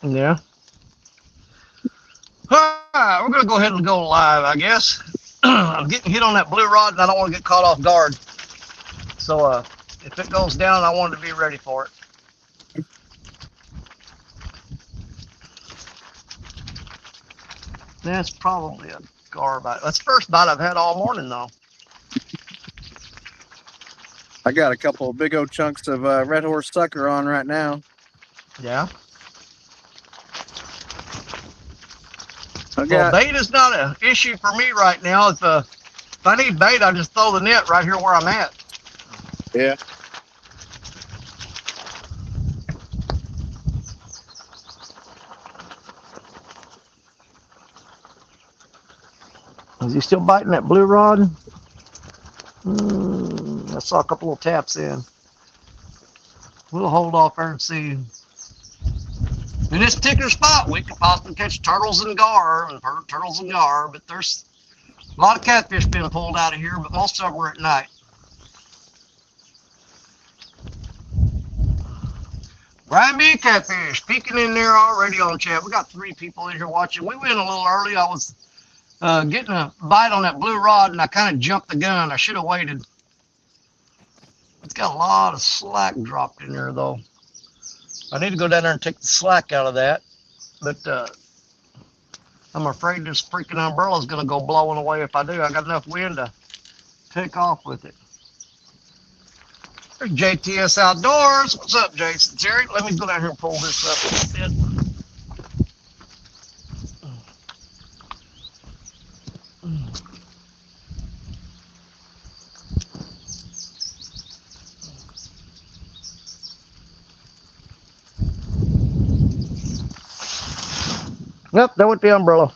Yeah. All right, we're gonna go ahead and go live, I guess. I'm getting hit on that blue rod, and I don't want to get caught off guard. So, if it goes down, I want to be ready for it. That's probably a gar bite. That's the first bite I've had all morning, though. I got a couple of big old chunks of red horse sucker on right now. Yeah. I Well, got bait is not an issue for me right now. If I need bait, I just throw the net right here where I'm at. yeah. Is he still biting that blue rod? I saw a couple little taps in. We'll hold off there and see. In this particular spot, we could possibly catch turtles and gar, but there's a lot of catfish being pulled out of here, but most of them are at night. Brian B. Catfish peeking in there already on chat. We got 3 people in here watching. We went a little early. I was getting a bite on that blue rod, and I kind of jumped the gun. I should have waited. It's got a lot of slack dropped in there, though. I need to go down there and take the slack out of that, but I'm afraid this freaking umbrella is going to go blowing away if I do. I got enough wind to take off with it. There's JTS Outdoors. What's up, Jason? Terry, let me go down here and pull this up a little bit. Yep, there went the umbrella.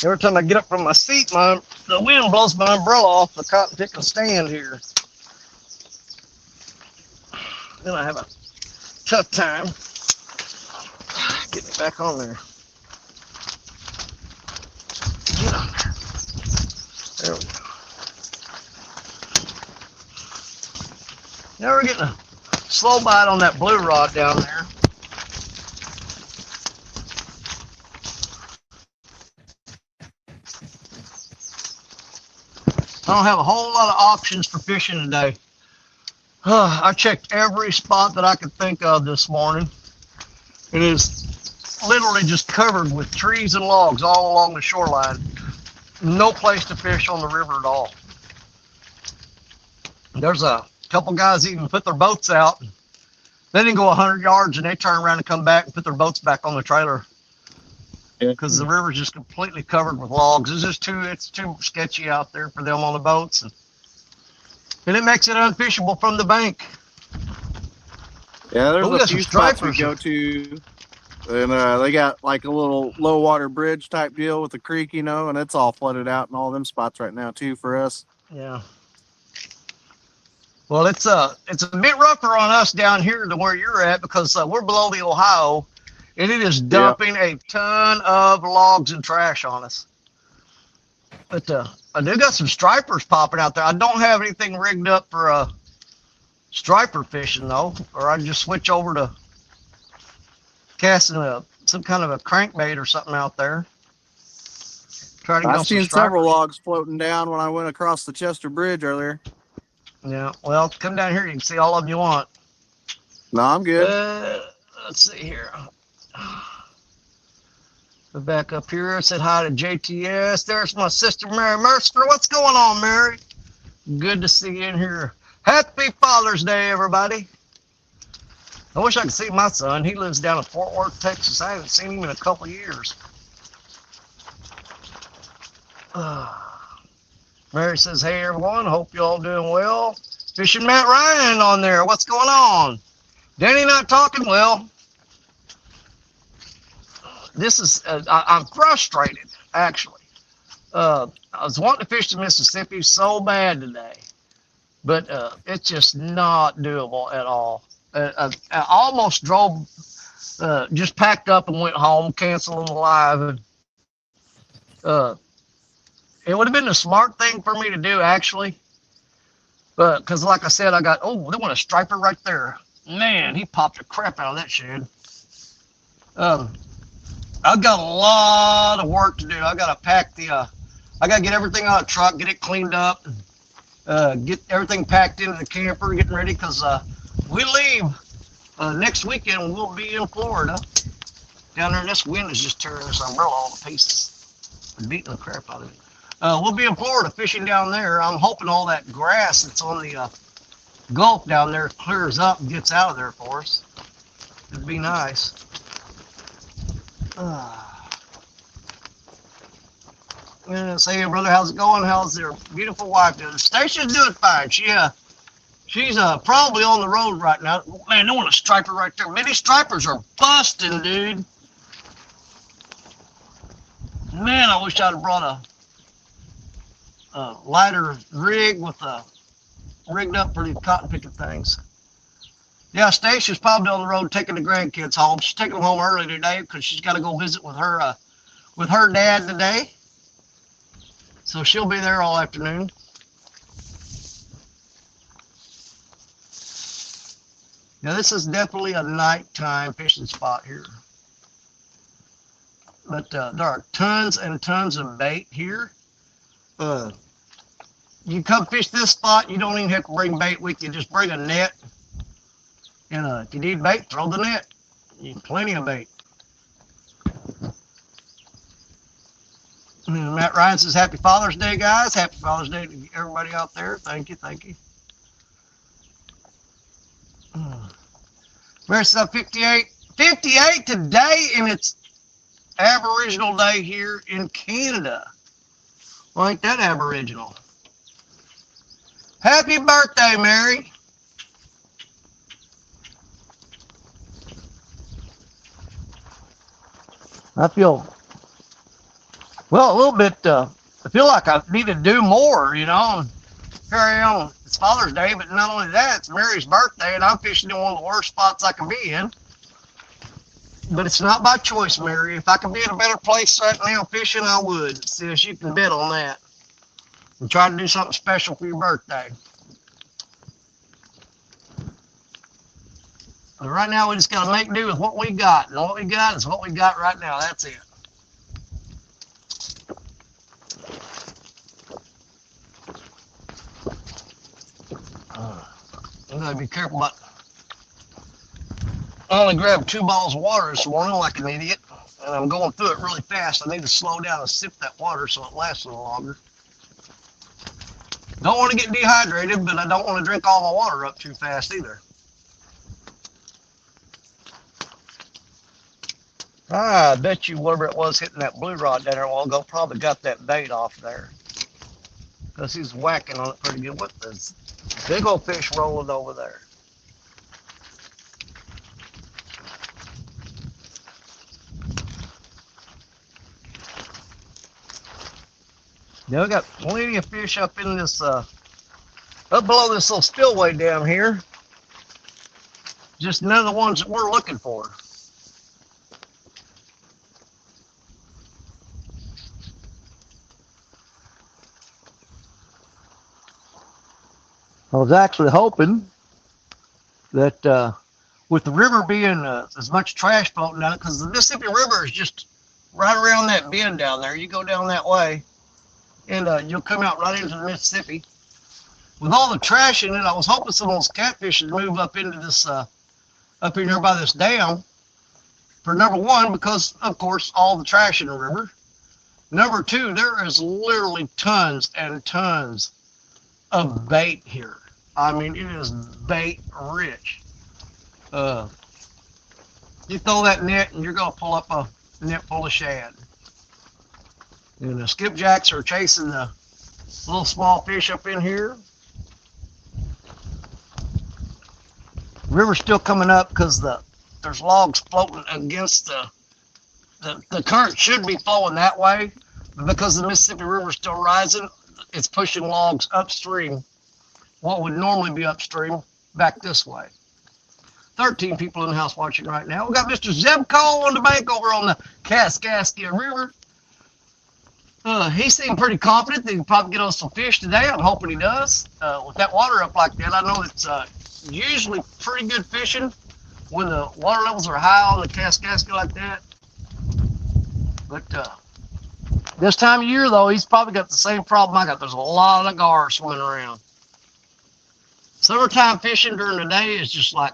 Every time I get up from my seat, the wind blows my umbrella off the cotton picking stand here. Then I have a tough time getting it back on there. Get on there. There we go. Now we're getting a slow bite on that blue rod down there. I don't have a whole lot of options for fishing today. I checked every spot that I could think of this morning. It is literally just covered with trees and logs all along the shoreline. No place to fish on the river at all. There's a couple guys even put their boats out. They didn't go 100 yards and they turn around and come back and put their boats back on the trailer because the river's just completely covered with logs. It's too sketchy out there for them on the boats. And And it makes it unfishable from the bank. Yeah, But there's we a got some few spots we stripers. go to, and they got like a little low water bridge type deal with the creek, you know, and it's all flooded out in all them spots right now too for us. Yeah. Well, it's a bit rougher on us down here than where you're at because we're below the Ohio, and it is Yeah. dumping a ton of logs and trash on us. But I do got some stripers popping out there. I don't have anything rigged up for striper fishing though, or I'd just switch over to casting some kind of a crankbait or something out there. Try to get I've on some seen several stripers. logs floating down when I went across the Chester Bridge earlier. Yeah, well, come down here. You can see all of them you want. No, I'm good. Let's see here. Go back up here. I said hi to JTS. There's my sister, Mary Mercer. What's going on, Mary? Good to see you in here. Happy Father's Day, everybody. I wish I could see my son. He lives down in Fort Worth, Texas. I haven't seen him in a couple of years. Mary says, hey, everyone. Hope you all doing well. Fishin' Matt Ryan on there. What's going on? Danny not talking? Well, this is, I'm frustrated, actually. I was wanting to fish the Mississippi so bad today, but it's just not doable at all. I almost drove, just packed up and went home, canceling the live. And, it would have been a smart thing for me to do, actually. Because, like I said, they want a striper right there. Man, he popped the crap out of that shed. I've got a lot of work to do. I got to pack I got to get everything out of the truck, get it cleaned up, get everything packed into the camper, getting ready because we leave next weekend. We'll be in Florida. Down there, this wind is just tearing this umbrella all to pieces, beating the crap out of it. We'll be in Florida fishing down there. I'm hoping all that grass that's on the Gulf down there clears up and gets out of there for us. It'd be nice. Say, hey, brother, how's it going? How's their beautiful wife doing? Stacia's doing fine. She's probably on the road right now. Man, they want a striper right there. Many stripers are busting, dude. Man, I wish I'd have brought a lighter rig with rigged up for these cotton picking things. Yeah, Stacia's probably on the road taking the grandkids home. She's taking them home early today because she's got to go visit with her dad today. So she'll be there all afternoon. Now this is definitely a nighttime fishing spot here. But there are tons and tons of bait here. You come fish this spot, you don't even have to bring bait with you. Just bring a net. And if you need bait, throw the net. You need plenty of bait. And Matt Ryan says, happy Father's Day, guys. Happy Father's Day to everybody out there. Thank you, thank you. Where's the 58? 58 today, and it's Aboriginal Day here in Canada. Well, ain't that Aboriginal? Happy birthday, Mary. I feel, well, a little bit, I feel like I need to do more, you know. Here I am, it's Father's Day, but not only that, it's Mary's birthday, and I'm fishing in one of the worst spots I can be in. But it's not by choice, Mary. If I could be in a better place right now fishing, I would. Sis, you can bet on that. And try to do something special for your birthday. But right now, we just got to make do with what we got. And what we got is what we got right now. That's it. I'm going to be careful about. I only grabbed 2 bottles of water this morning like an idiot. And I'm going through it really fast. I need to slow down and sip that water so it lasts a little longer. Don't want to get dehydrated, but I don't want to drink all my water up too fast either. I bet you whatever it was hitting that blue rod down there a while ago probably got that bait off there. Because he's whacking on it pretty good. What the Big old fish rolling over there. Now we got plenty of fish up in this, up below this little spillway down here. Just none of the ones that we're looking for. I was actually hoping that with the river being as much trash floating down it, because the Mississippi River is just right around that bend down there. You go down that way, and you'll come out right into the Mississippi. With all the trash in it, I was hoping some of those catfish would move up into this, up in here by this dam. For number one, because of course all the trash in the river. Number two, there is literally tons and tons of bait here. I mean, it is bait rich. You throw that net and you're gonna pull up a net full of shad. And the skipjacks are chasing the little small fish up in here. River's still coming up because there's logs floating against the current should be flowing that way, but because the Mississippi River is still rising, it's pushing logs upstream, what would normally be upstream, back this way. 13 people in the house watching right now. We got Mr. Zebco on the bank over on the Kaskaskia River. He seemed pretty confident that he can probably get us some fish today. I'm hoping he does. With that water up like that, I know it's usually pretty good fishing when the water levels are high on the Kaskaskia like that. But this time of year, though, he's probably got the same problem I got. There's a lot of gar swimming around. Summertime fishing during the day is just like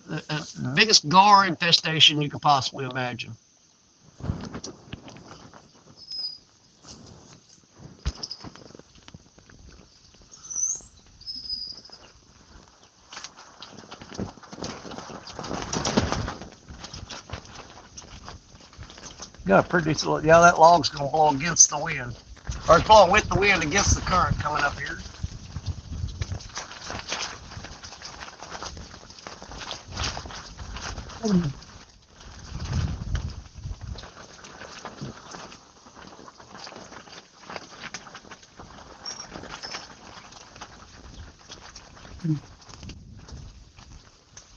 the biggest gar infestation you could possibly imagine. Got a pretty decent, yeah, that log's gonna blow against the wind. Or it's blowing with the wind against the current coming up here.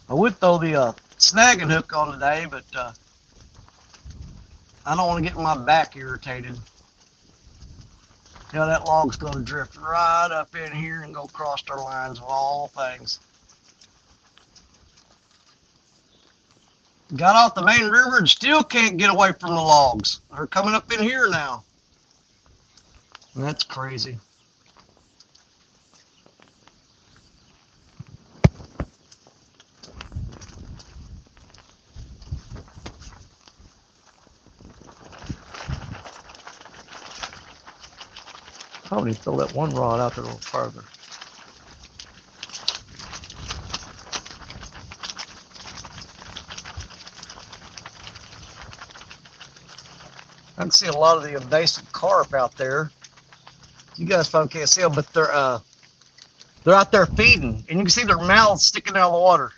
I would throw the snagging hook on today, but I don't want to get my back irritated. Yeah, that log's going to drift right up in here and go across our lines of all things. Got off the main river and still can't get away from the logs. They're coming up in here now. That's crazy. Probably need to throw that one rod out there a little further. I can see a lot of the invasive carp out there. You guys probably can't see them, but they're out there feeding, and you can see their mouths sticking out of the water.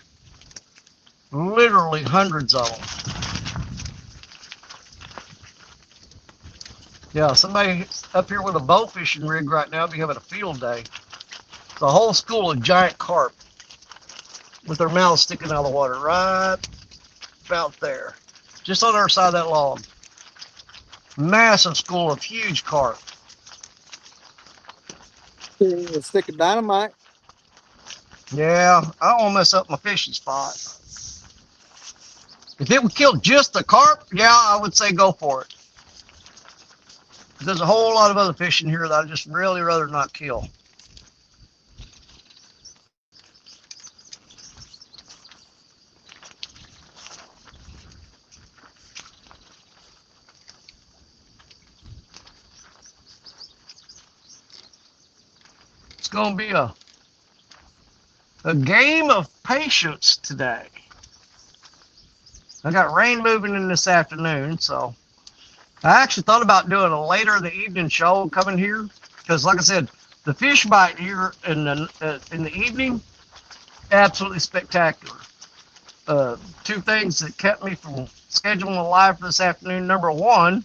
Literally hundreds of them. Yeah, somebody up here with a bow fishing rig right now be having a field day. It's a whole school of giant carp with their mouths sticking out of the water right about there, just on our side of that log. Massive school of huge carp. A stick of dynamite. Yeah, I don't want to mess up my fishing spot. If it would kill just the carp, yeah, I would say go for it. There's a whole lot of other fish in here that I'd just really rather not kill. It's going to be a game of patience today. I got rain moving in this afternoon, so I actually thought about doing a later in the evening show coming here, because like I said, The fish bite here in the evening, absolutely spectacular. Two things that kept me from scheduling a live for this afternoon. Number one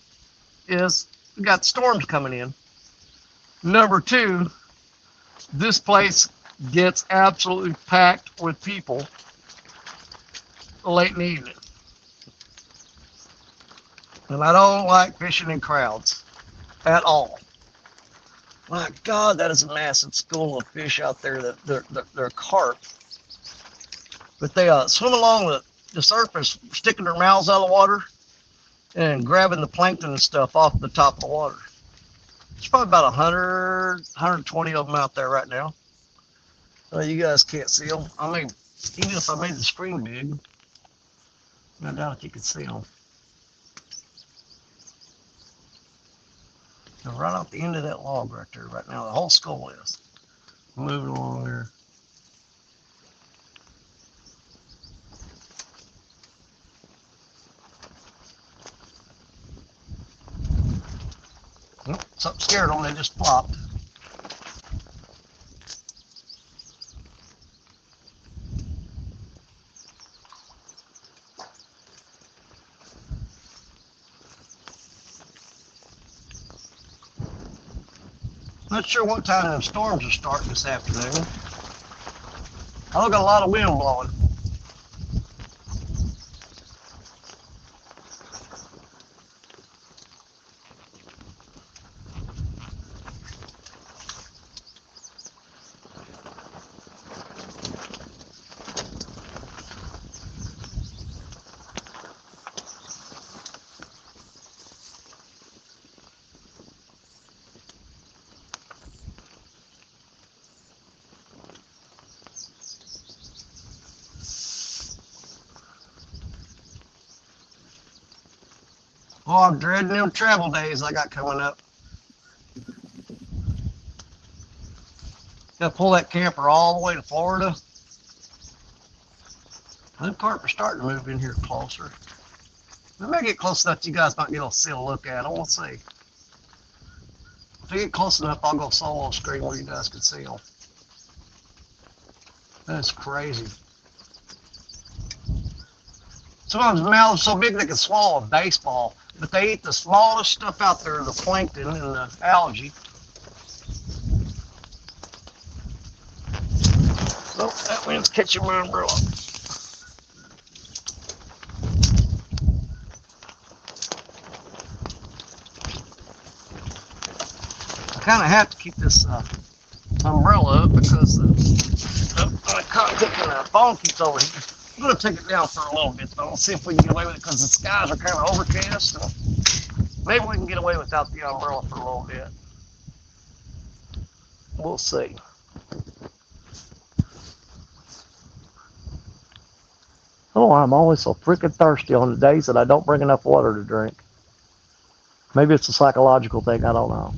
is we got storms coming in. Number two, this place gets absolutely packed with people late in the evening. And I don't like fishing in crowds at all. My God, that is a massive school of fish out there. They're carp. But they swim along the surface, sticking their mouths out of the water and grabbing the plankton and stuff off the top of the water. There's probably about 100, 120 of them out there right now. You guys can't see them. I mean, even if I made the screen big, I doubt if you could see them. They're right off the end of that log right there right now. The whole school is moving along there. Oh, something scared them. They just flopped. Not sure what time the storms are starting this afternoon. I got a lot of wind blowing. Oh, I'm dreading them travel days I got coming up. Got to pull that camper all the way to Florida. Them carp are starting to move in here closer. We may get close enough you guys might get a see a look at. I want to see. If we get close enough, I'll go solo screen where you guys can see them. That's crazy. Sometimes the mouths are so big they can swallow a baseball, but they eat the smallest stuff out there, the plankton and the algae. Oh, that wind's catching my umbrella. I kind of have to keep this umbrella up because the contact and the phone keeps over here. I'm going to take it down for a little bit, though. We'll see if we can get away with it because the skies are kind of overcast. So maybe we can get away without the umbrella for a little bit. We'll see. Oh, I'm always so freaking thirsty on the days that I don't bring enough water to drink. Maybe it's a psychological thing. I don't know.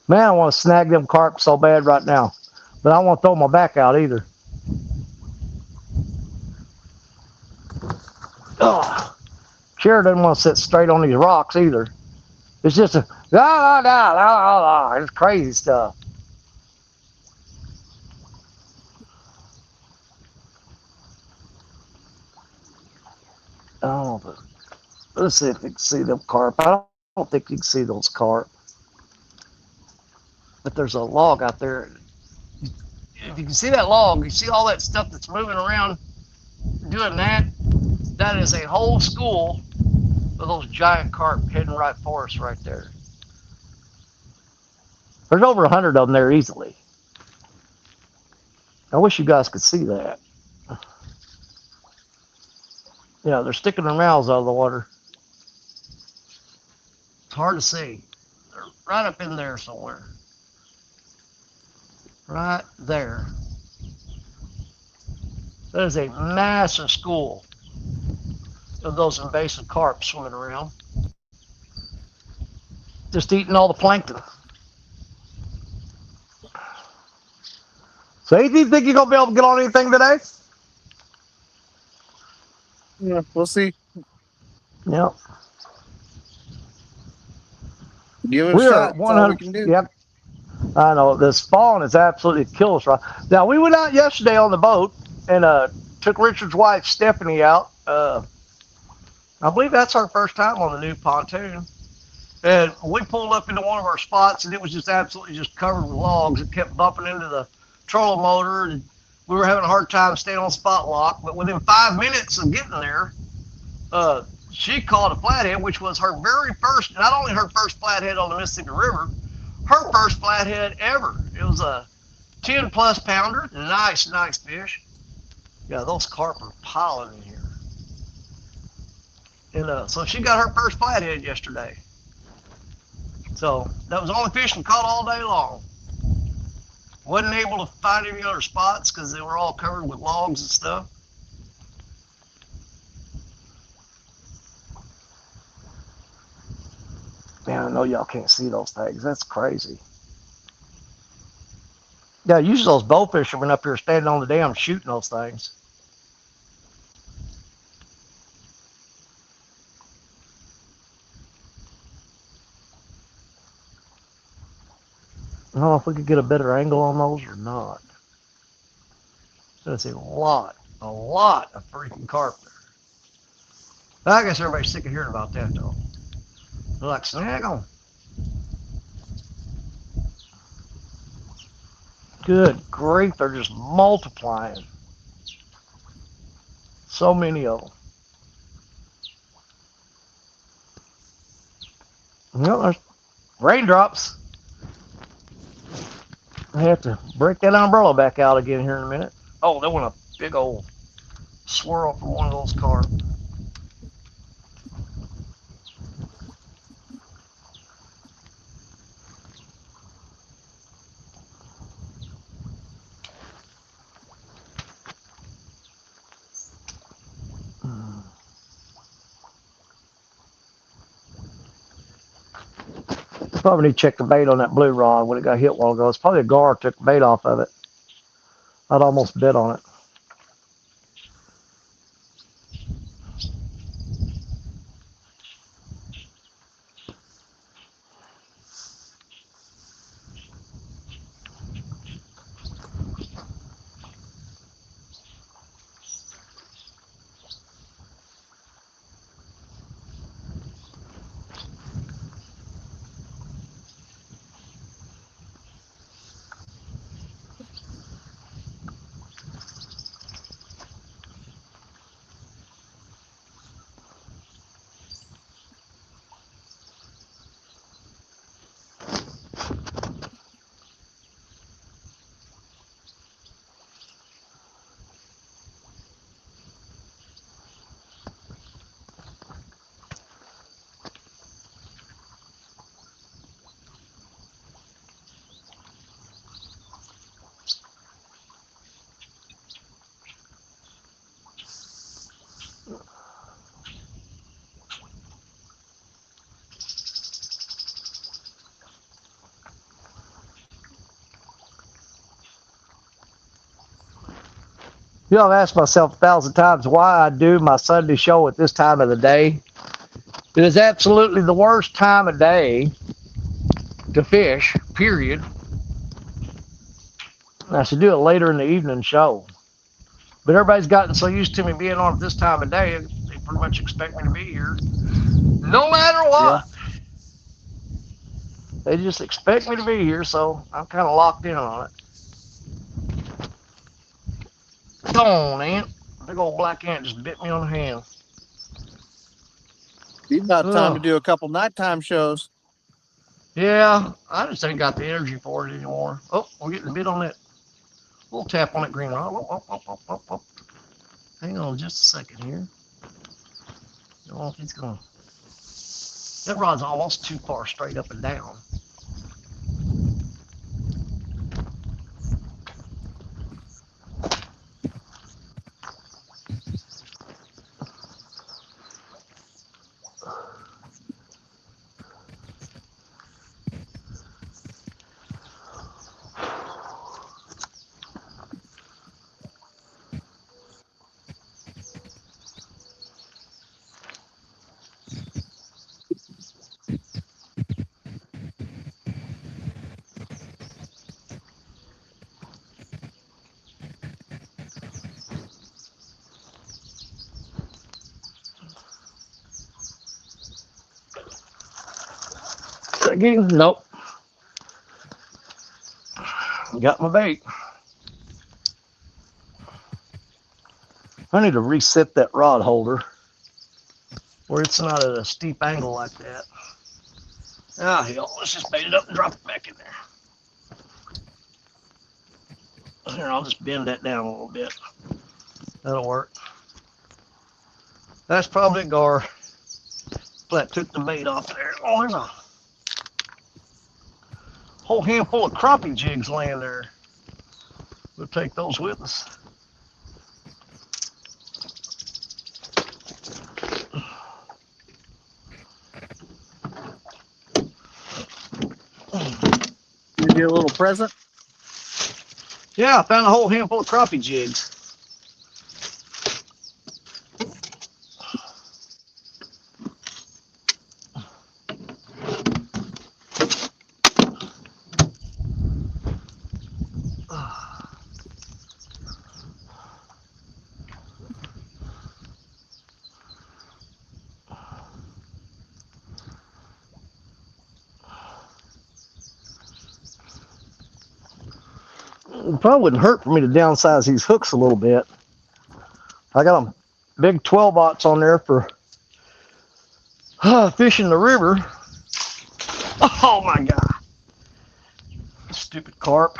Man, I want to snag them carp so bad right now, but I don't want to throw my back out either. Sure doesn't want to sit straight on these rocks either. It's just a it's crazy stuff. Oh, but let's see if you can see them carp. I don't think you can see those carp. But there's a log out there. If you can see that log, you see all that stuff that's moving around doing that. That is a whole school of those giant carp heading right for us right there. There's over 100 of them there easily. I wish you guys could see that. Yeah, they're sticking their mouths out of the water. It's hard to see. right up in there somewhere. Right there. That is a massive school of those invasive carp swimming around, just eating all the plankton. So, do you think you're gonna be able to get on anything today? Yeah, we'll see. Yep. Give it a We are shot. That's all we 100. can do. Yep. I know this spawn is absolutely kill us right now. We went out yesterday on the boat and took Richard's wife Stephanie out. I believe that's our first time on the new pontoon. And we pulled up into one of our spots, and it was just absolutely just covered with logs. It kept bumping into the trolling motor, and we were having a hard time staying on spot lock. But within 5 minutes of getting there, she caught a flathead, which was her very first, not only her first flathead on the Mississippi River, her first flathead ever. It was a 10 plus pounder. Nice, nice fish. Yeah, those carp are piling in here. And so she got her first flathead yesterday. So that was the only fish we caught all day long. Wasn't able to find any other spots because they were all covered with logs and stuff. Man, I know y'all can't see those things. That's crazy. Yeah, usually those bow fishermen up here standing on the dam shooting those things. I don't know if we could get a better angle on those or not. That's a lot of freaking carp there. I guess everybody's sick of hearing about that though. They're like, snag them. Good grief, they're just multiplying. So many of them. Well, there's raindrops. I have to break that umbrella back out again here in a minute. Oh, there went a big old swirl from one of those carp. Probably need to check the bait on that blue rod when it got hit a while ago. It's probably a gar took the bait off of it. I'd almost bet on it. You know, I've asked myself 1,000 times why I do my Sunday show at this time of the day. It is absolutely the worst time of day to fish, period. And I should do it later in the evening show. But everybody's gotten so used to me being on at this time of day, they pretty much expect me to be here no matter what. Yeah. They just expect me to be here, so I'm kind of locked in on it. Come on, ant. Big old black ant just bit me on the hand. Be about time to do a couple nighttime shows. Yeah, I just ain't got the energy for it anymore. Oh, we're getting a bit on that. We'll tap on that green rod. Hang on just a second here. I don't know if he's going to. That rod's almost too far straight up and down. Again, nope. Got my bait. I need to reset that rod holder where it's not at a steep angle like that. Ah, hell, let's just bait it up and drop it back in there. Here, I'll just bend that down a little bit. That'll work. That's probably a gar that took the bait off there. Oh, there's a whole handful of crappie jigs laying there. We'll take those with us. Give you a little present. Yeah, I found a whole handful of crappie jigs. It probably wouldn't hurt for me to downsize these hooks a little bit. I got them big 12-aughts on there for fishing the river. Oh my God. Stupid carp.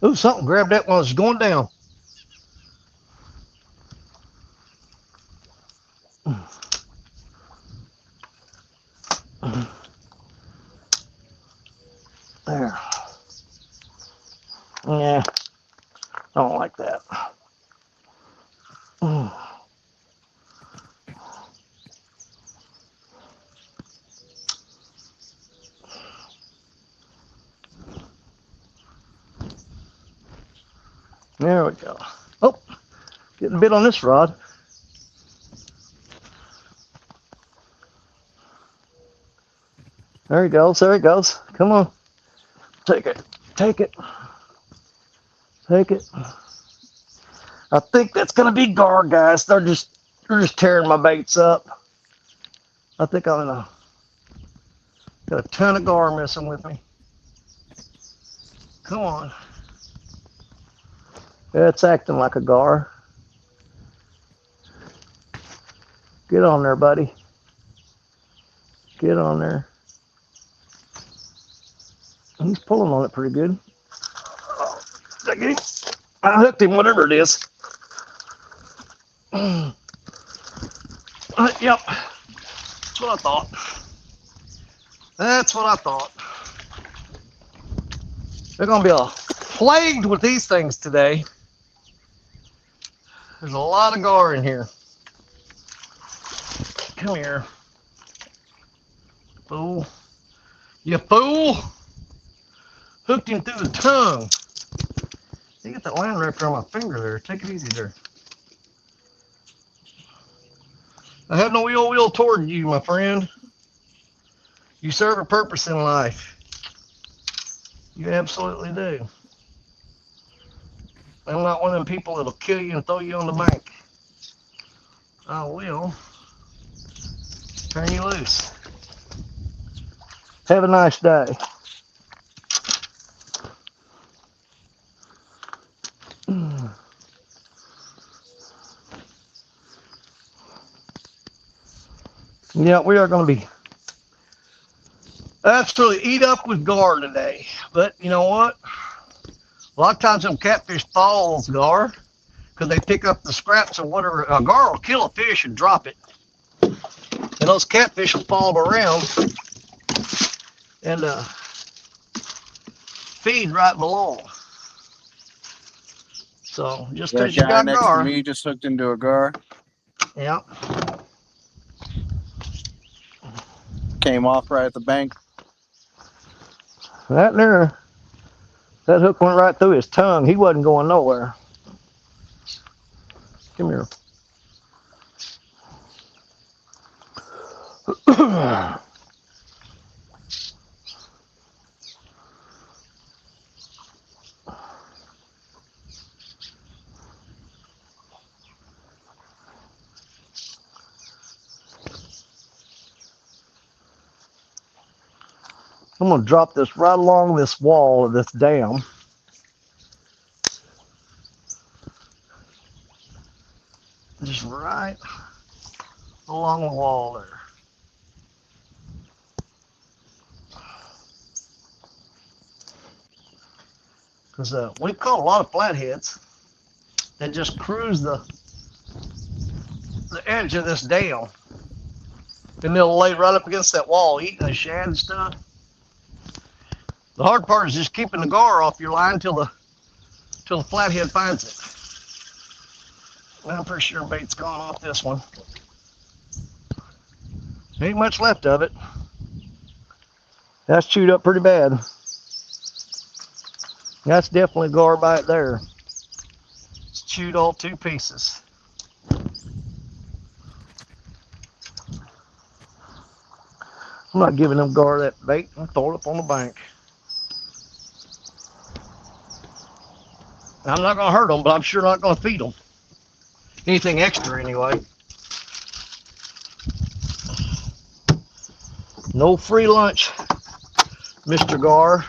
Ooh, something grabbed that while it's going down. There. Yeah, I don't like that. There we go. Oh, getting bit on this rod. There he goes. There he goes. Come on. Take it. Take it. Take it. I think that's gonna be gar, guys. They're just tearing my baits up. I think I'm gonna got a ton of gar messing with me. Come on. Yeah, it's acting like a gar. Get on there, buddy. Get on there. He's pulling on it pretty good. Did I get him? I hooked him, whatever it is. Yep. That's what I thought. That's what I thought. They're going to be plagued with these things today. There's a lot of gar in here. Come here. Fool. You fool. Hooked him through the tongue. You get that line wrapped around my finger there. Take it easy there. I have no ill will toward you, my friend. You serve a purpose in life. You absolutely do. I'm not one of them people that'll kill you and throw you on the bank. I will turn you loose. Have a nice day. Yeah, we are going to be absolutely eat up with gar today. But you know what? A lot of times them catfish follow gar because they pick up the scraps or whatever. A gar will kill a fish and drop it. those catfish will follow around and feed right below them. So just That because you guy got next to gar, me just hooked into a gar. yeah. Came off right at the bank. That there, that hook went right through his tongue. He wasn't going nowhere. Come here. I'm going to drop this right along this wall of this dam. Just right along the wall there. Because we've caught a lot of flatheads that just cruise the edge of this dam. And they'll lay right up against that wall eating the shad and stuff. The hard part is just keeping the gar off your line till the flathead finds it. And I'm pretty sure bait's gone off this one. Ain't much left of it. That's chewed up pretty bad. That's definitely a gar bite there. It's chewed all 2 pieces. I'm not giving them gar that bait. I'm throwing it up on the bank. I'm not going to hurt them, but I'm sure not going to feed them. Anything extra anyway. No free lunch, Mr. Gar.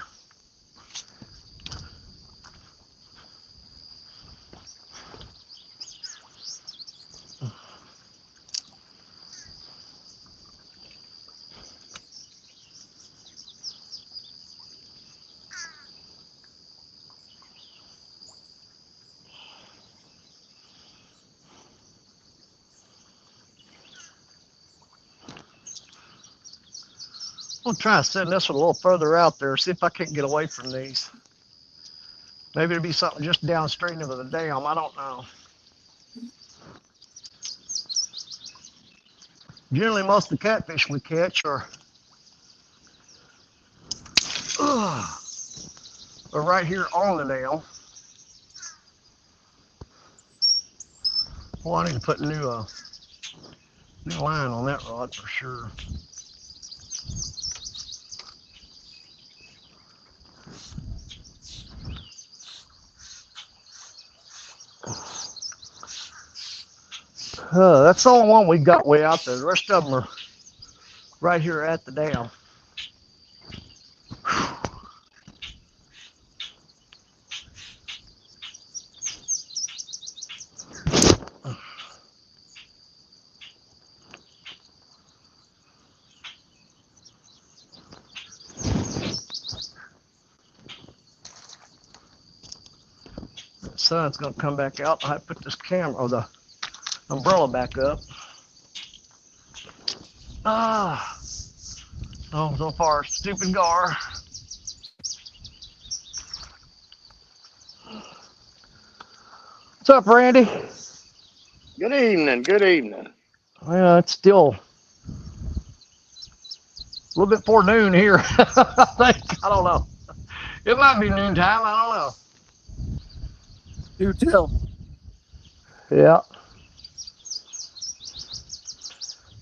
I'm going to try to send this one a little further out there, see if I can't get away from these. Maybe it'll be something just downstream of the dam. I don't know. Generally, most of the catfish we catch are right here on the dam. Well, I need to put new line on that rod for sure. That's the only one we got way out there. The rest of them are right here at the dam. The sun's gonna come back out. I have to put this camera or the umbrella back up. Oh, so far, stupid gar. What's up, Randy? Good evening. Good evening. Well, it's still a little bit before noon here. I think. I don't know. It might be noontime. I don't know. Do tell. Yeah.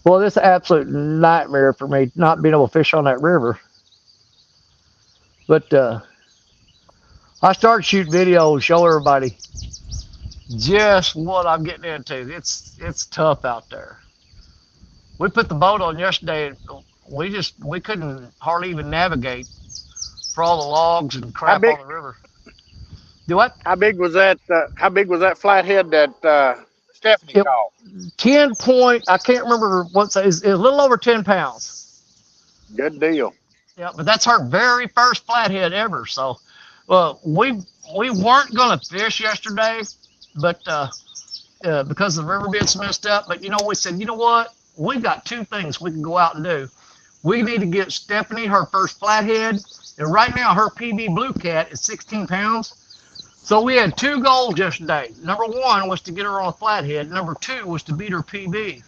Well, this is an absolute nightmare for me, not being able to fish on that river. But I started shooting videos, show everybody just what I'm getting into. It's tough out there. We put the boat on yesterday. We couldn't hardly even navigate for all the logs and crap on the river. Do what? How big was that? How big was that flathead that Stephanie caught? 10 point. I can't remember what's. It's a little over 10 pounds. Good deal. Yeah, but that's her very first flathead ever. So, we weren't gonna fish yesterday, but because the river bed's messed up. But we said, you know what? we got two things we can go out and do. We need to get Stephanie her first flathead, and right now her PB Blue Cat is 16 pounds. So we had two goals yesterday. Number one was to get her on a flathead. Number two was to beat her PB.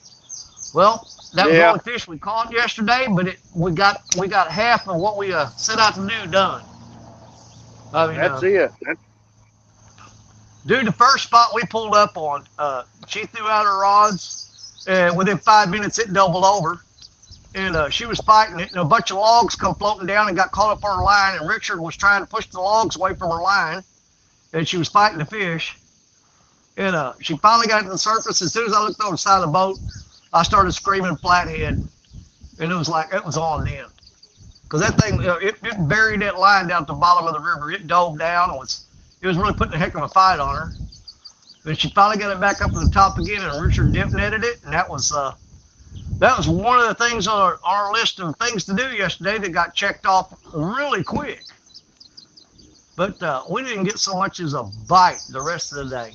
Well, that was the Yeah, only fish we caught yesterday, but we got half of what we set out to do done. I mean, that's it. dude, the first spot we pulled up on, she threw out her rods, and within 5 minutes it doubled over, and she was fighting it, and a bunch of logs come floating down and got caught up on her line, and Richard was trying to push the logs away from her line, and she was fighting the fish, and she finally got to the surface. As soon as I looked over the side of the boat, I started screaming flathead, and it was on then. Because that thing, it buried that line down at the bottom of the river. It dove down, and it was really putting a heck of a fight on her. But she finally got it back up to the top again, and Richard dip netted it, and that was one of the things on our list of things to do yesterday that got checked off really quick. But we didn't get so much as a bite the rest of the day.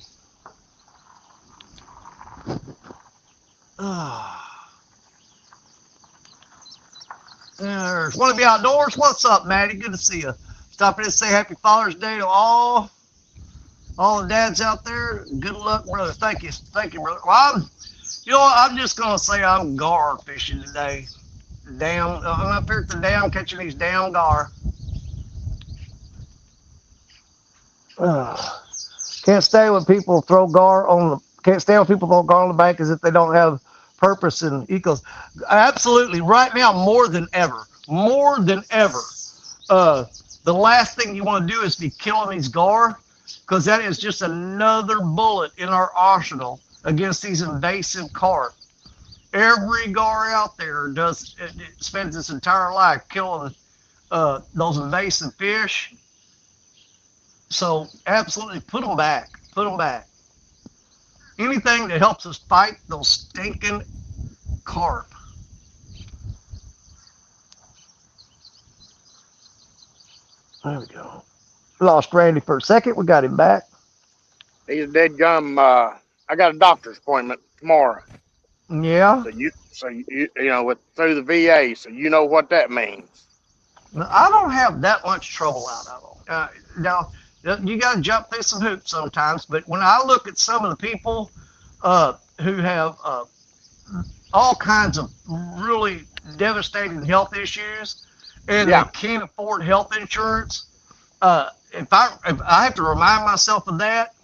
There's Want to Be Outdoors. What's up, Maddie? Good to see you. Stop in to say Happy Father's Day to all the dads out there. Good luck, brother. Thank you, brother. Well, I'm just gonna say I'm gar fishing today. I'm up here at the dam catching these damn gar. Can't stand when people throw gar on the. Can't stand when people throw gar on the bank as if they don't have purpose and ecos. Absolutely, right now more than ever. The last thing you want to do is be killing these gar, because that is just another bullet in our arsenal against these invasive carp. Every gar out there spends its entire life killing those invasive fish. So absolutely put them back. Anything that helps us fight those stinking carp. There we go. Lost Randy for a second. We got him back. He's dead gum. I got a doctor's appointment tomorrow. Yeah. So you know, through the VA, so you know what that means. I don't have that much trouble out of them. Now, you got to jump through some hoops sometimes, but when I look at some of the people who have all kinds of really devastating health issues, and they can't afford health insurance, if I have to remind myself of that,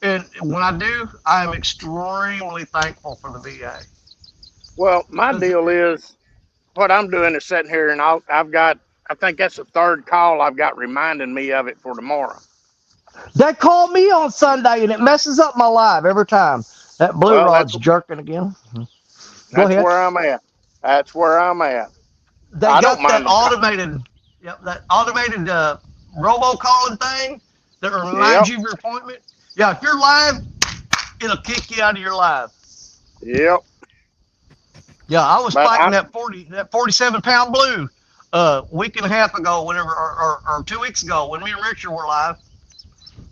and when I do, I am extremely thankful for the VA. Well, my deal is, what I'm doing is sitting here, and I think that's the third call I've got reminding me of it for tomorrow. They call me on Sunday, and it messes up my live every time. That blue rod's jerking again. Go ahead. Where I'm at. That's where I'm at. They got that automated, that automated robocalling thing that reminds you of your appointment. Yeah, if you're live, it'll kick you out of your live. Yep. Yeah, I was fighting that 47-pound blue a week and a half ago, or 2 weeks ago, when me and Richard were live,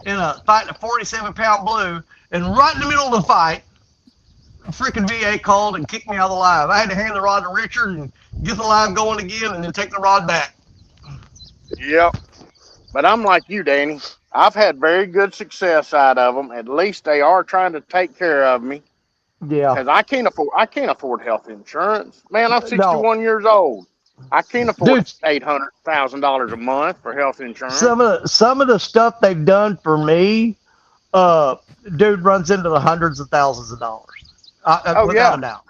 and fighting a 47-pound blue, and right in the middle of the fight, freaking VA called and kicked me out of the live. I had to hand the rod to Richard and get the live going again, and then take the rod back. Yep. But I'm like you, Danny. I've had very good success out of them. At least they are trying to take care of me. Yeah. Because I can't afford health insurance. Man, I'm 61 years old. I can't afford $800,000 a month for health insurance. Some of the stuff they've done for me, dude, runs into the hundreds of thousands of dollars. Without a doubt.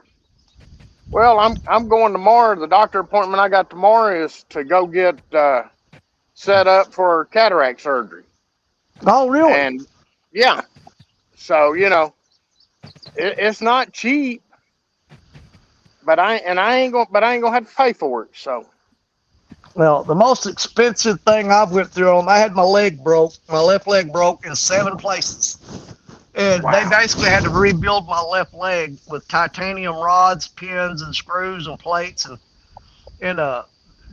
Well, I'm going tomorrow. The doctor appointment I got tomorrow is to go get set up for cataract surgery. Oh, really? And yeah, so it's not cheap, but I ain't gonna have to pay for it. So, well, the most expensive thing I've went through I had my left leg broke in 7 places. And they basically had to rebuild my left leg with titanium rods, pins, and screws and plates. And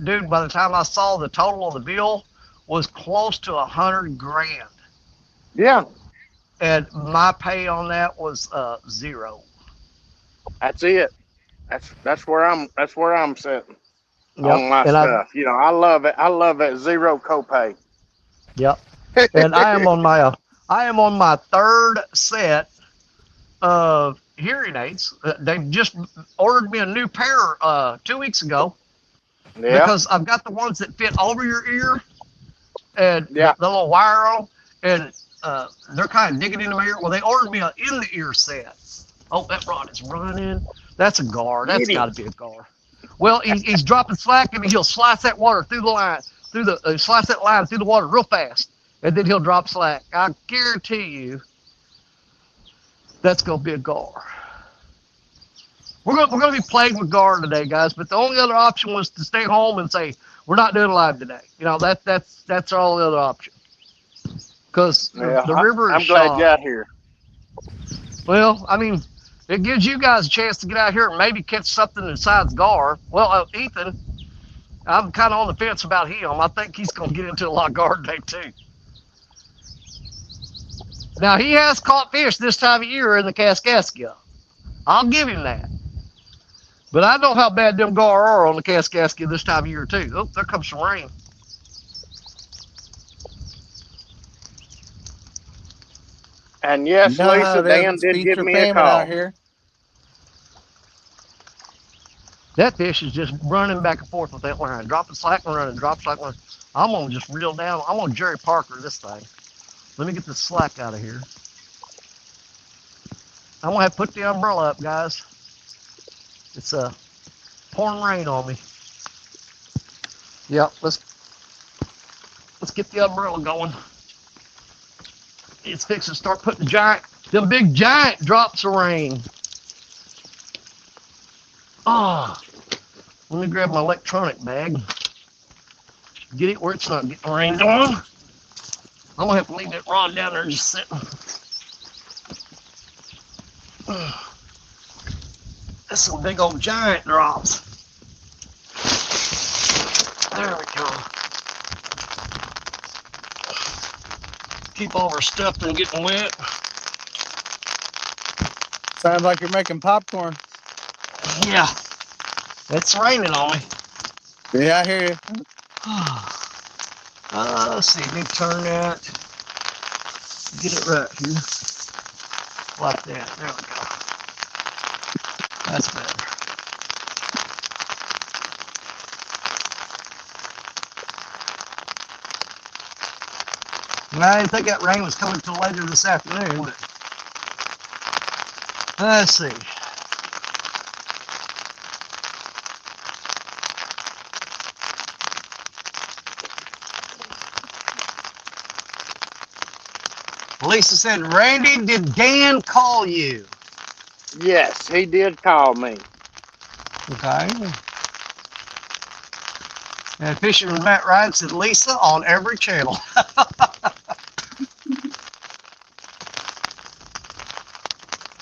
dude, by the time I saw the total of the bill, was close to $100,000. Yeah. And my pay on that was 0. That's it. That's where I'm sitting Yep. on my And I stuff. You know, I love it. I love that zero copay. yep. And I am on my third set of hearing aids. They just ordered me a new pair 2 weeks ago Yeah, because I've got the ones that fit over your ear and yeah. the little wire on, and they're kind of digging into my ear. Well, they ordered me an in the ear set. Oh, that rod is running. That's a gar. That's Get him. got to be a gar. Well, he's dropping slack, and he'll slice that water through the line, slice that line through the water real fast, and then he'll drop slack. I guarantee you, that's gonna be a gar. We're gonna be playing with gar today, guys. But the only other option was to stay home and say we're not doing live today. You know that's our only other option because Yeah, the river is I'm glad you shallow. got here. Well, I mean, it gives you guys a chance to get out here and maybe catch something besides gar. Well, Ethan, I'm kind of on the fence about him. I think he's going to get into a lot of gar today, too. Now, he has caught fish this time of year in the Kaskaskia. I'll give him that. But I know how bad them gar are on the Kaskaskia this time of year, too. Oh, there comes some rain. And You yes, know how Lisa, it is. Dan It's did give feature me a payment out call. here. That fish is just running back and forth with that line. Dropping slack and running, drop slack and running. I'm going to just reel down. I'm going to Jerry Parker this thing. Let me get the slack out of here. I'm gonna have to put the umbrella up, guys. It's pouring rain on me. Yep, let's get the umbrella going. It's fixing to start putting them big giant drops of rain. Oh, let me grab my electronic bag. Get it where it's not getting rained on. I'm gonna have to leave that rod down there just sitting. That's some big old giant drops. There we go. Keep all our stuff from getting wet. Sounds like you're making popcorn. Yeah, it's raining on me. Yeah, I hear you. Let's see, let me turn that. Get it right here. Like that. There we go. That's better. I didn't think that rain was coming till later this afternoon, but let's see. Lisa said, Randy, did Dan call you? Yes, he did call me. Okay. And Fisherman Matt Ryan said, Lisa on every channel.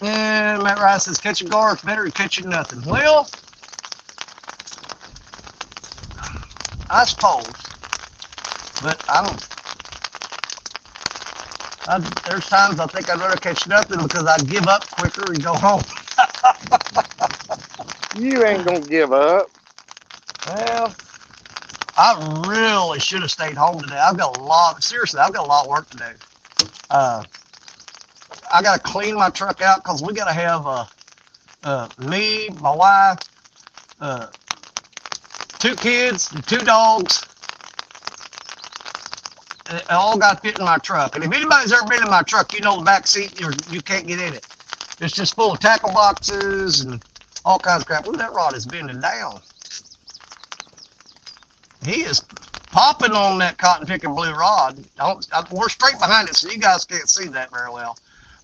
And Matt Ryan says, catching gar is better than catching nothing. Well, I suppose. But there's times I think I'd rather catch nothing because I'd give up quicker and go home. You ain't gonna give up. Well, I really should have stayed home today. I've got a lot of work to do. I got to clean my truck out because we got to have me, my wife, 2 kids, 2 dogs. It all got fit in my truck. And if anybody's ever been in my truck, you know the back seat, you can't get in it. It's just full of tackle boxes and all kinds of crap. Ooh, that rod is bending down. He is popping on that cotton picking blue rod. We're straight behind it, so you guys can't see that very well.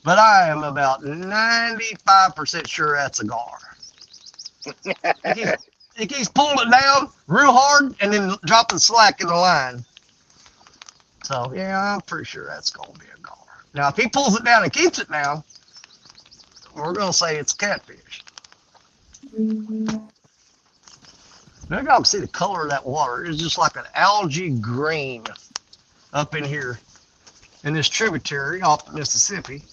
But I am about 95% sure that's a gar. He keeps pulling it down real hard and then dropping slack in the line. So, yeah, I'm pretty sure that's going to be a gar. Now, if he pulls it down and keeps it down, we're going to say it's catfish. Now, y'all can see the color of that water. It's just like an algae green up in here in this tributary off the Mississippi.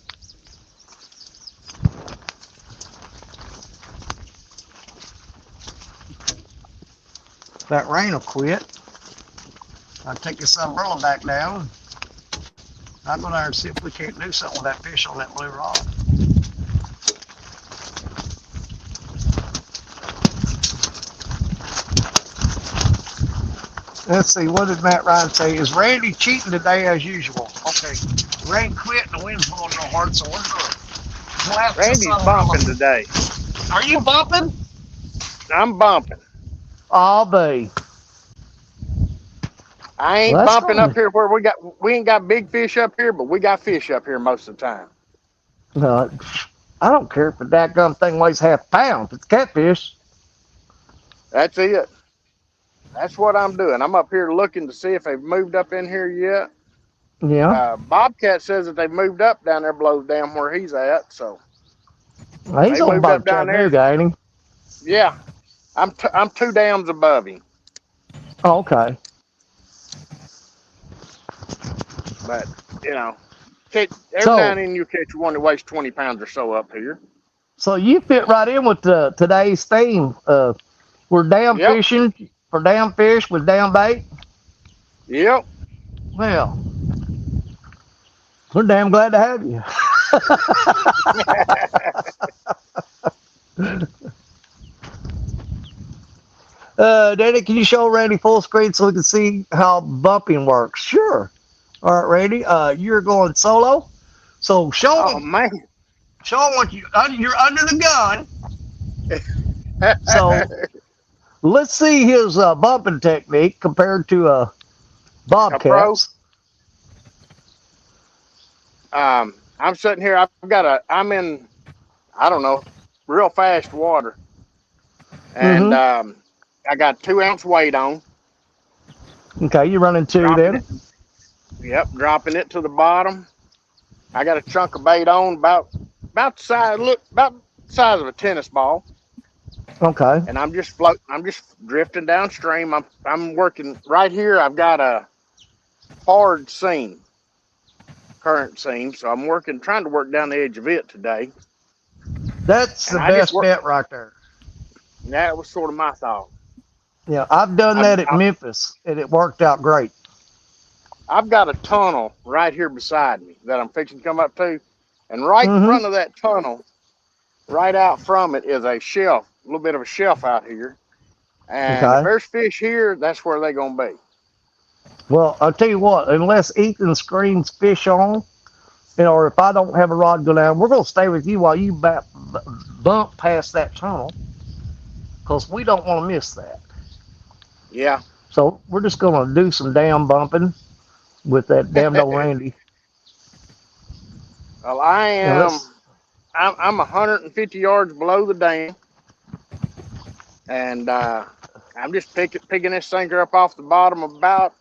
That rain will quit. I'll take this umbrella back down. I'll go there and see if we can't do something with that fish on that blue rod. Let's see, what did Matt Ryan say? Is Randy cheating today as usual? Okay, rain quit and the wind's blowing real hard, so we're good. Randy's bumping today. Are you bumping? I'm bumping. I'll be. I ain't Well, that's bumping fine. up here where we ain't got big fish up here, but we got fish up here most of the time. I don't care if the dadgum thing weighs half a pound. If it's catfish. That's it. That's what I'm doing. I'm up here looking to see if they've moved up in here yet. Yeah. Bobcat says that they've moved up down there below damn where he's at. So Well, he's they on moved up boat down there. Chattanooga, ain't he? Yeah, I'm 2 dams above him. Oh, okay. But you know, every So- now and then you catch one that weighs 20 pounds or so up here. So you fit right in with today's theme. We're dam Yep. fishing for dam fish with dam bait. Yep. Well, we're damn glad to have you. Danny, can you show Randy full screen so we can see how bumping works? Sure. All right, Randy, you're going solo. So show Oh him man. what you're under the gun. So let's see his bumping technique compared to Bobcat's. I'm sitting here. I'm in, I don't know, real fast water, and I got 2 ounce weight on. Okay, you're running 2 Dropping then. it. Yep, dropping it to the bottom. I got a chunk of bait on about the size of a tennis ball, Okay. and I'm just floating. I'm just drifting downstream. I'm working right here. I've got a hard seam, current seam, so I'm trying to work down the edge of it today. That's the And I just best work- bet right there. That was sort of my thought. Yeah, I've done that at Memphis, and it worked out great. I've got a tunnel right here beside me that I'm fixing to come up to. And right in front of that tunnel, right out from it, is a shelf, a little bit of a shelf out here. And if there's fish here, that's where they're going to be. Well, I'll tell you what, unless Ethan screens fish on, or if I don't have a rod go down, we're going to stay with you while you bump past that tunnel, because we don't want to miss that. Yeah. So we're just going to do some dam bumping with that damn old Randy. Well, I'm 150 yards below the dam, and I'm just picking this sinker up off the bottom about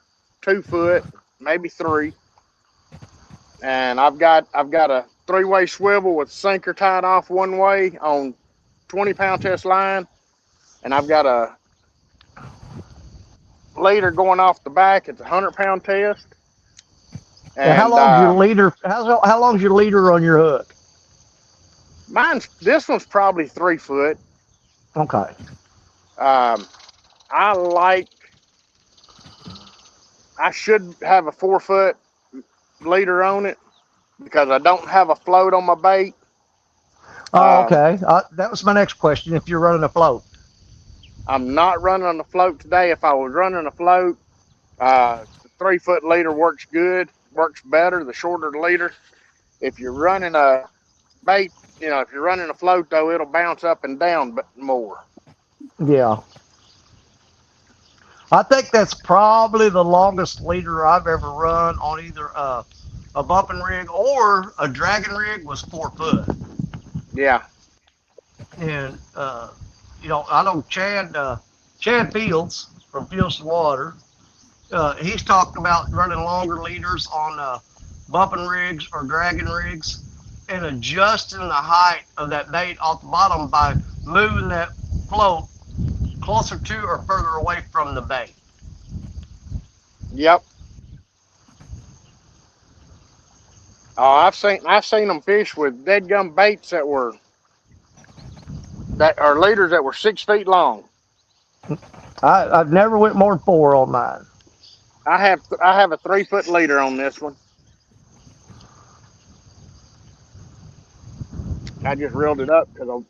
2 foot, maybe 3, and I've got a 3-way swivel with sinker tied off one way on 20-pound test line, and I've got a leader going off the back. It's a 100-pound test. And how long's your leader? How long's your leader on your hook? This one's probably 3 foot. Okay. I should have a 4 foot leader on it because I don't have a float on my bait. Oh, okay. That was my next question. If you're running a float. I'm not running on the float today. If I was running a float, the 3 foot leader works better, the shorter the leader. If you're running a bait, if you're running a float, though, it'll bounce up and down more. Yeah. I think that's probably the longest leader I've ever run on either a bumping rig or a dragging rig was 4 foot. Yeah. And, I know Chad Fields from Fields to Water, he's talked about running longer leaders on bumping rigs or dragging rigs and adjusting the height of that bait off the bottom by moving that float closer to or further away from the bait. Yep. Oh, I've seen them fish with dead gum baits that are leaders that were 6 feet long. I've never went more than 4 on mine. I have a 3-foot leader on this one. I just reeled it up because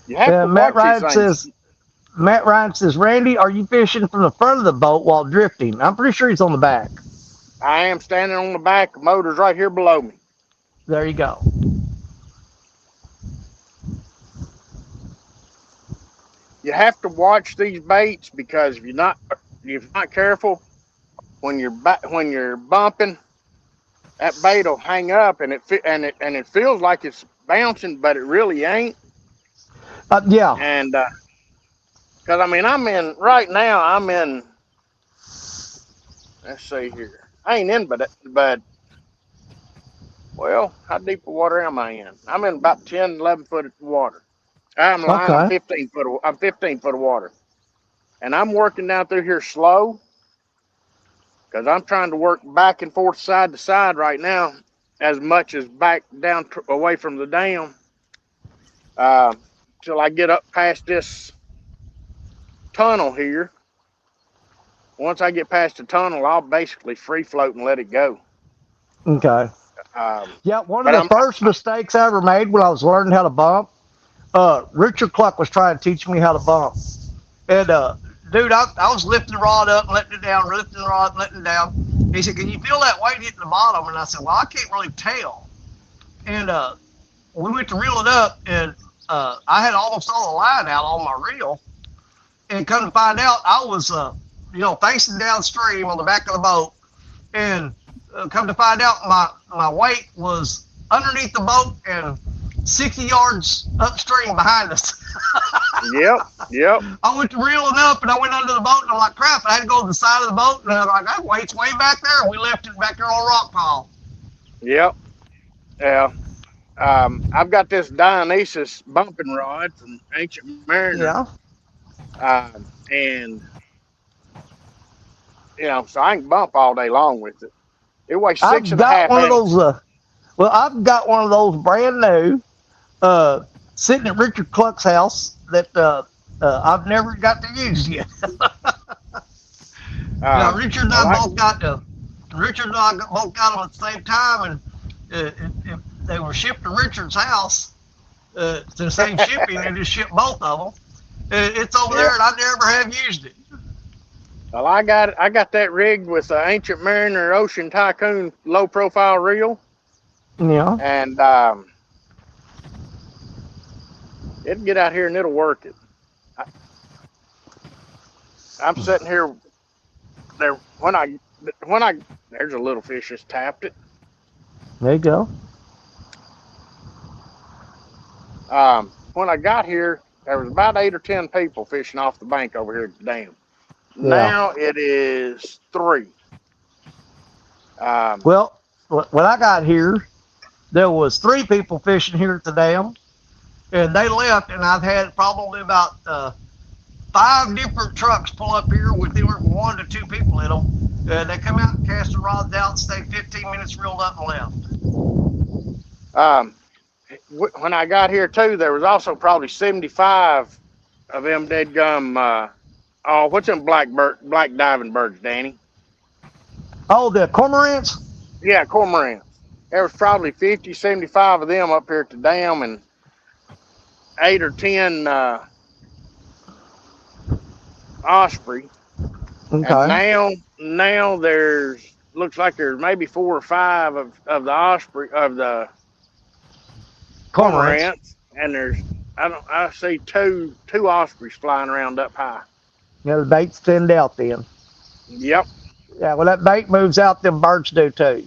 you have to Matt watch these Ryan things. says, Randy, are you fishing from the front of the boat while drifting? I'm pretty sure he's on the back. I am standing on the back. The motor's right here below me. There you go. You have to watch these baits because if you're not careful, when you're bumping, that bait will hang up and it feels like it's bouncing, but it really ain't. Yeah. And because I'm in right now. I'm in. Let's see here. I ain't in, but well, how deep of water am I in? I'm in about 10, 11 foot of water. I'm lying. Okay. I'm 15 foot. I'm 15 foot of water, and I'm working down through here slow because I'm trying to work back and forth, side to side right now, as much as back down away from the dam, till I get up past this tunnel here. Once I get past the tunnel, I'll basically free float and let it go. Okay. Yeah, one of But the first mistakes I ever made when I was learning how to bump, Richard Cluck was trying to teach me how to bump. And, dude, I was lifting the lifting the rod and letting it down. He said, can you feel that weight hitting the bottom? And I said, well, I can't really tell. And we went to reel it up, and I had almost all the line out on my reel. And come to find out, I was, facing downstream on the back of the boat. And come to find out, my weight was underneath the boat and 60 yards upstream behind us. Yep. I went to reeling up, and I went under the boat, and I'm like, crap, I had to go to the side of the boat, and I'm like, that weight's way back there, and we left it back there on a rock pile. Yep. Yeah. I've got this Dionysus bumping rod from Ancient Mariner. Yeah. And so I can bump all day long with it. It weighs 6.5 ounces. I've got one of those brand new, sitting at Richard Cluck's house that I've never got to use yet. Richard and I both got them at the same time, and they were shipped to Richard's house to the same shipping. They just shipped both of them. It's over there, and I never have used it. Well, I got that rigged with an Ancient Mariner Ocean Tycoon low profile reel. Yeah. And it'll get out here and it'll work it. I'm sitting here there when I there's a little fish just tapped it. There you go. When I got here, there was about 8 or 10 people fishing off the bank over here at the dam. Yeah. Now it is 3. Well, when I got here, there was 3 people fishing here at the dam, and they left, and I've had probably about 5 different trucks pull up here with either 1 to 2 people in them. They come out and cast the rods out, stayed 15 minutes, reeled up, and left. When I got here too, there was also probably 75 of them dead gum. What's them black diving birds, Danny? Oh, the cormorants? Yeah, cormorants. There was probably 50, 75 of them up here at the dam, and 8 or 10 osprey. Okay. And now looks like there's maybe 4 or 5 of the osprey of the cormorants, and I see two ospreys flying around up high. Yeah, the bait's thinned out then. Yep. Yeah, well, that bait moves out, them birds do too.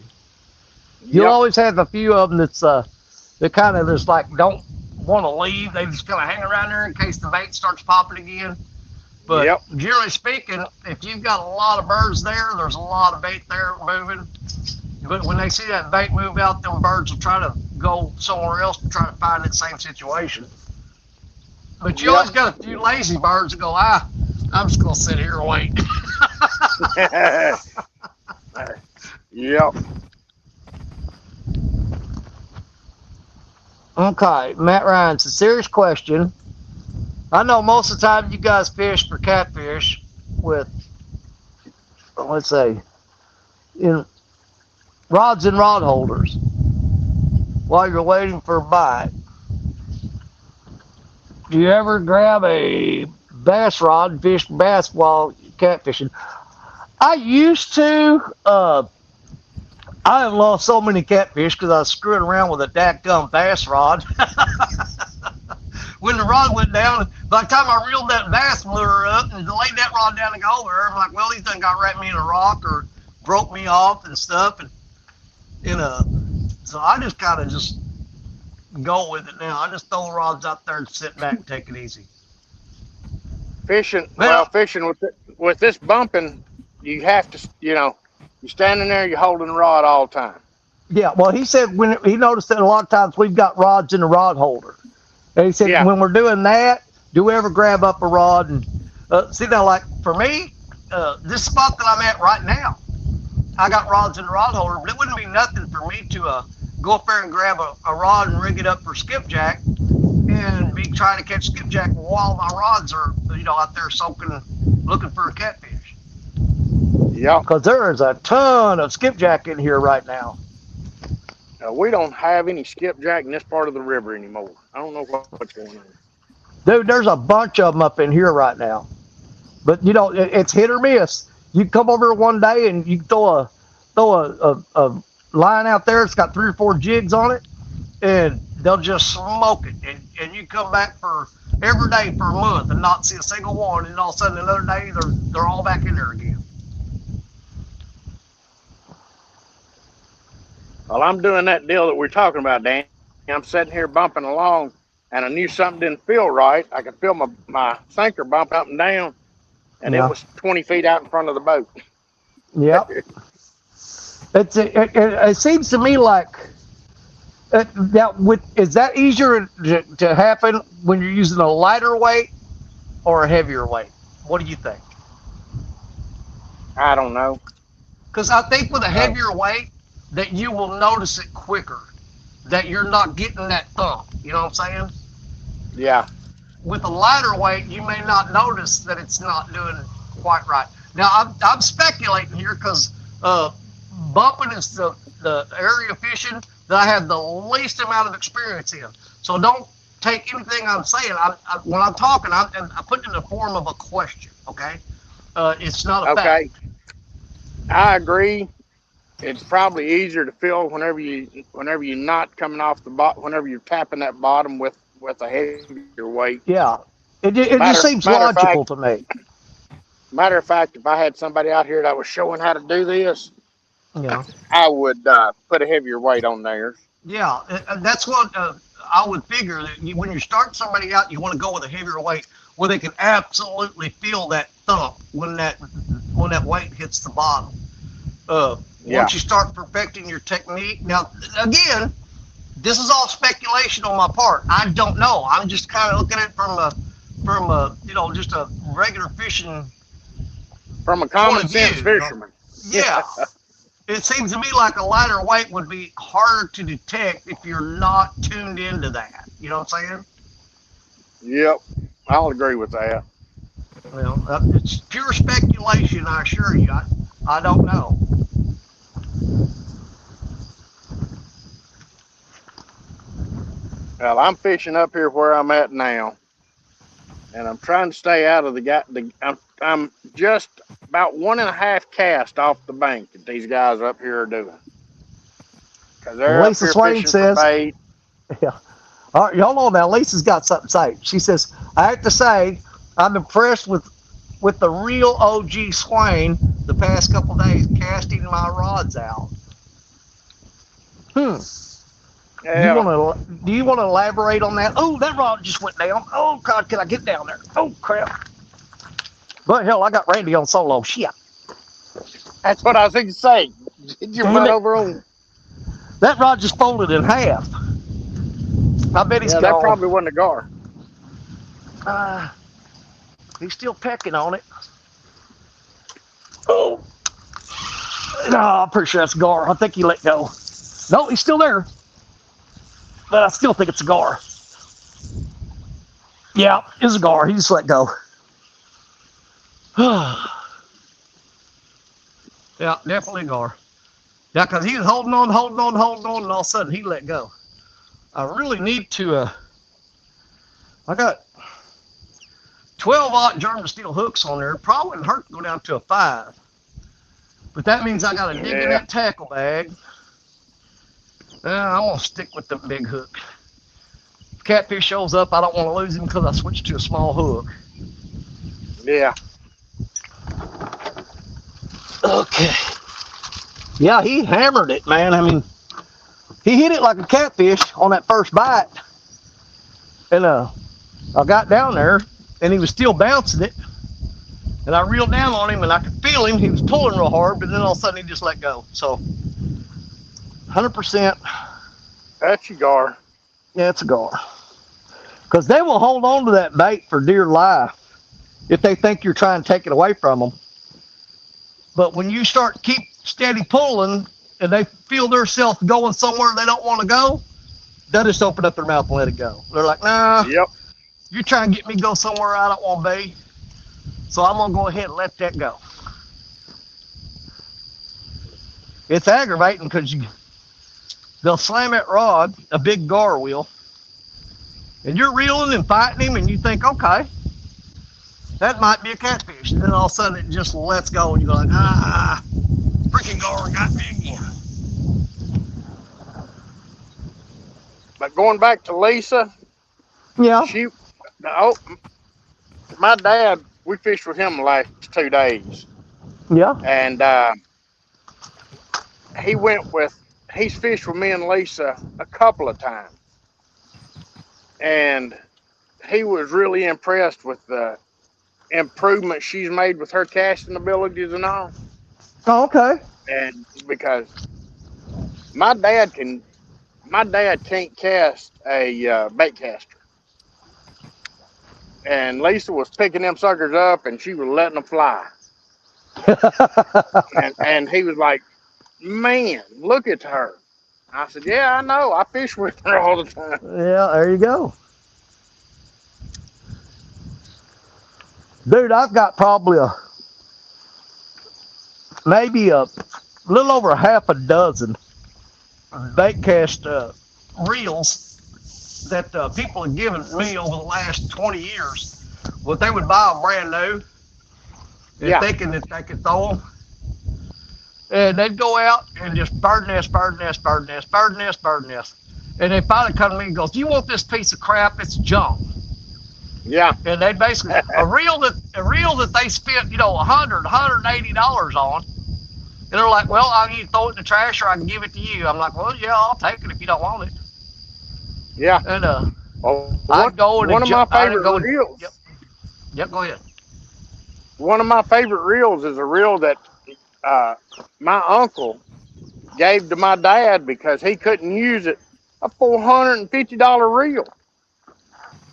You'll always have a few of them that kind of just like don't want to leave. They just kind of hang around there in case the bait starts popping again. But generally speaking, if you've got a lot of birds there, there's a lot of bait there moving. But when they see that bait move out, them birds will try to go somewhere else to try to find that same situation. But you always got a few lazy birds that go, I'm just going to sit here and wait. Yep. Okay, Matt Ryan, it's a serious question. I know most of the time you guys fish for catfish with, let's say, in rods and rod holders while you're waiting for a bite. Do you ever grab a bass rod and fish bass while catfishing? I used to. I have lost so many catfish because I was screwing around with a dadgum bass rod. When the rod went down, by the time I reeled that bass lure up and laid that rod down and go over there, I'm like, well, he's done got wrapped me in a rock or broke me off and stuff. And so I just kind of just go with it now. I just throw rods out there and sit back and take it easy. Fishing, Man, well, fishing with this bumping, you have to, you're standing there, you're holding the rod all the time. yeah, well, he said when he noticed that a lot of times we've got rods in the rod holder. And he said, Yeah. when we're doing that, do we ever grab up a rod and see now? Like for me, this spot that I'm at right now, I got rods in the rod holder, but it wouldn't be nothing for me to go up there and grab a rod and rig it up for skipjack and be trying to catch skipjack while my rods are out there soaking, looking for a catfish. Yeah. Because there is a ton of skipjack in here right now. We don't have any skipjack in this part of the river anymore. I don't know what's going on. Dude, there's a bunch of them up in here right now. But it's hit or miss. You come over one day and you throw a line out there. It's got 3 or 4 jigs on it, and they'll just smoke it. And you come back for every day for a month and not see a single one. And all of a sudden, another day, they're all back in there again. Well, I'm doing that deal that we're talking about, Dan. I'm sitting here bumping along, and I knew something didn't feel right. I could feel my sinker bump up and down, and it was 20 feet out in front of the boat. Yep. It seems to me like is that easier to happen when you're using a lighter weight or a heavier weight? What do you think? I don't know. Because I think with a heavier weight, that you will notice it quicker, that you're not getting that thump. You know what I'm saying? Yeah. With a lighter weight, you may not notice that it's not doing quite right. Now, I'm speculating here because bumping is the area of fishing that I have the least amount of experience in. So don't take anything I'm saying. When I'm talking, I put it in the form of a question, okay? It's not a fact. I agree. It's probably easier to feel whenever you're not coming off the bottom, whenever you're tapping that bottom with a heavier weight. Yeah, it just seems logical to me. Matter of fact, if I had somebody out here that was showing how to do this, Yeah, I would put a heavier weight on theirs. yeah, that's what I would figure. That when you start somebody out, you want to go with a heavier weight where they can absolutely feel that thump when that weight hits the bottom. Once you start perfecting your technique, now again, this is all speculation on my part. I don't know. I'm just kind of looking at it from a just a regular fishing, from a common sense fisherman. Yeah, it seems to me like a lighter weight would be harder to detect if you're not tuned into that. You know what I'm saying? Yep, I'll agree with that. Well, it's pure speculation, I assure you. I don't know. Well, I'm fishing up here where I'm at now, and I'm trying to stay out of I'm just about 1.5 cast off the bank that these guys up here are doing. Because they're Lisa up here Swain fishing says, for bait. Yeah. All right, y'all know now. Lisa's got something to say. She says, I have to say, I'm impressed with the real OG Swain the past couple days casting my rods out. Yeah. Do you want to elaborate on that? Oh, that rod just went down. Oh God, can I get down there? Oh crap! But hell, I got Randy on solo. Shit. That's what I was going to say. Get your butt over on. That rod just folded in half. I bet he's gone. That probably wasn't a gar. He's still pecking on it. Oh. No, I'm pretty sure that's a gar. I think he let go. No, he's still there. But I still think it's a gar. Yeah, it's a gar. He just let go. Yeah, definitely a gar. Yeah, because he was holding on, and all of a sudden he let go. I really need to. I got 12-aught German steel hooks on there. It probably wouldn't hurt to go down to a 5. But that means I got to dig in Yeah. that tackle bag. I'm going to stick with the big hook. If catfish shows up, I don't want to lose him because I switched to a small hook. Yeah. Okay. Yeah, he hammered it, man. I mean, he hit it like a catfish on that first bite. And I got down there, and he was still bouncing it. And I reeled down on him, and I could feel him. He was pulling real hard, but then all of a sudden he just let go. So, 100%. That's your gar. Yeah, it's a gar. Because they will hold on to that bait for dear life if they think you're trying to take it away from them. But when you start keep steady pulling and they feel themselves going somewhere they don't want to go, they'll just open up their mouth and let it go. They're like, nah, Yep. you're trying to get me to go somewhere I don't want to be. So I'm going to go ahead and let that go. It's aggravating because they'll slam that rod, a big gar will, and you're reeling and fighting him, and you think, okay, that might be a catfish. And then all of a sudden it just lets go, and you're like, freaking gar got me again. But going back to Lisa, Yeah. my dad, we fished with him the last 2 days. Yeah. And he's fished with me and Lisa a couple of times. And he was really impressed with the improvement she's made with her casting abilities and all. Oh, okay. And because my dad can't cast a bait caster. And Lisa was picking them suckers up and she was letting them fly. And he was like, man, look at her. I said, yeah, I know. I fish with her all the time. Yeah, there you go. Dude, I've got probably maybe a little over half a dozen bait cast reels that people have given me over the last 20 years. Well, they would buy them brand new and thinking that they could throw them. And they'd go out and just bird nest. And they finally come to me and goes, do you want this piece of crap? It's junk. Yeah. And they basically, a reel that they spent, $100, $180 on. And they're like, well, I can either throw it in the trash or I can give it to you. I'm like, well, yeah, I'll take it if you don't want it. Yeah. And I'd go and one of my favorite reels. Yep, go ahead. One of my favorite reels is a reel that my uncle gave to my dad because he couldn't use it. A $450 reel.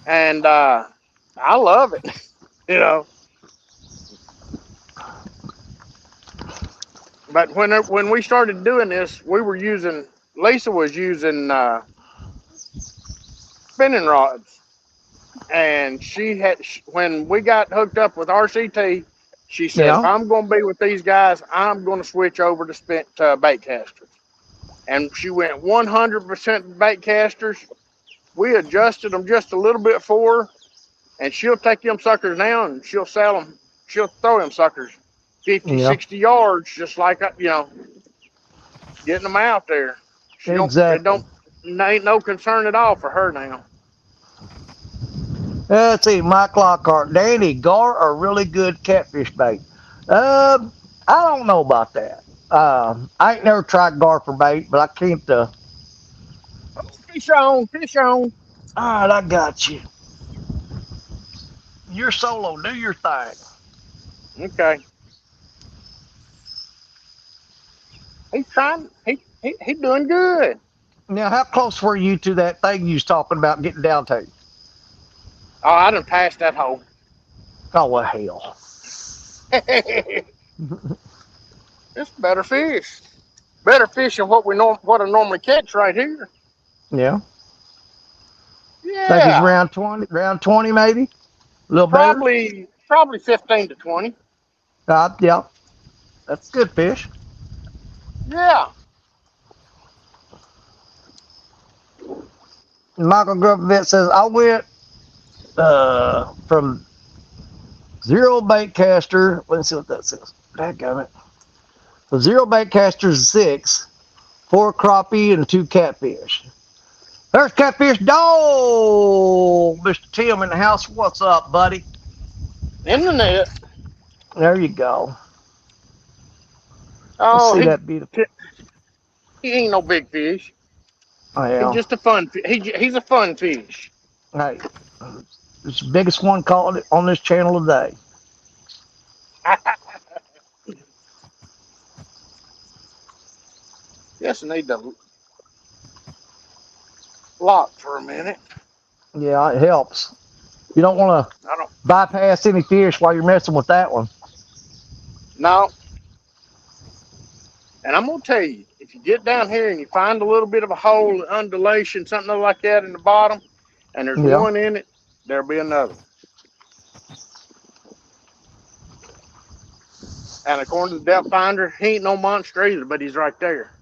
And I love it. But when we started doing this, Lisa was using spinning rods. And when we got hooked up with RCT, she said, if I'm going to be with these guys, I'm going to switch over to bait casters. And she went 100% bait casters. We adjusted them just a little bit for her, and she'll take them suckers now and she'll sell them. She'll throw them suckers 50, 60 yards, just like, getting them out there. Exactly. Ain't no concern at all for her now. Let's see, Mike Lockhart. Danny, gar are really good catfish bait. I don't know about that. I ain't never tried gar for bait, but I can't. Fish on. All right, I got you. You're solo. Do your thing. Okay. He's trying. He's doing good. Now, how close were you to that thing you was talking about getting down to? Oh, I done passed that hole. Oh, well, hell. It's better fish. Better fish than what I normally catch right here. Yeah. Think it's Yeah, around 20 maybe, a little better. probably 15 to 20. Yeah, that's good fish. Yeah. Michael Grubbovitz says I went from zero bait caster. Let's see what that says. Dadgummit. So zero bait casters 6, 4 crappie, and 2 catfish. There's Catfish Dog, Mr. Tim in the house. What's up, buddy? In the net. There you go. Let's Oh, see that beautiful. he ain't no big fish. Oh, He's yeah. just a fun. He's a fun fish. Hey, it's the biggest one caught on this channel today. Just need to lock for a minute. Yeah, it helps. You don't want to I don't bypass any fish while you're messing with that one. know. And I'm gonna tell you, if you get down here and you find a little bit of a hole, undulation, something like that in the bottom, and there's Yeah, one in it, there'll be another. And according to the depth finder, he ain't no monster either, but he's right there.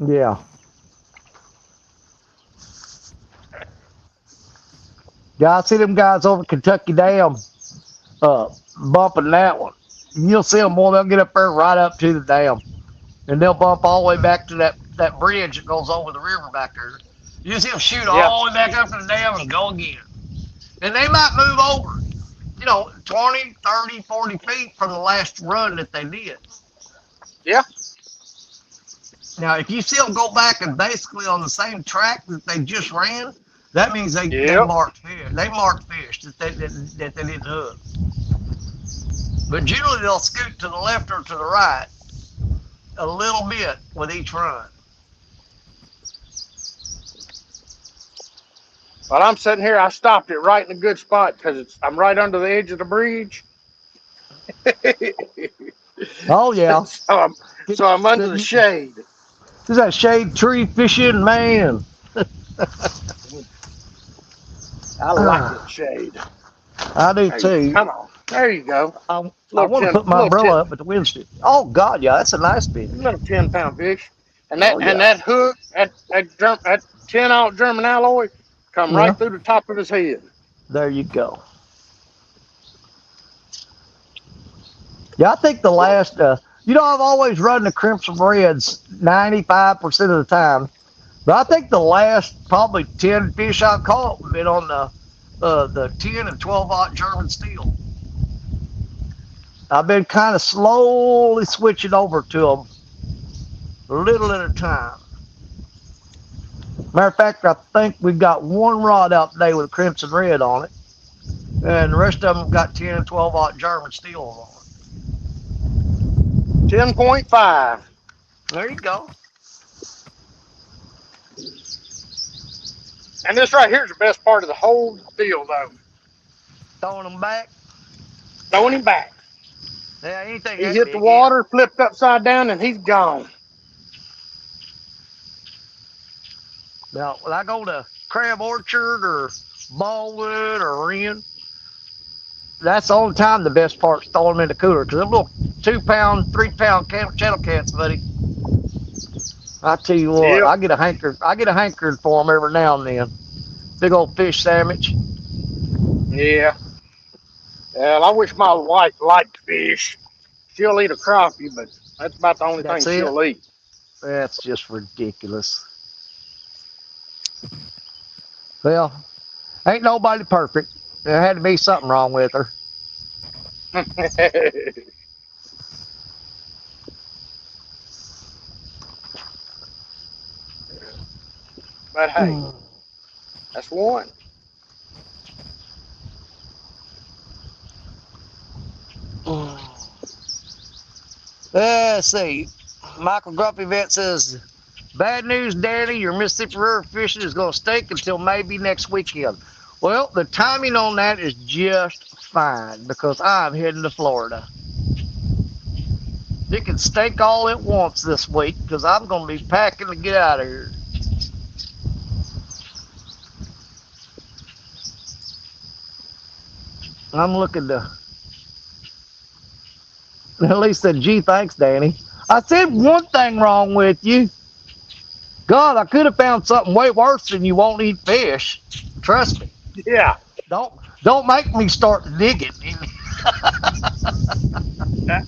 yeah. Yeah, I see them guys over at Kentucky Dam bumping that one. You'll see them, boy, they'll get up there right up to the dam. And they'll bump all the way back to that bridge that goes over the river back there. You see them shoot Yeah, all the way back up to the dam and go again. And they might move over, 20, 30, 40 feet from the last run that they did. yeah, Now, if you see them go back and basically on the same track that they just ran, that means they yep. marked fish. They marked fish that they didn't hook. But generally, they'll scoot to the left or to the right a little bit with each run. While I'm sitting here, I stopped it right in a good spot because I'm right under the edge of the bridge. Oh, yeah. So I'm under the shade. Is that shade tree fishing, man? I like it shade. I do Hey, too. come on. There you go. I want to put my umbrella up, but the wind's still. Oh God, yeah, that's a nice fish. Little 10-pound fish. And Oh yeah. that hook, that 10-ounce German alloy, come Yeah. right through the top of his head. There you go. Yeah, I think the last. I've always run the Crimson Reds 95% of the time, but I think the last probably 10 fish I've caught have been on the 10 and 12-aught German steel. I've been kind of slowly switching over to them, a little at a time. Matter of fact, I think we've got one rod out today with a Crimson Red on it, and the rest of them got 10 and 12-aught German steel on it. 10.5. There you go. And this right here is the best part of the whole deal, though. Throwing them back. Throwing him back. Yeah, anything He that hit big, the water, flipped upside down, and he's gone. Now, when I go to Crab Orchard or Ballwood or Wren, that's the only time the best part's throwing them in the cooler, because them little 2-pound, 3-pound channel cats, buddy. I tell you what, Yep. I get a hankering for them every now and then. Big old fish sandwich. Yeah. Well, I wish my wife liked fish. She'll eat a crappie, but that's about the only thing she'll eat. That's just ridiculous. Well, ain't nobody perfect. There had to be something wrong with her. But hey, that's one. Let's see. Michael Grumpy Vet says, bad news, Danny. Your Mississippi River fishing is going to stink until maybe next weekend. Well, the timing on that is just fine because I'm heading to Florida. It can stink all at once this week because I'm going to be packing to get out of here. I'm looking to. At least said, gee, thanks, Danny. I said one thing wrong with you. God, I could have found something way worse than you won't eat fish. Trust me. Yeah. Don't don't make me start digging.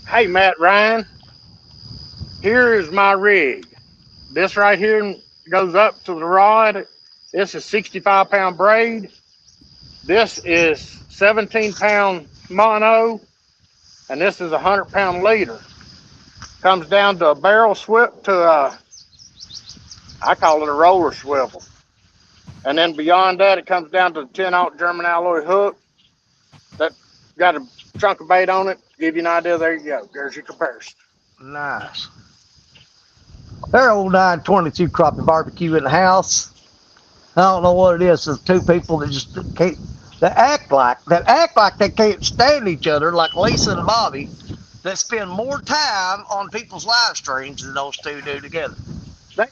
Hey, Matt Ryan, here is my rig. This right here goes up to the rod. This is 65-pound braid. This is 17-pound mono, and this is 100-pound leader. Comes down to a barrel swip to I call it a roller swivel. And then beyond that, it comes down to the 10-aught German alloy hook that got a chunk of bait on it. Give you an idea. There you go. There's your comparison. Nice. They're old 922 crappie barbecue in the house. I don't know what it is. There's two people that just can't. That act like they can't stand each other, like Lisa and Bobby, that spend more time on people's live streams than those two do together. They,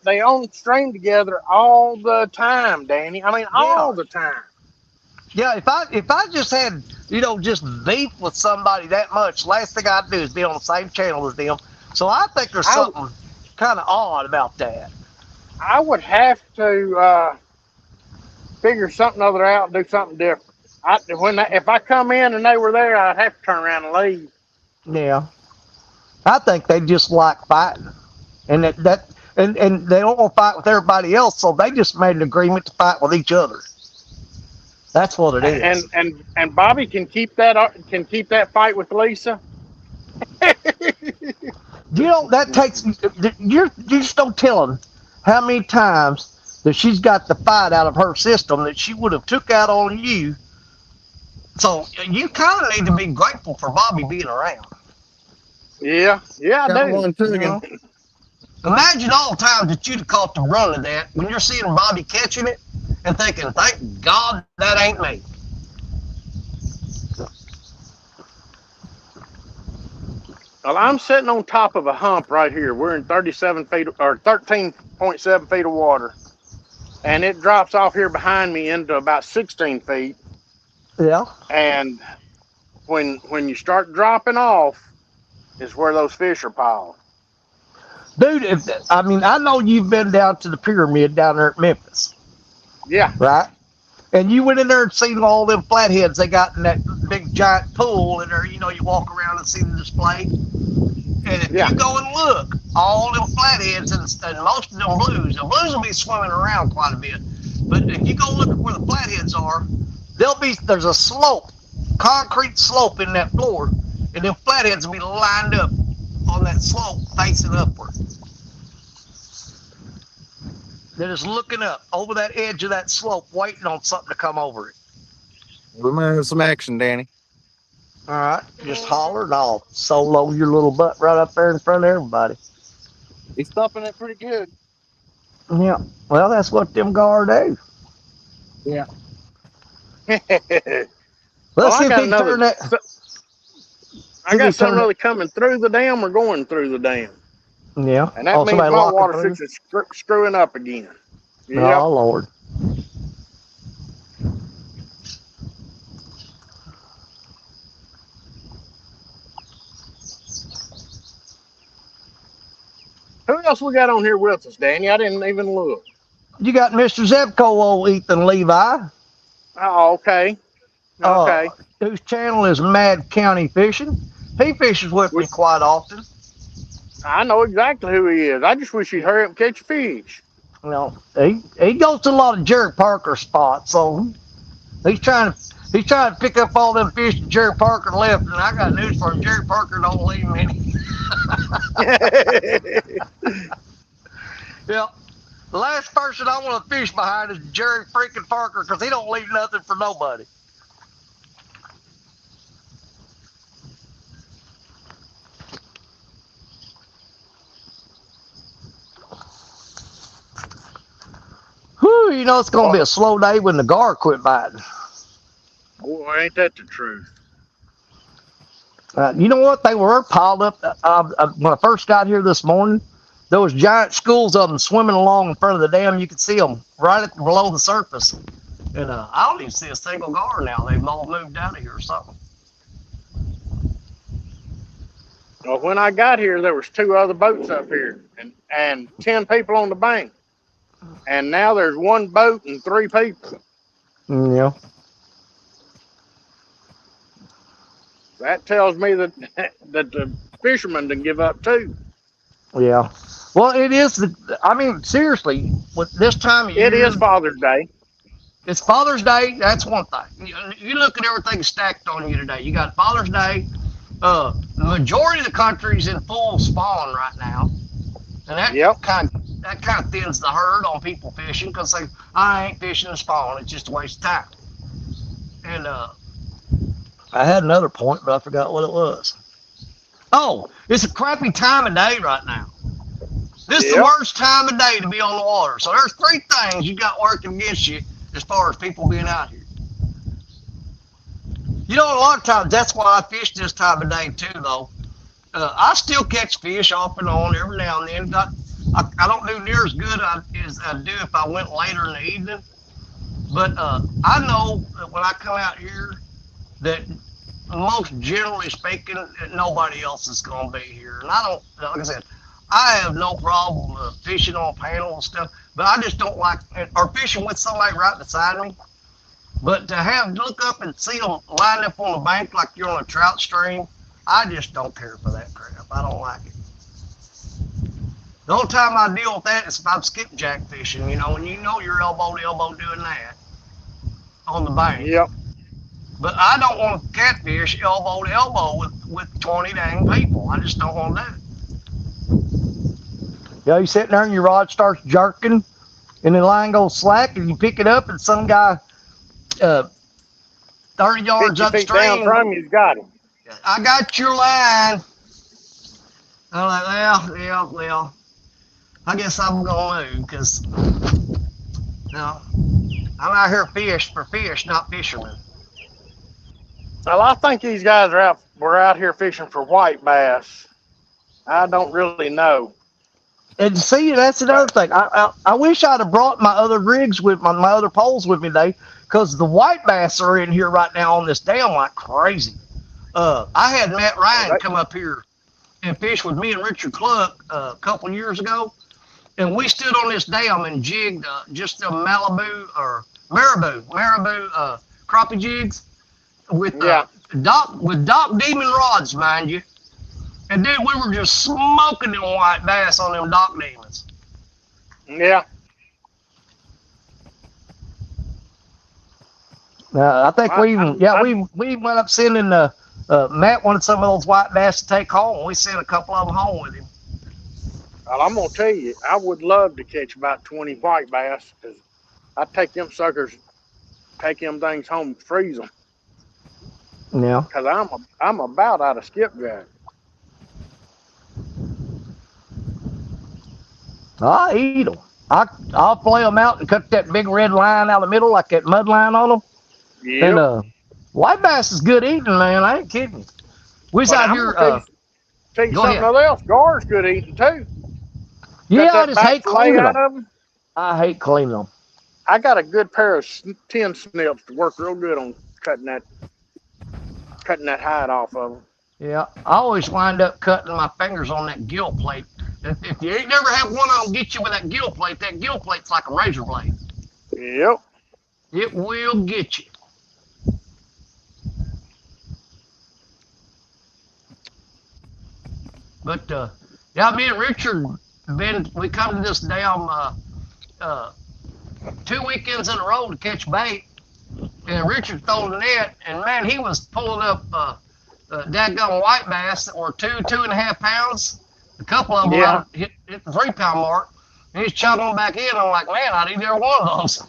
they on stream together all the time, Danny. I mean, all the time. Yeah, if I just had just beef with somebody that much, last thing I'd do is be on the same channel as them. So I think there's something kind of odd about that. I would have to figure something other out and do something different. If I come in and they were there, I'd have to turn around and leave. Yeah, I think they just like fighting, and and they don't want to fight with everybody else, so they just made an agreement to fight with each other. That's what it is. And Bobby can keep that fight with Lisa. That takes you just don't tell them how many times that she's got the fight out of her system that she would have took out on you. So you kind of need to be grateful for Bobby being around. Yeah, I do. One too. Imagine all the times that you'd have caught the run of that when you're seeing Bobby catching it and thinking, thank God that ain't me. Well, I'm sitting on top of a hump right here. We're in 37 feet or 13.7 feet of water, and it drops off here behind me into about 16 feet. Yeah. And when you start dropping off, is where those fish are piled. Dude, I know you've been down to the pyramid down there at Memphis. Yeah. Right? And you went in there and seen all them flatheads they got in that big giant pool in there. You walk around and see the display. And if you go and look, all them flatheads and most of them blues, the blues will be swimming around quite a bit. But if you go look at where the flatheads are, there's a slope, concrete slope in that floor, and them flatheads will be lined up on that slope facing upward. They're just looking up over that edge of that slope, waiting on something to come over it. We might have some action, Danny. All right, just holler and I'll solo your little butt right up there in front of everybody. He's thumping it pretty good. Yeah, well, that's what them gar do. Yeah. Let's see if he turn that. I got something really coming through the dam or going through the dam. Yeah. And that means my water fix is screwing up again. Yep. Oh, Lord. Who else we got on here with us, Danny? I didn't even look. You got Mr. Zebco, old Ethan Levi. Oh, okay. Okay. Whose channel is Mad County Fishing. He fishes with me quite often. I know exactly who he is. I just wish he'd hurry up and catch a fish. He goes to a lot of Jerry Parker spots, so he's trying to pick up all them fish that Jerry Parker left, and I got news for him. Jerry Parker don't leave him any. Yeah. The last person I want to fish behind is Jerry freaking Parker, because he don't leave nothing for nobody. Whew, it's going to be a slow day when the gar quit biting. Boy, ain't that the truth? You know what? They were piled up. When I first got here this morning, there was giant schools of them swimming along in front of the dam. You could see them right below the surface. And And I don't even see a single gar now. They've all moved out of here or something. Well, when I got here, there was 2 other boats up here, and 10 people on the bank. And now there's 1 boat and 3 people. Yeah. That tells me that that the fishermen didn't give up too. Yeah. Well, it is. I mean, seriously, with this time of year, It is Father's Day. it's Father's Day. That's one thing. You look at everything stacked on you today. You got Father's Day. The majority of the country's in full spawn right now, and that Yep. kind of thins the herd on people fishing because I ain't fishing the spawn. It's just a waste of time. And I had another point, but I forgot what it was. Oh, it's a crappy time of day right now. This is the Yep. worst time of day to be on the water. So there's 3 things you got working against you as far as people being out here. You know, a lot of times that's why I fish this time of day too, though. I still catch fish off and on every now and then. I don't do near as good as I do if I went later in the evening. But I know that when I come out here that most generally speaking, nobody else is going to be here. And I don't, like I said, I have no problem fishing on panel and stuff, but I just don't like, or fishing with somebody right beside me. But to look up and see them lined up on the bank like you're on a trout stream, I just don't care for that crap. I don't like it. The only time I deal with that is if I'm skipjack fishing, you know, and you know you're elbow to elbow doing that on the bank. Yep. But I don't want to catfish elbow to elbow with 20 dang people. I just don't want that. Yeah, you sitting there and your rod starts jerking and the line goes slack and you pick it up and some guy 30 yards 50 feet down upstream. from you's got him. I got your line. I'm like, well, I guess I'm going to move because, I'm out here for fish, not fishermen. Well, I think these guys were out here fishing for white bass. I don't really know. And see, that's another thing. I wish I'd have brought my other rigs with my other poles with me today, because the white bass are in here right now on this dam like crazy. I had Matt Ryan come up here and fish with me and Richard Cluck a couple years ago, and we stood on this dam and jigged just a marabou crappie jigs with Doc Demon rods, mind you. And dude, we were just smoking them white bass on them Doc Demons. Yeah. I think we went up sending Matt wanted some of those white bass to take home. We sent a couple of them home with him. Well, I'm gonna tell you, I would love to catch about 20 white bass because I'd take them things home and freeze them. Yeah. Because I'm about out of skipjack. I eat them. I'll play them out and cut that big red line out of the middle like that mud line on them. Yeah. And white bass is good eating, man. I ain't kidding. We was out here. Tell you something else. Gar's good eating too. Yeah, I just hate cleaning them. I hate cleaning them. I got a good pair of 10 snips to work real good on cutting that hide off of them. Yeah, I always wind up cutting my fingers on that gill plate. If you ain't never had one of them get you with that gill plate's like a razor blade. Yep. It will get you. But me and Richard we come to this dam 2 weekends in a row to catch bait, and Richard threw the net, and man, he was pulling up dadgum white bass that were 2.5 pounds. A couple of them hit the 3 pound mark, and he's chugging them back in. I'm like, man, I'd eat every one of those.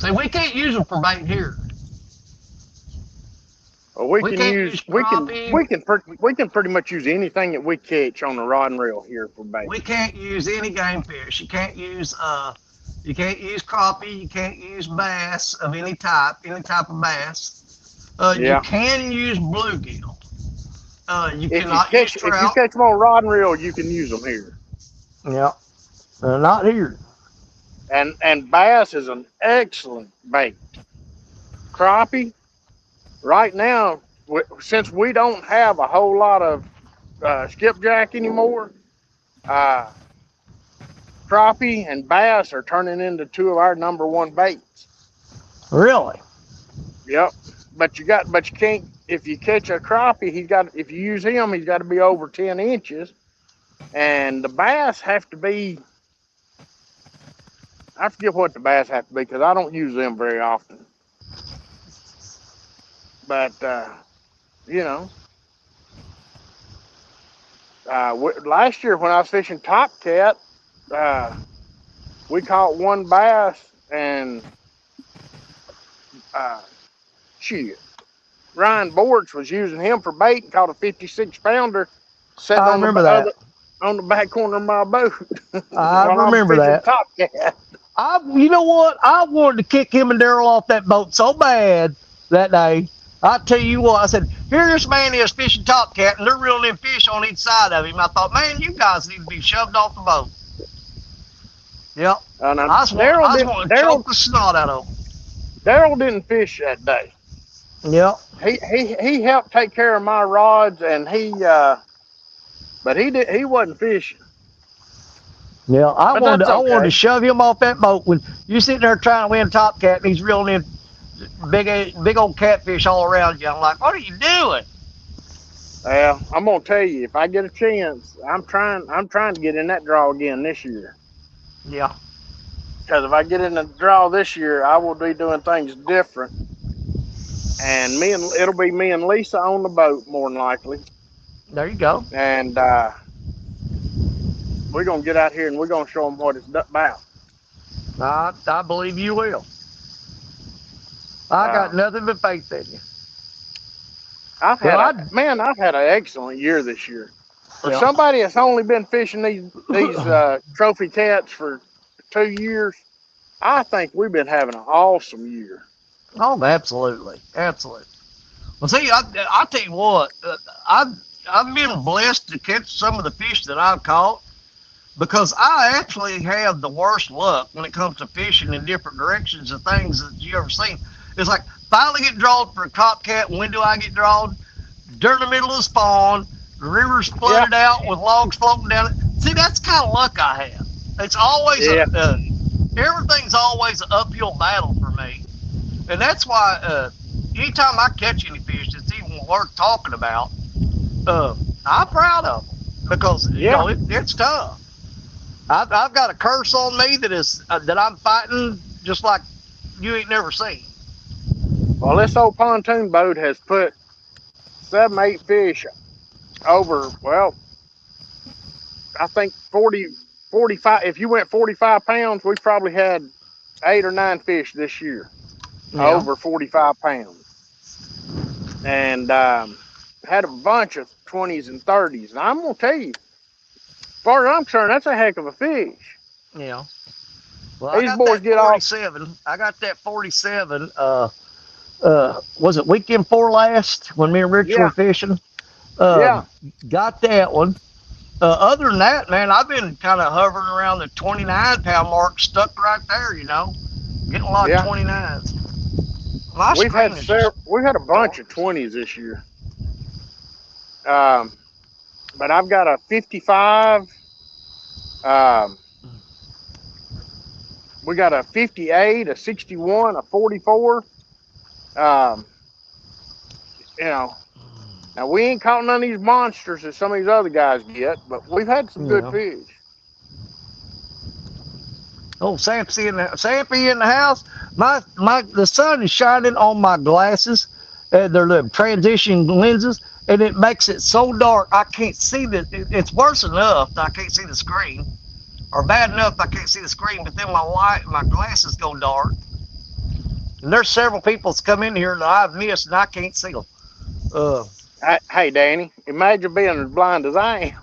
See, we can't use them for bait here. Well, we can pretty much use anything that we catch on the rod and reel here for bait. We can't use any game fish. You can't use crappie. You can't use bass of any type of bass. You can use bluegill. You cannot use trout. If you catch them on rod and reel, you can use them here. Yeah, not here. And bass is an excellent bait. Crappie, right now, since we don't have a whole lot of skipjack anymore, uh, crappie and bass are turning into two of our number one baits. Really? Yep. But you can't, if you catch a crappie, if you use him, he's got to be over 10 inches. And the bass have to be, I forget what the bass have to be because I don't use them very often. But, you know, last year when I was fishing top cat, we caught one bass and shit. Ryan Bortz was using him for bait and caught a 56-pounder sitting I on remember that. on the back corner of my boat. I while remember I was fishing that. top cat. You know what? I wanted to kick him and Daryl off that boat so bad that day. I tell you what, I said, here this man is fishing top cat, and they're reeling in fish on each side of him. I thought, man, you guys need to be shoved off the boat. Yep. I was wanting to choke the snot out of him. Daryl didn't fish that day. Yep. He helped take care of my rods, and but he wasn't fishing. Yeah, I wanted to shove him off that boat when you sitting there trying to win top cat, and he's reeling in big old catfish all around you. I'm like, what are you doing? Well, I'm gonna tell you, if I get a chance, I'm trying to get in that draw again this year. Yeah. Because if I get in the draw this year, I will be doing things different, and it'll be me and Lisa on the boat more than likely. There you go. And we're gonna get out here and we're gonna show them what it's about. I believe you will. I got nothing but faith in you. I've had an excellent year this year. For somebody that's only been fishing these trophy cats for 2 years, I think we've been having an awesome year. Oh, absolutely, absolutely. Well, see, I tell you what, I've been blessed to catch some of the fish that I've caught because I actually have the worst luck when it comes to fishing in different directions and things that you ever seen. It's like finally get drawn for a top cat. When do I get drawn? During the middle of the spawn, the river's flooded out with logs floating down it. See, that's the kind of luck I have. It's always everything's always an uphill battle for me, and that's why anytime I catch any fish that's even worth talking about, I'm proud of them because you know it's tough. I've got a curse on me that I'm fighting just like you ain't never seen. Well, this old pontoon boat has put 7, 8 fish over, well, I think 40, 45. If you went 45 pounds, we probably had 8 or 9 fish this year over 45 pounds. And had a bunch of 20s and 30s. And I'm going to tell you, as far as I'm concerned, that's a heck of a fish. Yeah. Well, these boys get 47. Off. I got that 47. Was it weekend 4 last when me and Rich were fishing? Got that one. Other than that, man, I've been kind of hovering around the 29-pound mark, stuck right there, you know, getting a lot of 29s. We've had a bunch of 20s this year. But I've got a 55. We got a 58, a 61, a 44. You know, now we ain't caught none of these monsters that some of these other guys get, but we've had some good fish. Oh, Sampy in the house. The sun is shining on my glasses. They're the transition lenses, and it makes it so dark I can't see it's worse enough that I can't see the screen, or bad enough I can't see the screen. But then my glasses go dark. And there's several people that's come in here that I've missed, and I can't see them. Hey, Danny, imagine being as blind as I am.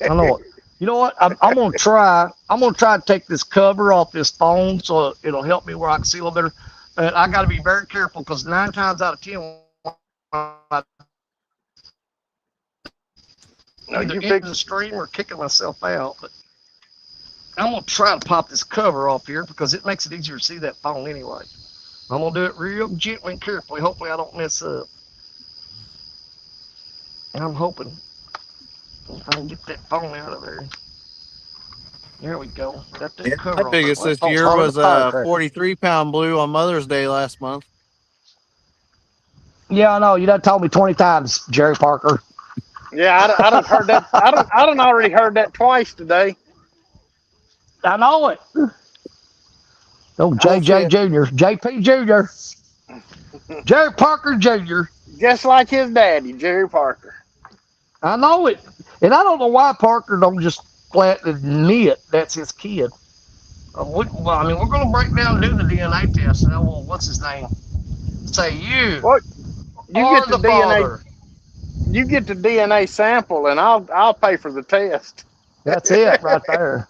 I know it. You know what? I'm gonna try. I'm gonna try to take this cover off this phone so it'll help me where I can see a little better. And I got to be very careful because 9 times out of 10, either in the stream or kicking myself out. But I'm gonna try to pop this cover off here because it makes it easier to see that phone anyway. I'm gonna do it real gently and carefully. Hopefully I don't mess up. And I'm hoping I can get that phone out of there. There we go. Got that Yeah, my cover off. biggest Well, this it's year hard was to a firecracker. 43-pound blue on Mother's Day last month. Yeah, I know. You done told me 20 times, Jerry Parker. Yeah, I done heard that. I done already heard that twice today. I know it. Oh, I JJ said, Jr., JP Jr., Jerry Parker Jr. just like his daddy, Jerry Parker. I know it. And I don't know why Parker don't just flat admit that's his kid. Well, I mean, we're going to break down and do the DNA test. And well, what's his name? Say you What? You are get the the DNA. father. You get the DNA sample, and I'll pay for the test. That's it right there.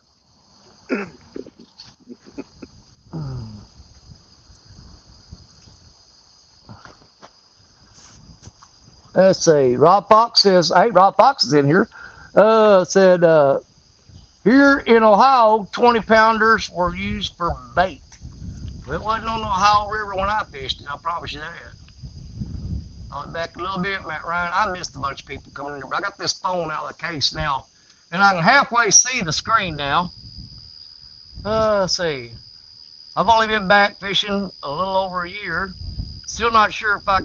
Let's see. Rob Fox says, hey, Rob Fox is in here. Said, here in Ohio, 20 pounders were used for bait. It wasn't on the Ohio River when I fished it. I promise you that. I went back a little bit, Matt Ryan. I missed a bunch of people coming in here, but I got this phone out of the case now, and I can halfway see the screen now. Let's see. I've only been back fishing a little over a year. Still not sure if I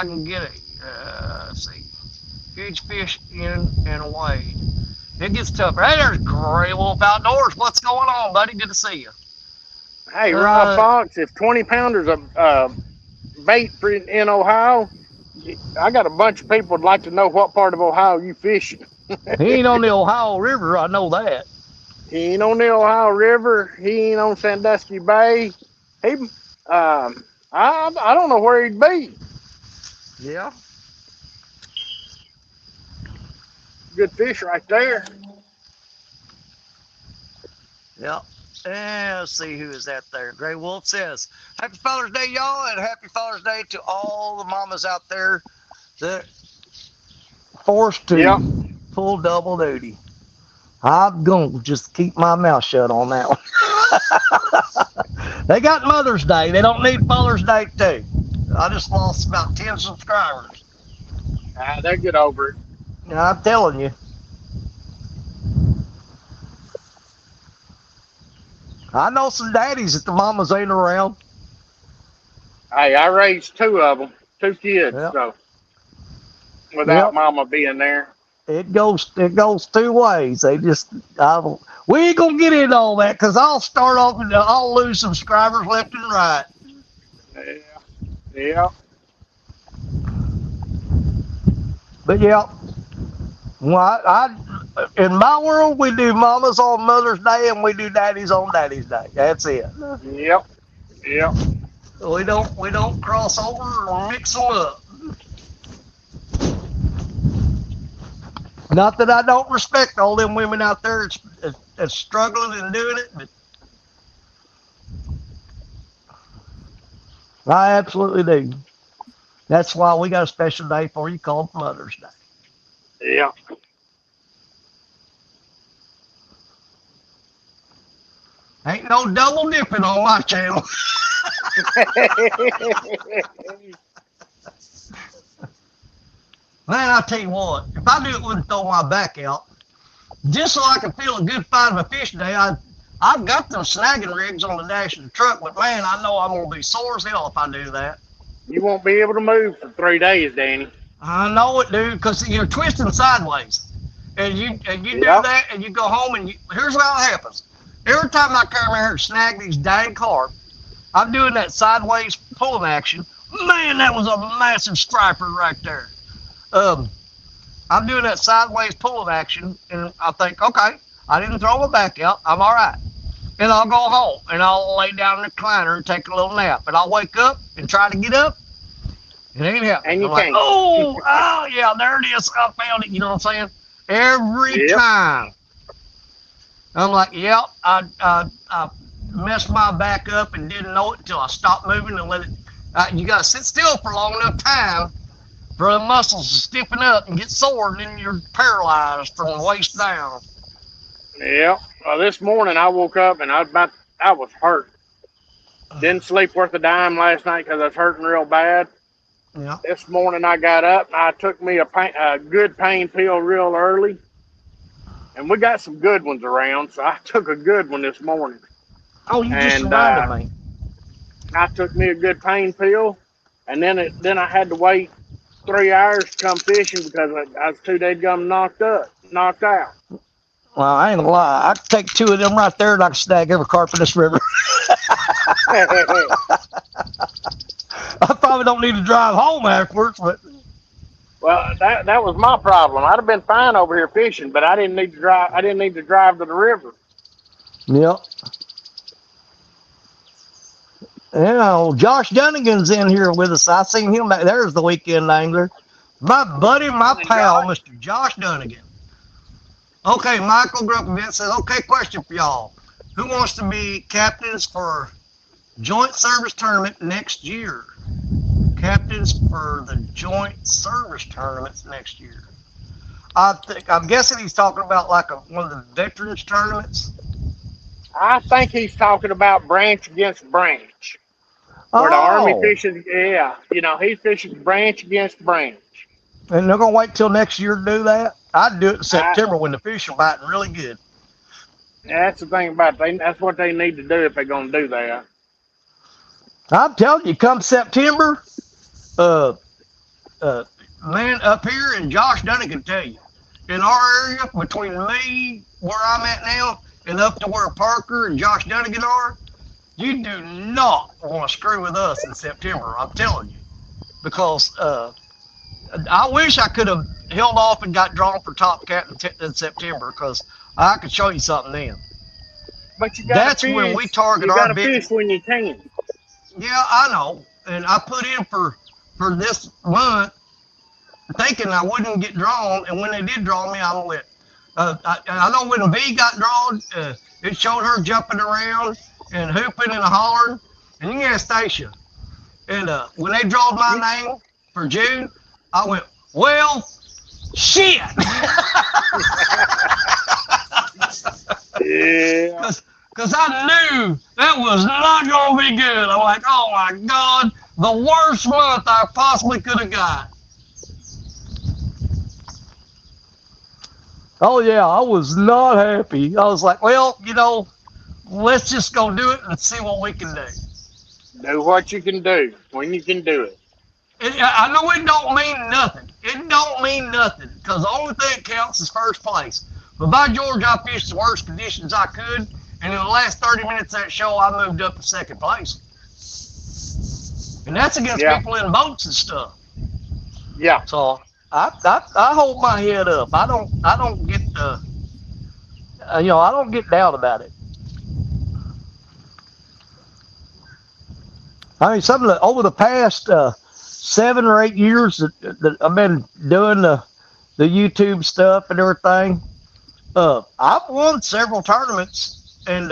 can get a let's see, huge fish in and away. It gets tougher. Hey, there's Gray Wolf Outdoors. What's going on, buddy? Good to see you. Hey, Rob Fox, if 20 pounders of bait in Ohio, I got a bunch of people would like to know what part of Ohio you fishing. He ain't on the Ohio River. I know that. He ain't on the Ohio River. He ain't on Sandusky Bay. He, I don't know where he'd be. Yeah. Good fish right there. Yep. And let's see who is that there. Gray Wolf says, Happy Father's Day, y'all, and Happy Father's Day to all the mamas out there that forced to pull double duty. I'm going to just keep my mouth shut on that one. They got Mother's Day. They don't need Father's Day, too. I just lost about 10 subscribers. They'll get over it. I'm telling you. I know some daddies that the mamas ain't around. Hey, I raised two of them, two kids, Yep. so without Yep. mama being there. It goes two ways. We ain't gonna get into all that because I'll start off and I'll lose subscribers left and right. Yeah. But yeah, well, I in my world we do mamas on Mother's Day and we do daddies on Daddy's Day. That's it. Yep. We don't cross over or mix them up. Not that I don't respect all them women out there that's struggling and doing it, but I absolutely do. That's why we got a special day for you called Mother's Day. Yeah. Ain't no double dipping on my channel. Man, I tell you what, if I do it wouldn't throw my back out, just so I can feel a good fight of a fish day, I've got them snagging rigs on the dash of the truck, but man, I know I'm gonna be sore as hell if I do that. You won't be able to move for 3 days, Danny. I know it, dude, because you're twisting sideways. And you do that and you go home and here's what happens. Every time I come here and snag these dang carp, I'm doing that sideways pulling action. Man, that was a massive striper right there. I'm doing that sideways pulling action and I think, okay, I didn't throw my back out. I'm all right. And I'll go home and I'll lay down in the recliner and take a little nap. And I'll wake up and try to get up. It ain't happening. And you I'm like, can't. oh, yeah, there it is. I found it. You know what I'm saying? Every time. I'm like, yep, I messed my back up and didn't know it until I stopped moving and let it. You got to sit still for long enough time for the muscles to stiffen up and get sore, and then you're paralyzed from the waist down. Yeah. Well, this morning I woke up and I was hurt. Didn't sleep worth a dime last night because I was hurting real bad. Yeah. This morning I got up and I took me a good pain pill real early, and we got some good ones around. So I took a good one this morning, Oh, you just and reminded me. I took me a good pain pill, and then I had to wait 3 hours to come fishing because I was too dead gum knocked out. Well, I ain't gonna lie. I could take two of them right there and I could snag every carp in this river. I probably don't need to drive home afterwards, but Well, that was my problem. I'd have been fine over here fishing, but I didn't need to drive. I didn't need to drive to the river. yep. Yeah, Josh Dunnigan's in here with us. I seen him back there's the weekend angler. My buddy, my Morning, pal, Josh. Mr. Josh Dunnigan. Okay, Michael Gruppevent says, okay, question for y'all. Who wants to be captains for joint service tournament next year? Captains for the joint service tournaments next year. I'm guessing he's talking about like one of the veterans tournaments. I think he's talking about branch against branch, where the Army Oh, fishes. Yeah, he fishes branch against branch. and they're gonna wait till next year to do that. I'd do it in I, September when the fish are biting really good. that's the thing about it. That's what they need to do if they're going to do that. I'm telling you, come September, uh, uh, man, up here, and Josh Dunning can tell you, in our area, between me, where I'm at now, and up to where Parker and Josh Dunnigan are, you do not want to screw with us in September. I'm telling you, because I wish I could have held off and got drawn for top cat in September, because I could show you something then. But you got to That's when we fish. target You got our to big. fish when you can. Yeah, I know, and I put in for this month thinking I wouldn't get drawn, and when they did draw me, I went. I know when V got drawn, it showed her jumping around and hooping and hollering, and you got Stacia. And when they drawed my name for June, I went, well, shit. Yeah. Because I knew that was not going to be good. I'm like, oh my God, the worst month I possibly could have got. Oh yeah, I was not happy. I was like, well, let's just go do it and see what we can do. Do what you can do when you can do it. I know it don't mean nothing. It don't mean nothing because the only thing that counts is first place. But by George, I fished the worst conditions I could, and in the last 30 minutes of that show, I moved up to second place. And that's against people in boats and stuff. Yeah. So I hold my head up. I don't get I don't get down about it. I mean, over the past 7 or 8 years that I've been doing the YouTube stuff and everything, I've won several tournaments and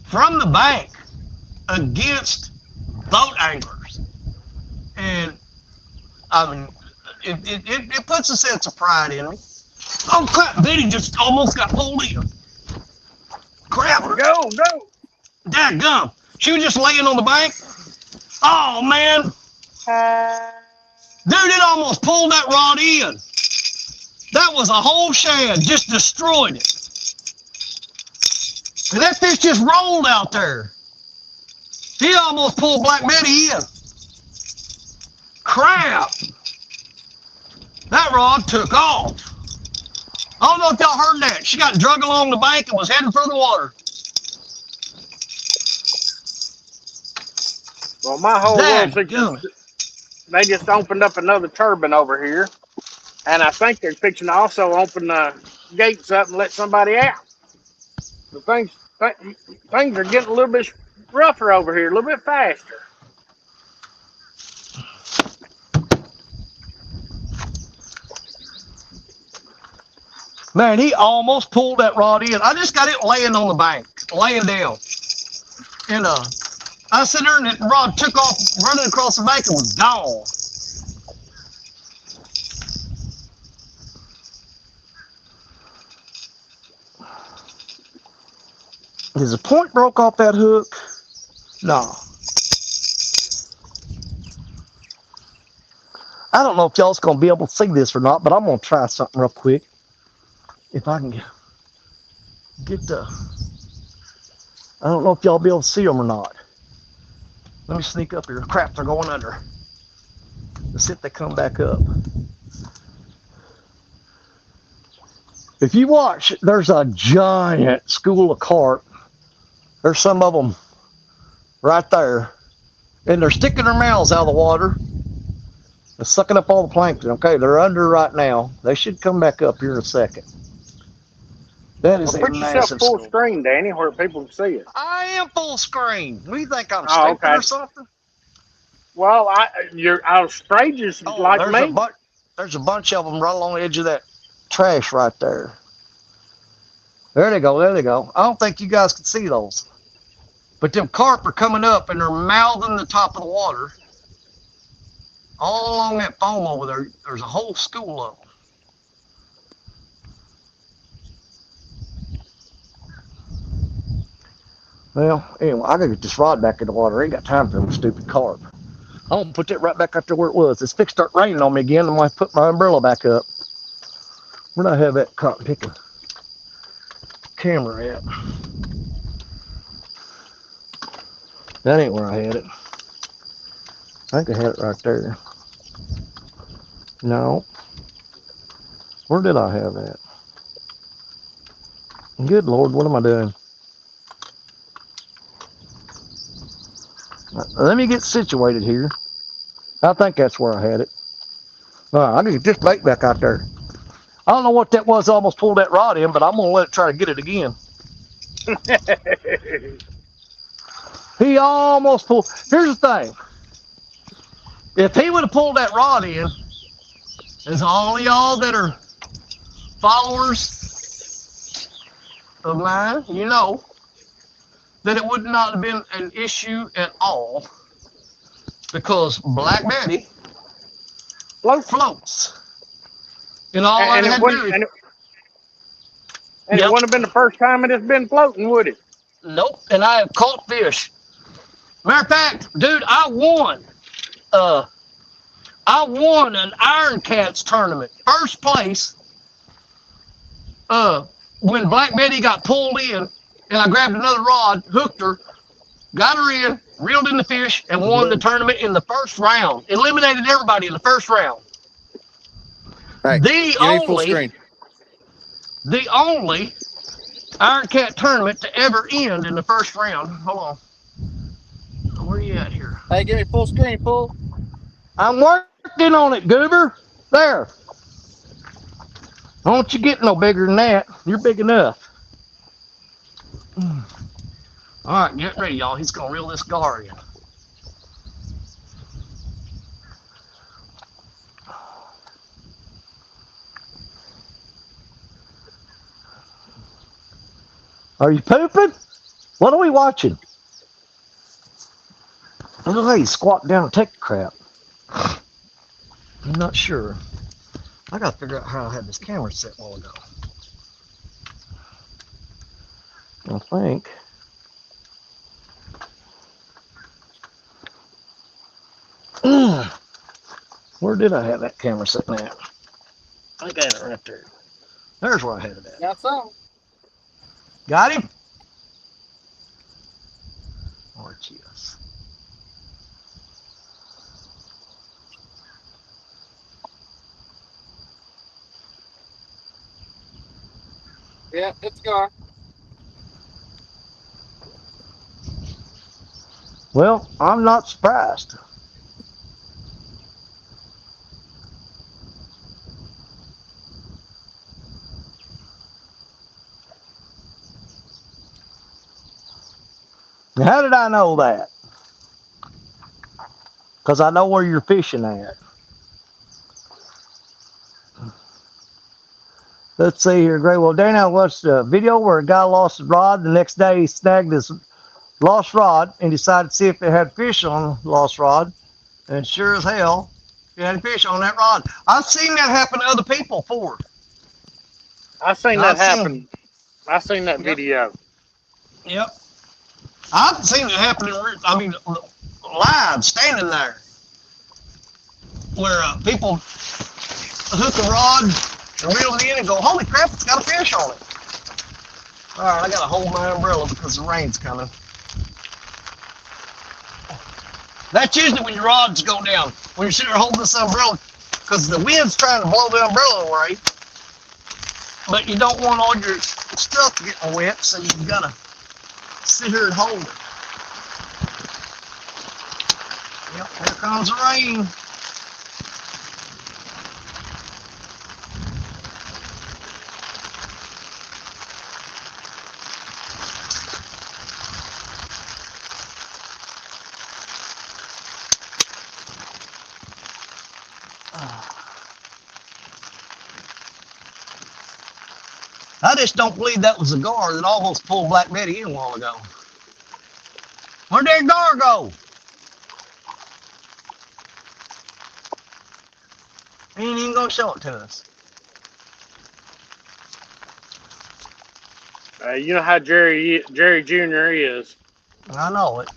from the bank against boat anglers, and I mean, it puts a sense of pride in me. Oh crap! Betty just almost got pulled in. Crap! Go. Dadgum! She was just laying on the bank. Oh man! Dude, it almost pulled that rod in. That was a whole shad, just destroyed it. And that fish just rolled out there. He almost pulled Black Betty in. Crap! That rod took off. I don't know if y'all heard that. She got drug along the bank and was heading for the water. Well, my whole world, they just opened up another turbine over here, and I think they're fixing to also open the gates up and let somebody out. The things are getting a little bit rougher over here, a little bit faster. Man, he almost pulled that rod in. I just got it laying on the bank, laying down. And I sit there and the rod took off running across the bank and was gone. Is the point broke off that hook? No. I don't know if y'all's going to be able to see this or not, but I'm going to try something real quick. If I can get the... I don't know if y'all be able to see them or not. Let me sneak up here. Crap, they're going under. Let's see if they come back up. If you watch, there's a giant school of carp. There's some of them right there. And they're sticking their mouths out of the water. They're sucking up all the plankton. Okay, they're under right now. They should come back up here in a second. That is Well, put yourself full screen, Danny, where people can see it. I am full screen. What do you think, I'm stupid okay. or something? Well, I was strangers like me. There's a bunch of them right along the edge of that trash right there. There they go. There they go. I don't think you guys can see those. But them carp are coming up and they're mouthing the top of the water. All along that foam over there, there's a whole school of them. Well, anyway, I gotta get this rod back in the water. I ain't got time for them stupid carp. I'm gonna put that right back out there where it was. It's fixed to start raining on me again. I'm gonna put my umbrella back up. Where do I have that cotton picking camera at? That ain't where I had it. I think I had it right there. No. Where did I have that? Good Lord, what am I doing? Let me get situated here. I think that's where I had it. All right, I need to get this bait back out there. I don't know what that was. I almost pulled that rod in, but I'm going to let it try to get it again. He almost pulled. Here's the thing. If he would have pulled that rod in, as all of y'all that are followers of mine, you know, that it would not have been an issue at all, because Black Betty floats. And all and it wouldn't have been the first time it has been floating, would it? Nope. And I have caught fish. Matter of fact, dude, I won an Iron Cats tournament, first place. When Black Betty got pulled in, and I grabbed another rod, hooked her, got her in, reeled in the fish, and won the tournament in the first round. Eliminated everybody in the first round. Right. The only Iron Cat tournament to ever end in the first round. Hold on. Where are you at here? Hey, give me full screen, full. I'm working on it, Goober. There. I don't want you get no bigger than that. You're big enough. All right, get ready, y'all. He's gonna reel this gar in. Are you pooping? What are we watching? Look how you squat down and take the crap. I'm not sure. I gotta figure out how I had this camera set a while ago. I think. Where did I have that camera sitting at? I think I had it right there. There's where I had it at. Got some. Got him? RGS. Yeah, it's gone. Well, I'm not surprised. How did I know that? Because I know where you're fishing at. Let's see here, Gray. Well, Dana, I watched a video where a guy lost his rod. The next day, he snagged his lost rod and decided to see if it had fish on the lost rod. And sure as hell, it had fish on that rod. I've seen that happen to other people before. I've seen that happen. I've seen that video. Yep. I've seen it happen live, standing there, where people hook a rod and reel it in and go, holy crap, it's got a fish on it. All right, I got to hold my umbrella because the rain's coming. That's usually when your rods go down, when you're sitting there holding this umbrella, because the wind's trying to blow the umbrella away, but you don't want all your stuff getting wet, so you've got to sit here and hold it. Yep, here comes the rain. I just don't believe that was a gar that almost pulled Black Betty in a while ago. Where'd that gar go? He ain't even gonna show it to us. You know how Jerry Jr. is. I know it.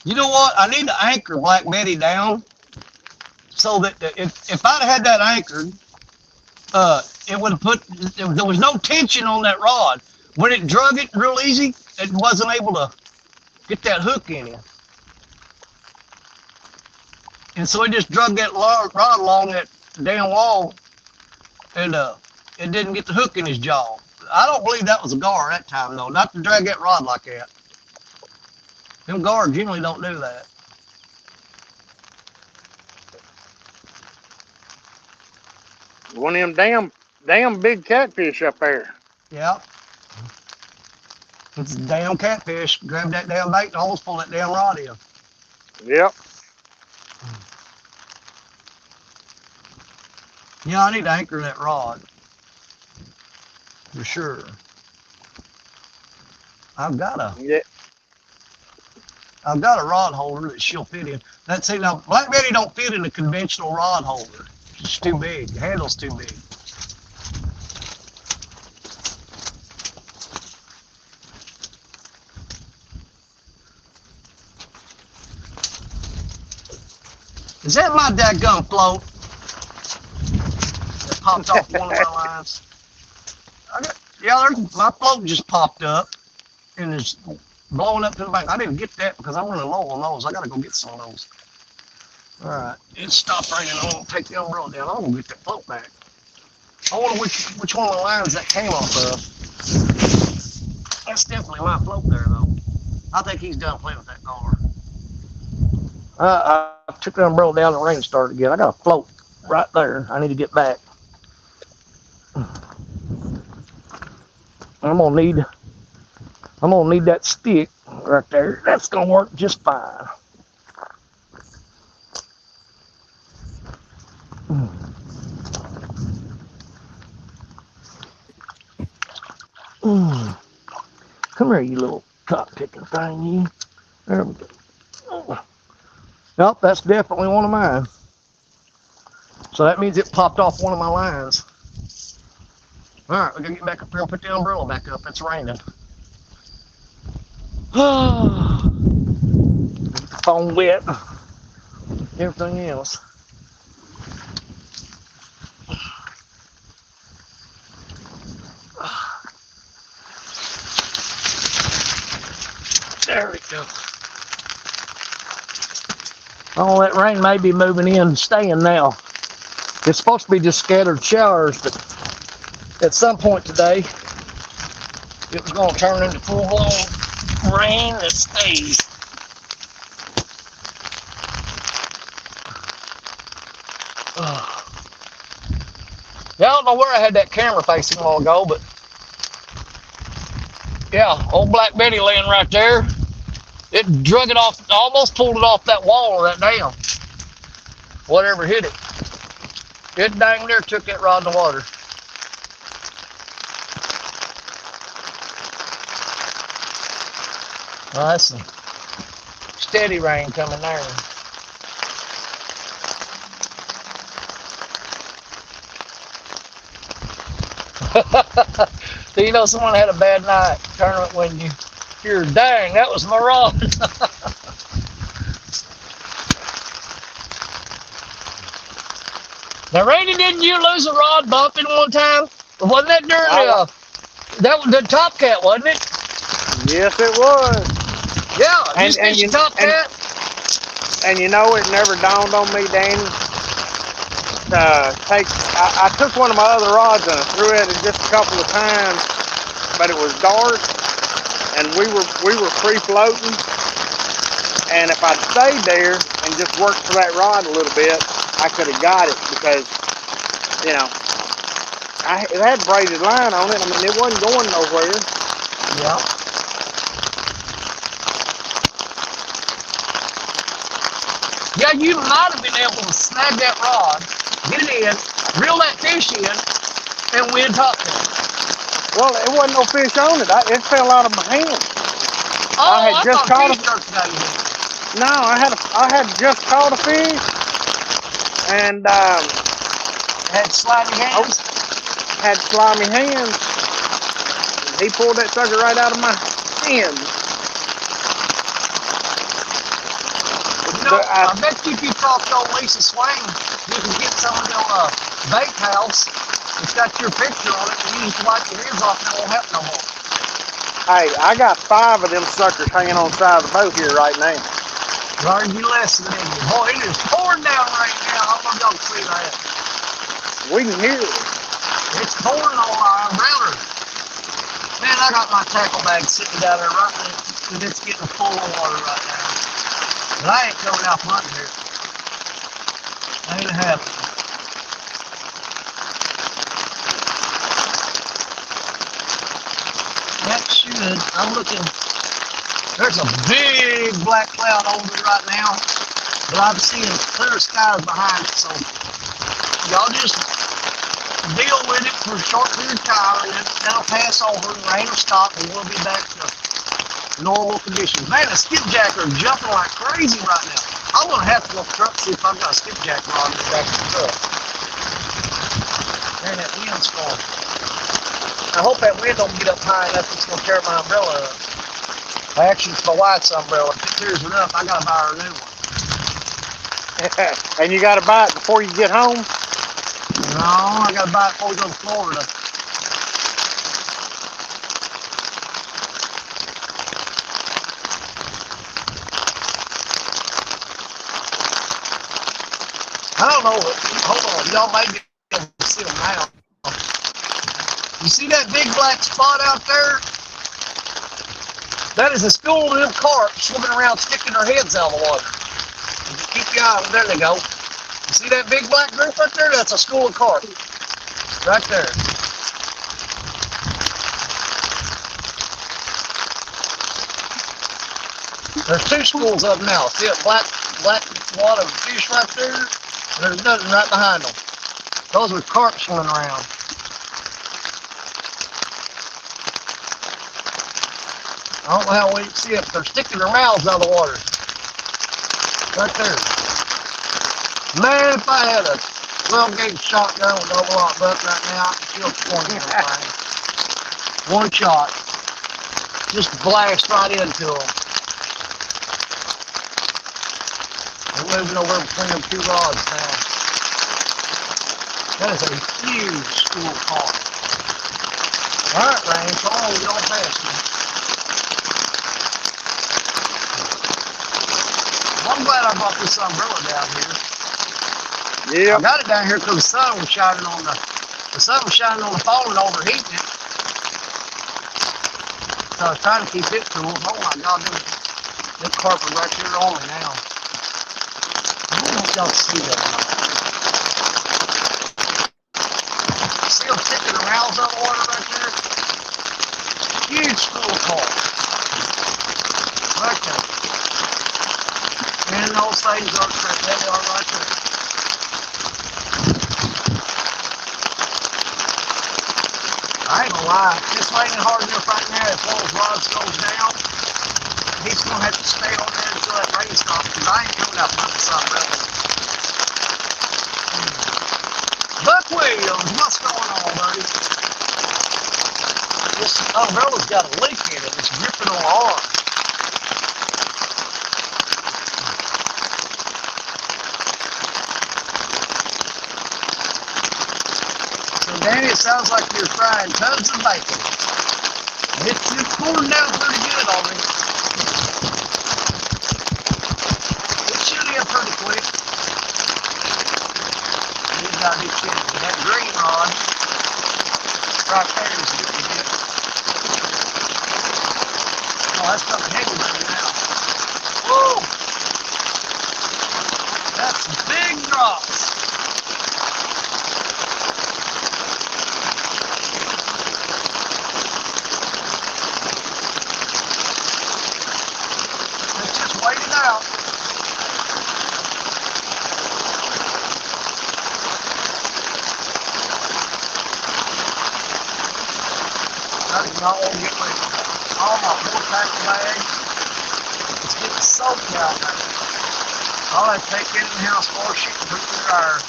You know what? I need to anchor Black Betty down so that if I'd had that anchored, it would have put, there was no tension on that rod. When it drug it real easy, it wasn't able to get that hook in it. And so it just drug that rod along that damn wall, and it didn't get the hook in his jaw. I don't believe that was a gar that time, though, not to drag that rod like that. Them gars generally don't do that. One of them damn big catfish up there. Yep. It's a damn catfish. Grab that damn bait and almost pull that damn rod in. Yep. Yeah, I need to anchor that rod. For sure. I've got a rod holder that she'll fit in. Now Black Betty don't fit in a conventional rod holder. It's too big. The handle's too big. Is that my dadgum float that popped off one of my lines? My float just popped up and it's blowing up to the bank. I didn't get that because I'm running low on those. I got to go get some of those. All right, it stopped raining. I'm going to take the umbrella down. I'm going to get that float back. I wonder which one of the lines that came off of. That's definitely my float there, though. I think he's done playing with that gar. I took the umbrella down, the rain started again. I got a float right there. I need to get back. I'm gonna need that stick right there. That's gonna work just fine. Come here, you little top picking thing, you. There we go. Nope, that's definitely one of mine. So that means it popped off one of my lines. All right, we're gonna get back up here and put the umbrella back up. It's raining. The phone wet. Everything else. There we go. Oh, that rain may be moving in, staying now. It's supposed to be just scattered showers, but at some point today, it was going to turn into full-blown rain that stays. Yeah, I don't know where I had that camera facing a while ago, but yeah, old Black Betty laying right there. It drug it off, almost pulled it off that wall of that dam. Whatever hit it. It dang near took that rod in the water. Well, that's some steady rain coming there. So you know someone had a bad night tournament when you hear, dang, that was my rod. Now, Randy, didn't you lose a rod bumping one time? Wasn't that during that was the Top Cat, wasn't it? Yes, it was. Yeah, And you Top Cat. And you know, it never dawned on me, Danny. I took one of my other rods and I threw it just a couple of times, but it was dark and we were free floating. And if I'd stayed there and just worked for that rod a little bit, I could have got it because, you know, it had braided line on it. I mean, it wasn't going nowhere. Yeah. Yeah, you might have been able to snag that rod, get it in, reel that fish in, and win Top Cat. Well, it wasn't no fish on it. It fell out of my hand. Oh, I had just caught fish jerks out of your hand. No, I had just caught a fish, and Had slimy hands. Had slimy hands. And he pulled that sucker right out of my hand. You know, I bet you if you talked to old Lisa Swain, you can get some of your bait house. It's got your picture on it, and you just wipe your ears off, and it won't happen no more. Hey, I got 5 of them suckers hanging on the side of the boat here right now. Are you listening? Boy, it is pouring down right now. I don't know if y'all can see that. We can hear it. It's pouring all around her. Man, I got my tackle bag sitting down there right now, and it's getting full of water right now. But I ain't going out hunting here. Ain't happening. That should, I'm looking, there's a big black cloud over me right now, but I'm seeing clear skies behind it, so y'all just deal with it for a short period of time, and then that'll pass over, the rain will stop, and we'll be back to normal conditions. Man, the skipjack are jumping like crazy right now. I'm gonna have to go to the truck and see if I've got a skipjack rod in the back of the truck. Man, that wind's going. I hope that wind don't get up high enough it's gonna tear my umbrella up. Actually, it's my wife's umbrella. If it tears it up, I gotta buy her a new one. And you got to buy it before you get home? No, I gotta buy it before we go to Florida. I don't know. Hold on, y'all may be able to see them now. You see that big black spot out there? That is a school of them carp swimming around, sticking their heads out of the water. Keep your eye on them. There they go. You see that big black group right there? That's a school of carp. Right there. There's 2 schools of them now. See that black wad of fish right there? There's nothing right behind them. Those are carp swimming around. I don't know how we can see it, but they're sticking their mouths out of the water. Right there. Man, if I had a 12-gauge shotgun with double lock buck right now, I could kill 20 of them things. One shot. Just blast right into them. They're moving over between them 2 rods now. That is a huge school carp. Alright, Rain, come on, get on past me. I'm glad I brought this umbrella down here. Yeah. I got it down here because the sun was shining on the phone and overheating it. So I was trying to keep it cool. Oh my God, this carp is right here on me now. I don't know if y'all see that or not. See them sticking their mouths out of the water right there? Huge school of carp. Right there. And those things are they are right there. I ain't gonna lie, it's raining hard enough right now. If one of those rods goes down, he's gonna have to stay on there until that rain stops, because I ain't coming out by the umbrella. Buck Williams, what's going on, buddy? This umbrella's got a leak in it. It's gripping on my arm. So, Danny, it sounds like you're frying tons of bacon. It's cooling down pretty good already. It should get pretty quick. You gotta be kidding me. That green rod right there is getting good. Oh, that's coming heavy right now. Woo! That's some big drops. Let's just wait it out. I do not want to get rid of all my 4-pack bags. It's getting soaked out there. I'll have to take it in the house, wash it, and put it in the dryer.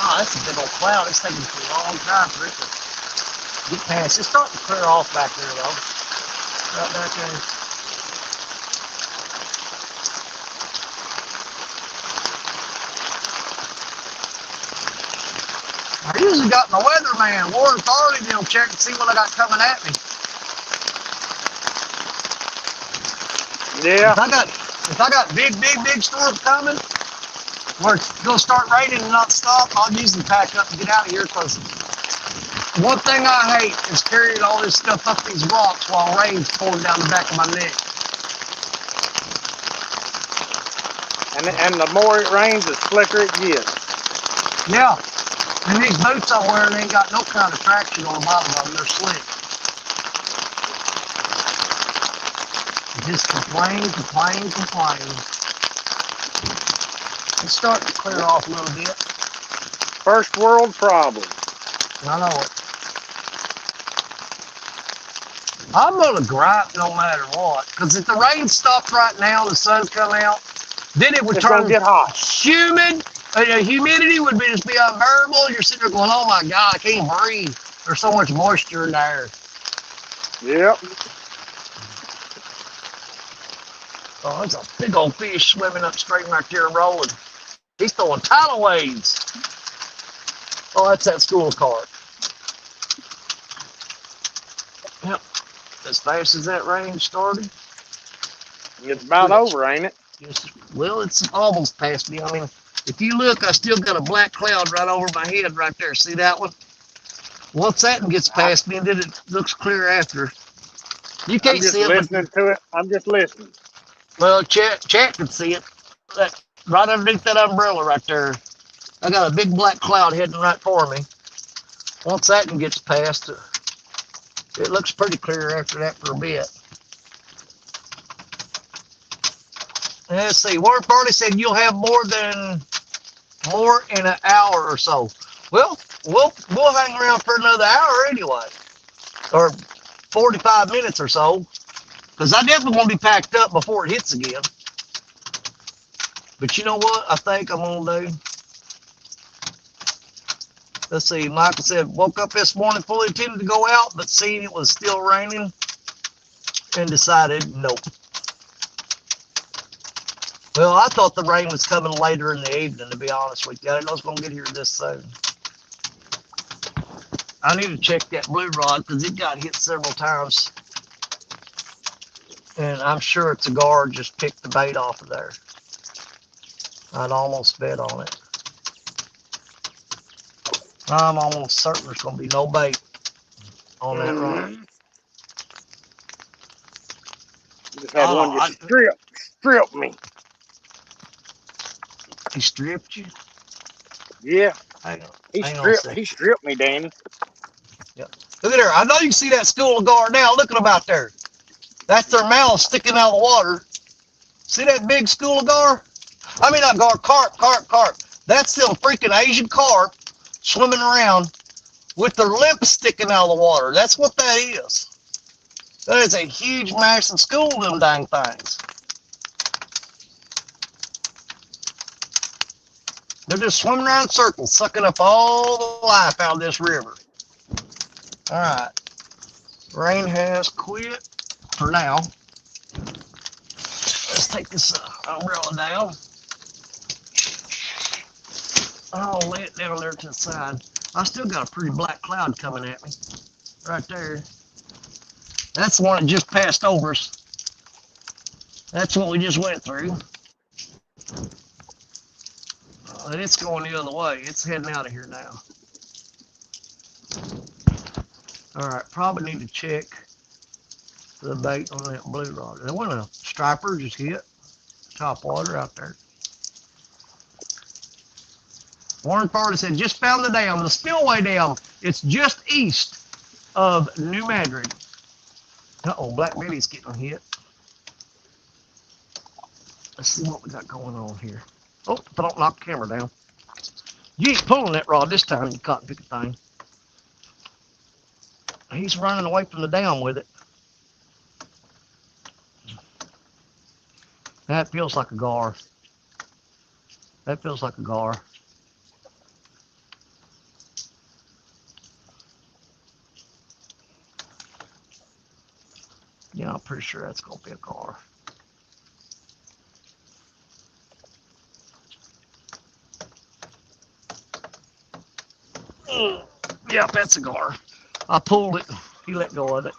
Oh, that's a big old cloud. It's taking a long time for it to get past. It's starting to clear off back there, though. Right back there. I usually got my weatherman, Warren Farley, to check and see what I got coming at me. Yeah. If I got big storms coming, where it's going to start raining and not stop, I'll usually pack up and get out of here, because one thing I hate is carrying all this stuff up these rocks while rain's pouring down the back of my neck. And the more it rains, the slicker it gets. Yeah. And these boots I'm wearing ain't got no kind of traction on the bottom of them. They're slick. Just complain. It's starting to clear off a little bit. First world problem. I know it. I'm going to gripe no matter what. Because if the rain stopped right now, the sun's coming out, then it would It's turn gonna get hot. humid. The humidity would just be unbearable. You're sitting there going, oh my God, I can't breathe. There's so much moisture in the air. Yep. Oh, there's a big old fish swimming upstream right there rolling. He's throwing tidal waves. Oh, that's that school cart. Yep. As fast as that rain started. It's about over, ain't it? Well, it's almost past me. I mean, if you look, I still got a black cloud right over my head right there. See that one? Once that one gets past me, and then it looks clear after. You can't see it. I'm just listening to it. I'm just listening. Well, Chat can see it. That, right underneath that umbrella right there. I got a big black cloud heading right for me. Once that one gets past, it looks pretty clear after that for a bit. And let's see. Warren Farley said you'll have more in an hour or so. Well, we'll hang around for another hour anyway, or 45 minutes or so, because I definitely want to be packed up before it hits again. But you know what I think I'm gonna do? Let's see. Michael said, woke up this morning fully intended to go out, but seeing it was still raining and decided nope. Well, I thought the rain was coming later in the evening, to be honest with you. I didn't know it was going to get here this soon. I need to check that blue rod because it got hit several times. And I'm sure it's a guard just picked the bait off of there. I'd almost bet on it. I'm almost certain there's going to be no bait on that rod. Just had one just strip me. He stripped you? Yeah. Hang on. He stripped me, Danny. Yep. Look at there. I know you can see that school of guard now. Look at them out there. That's their mouth sticking out of the water. See that big school of guard? I mean, not guard, carp. That's them freaking Asian carp swimming around with their lips sticking out of the water. That's what that is. That is a huge, massive school of them dang things. They're just swimming around in circles, sucking up all the life out of this river. All right. Rain has quit for now. Let's take this umbrella down. I'll lay it down there to the side. I still got a pretty black cloud coming at me. Right there. That's the one that just passed over us. That's what we just went through. And it's going the other way. It's heading out of here now. All right, probably need to check the bait on that blue rod. There wasn't a striper just hit top water out there. Warren Farley said, just found the dam, the spillway dam. It's just east of New Madrid. Uh-oh, Black Betty's getting hit. Let's see what we got going on here. Oh, don't knock the camera down. You ain't pulling that rod this time, you cotton picking thing. He's running away from the dam with it. That feels like a gar. That feels like a gar. Yeah, I'm pretty sure that's going to be a gar. Yep, that's a gar. I pulled it. He let go of it.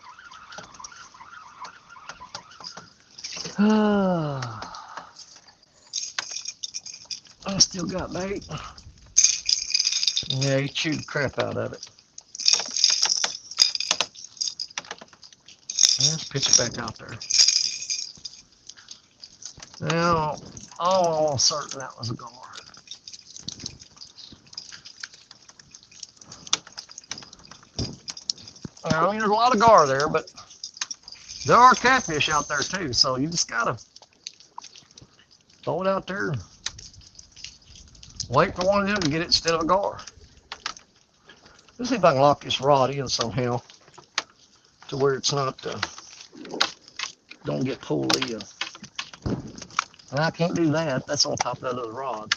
I still got bait. Yeah, he chewed the crap out of it. Let's pitch it back out there. Now, I'm almost certain that was a gar. I mean, there's a lot of gar there, but there are catfish out there too, so you just gotta throw it out there. Wait for one of them to get it instead of a gar. Let's see if I can lock this rod in somehow to where it's not, don't get pulled in. And I can't do that. That's on top of that other rod.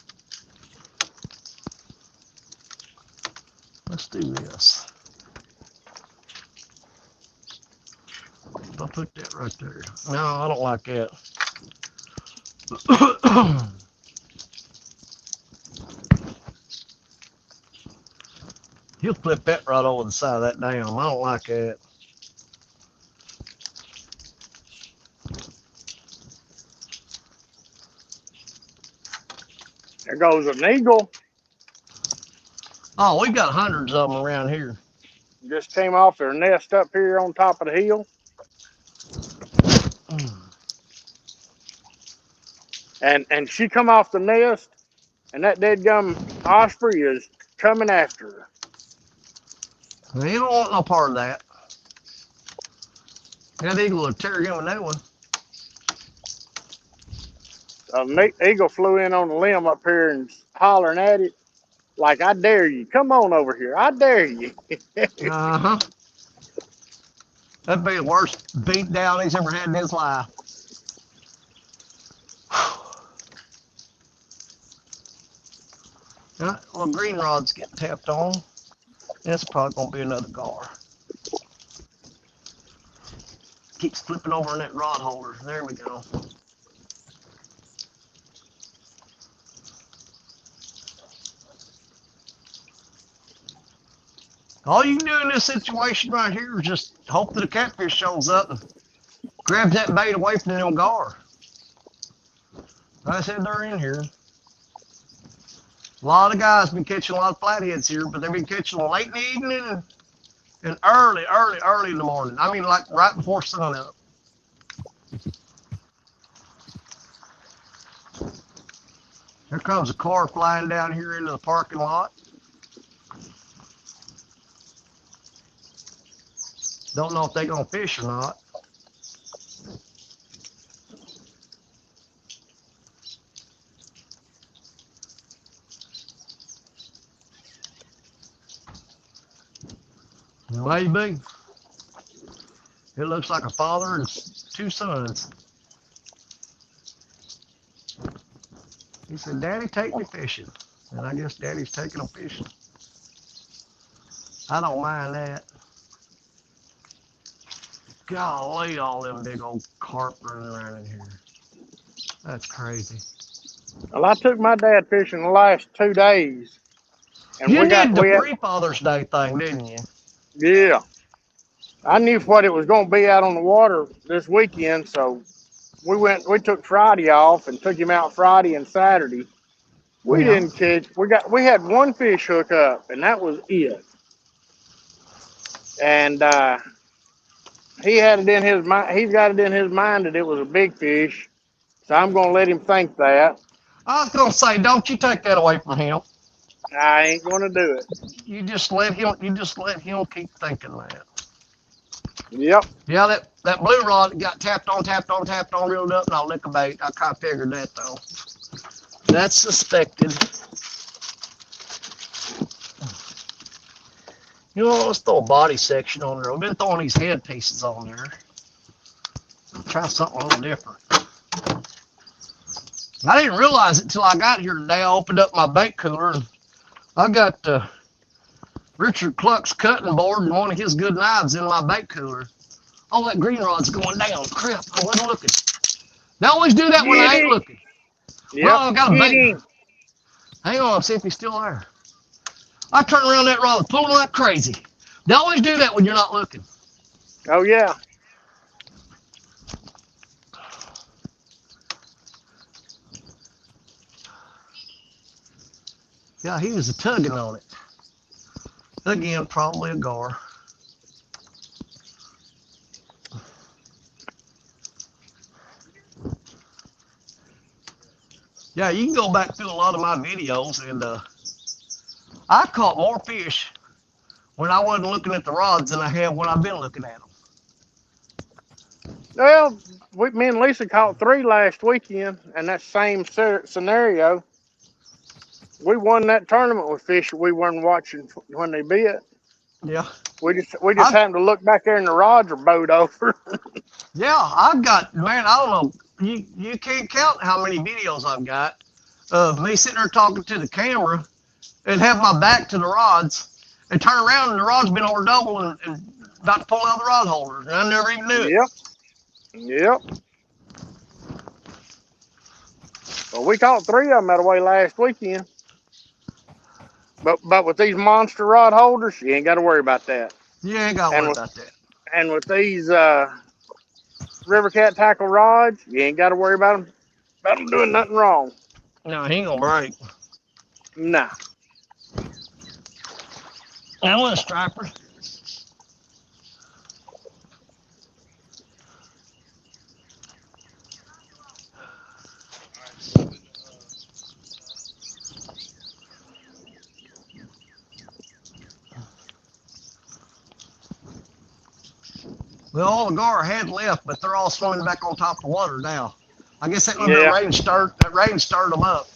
Let's do this. I'll put that right there. No, I don't like that. He'll flip that right over the side of that dam. I don't like that. There goes an eagle. Oh, we got hundreds of them around here. Just came off their nest up here on top of the hill. And she come off the nest, and that deadgum osprey is coming after her. You don't want no part of that. That eagle will tear him a new one. An eagle flew in on the limb up here and hollering at it like, I dare you. Come on over here. I dare you. Uh-huh. That'd be the worst beat down he's ever had in his life. Well, green rod's getting tapped on. That's probably going to be another gar. Keeps flipping over in that rod holder. There we go. All you can do in this situation right here is just hope that a catfish shows up and grabs that bait away from them gar. Like I said, they're in here. A lot of guys been catching a lot of flatheads here, but they've been catching them late in the evening and early in the morning. I mean, like right before sunup. Here comes a car flying down here into the parking lot. Don't know if they're gonna fish or not. Maybe. It looks like a father and two sons. He said, Daddy, take me fishing. And I guess Daddy's taking them fishing. I don't mind that. Golly, all them big old carp running around in here. That's crazy. Well, I took my dad fishing the last 2 days, and You we did the had, pre-Father's Day thing, didn't you? yeah. I knew what it was going to be out on the water this weekend, so we took Friday off and took him out Friday and Saturday. We Yeah. didn't catch. We had one fish hook up, and that was it. And he had it in his mind. He's got it in his mind that it was a big fish, so I'm gonna let him think that. I was gonna say, don't you take that away from him. I ain't gonna do it. You just let him. You just let him keep thinking that. Yep. Yeah, that blue rod got tapped on, reeled up, and I'll lick a bait. I kind of figured that though. That's suspected. You know, let's throw a body section on there. I've been throwing these head pieces on there. Try something a little different. I didn't realize it till I got here today. I opened up my bait cooler and I got Richard Cluck's cutting board and one of his good knives in my bait cooler. All that green rod's going down. Crap, I wasn't looking. They always do that when I ain't looking. Yep. Well, I got a bait. Hang on, see if he's still there. I turn around that rod, pull him like crazy. They always do that when you're not looking. Oh yeah. Yeah, he was tugging on it. Again, probably a gar. Yeah, you can go back through a lot of my videos, and I caught more fish when I wasn't looking at the rods than I have when I've been looking at them. Well, me and Lisa caught 3 last weekend, and that same scenario. We won that tournament with fish we weren't watching when they bit. Yeah. We just happened to look back there and the rods are bowed over. Yeah, I've got, man, I don't know. You can't count how many videos I've got of me sitting there talking to the camera and have my back to the rods and turn around and the rod's been over double and about to pull out the rod holders, and I never even knew it. Yep. Well, we caught 3 of them that way last weekend. But with these monster rod holders, you ain't got to worry about that. You ain't got to worry about that. And with these River Cat tackle rods, you ain't got to worry about them doing nothing wrong. No, he ain't gonna break. Nah. I want a striper. Well, all the gar had left, but they're all swimming back on top of the water now. I guess that little bit of rain stirred them up.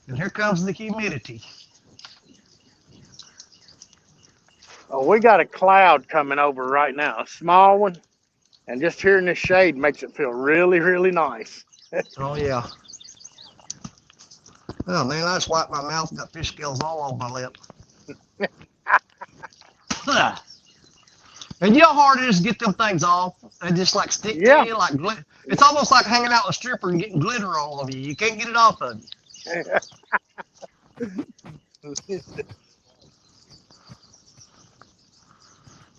And here comes the humidity. Oh, we got a cloud coming over right now, a small one, and just hearing this shade makes it feel really, really nice. Oh yeah. Oh man, I just wiped my mouth and got fish scales all over my lip. And you know how hard it is to get them things off? They just like stick to you like glitter. It's almost like hanging out with a stripper and getting glitter all over you. You can't get it off of you.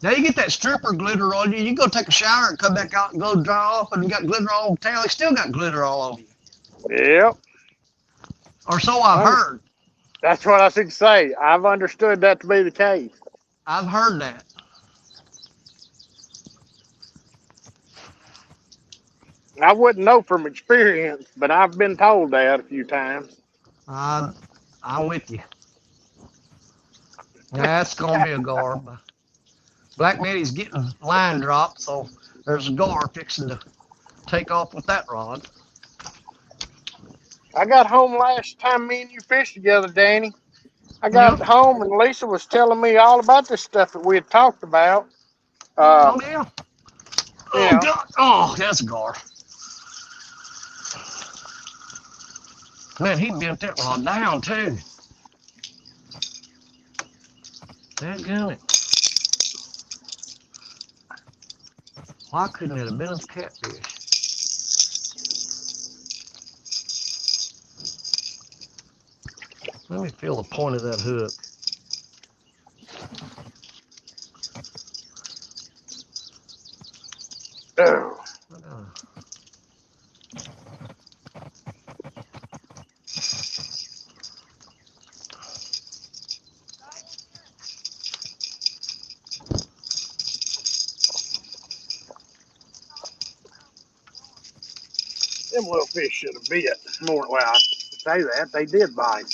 Now you get that stripper glitter on you. You go take a shower and come back out and go dry off, and you got glitter all over the tail. You still got glitter all over you. Yep. Or so I've heard. That's what I should say. I've understood that to be the case. I've heard that. I wouldn't know from experience, but I've been told that a few times. I'm with you. That's gonna be a gar. Black Betty's getting line dropped, so there's a gar fixing to take off with that rod. I got home last time me and you fished together, Danny, I Yeah. got home and Lisa was telling me all about this stuff that we had talked about. Oh yeah. You Oh know, God. Oh, that's a gar. Man, he bent that rod down too. Dadgummit. Why couldn't it have been a catfish? Let me feel the point of that hook. oh, Uh, them little fish should have bit more. Well, I say that they did bite.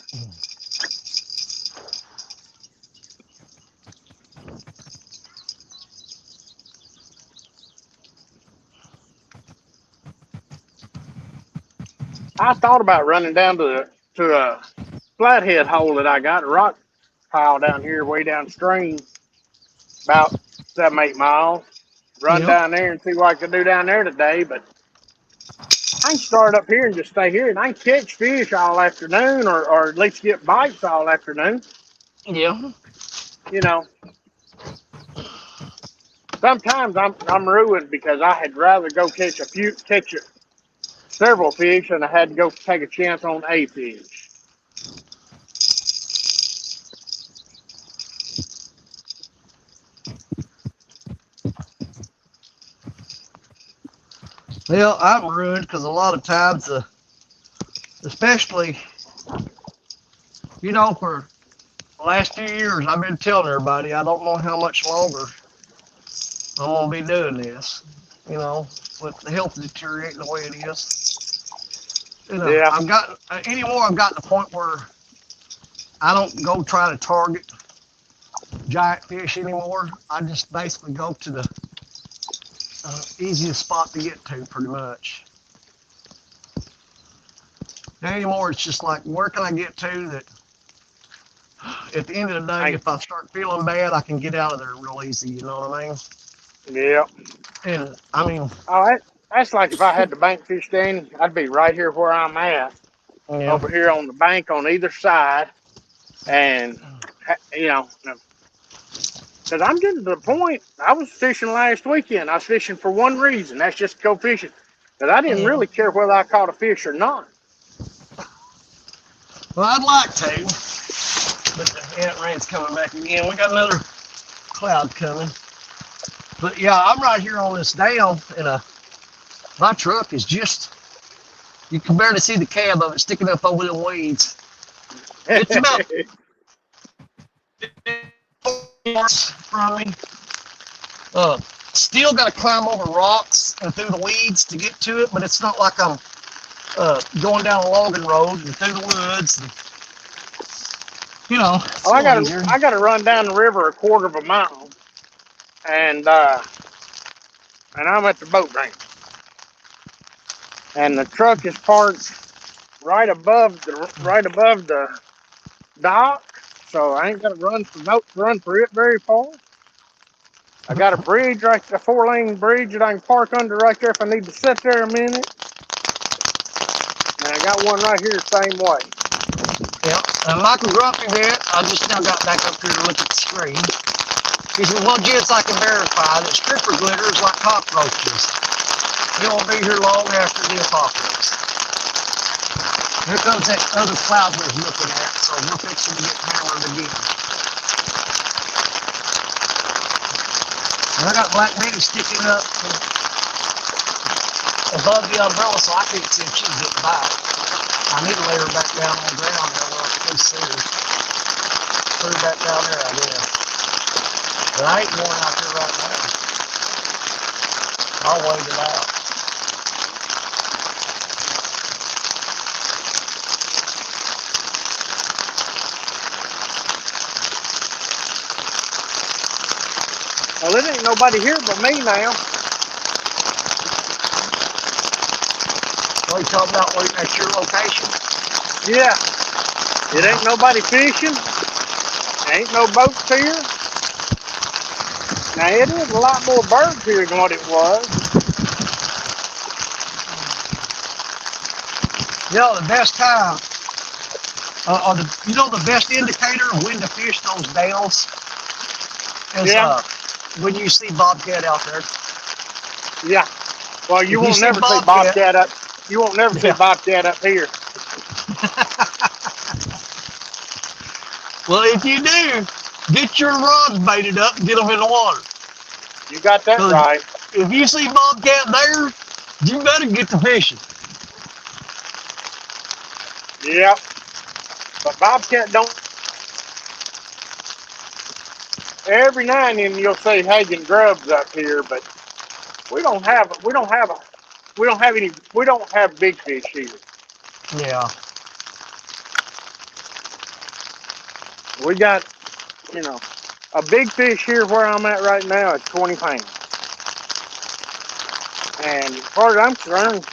I thought about running down to a flathead hole that I got, a rock pile down here, way downstream, about 7, 8 miles. Run yep. down there and see what I could do down there today. But I can start up here and just stay here, and I can catch fish all afternoon, or at least get bites all afternoon. Yeah. You know, sometimes I'm ruined because I had rather go catch several fish than I had to go take a chance on a fish. Well, I'm ruined because a lot of times, especially, for the last few years, I've been telling everybody I don't know how much longer I'm gonna be doing this. With the health deteriorating the way it is. Yeah, I've got anymore. I've got to the point where I don't go try to target giant fish anymore. I just basically go to the easiest spot to get to, pretty much. Now anymore, it's just like, where can I get to that at the end of the day, if I start feeling bad, I can get out of there real easy, you know what I mean? yeah. And I mean, Oh, that's like if I had the bank fish stand, I'd be right here where I'm at, yeah, over here on the bank on either side, and because I'm getting to the point. I was fishing last weekend. I was fishing for one reason. That's just to go fishing, because I didn't yeah. really care whether I caught a fish or not. Well, I'd like to, but the rain's coming back again. We got another cloud coming. But yeah, I'm right here on this dam, and my truck is you can barely see the cab of it sticking up over the weeds. It's about from me. Still got to climb over rocks and through the weeds to get to it, but it's not like I'm going down a logging road and through the woods. It's Oh, a little easier. I gotta run down the river a quarter of a mile, and I'm at the boat ramp, and the truck is parked right above the dock, so I ain't got to run for it very far. I got a bridge, a 4-lane bridge that I can park under right there if I need to sit there a minute. And I got one right here the same way. Yeah, and Michael Grumpy there, I just now got back up here to look at the screen. He said, well, Jets, I can verify that stripper glitter is like cockroaches. It won't be here long after the apocalypse. Here comes that other cloud we're looking at, so we're fixing to get hammered again. And I got Black Betty sticking up above the umbrella, so I can't see if she's getting by. I need to lay her back down on the ground there where I can see her. Put her back down there, I guess. But I ain't going out there right now. I'll wait it out. Well, it ain't nobody here but me now. What are you talking about at your location? Yeah. It ain't nobody fishing. Ain't no boats here. Now it is a lot more birds here than what it was. You know, the best time, or the best indicator of when to fish those dales is when you see bobcat out there. Yeah. Well, you If won't see never see bobcat up. You won't never see bobcat up here. Well, if you do, get your rods baited up and get them in the water. You got that right. If you see bobcat there, you better get to fishing. Yeah. But bobcat don't. Every now and then you'll see Hagen grubs up here, but we don't have big fish here. Yeah. We got, a big fish here where I'm at right now is 20 pounds. And as far as I'm concerned,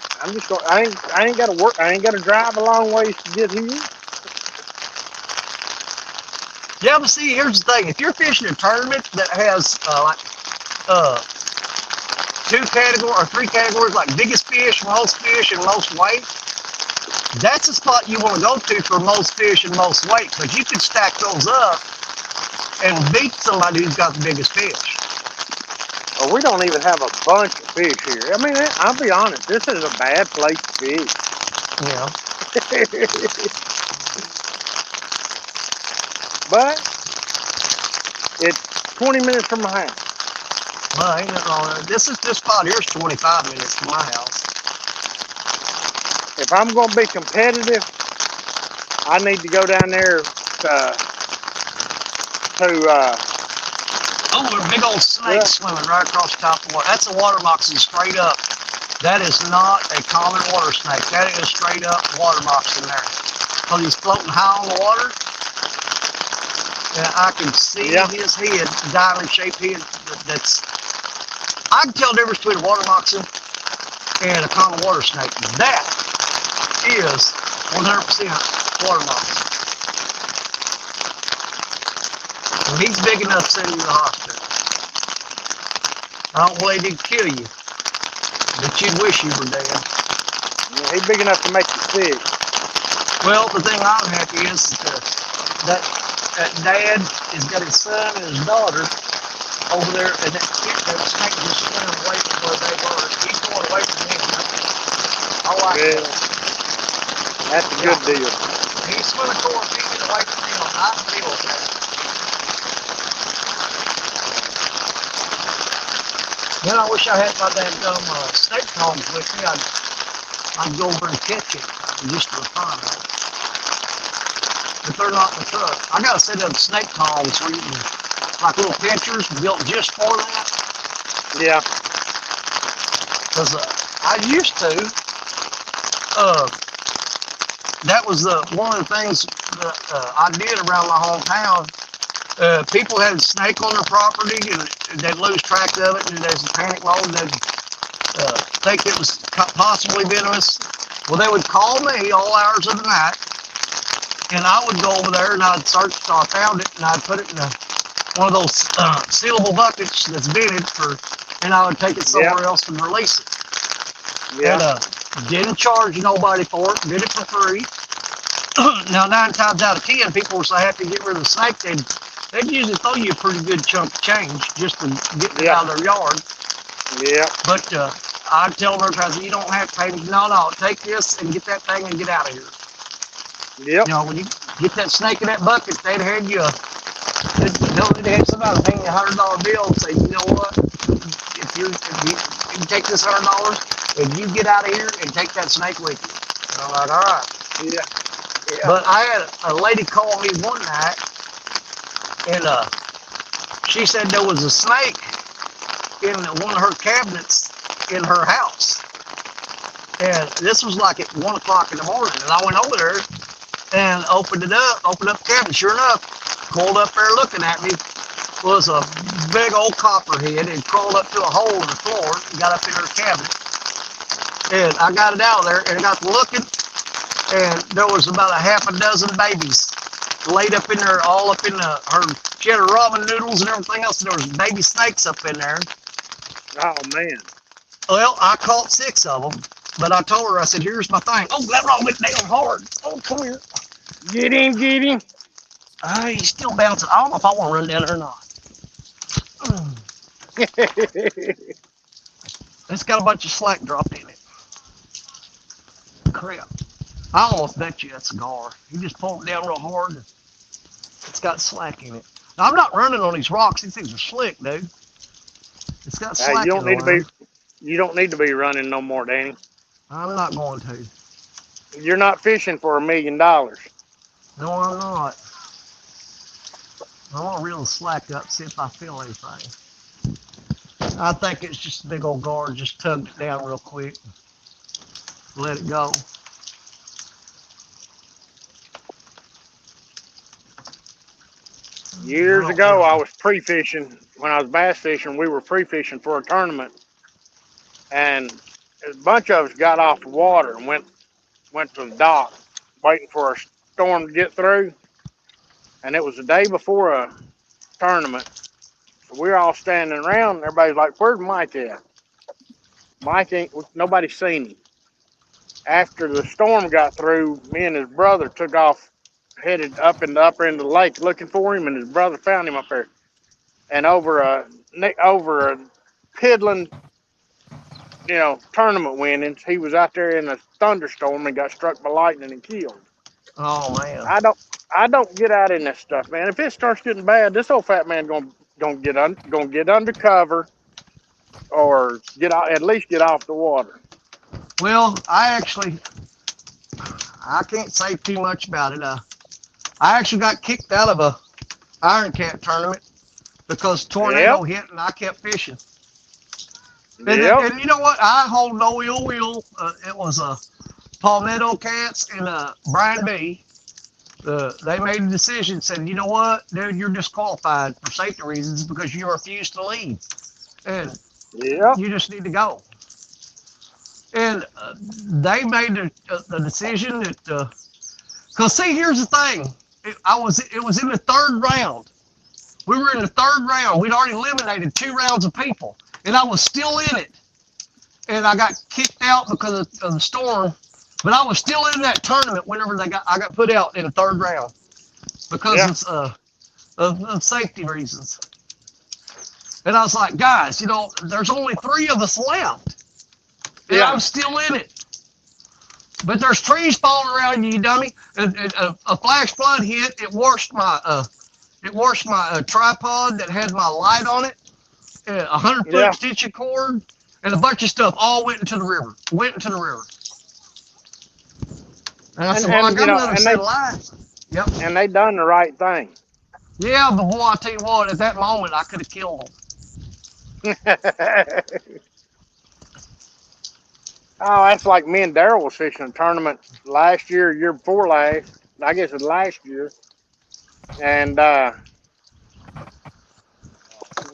I ain't got to work. I ain't got to drive a long ways to get here. Yeah, but see, here's the thing. If you're fishing a tournament that has three categories, like biggest fish, and most weight, that's the spot you want to go to for most fish and most weight. But you can stack those up and beat somebody who's got the biggest fish. Well, we don't even have a bunch of fish here. I mean, I'll be honest, this is a bad place to fish. Yeah. But it's 20 minutes from my house. Well, ain't nothing wrong with it. This spot here is 25 minutes from my house. If I'm going to be competitive, I need to go down there Oh, there's a big old snake swimming right across the top of the water. That's a water moccasin straight up. That is not a common water snake. That is straight up water moccasin there. Because he's floating high on the water. And I can see his head, diamond-shaped head. I can tell the difference between a water moccasin and a common water snake. That is 100% water moccasin. And he's big enough to send you to the hospital. I don't believe he'd kill you, but you'd wish you were dead. Yeah, he's big enough to make you sick. Well, the thing I'm happy is that dad has got his son and his daughter over there, and that snake just swimming away from where they were. He's going away from him. I like that. That's a good deal. He's swimming towards me, get away from him. I feel that. Then I wish I had my damn snake tongs with me. I'd go over and catch it just for fun. But they're not in the truck. I got a set of snake tongs where you can, like little pitchers built just for that. Yeah. Because I used to. That was one of the things that I did around my hometown. People had a snake on their property and they'd lose track of it, and there's a panic mode, and they'd think it was possibly venomous. Well, they would call me all hours of the night, and I would go over there and I'd search till I found it, and I'd put it in one of those sealable buckets that's vented and I would take it somewhere else and release it. Yeah. And didn't charge nobody for it, did it for free. Now, 9 times out of 10, people were so happy to get rid of the snake, they'd usually throw you a pretty good chunk of change just to get it out of their yard. Yeah. But I'd tell them, you don't have to pay me. No, take this and get that thing and get out of here. Yep. You know, when you get that snake in that bucket, they'd had they'd had somebody pay me $100 bill and say, you know what, if you take this $100, and you get out of here and take that snake with you. And I'm like, all right. Yeah. But I had a lady call me one night, and she said there was a snake in one of her cabinets in her house. And this was like at 1 o'clock in the morning. And I went over there and opened up the cabinet. Sure enough, crawled up there looking at me was a big old copperhead and crawled up to a hole in the floor and got up in her cabinet. And I got it out of there and I got to looking, and there was about a half a dozen babies laid up in there, all up in her. She had her ramen noodles and everything else, and there was baby snakes up in there. Oh man. Well, I caught 6 of them, but I told her, I said, here's my thing. Oh, that rod went down hard. Oh, come here. Get him, get him. He's still bouncing. I don't know if I want to run down there or not. It's got a bunch of slack dropped in it. Crap. I almost bet you that's a gar. You just pull it down real hard. And it's got slack in it. Now, I'm not running on these rocks. These things are slick, dude. It's got slack you don't in need the line. to be. You don't need to be running no more, Danny. I'm not going to. You're not fishing for $1 million. No, I'm not. I want to reel the slack up, see if I feel anything. I think it's just a big old gar. Just tugged it down real quick. Let it go. Years ago, I was pre-fishing. When I was bass fishing, we were pre-fishing for a tournament, and a bunch of us got off the water and went to the dock, waiting for a storm to get through. And it was the day before a tournament, so we were all standing around. And everybody's like, "Where's Mike at?" Mike ain't. Nobody's seen him. After the storm got through, me and his brother took off, headed up in the upper end of the lake looking for him, and his brother found him up there. And over a piddling, tournament winnings, he was out there in a thunderstorm and got struck by lightning and killed. Oh man. I don't get out in this stuff, man. If it starts getting bad, this old fat man gonna get undercover, or at least get off the water. Well, I can't say too much about it. I actually got kicked out of a iron cat tournament because tornado hit and I kept fishing. And you know what? I hold no ill will. It was Palmetto Cats and Brian B. They made a decision, said, you know what, dude, you're disqualified for safety reasons because you refused to leave. And you just need to go. And they made the decision that, because see, here's the thing. It was in the 3rd round. We were in the 3rd round. We'd already eliminated 2 rounds of people, and I was still in it. And I got kicked out because of the storm, but I was still in that tournament whenever I got put out in the 3rd round because of safety reasons. And I was like, guys, there's only 3 of us left, and I'm still in it. But there's trees falling around you, dummy. A flash flood hit. It washed my tripod that had my light on it. A 100-foot extension cord and a bunch of stuff all went into the river. And I said, well, I got to let them stay alive. Yep. And they done the right thing. Yeah, but boy, I tell you what, at that moment, I could have killed them. Oh, that's like me and Daryl was fishing a tournament last year, year before last. I guess it was last year. And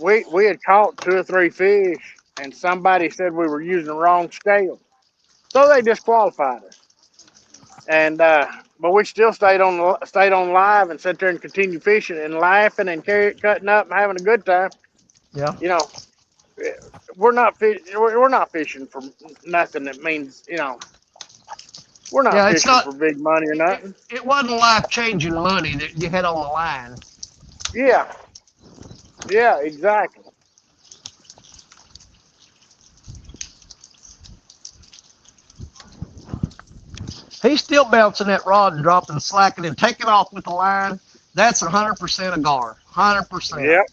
we had caught 2 or 3 fish, and somebody said we were using the wrong scale. So they disqualified us. And but we still stayed on live and sat there and continued fishing and laughing and cutting up and having a good time. Yeah. We're not fishing for nothing that means, we're not fishing for big money or nothing. It wasn't life-changing money that you had on the line. Yeah. Yeah, exactly. He's still bouncing that rod and dropping the slack and then taking off with the line. That's 100% a gar. 100%. Yep.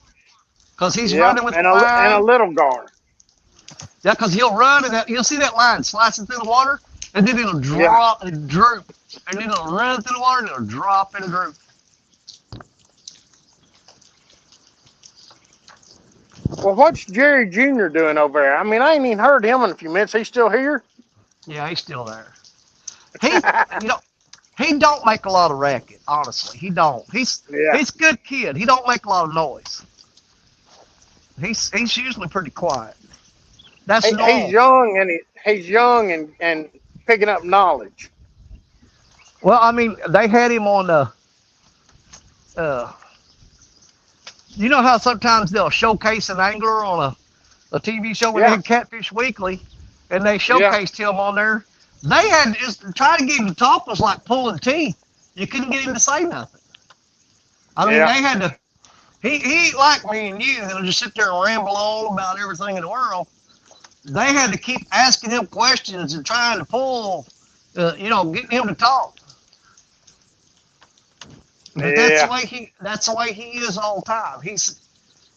Because he's running with the line. And a little gar. Yeah, because he'll run and you'll see that line slicing through the water, and then it'll drop and droop. And then it'll run through the water and it'll drop and droop. Well, what's Jerry Jr. doing over there? I mean, I ain't even heard him in a few minutes. He's still here? Yeah, he's still there. He don't make a lot of racket, honestly. He don't. He's a good kid. He don't make a lot of noise. He's usually pretty quiet. That's normal. He's young and picking up knowledge. Well, I mean, they had him on uh, you know how sometimes they'll showcase an angler on a TV show when they Yeah, had Catfish Weekly, and they yeah, showcased him on there. They had just try to get him to talk was like pulling teeth. You couldn't get him to say nothing. I mean, yeah. they had to. He ain't like me and you. He'll just sit there and ramble on about everything in the world. They had to keep asking him questions and trying to pull, getting him to talk. But that's the Yeah. way he is all the time.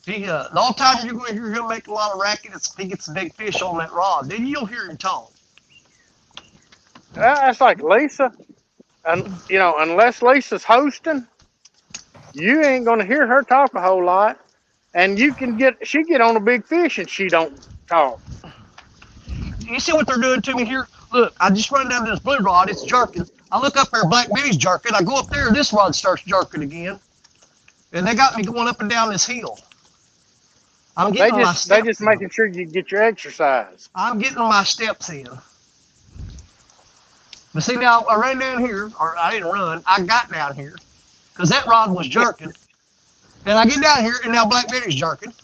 The only time you're going to hear him make a lot of racket is if he gets a big fish on that rod. Then you'll hear him talk. That's like Lisa. And unless Lisa's hosting, you ain't gonna hear her talk a whole lot. And she get on a big fish and she don't talk. You see what they're doing to me here? Look, I just run down to this blue rod. It's jerking. I look up there, Black Betty's jerking. I go up there, and this rod starts jerking again. And they got me going up and down this hill. I'm They getting my just steps in. making sure you get your exercise. I'm getting my steps in. But see, now I ran down here, or I didn't run. I got down here because that rod was jerking. And I get down here, and now Black Betty's jerking.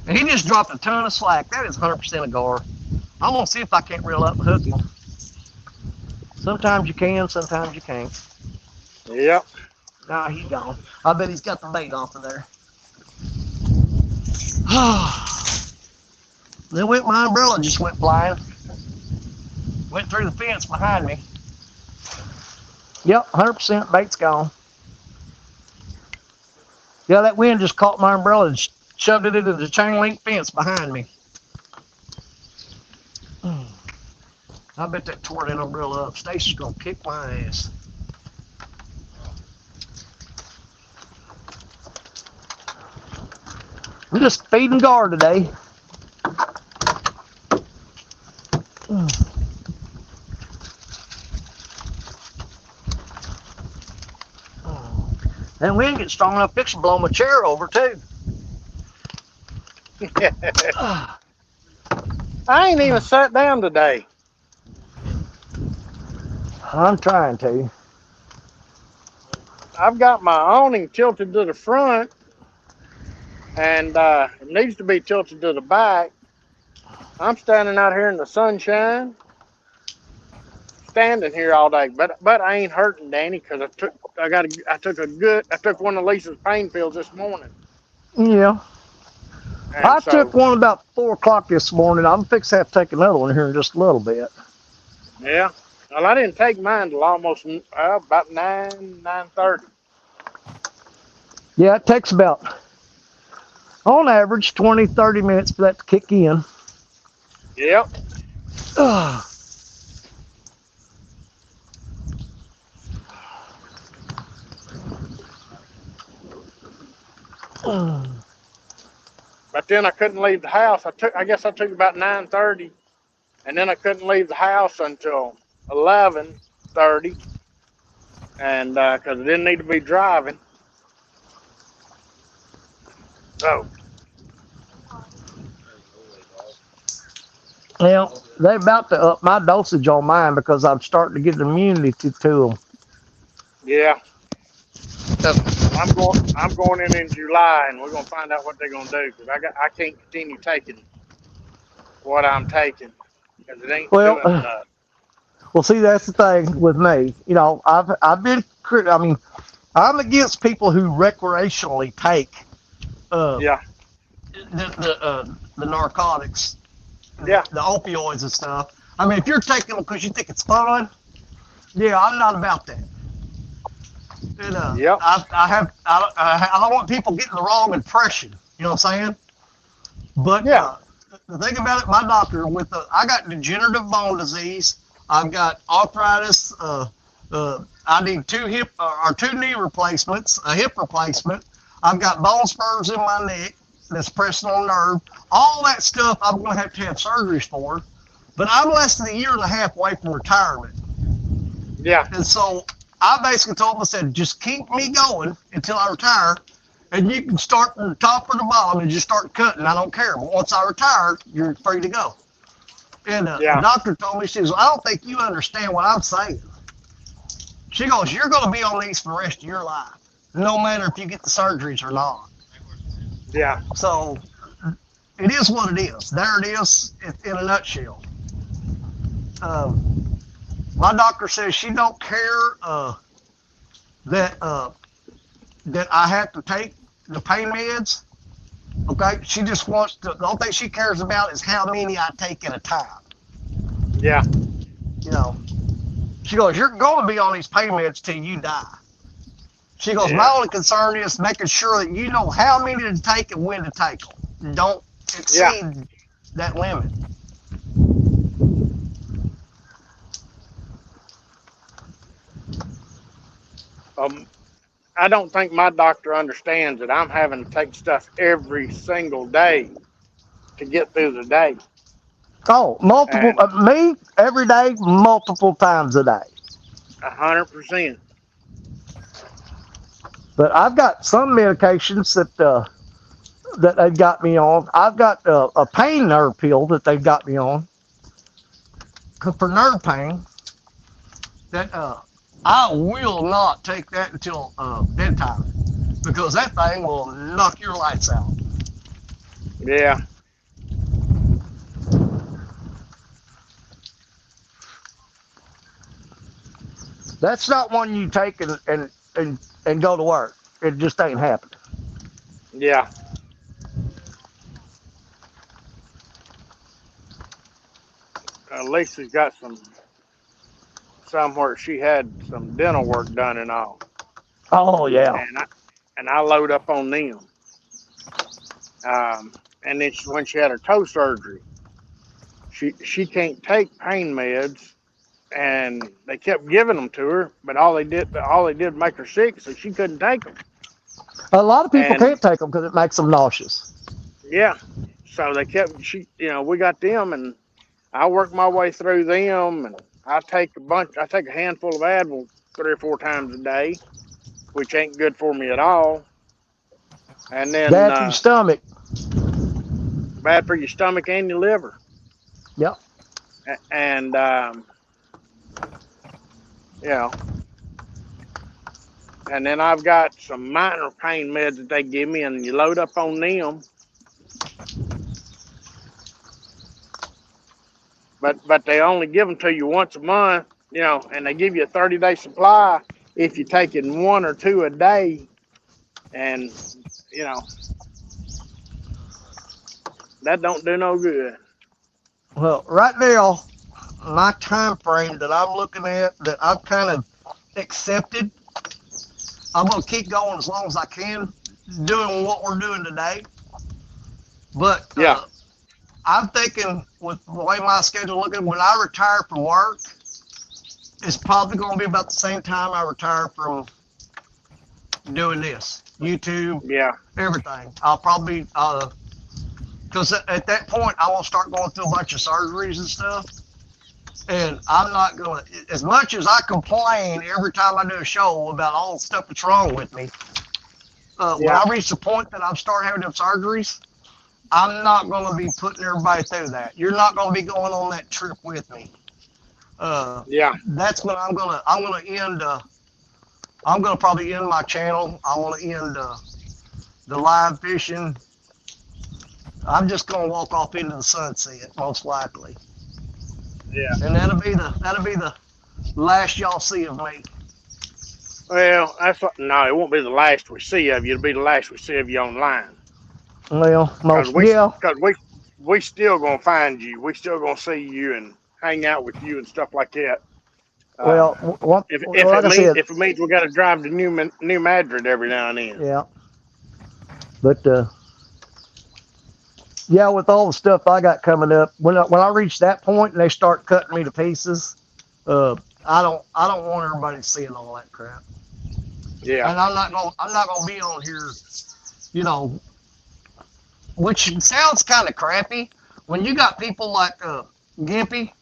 And he just dropped a ton of slack. That is 100% a gar. I'm going to see if I can't reel up and hook him. Sometimes you can, sometimes you can't. Yep. Nah, he's gone. I bet he's got the bait off of there. Then my umbrella just went flying. Went through the fence behind me. Yep, 100% bait's gone. Yeah, that wind just caught my umbrella and shoved it into the chain link fence behind me. I bet that tore that umbrella up. Stacy's gonna kick my ass. I'm just feeding gar today. That wind gets strong enough, fix to blow my chair over too. I ain't even sat down today. I'm trying to. I've got my awning tilted to the front, and it needs to be tilted to the back. I'm standing out here in the sunshine, standing here all day, but I ain't hurting, Danny, because I took one of Lisa's pain pills this morning, Yeah. and I took so one about 4 o'clock this morning. I'm fixing to have to take another one here in just a little bit. yeah. Well, I didn't take mine till almost about 9:30. Yeah, it takes about, on average, 20, 30 minutes for that to kick in. Yep. Ugh. But then I couldn't leave the house. I guess I took about 9:30, and then I couldn't leave the house until 11:30, and because I didn't need to be driving. So Well, they're about to up my dosage on mine because I'm starting to get immunity to them. yeah, I'm going in July, and we're gonna find out what they're gonna do because I can't continue taking what I'm taking because it ain't Well, doing nothing. well, see, that's the thing with me. I've been, I mean, I'm against people who recreationally take uh, Yeah, the narcotics, yeah, the opioids and stuff. I mean, if you're taking them because you think it's fun, yeah, I'm not about that. And yep, I don't want people getting the wrong impression. You know what I'm saying? But yeah, the thing about it, my doctor I got degenerative bone disease. I've got arthritis. I need 2 knee replacements, a hip replacement. I've got bone spurs in my neck that's pressing on nerve. All that stuff I'm going to have surgeries for. But I'm less than a year and a half away from retirement. yeah, And so I basically told him, I said, just keep me going until I retire. And you can start from the top or the bottom and just start cutting. I don't care. But once I retire, you're free to go. And the yeah, doctor told me, she says, I don't think you understand what I'm saying. She goes, you're going to be on these for the rest of your life, no matter if you get the surgeries or not. Yeah. So it is what it is. There it is in a nutshell. My doctor says she don't care that that I have to take the pain meds. Okay, she just wants to. The only thing she cares about is how many I take at a time. Yeah. You know, she goes, "You're going to be on these pain meds till you die." She goes, "My Yeah. only concern is making sure that you know how many to take and when to take them. Don't Yeah. exceed that limit." I don't think my doctor understands that I'm having to take stuff every single day to get through the day. Oh, multiple. And Me every day, multiple times a day. 100%. But I've got some medications that they've got me on. I've got a pain nerve pill that they've got me on for nerve pain. That I will not take that until bedtime because that thing will knock your lights out. Yeah. That's not one you take and go to work. It just ain't happening. Yeah. Lisa's got somewhere she had some dental work done and all, Oh yeah. and I load up on them. And then when she had her toe surgery, she can't take pain meds, and they kept giving them to her, but all they did make her sick, so she couldn't take them. A lot of people And can't take them because it makes them nauseous. yeah, so they kept we got them, and I worked my way through them, and I take a handful of Advil 3 or 4 times a day, which ain't good for me at all. And then Bad for your stomach. bad for your stomach and your liver. Yep. And you know, and then I've got some minor pain meds that they give me, and you load up on them. But they only give them to you once a month, and they give you a 30-day supply if you're taking 1 or 2 a day, and you know that don't do no good. Well, right now, my time frame that I'm looking at, that I've kind of accepted, I'm gonna keep going as long as I can, doing what we're doing today. But Yeah, I'm thinking with the way my schedule looking, when I retire from work, it's probably going to be about the same time I retire from doing this, YouTube, yeah, everything. I'll probably, because at that point, I will start going through a bunch of surgeries and stuff. And I'm not going to, as much as I complain every time I do a show about all the stuff that's wrong with me, when yeah, I reach the point that I'm starting having them surgeries, I'm not going to be putting everybody through that. You're not going to be going on that trip with me. yeah, That's when I'm gonna end. I'm gonna probably end my channel. I want to end the live fishing. I'm just gonna walk off into the sunset, most likely, yeah. and that'll be the last y'all see of me. Well, no, it won't be the last we see of you. It'll be the last we see of you online. Well, Cause most we, yeah. cause we still gonna find you. We still gonna see you and hang out with you and stuff like that. Well, Um, if like it I means said, if it means we got to drive to New Madrid every now and then. yeah. But yeah, with all the stuff I got coming up, when I reach that point and they start cutting me to pieces, uh, I don't want everybody seeing all that crap. Yeah, And I'm not gonna be on here, you know, which sounds kind of crappy when you got people like Gimpy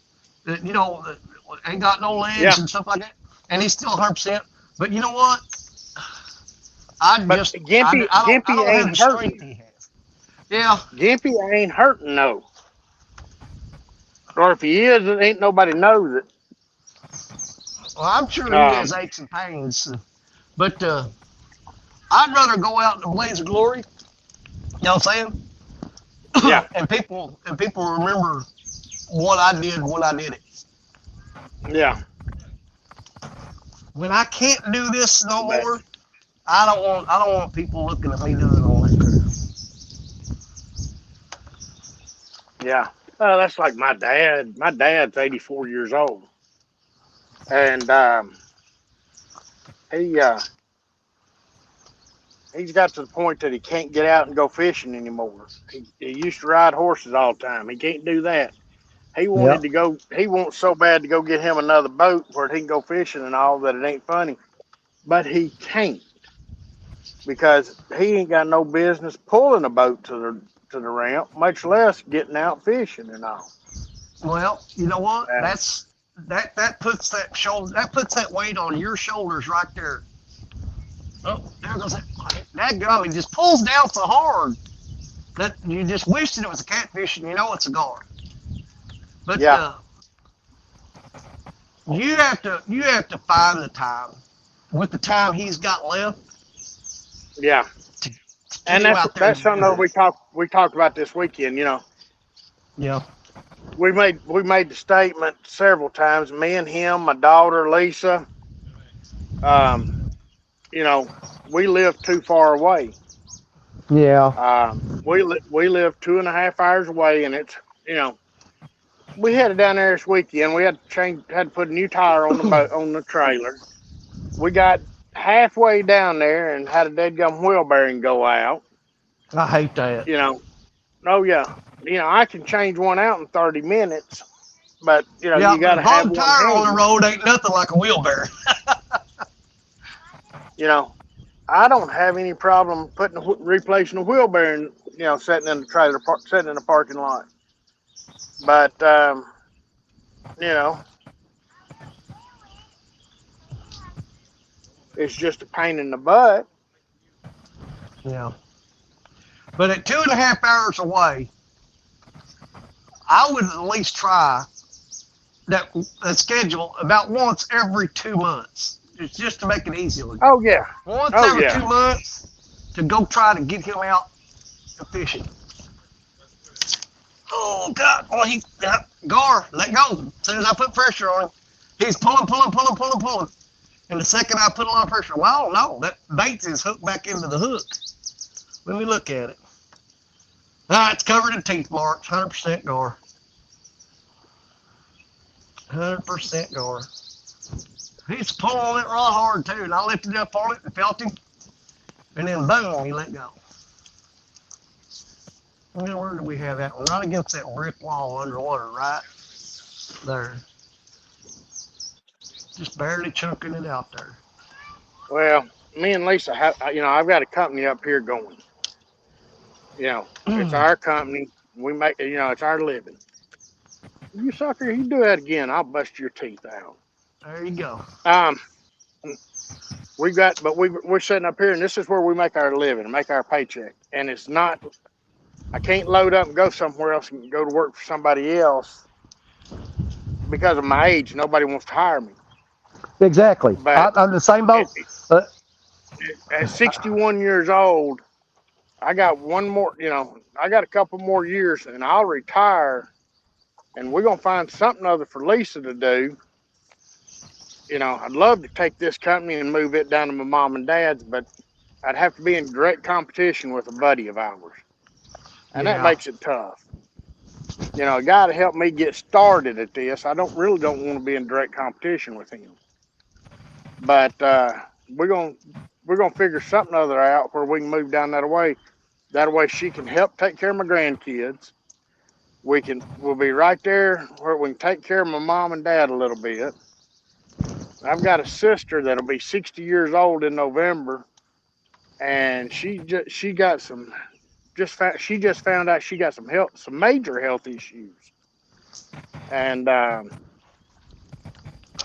that that ain't got no yeah. legs and stuff like that, and he's still 100%. But you know what? I But just I Gimpy don't have the ain't strength hurting. he has. Yeah, Gimpy ain't hurting no. Or if he is, it ain't nobody knows it. Well, I'm sure he Um, has aches and pains, but I'd rather go out in a blaze of glory. You know what I'm yeah, saying? and people remember what I did when I did it. yeah. When I can't do this no But more, I don't want people looking at me doing all that crap. yeah, that's like my dad. My dad's 84 years old, and he he's got to the point that he can't get out and go fishing anymore. He used to ride horses all the time. He can't do that. He wanted Yep. to go. He wants so bad to go get him another boat where he can go fishing and all that. It ain't funny, but he can't because he ain't got no business pulling a boat to the ramp, much less getting out fishing and all. Well, you know what? And That puts that weight on your shoulders right there. Oh, there goes that gummy just pulls down so hard that you just wish that it was a catfish and you know it's a gar. But yeah, you have to find the time with the time he's got left yeah. to get And him out there that's and do something that that. we talked about this weekend. You know, Yeah. we made the statement several times. Me and him, my daughter Lisa. Um, you know, we live too far away. Yeah. We live 2.5 hours away, and it's you know we headed down there this weekend. We had to put a new tire on the boat on the trailer. We got halfway down there and had a dead gum wheel bearing go out. I hate that. You know, oh yeah, I can change one out in 30 minutes, but Yeah, you got but a to have bum one tire on the handy. road ain't nothing like a wheelbarrow. You know, I don't have any problem replacing a wheel bearing. Sitting in the sitting in the parking lot. But you know, it's just a pain in the butt. Yeah. But at 2.5 hours away, I would at least try that schedule about once every 2 months. It's just to make it easier. Oh yeah, Once oh every yeah, 2 months to go try to get him out fishing. Oh God! Oh, he Gar, let go. As soon as I put pressure on him, he's pulling. And the second I put a lot of pressure, well, I don't know. That bait is hooked back into the hook. Let me look at it. It's covered in teeth marks. 100% Gar. 100% Gar. He's pulling on it real hard too, and I lifted up on it and felt him, and then boom, he let go. Where do we have that one? Right against that brick wall underwater, right there. Just barely chunking it out there. well, me and Lisa have, I've got a company up here going. It's our company. We make, it's our living. You sucker, you do that again, I'll bust your teeth out. There you go. Um, we're sitting up here, and this is where we make our living, make our paycheck. And it's not, I can't load up and go somewhere else and go to work for somebody else because of my age. Nobody wants to hire me. Exactly. But I'm the same it, boat. Uh, at 61 years old, I got one more, I got a couple more years and I'll retire, and we're going to find something other for Lisa to do. I'd love to take this company and move it down to my mom and dad's, but I'd have to be in direct competition with a buddy of ours. And that yeah. makes it tough. A guy to help me get started at this. I don't want to be in direct competition with him. But we're gonna figure something other out where we can move down that way. That way she can help take care of my grandkids. We'll be right there where we can take care of my mom and dad a little bit. I've got a sister that'll be 60 years old in November, and she just found out she got some major health issues, and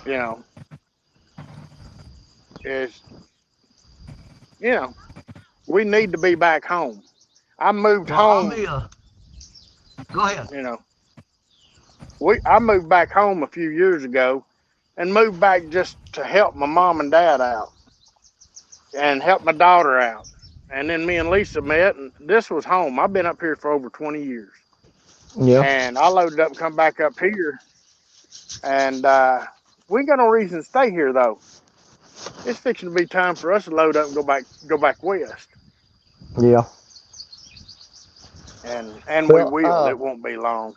you know is we need to be back home. I moved Well, I'll home. be Go ahead. I moved back home a few years ago, and moved back just to help my mom and dad out and help my daughter out. And then me and Lisa met, and this was home. I've been up here for over 20 years. Yeah. And I loaded up and come back up here. And we ain't got no reason to stay here, though. It's fixing to be time for us to load up and go back west. Yeah. And we Well, will. It won't be long.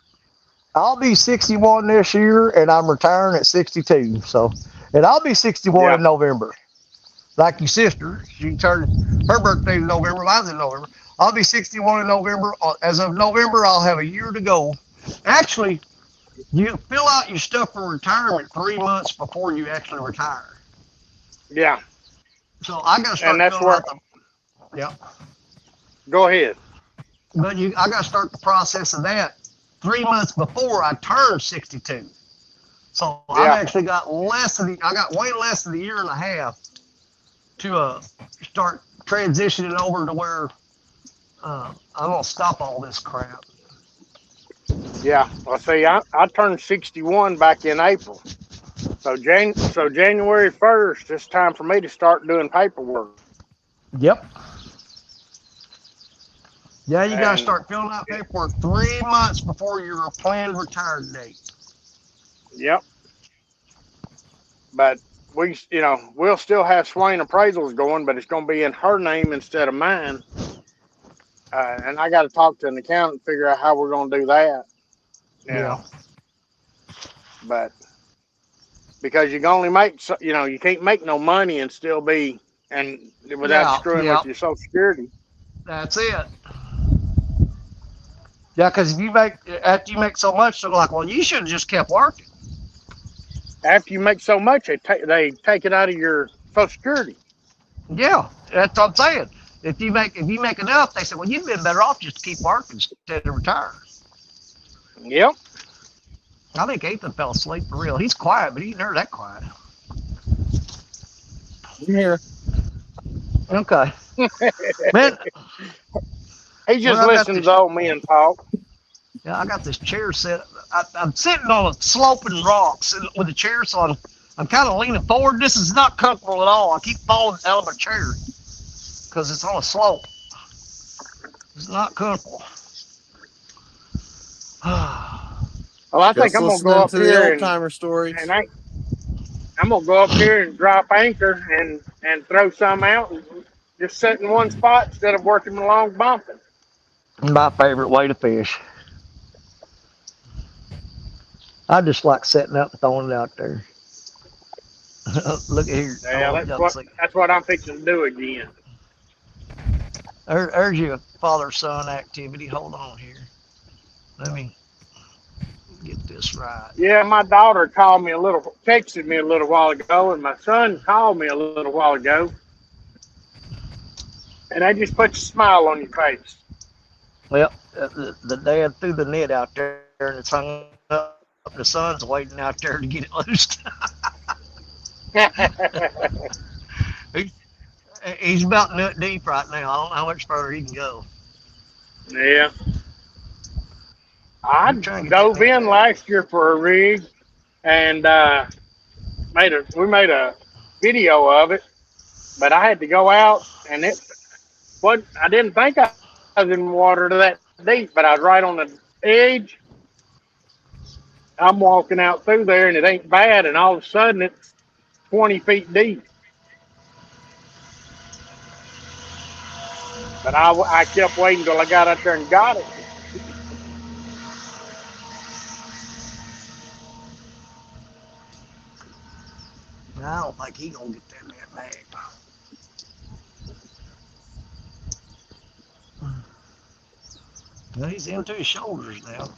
I'll be 61 this year, and I'm retiring at 62. So, and I'll be 61 Yeah. in November. Like your sister, she turned her birthday in November. Mine's in November. I'll be 61 in November. As of November, I'll have a year to go. Actually, you fill out your stuff for retirement 3 months before you actually retire. Yeah. So I got to And start that's filling where, out the yeah. go ahead. But I got to start the process of that 3 months before I turn 62. So I've Yeah. actually got I got way less than a year and a half to start transitioning over to where I'm gonna stop all this crap. Yeah. Well, see, I turned 61 back in April. So January 1st, it's time for me to start doing paperwork. Yep. Yeah, you got to And start filling out paperwork 3 months before your planned retirement date. yep. But we'll still have Swain appraisals going, but it's going to be in her name instead of mine. And I got to talk to an accountant and figure out how we're going to do that. You Yeah. know, but because you can only make, you can't make no money and still be, and without Yeah. screwing Yeah. with your Social Security. That's it. Yeah, because if you make after you make so much, they're like, well, you should have just kept working. After you make so much, they take it out of your Social Security. Yeah, that's what I'm saying. If you make enough, they say, well, you've been better off just to keep working instead of retire. Yep. I think Ethan fell asleep for real. He's quiet, but he's never that quiet. I'm here. Okay, man. He Well, just I got listens this. to old men talk. Yeah, I got this chair set. I'm sitting on a sloping rocks with a chair, so I'm kind of leaning forward. This is not comfortable at all. I keep falling out of my chair because it's on a slope. It's not comfortable. Well, I think Just I'm gonna go listening up to the here old timer stories. and I'm gonna go up here and drop anchor and throw some out and just sit in one spot instead of working along bumping. My favorite way to fish. I just like setting up and throwing it out there. Look at here. I Yeah, want that's y'all to what see. that's what I'm fixing to do again. There's your father-son activity. Hold on here. Let me get this right. Yeah, my daughter texted me a little while ago, and my son called me a little while ago, and I just put a smile on your face. Well, the dad threw the net out there and it's hung up. The son's waiting out there to get it loosed. he, he's about nut deep right now. I don't know how much further he can go. Yeah, I He's trying to get that dove net in back. last year for a rig, and we made a video of it, but I had to go out, and I didn't think I was in water to that deep, but I was right on the edge. I'm walking out through there, and it ain't bad, and all of a sudden it's 20 feet deep. But I kept waiting until I got out there and got it. I don't think he's gonna get that net back. Well, he's into his shoulders now.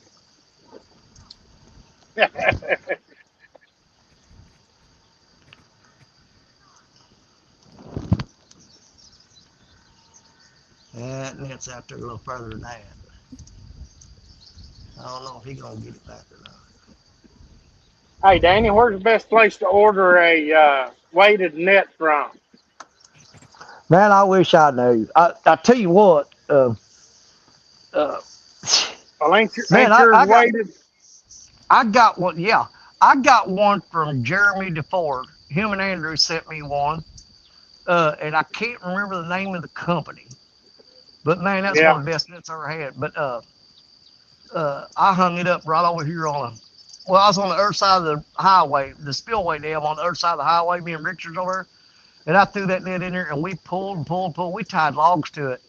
That net's out there a little further than that. I don't know if he's gonna get it back or not. Hey, Danny, where's the best place to order a weighted net from? Man, I wish I knew. I tell you what, uh, Well, man, ain't yours weighted? I got one. Yeah, I got one from Jeremy DeFord. Him and Andrew sent me one, and I can't remember the name of the company. But man, that's one Yeah. of the best nets I ever had. But I hung it up right over here on a. Well, I was on the other side of the highway, the spillway dam on the other side of the highway. Me and Richard's over there, and I threw that net in there, and we pulled and pulled and pulled. We tied logs to it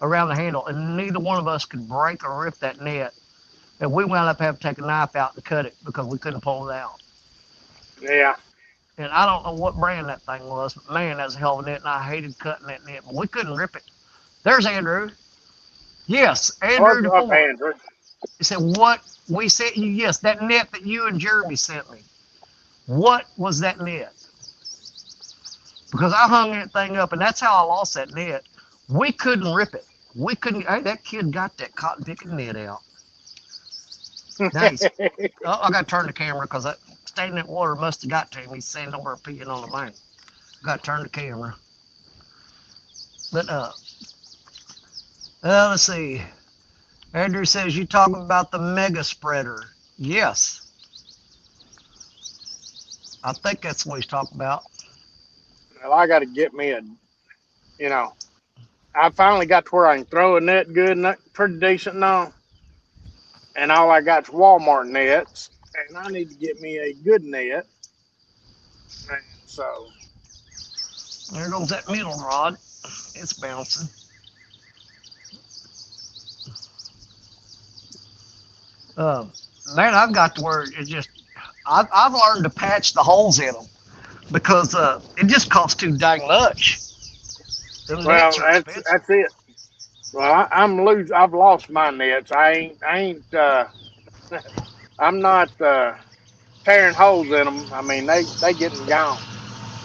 around the handle, and neither one of us could break or rip that net. And we wound up having to take a knife out and cut it because we couldn't pull it out. Yeah. And I don't know what brand that thing was, but man, that's a hell of a net, and I hated cutting that net, but we couldn't rip it. There's Andrew. Yes, Andrew What's up, DeFord. Andrew? He said, what we sent you, yes, that net that you and Jeremy sent me. What was that net? Because I hung that thing up, and that's how I lost that net. We couldn't rip it. We couldn't. Hey, that kid got that cotton picking net out. Nice. Oh, I got to turn the camera because that stagnant water must have got to him. He's standing over peeing on the bank. Got to turn the camera. But let's see. Andrew says you talking about the mega spreader. Yes, I think that's what he's talking about. Well, I got to get me a, you know, I finally got to where I can throw a net good, pretty decent now. And all I got's Walmart nets. And I need to get me a good net. And so, There goes that middle rod. It's bouncing. Man, I've got to where it just. I've learned to patch the holes in them because it just costs too dang much. The well, nets are expensive. that's it. Well, I'm lose. I've lost my nets. I'm not tearing holes in them. I mean, they getting gone.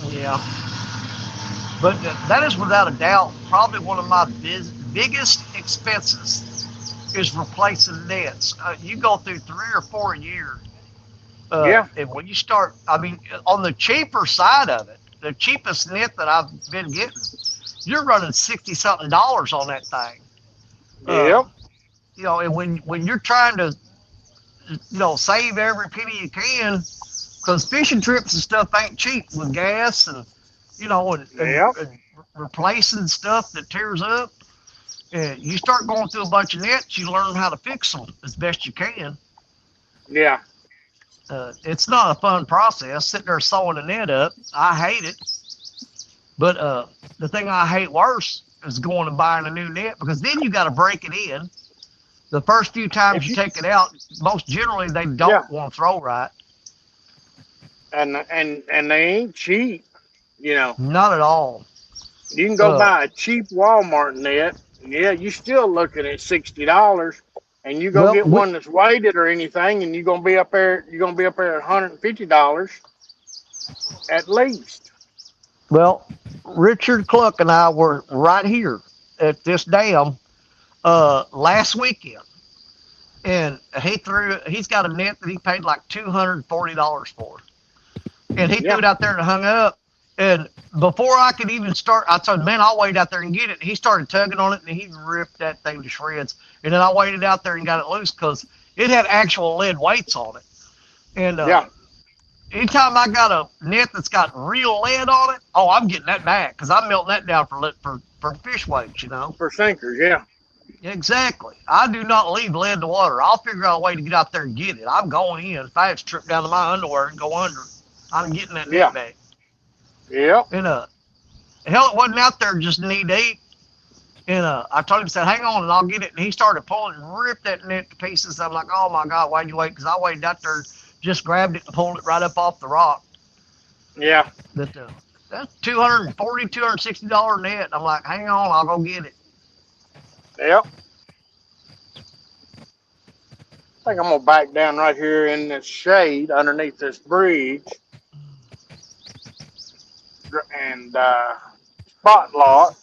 Yeah, but that is without a doubt probably one of my biggest expenses is replacing nets. You go through 3 or 4 a year. Yeah, And when you start, I mean, on the cheaper side of it, the cheapest net that I've been getting, you're running 60 something dollars on that thing. Uh, yep, and when you're trying to, save every penny you can, because fishing trips and stuff ain't cheap with gas and, yep, and replacing stuff that tears up. And you start going through a bunch of nets, you learn how to fix them as best you can. yeah, It's not a fun process sitting there sewing a net up. I hate it. But the thing I hate worse is going and buying a new net because then you got to break it in. The first few times if you you, take it out, most generally they yeah, don't want to throw right. and they ain't cheap. You know, Not at all. you can go Uh, buy a cheap Walmart net. Yeah, you still looking at $60, and you go well, get one that's weighted or anything, and you're gonna be up there. You're gonna be up there at $150 at least. well, Richard Cluck and I were right here at this dam last weekend, and he's got a net that he paid like $240 for, and he threw Yeah, it out there and hung up. And before I could even start, I told him, man, I'll wait out there and get it. He started tugging on it and he ripped that thing to shreds. And then I waited out there and got it loose because it had actual lead weights on it. And yeah, anytime I got a net that's got real lead on it, oh, I'm getting that back because I'm melting that down for fish weights. for sinkers. Yeah, Exactly. I do not leave lead in the water. I'll figure out a way to get out there and get it. I'm going in. If I had to strip down to my underwear and go under, I'm getting that net yeah, back. yep, And hell, it wasn't out there just knee deep. And I told him, said, hang on, and I'll get it. And he started pulling and ripped that net to pieces. I'm like, oh my God, why'd you wait? Because I waited out there, just grabbed it and pulled it right up off the rock. yeah, But that's $260 net. I'm like, hang on, I'll go get it. yep. I think I'm gonna back down right here in this shade underneath this bridge and spot lock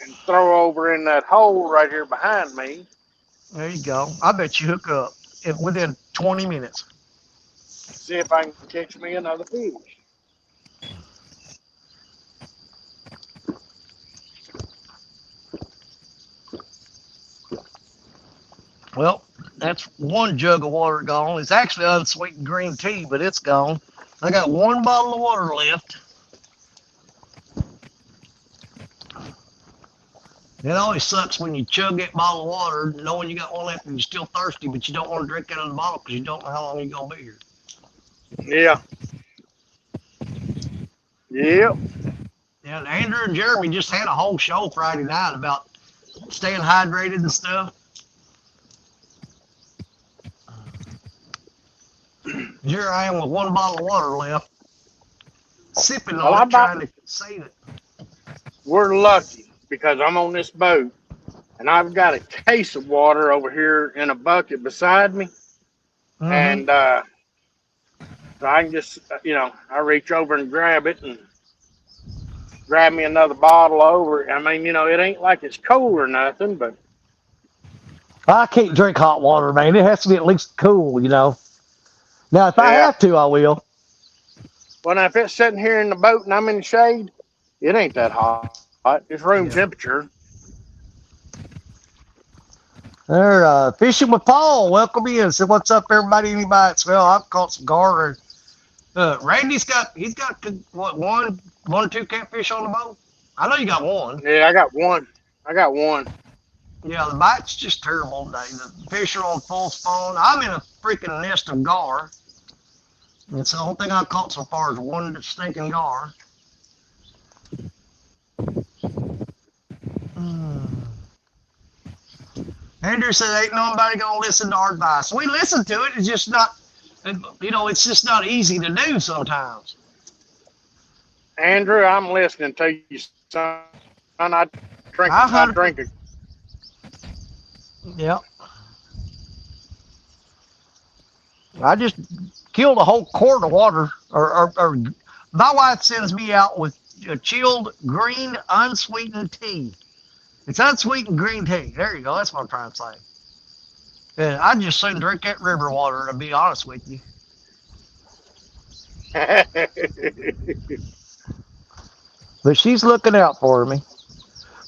and throw over in that hole right here behind me. There you go. I bet you hook up within 20 minutes. See if I can catch me another fish. Well, That's one jug of water gone. It's actually unsweetened green tea, but it's gone. I got one bottle of water left. It always sucks when you chug that bottle of water, knowing you got one left and you're still thirsty, but you don't want to drink out of the bottle because you don't know how long you're gonna be here. Yeah. Yep. Yeah, and Andrew and Jeremy just had a whole show Friday night about staying hydrated and stuff. Here I am with one bottle of water left, sipping Well, on it, trying to save it. we're lucky because I'm on this boat and I've got a case of water over here in a bucket beside me. Mhm. And so I can just, I reach over and grab it and grab me another bottle over. I mean, it ain't like it's cold or nothing, but I can't drink hot water, man. It has to be at least cool, Now, if I yeah. have to, I will. Well, now if it's sitting here in the boat and I'm in the shade, it ain't that hot. It's room Yeah. temperature. They're fishing with Paul. Welcome in. So what's up, everybody? Anybody? Well, I've caught some garter. Randy's got what one or two catfish on the boat. I know you got one. Yeah, I got one. Yeah, the bite's just terrible today. The fish are on full spawn. I'm in a freaking nest of gar. It's the only thing I caught so far is one stinking gar. Andrew said ain't nobody gonna listen to our advice. We listen to it. It's just not, it's just not easy to do sometimes. Andrew, I'm listening to you, son. I drink it. Yep. I just killed a whole quart of water, or my wife sends me out with chilled green unsweetened tea. It's unsweetened green tea. There you go. That's what I'm trying to say. And I just soon drink that river water, to be honest with you. But she's looking out for me.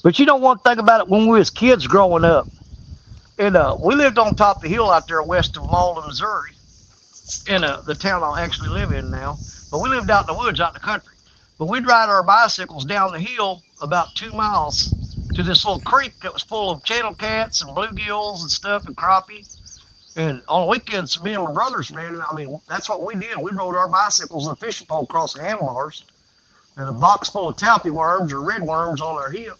But one thing about it, when we was kids growing up, and we lived on top of the hill out there west of Malden, Missouri, in the town I actually live in now. But we lived out in the woods, out in the country. But we'd ride our bicycles down the hill about 2 miles to this little creek that was full of channel cats and bluegills and stuff and crappie. And on weekends, me and my brothers, man, I mean, that's what we did. We rode our bicycles and fishing pole across the handlebars and a box full of talpy worms or red worms on our hip.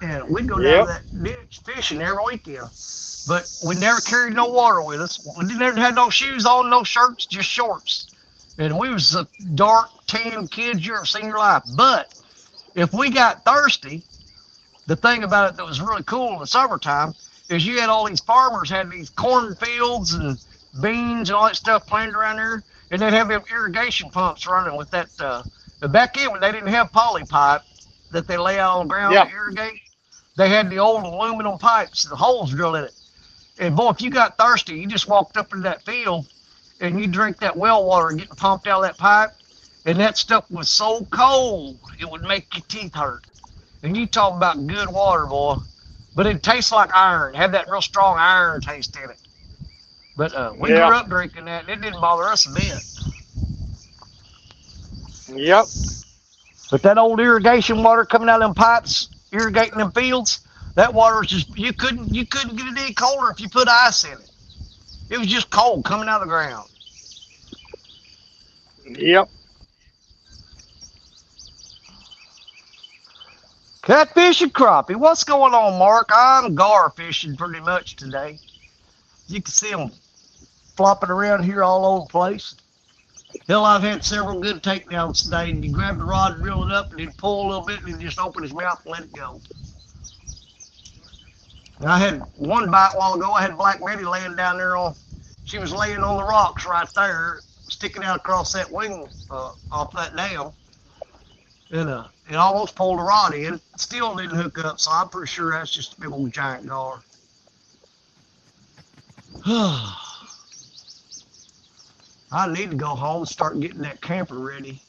And we'd go down to that ditch fishing every weekend. But we never carried no water with us. We never had no shoes on, no shirts, just shorts. And we was the dark, tan kids you ever seen in your life. But if we got thirsty, the thing about it that was really cool in the summertime is you had all these farmers had these cornfields and beans and all that stuff planted around there, and they'd have them irrigation pumps running with that. Back then, when they didn't have poly pipe that they lay out on the ground to irrigate, they had the old aluminum pipes, the holes drilled in it. And boy, if you got thirsty, you just walked up into that field and you drink that well water getting pumped out of that pipe, and that stuff was so cold it would make your teeth hurt. And you talk about good water, boy. But it tastes like iron. It had that real strong iron taste in it. But we grew up drinking that, and it didn't bother us a bit. Yep. But that old irrigation water coming out of them pipes, irrigating them fields, that water was just, you couldn't get it any colder if you put ice in it. It was just cold coming out of the ground. Yep. Catfish and crappie. What's going on, Mark? I'm gar fishing pretty much today. You can see them flopping around here all over the place. Hell, I've had several good takedowns today. And you grab the rod and reel it up, and he'd pull a little bit, and he'd just open his mouth and let it go. And I had one bite a while ago. I had Black Betty laying down there she was laying on the rocks right there, sticking out across that wing off that dam. And it almost pulled a rod in. Still didn't hook up, so I'm pretty sure that's just a big old giant gar. I need to go home and start getting that camper ready.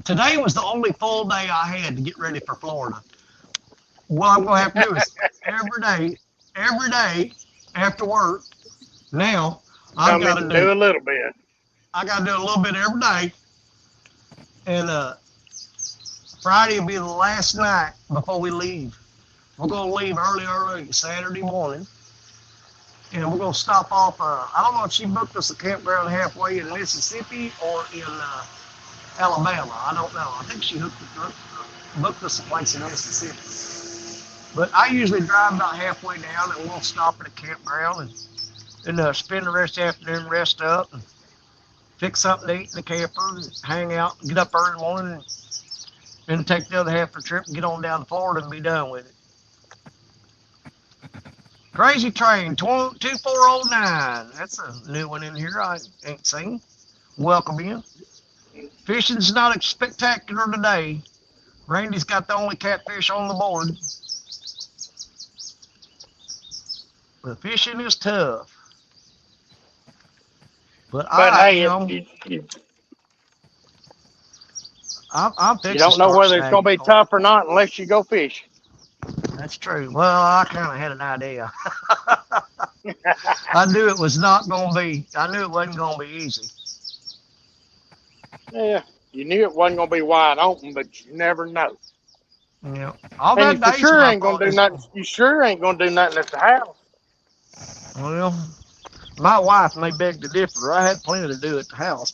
Today was the only full day I had to get ready for Florida. What I'm going to have to do is every day, after work. Now I've Come got in to and do do a little bit. I got to do a little bit every day, and Friday will be the last night before we leave. We're gonna leave early Saturday morning, and we're gonna stop off. I don't know if she booked us a campground halfway in Mississippi or in Alabama. I don't know. I think she booked us a place in Mississippi. But I usually drive about halfway down, and we'll stop at a campground and spend the rest of the afternoon, rest up, and fix something to eat in the camper, and hang out, get up early in the morning, and then take the other half of the trip and get on down to Florida and be done with it. Crazy Train 2409. That's a new one in here I ain't seen. Welcome in. Fishing's not spectacular today. Randy's got the only catfish on the board. The fishing is tough. But I hey, am. I'm you fixing to don't know start whether it's going to snagging be carp. tough or not unless you go fish. That's true. Well, I kind of had an idea. I knew it was not going to be. I knew it wasn't going to be easy. Yeah, you knew it wasn't going to be wide open, but you never know. Yeah. All And that you for days when sure I ain't going thought to do it's nothing. You sure ain't going to do nothing at the house. well. My wife may beg to differ. I had plenty to do at the house.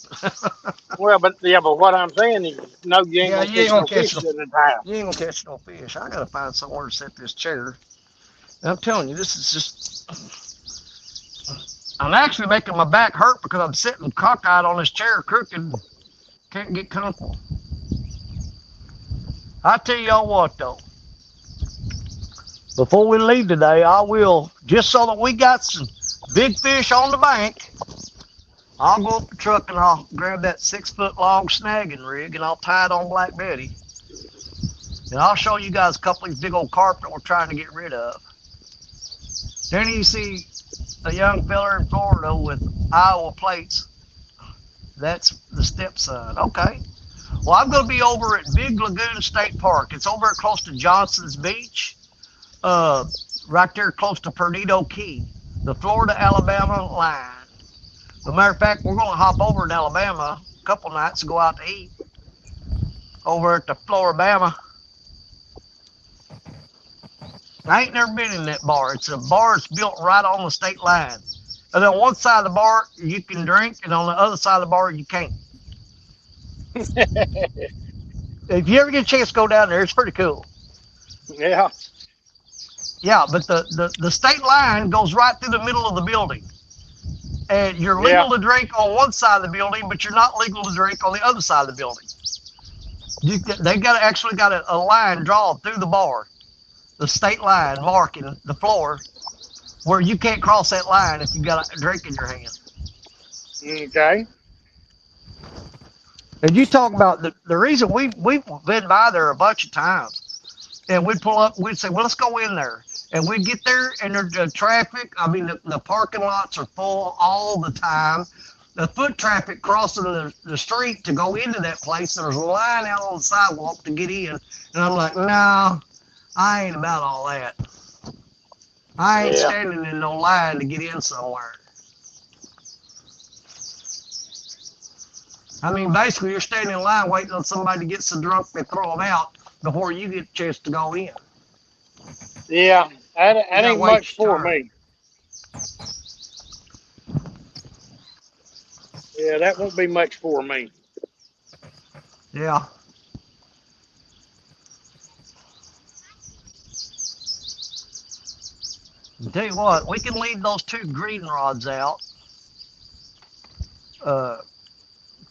Well, but what I'm saying is, no, you ain't Yeah, going to you ain't catch gonna no catch fish no. sitting at the house. You ain't gonna catch no fish. I gotta find somewhere to set this chair. And I'm telling you, this is just. I'm actually making my back hurt because I'm sitting cockeyed on this chair, crooked. Can't get comfortable. I tell y'all what though. Before we leave today, I will just so that we got some big fish on the bank. I'll go up the truck and I'll grab that 6 foot long snagging rig and I'll tie it on Black Betty. And I'll show you guys a couple of these big old carp that we're trying to get rid of. Then you see a young feller in Florida with Iowa plates. That's the stepson. Okay. Well, I'm going to be over at Big Lagoon State Park. It's over close to Johnson's Beach, right there close to Perdido Key, the Florida-Alabama line. As a matter of fact, we're going to hop over in Alabama a couple nights and go out to eat over at the Floribama. I ain't never been in that bar. It's a bar that's built right on the state line. And on one side of the bar, you can drink, and on the other side of the bar, you can't. If you ever get a chance to go down there, it's pretty cool. Yeah. Yeah, but the state line goes right through the middle of the building. And you're Yeah. legal to drink on one side of the building, but you're not legal to drink on the other side of the building. They actually got a line drawn through the bar, the state line marking the floor, where you can't cross that line if you got a drink in your hand. Okay. And you talk about the reason we've been by there a bunch of times, and we'd pull up, we'd say, well, let's go in there. And we'd get there, and the traffic, I mean, the parking lots are full all the time. The foot traffic crossing the street to go into that place, there's a line out on the sidewalk to get in. And I'm like, no, I ain't about all that. I ain't Yeah. standing in no line to get in somewhere. I mean, basically, you're standing in line waiting on somebody to get so drunk they throw them out before you get a chance to go in. Yeah. That You gotta ain't wait much your for turn. me. Yeah, that won't be much for me. Yeah. I'll tell you what, we can leave those 2 green rods out, uh,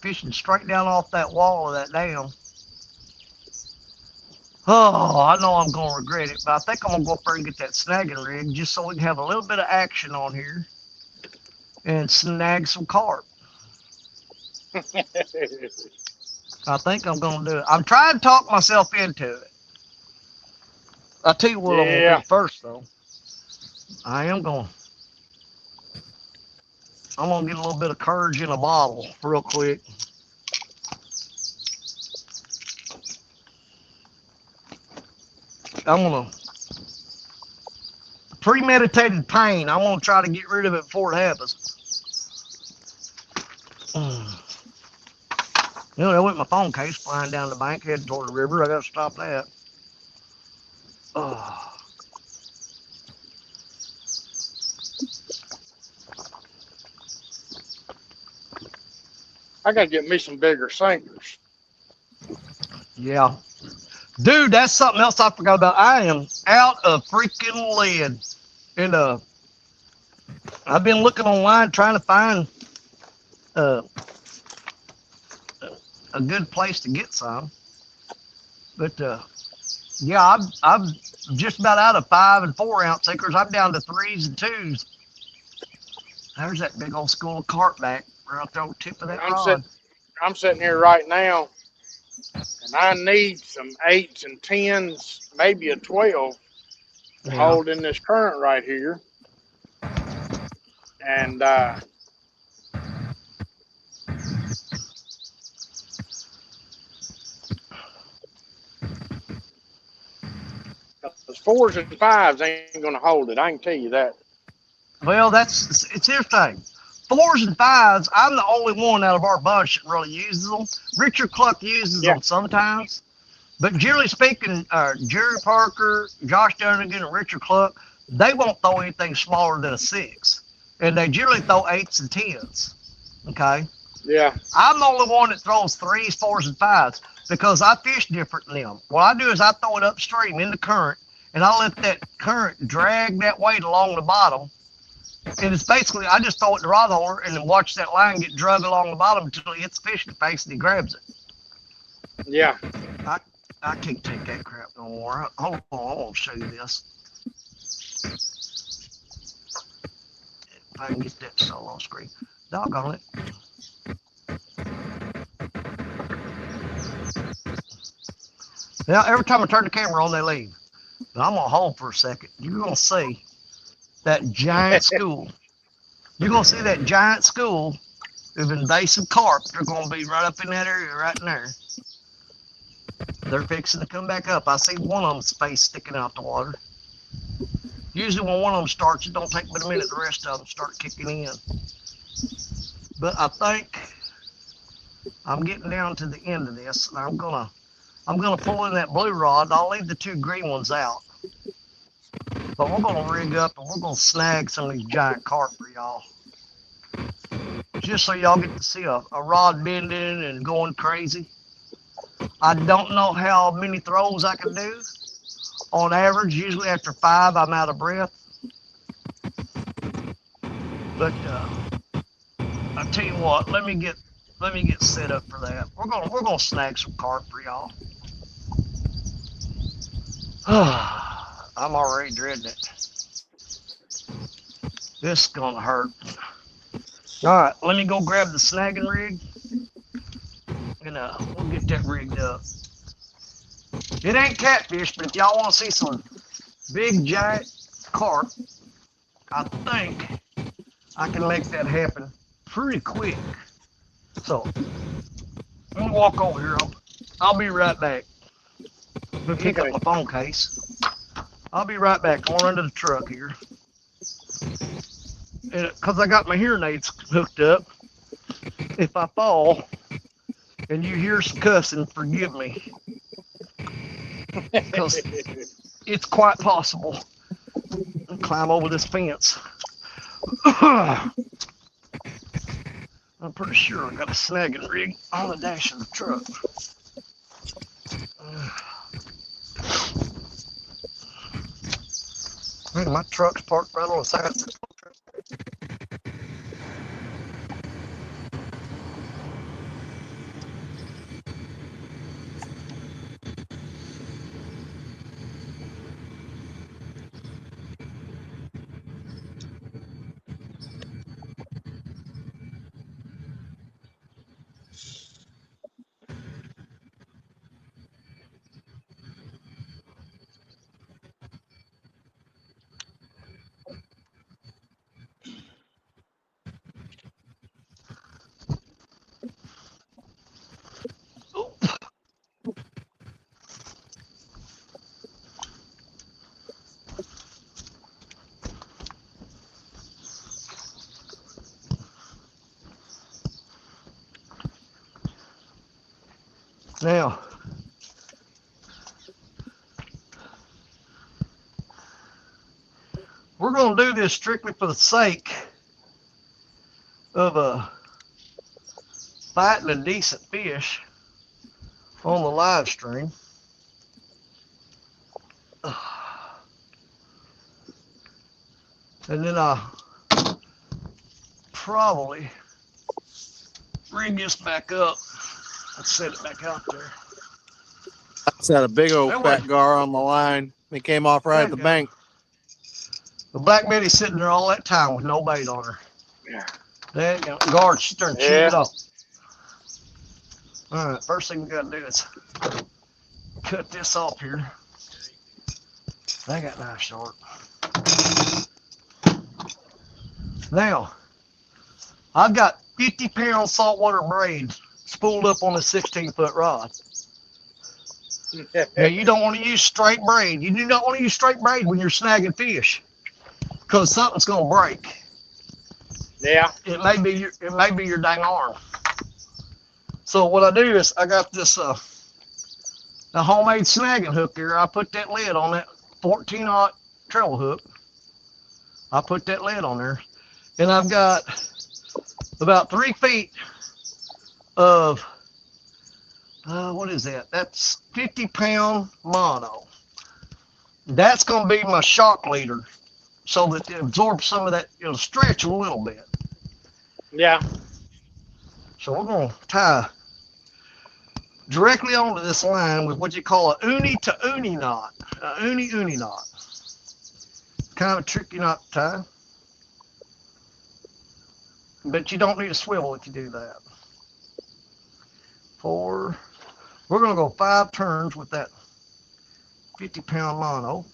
fishing straight down off that wall of that dam. Oh, I know I'm going to regret it, but I think I'm going to go up there and get that snagging rig just so we can have a little bit of action on here and snag some carp. I think I'm going to do it. I'm trying to talk myself into it. I'll tell you what I'm going to Yeah. do first, though. I'm going to get a little bit of courage in a bottle real quick. I'm going to premeditated pain. I want to try to get rid of it before it happens. You know, I went my phone case flying down the bank, heading toward the river. I got to stop that. Oh. I gotta get me some bigger sinkers. Yeah. Dude, that's something else I forgot about. I am out of freaking lead. And I've been looking online trying to find uh, a good place to get some. But yeah, I'm just about out of 5 and 4 ounce sinkers. I'm down to 3s and 2s. There's that big old school of carp back right up there on the tip of that rod. I'm sitting here right now, and I need some 8s and 10s, maybe a 12 to hold in this current right here. And those 4s and 5s ain't gonna hold it. I can tell you that. Well, it's his thing. 4s and 5s, I'm the only one out of our bunch that really uses them. Richard Cluck uses them sometimes. But generally speaking, Jerry Parker, Josh Dunnigan, and Richard Cluck, they won't throw anything smaller than a 6. And they generally throw 8s and 10s. Okay? Yeah. I'm the only one that throws 3s, 4s, and 5s because I fish different than them. What I do is I throw it upstream in the current, and I let that current drag that weight along the bottom. And it's basically, I just throw it in the rod holder and then watch that line get drug along the bottom until it hits the fish in the face and he grabs it. Yeah. I can't take that crap no more. Hold on, I want to show you this. If I can get that solo screen. Doggone it. Now, every time I turn the camera on, they leave. But I'm going to hold for a second. You're going to see that giant school. You're going to see that giant school of invasive carp. They're going to be right up in that area right in there. They're fixing to come back up. I see one of them's face sticking out the water. Usually when one of them starts, it don't take but a minute. The rest of them start kicking in. But I think I'm getting down to the end of this, and I'm gonna pull in that blue rod. I'll leave the 2 green ones out. But we're gonna rig up and we're gonna snag some of these giant carp for y'all. Just so y'all get to see a rod bending and going crazy. I don't know how many throws I can do. On average, usually after 5, I'm out of breath. But I tell you what, let me get set up for that. We're gonna snag some carp for y'all. I'm already dreading it. This is gonna hurt. All right, let me go grab the snagging rig, and we'll get that rigged up. It ain't catfish, but if y'all want to see some big giant carp, I think I can make that happen pretty quick. So I'm gonna walk over here. I'll be right back. I'm gonna pick up my phone case. I'll be right back. I'm gonna run to the truck here. And because I got my hearing aids hooked up, if I fall and you hear some cussing, forgive me. Because it's quite possible to climb over this fence. I'm pretty sure I got a snagging rig on the dash of the truck. My truck's parked right on the side of the truck. Now, we're going to do this strictly for the sake of fighting a decent fish on the live stream. And then I'll probably bring this back up. Let's set it back out there. I just had a big old That fat way. gar on the line. He came off right There at the you go. bank. The Black Betty's sitting there all that time with no bait on her. Yeah. There you go. Guard, she's starting to chew Yeah. it off. All right, first thing we got to do is cut this off here. That got nice short. Now, I've got 50-pound saltwater braid spooled up on a 16-foot rod. Now, you don't want to use straight braid. You do not want to use straight braid when you're snagging fish, because something's going to break. Yeah. It may be your dang arm. So what I do is I got this the homemade snagging hook here. I put that lid on that 14-aught treble hook. I put that lid on there, and I've got about 3 feet of what is that? That's 50-pound mono. That's going to be my shock leader, so that it absorbs some of that. It'll stretch a little bit. Yeah. So we're going to tie directly onto this line with what you call a uni to uni knot. A uni knot. Kind of a tricky knot to tie. But you don't need a swivel if you do that. 4. We're going to go 5 turns with that 50-pound mono.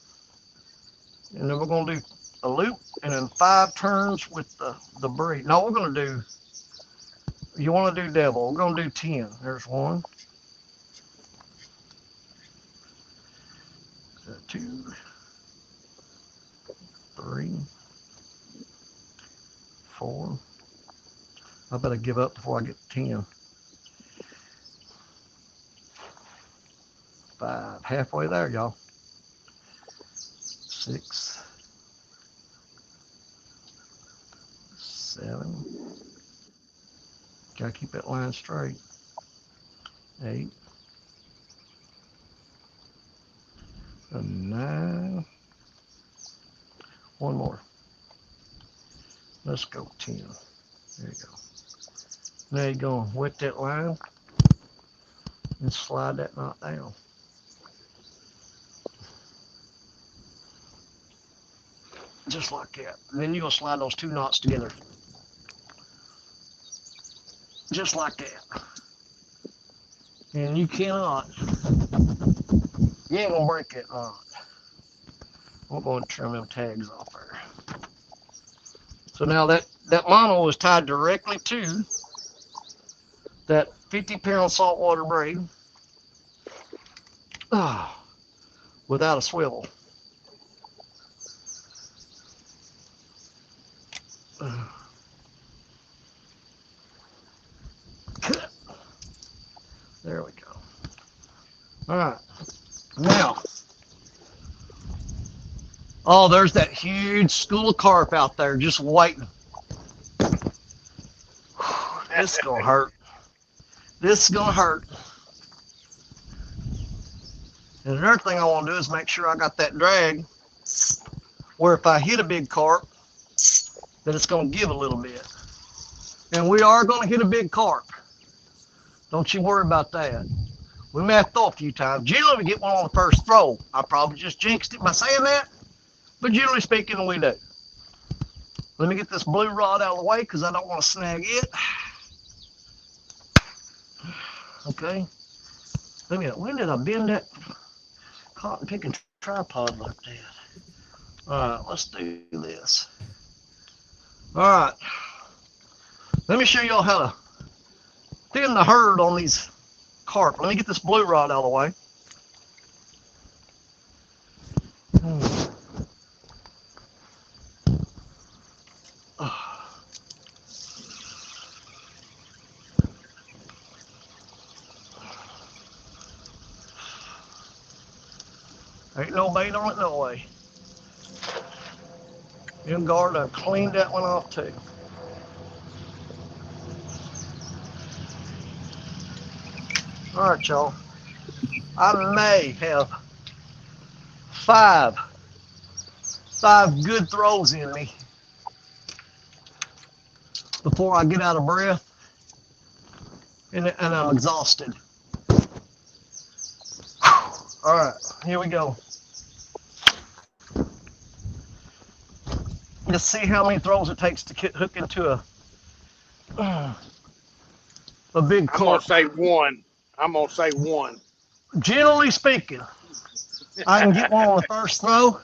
And then we're going to do a loop and then 5 turns with the braid. No, we're going to do, you want to do devil. We're going to do 10. There's 1. 2, 3, 4. I better give up before I get to 10. 5. Halfway there, y'all. 6, 7. Gotta keep that line straight. 8. 9. 1 more. Let's go 10. There you go. Now you're going to wet that line and slide that knot down. Just like that. And then you're going to slide those 2 knots together. Just like that. And you cannot, you ain't going to break that knot. I'm going to trim them tags off there. So now that mono is tied directly to that 50-pound saltwater braid without a swivel. There we go. All right. Now, oh, there's that huge school of carp out there just waiting. This is going to hurt. This is going to hurt. And another thing I want to do is make sure I got that drag where if I hit a big carp, that it's going to give a little bit. And we are going to hit a big carp. Don't you worry about that. We may have to throw a few times. Generally, we get one on the first throw. I probably just jinxed it by saying that, but generally speaking, we do. Let me get this blue rod out of the way because I don't want to snag it. Okay. Let me. When did I bend that cotton picking tripod like that? All right, let's do this. All right. Let me show y'all how to thin the herd on these carp. Let me get this blue rod out of the way. Ain't no bait on it, no way. Them guard done cleaned that one off too. All right, y'all. I may have five good throws in me before I get out of breath and I'm exhausted. All right, here we go. Let's see how many throws it takes to hook into a big I'm gonna carp. say one. I'm gonna say one. Generally speaking, I can get one on the first throw,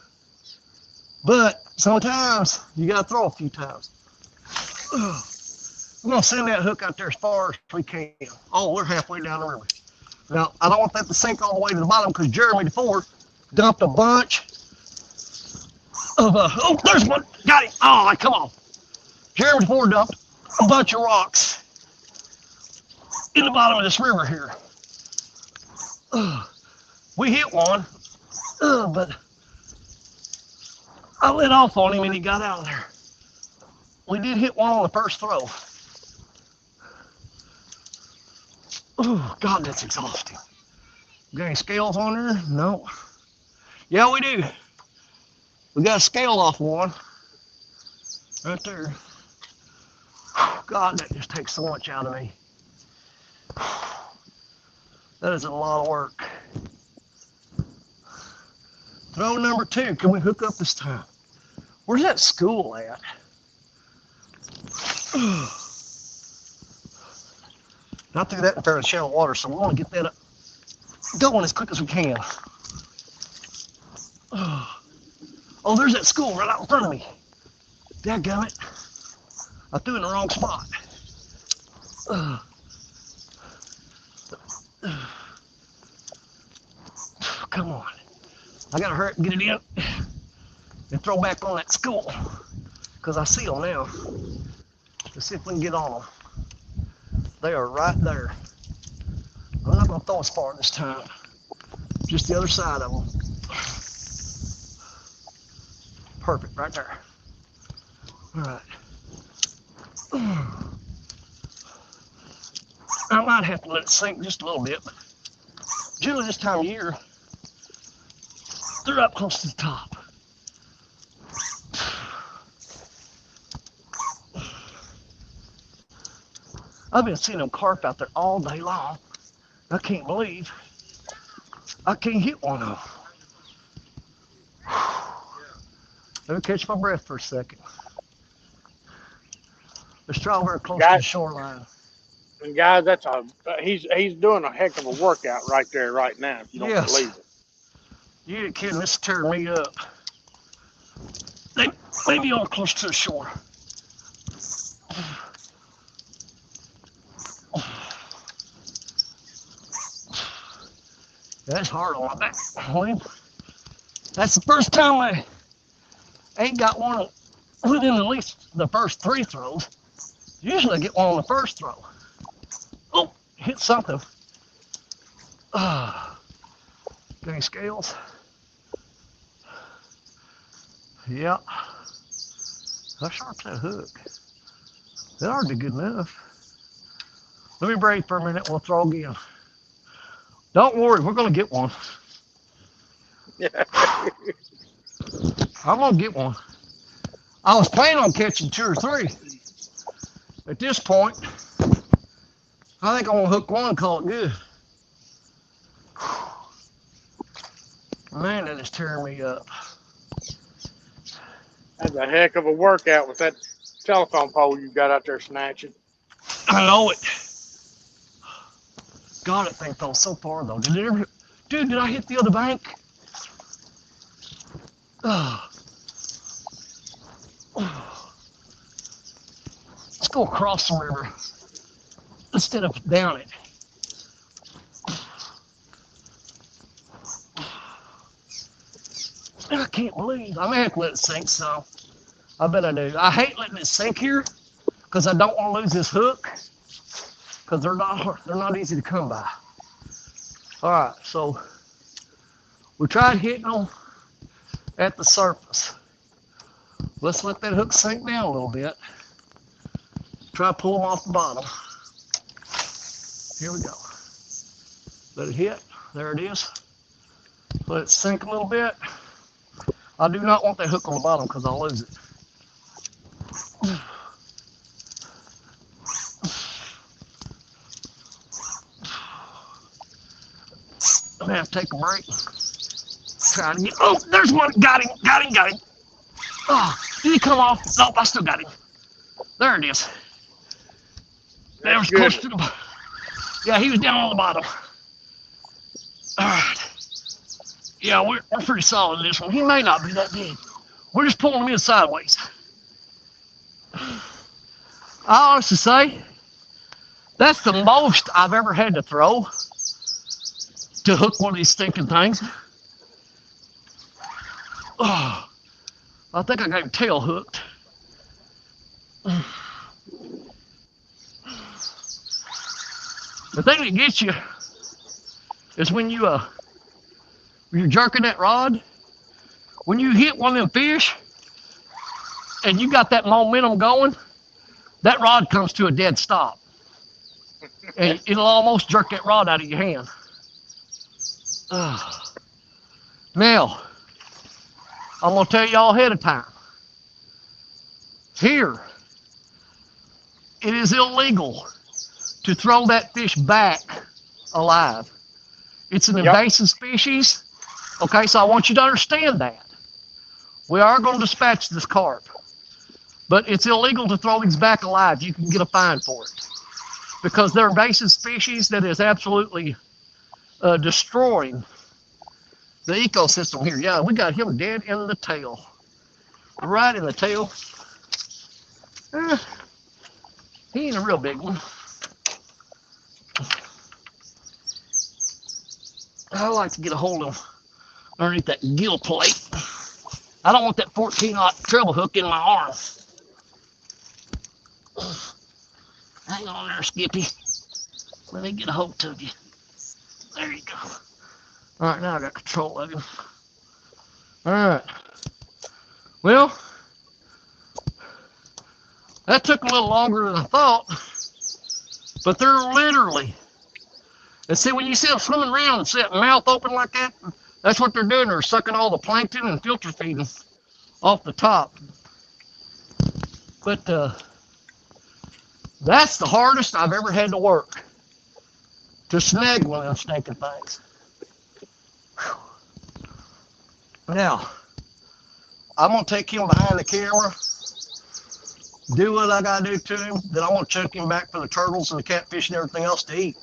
but sometimes you gotta throw a few times. I'm gonna send that hook out there as far as we can. Oh, we're halfway down the river. Now, I don't want that to sink all the way to the bottom because Jeremy before dumped a bunch of, oh, there's one, got it. Oh, come on. Jeremy before dumped a bunch of rocks in the bottom of this river here. We hit one, but I let off on him and he got out of there. We did hit one on the first throw. Oh, God, that's exhausting. Got any scales on there? No. Yeah, we do. We got a scale off one. Right there. God, that just takes so much out of me. That is a lot of work. Throw number 2. Can we hook up this time? Where's that school at? I threw that in fairly shallow water, so we want to get that up going as quick as we can. Oh, there's that school right out in front of me. Dadgummit. I threw it in the wrong spot. Come on. I gotta hurry up and get it in and throw back on that school because I see them now. Let's see if we can get on them. They are right there. I'm not gonna throw as far this time. Just the other side of them. Perfect, right there. All right. I might have to let it sink just a little bit, but generally this time of year, they're up close to the top. I've been seeing them carp out there all day long. I can't believe I can't hit one of them. Let me catch my breath for a second. Let's try over close to the shoreline. And guys, that's he's doing a heck of a workout right there, right now. If you don't believe it. You ain't kidding. This is tearing me up. Maybe on close to the shore. That's hard on my back. That's the first time I ain't got one within at least the first 3 throws. Usually I get one on the first throw. Oh, hit something. Got any scales? Yep. How sharp's that hook? That ought to be good enough. Let me breathe for a minute. We'll throw again. Don't worry, we're going to get one. I'm going to get one. I was planning on catching 2 or 3. At this point, I think I'm going to hook one and call it good. Man, that is tearing me up. That's a heck of a workout with that telephone pole you got out there snatching. I know it. God, that thing fell so far though. Did it ever? Dude, did I hit the other bank? Let's go across the river instead of down it. I can't believe I may have to let it sink some. I bet I do. I hate letting it sink here because I don't want to lose this hook because they're not easy to come by. All right, so We tried hitting them at the surface. Let's let that hook sink down a little bit. Try to pull them off the bottom. Here we go. Let it hit. There it is. Let it sink a little bit. I do not want that hook on the bottom because I'll lose it. I'm gonna have to take a break. Try to get. Oh, there's one. Got him. Oh, did he come off? Nope, I still got him. There it is. That was close to the bottom. Yeah, he was down on the bottom. All right. Yeah, we're pretty solid in this one. He may not be that big. We're just pulling him in sideways. I honestly say, that's the most I've ever had to throw to hook one of these stinking things. Oh, I think I got your tail hooked. The thing that gets you is when you're jerking that rod, when you hit one of them fish and you got that momentum going, that rod comes to a dead stop. And it'll almost jerk that rod out of your hand. Now, I'm going to tell y'all ahead of time. Here, it is illegal to throw that fish back alive. It's an invasive species. Okay, so I want you to understand that. We are going to dispatch this carp, but it's illegal to throw these back alive. You can get a fine for it because they're invasive species that is absolutely destroying the ecosystem here. Yeah, we got him dead in the tail. Right in the tail. He ain't a real big one. I like to get a hold of him underneath that gill plate. I don't want that 14-aught treble hook in my arm. Hang on there, Skippy. Let me get a hold of you. There you go. All right, now I got control of him. All right. Well, that took a little longer than I thought, but they're literally, and see, when you see them swimming around and set mouth open like that, that's what they're doing. They're sucking all the plankton and filter feeding off the top. But that's the hardest I've ever had to work, to snag one of them stinking things. Now, I'm going to take him behind the camera, do what I got to do to him, then I'm going to chuck him back for the turtles and the catfish and everything else to eat.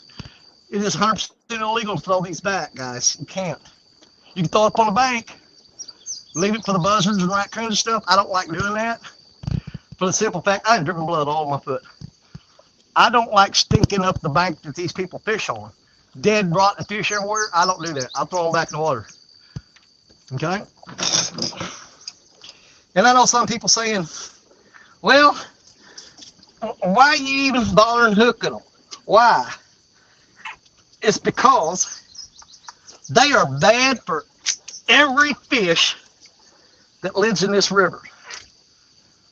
It is 100% illegal to throw these back, guys. You can't. You can throw it up on the bank, leave it for the buzzards and raccoons and stuff. I don't like doing that for the simple fact I have dripping blood all on my foot. I don't like stinking up the bank that these people fish on. Dead, rotten fish everywhere, I don't do that. I throw them back in the water. Okay? And I know some people saying, well, why are you even bothering hooking them? Why? It's because they are bad for every fish that lives in this river.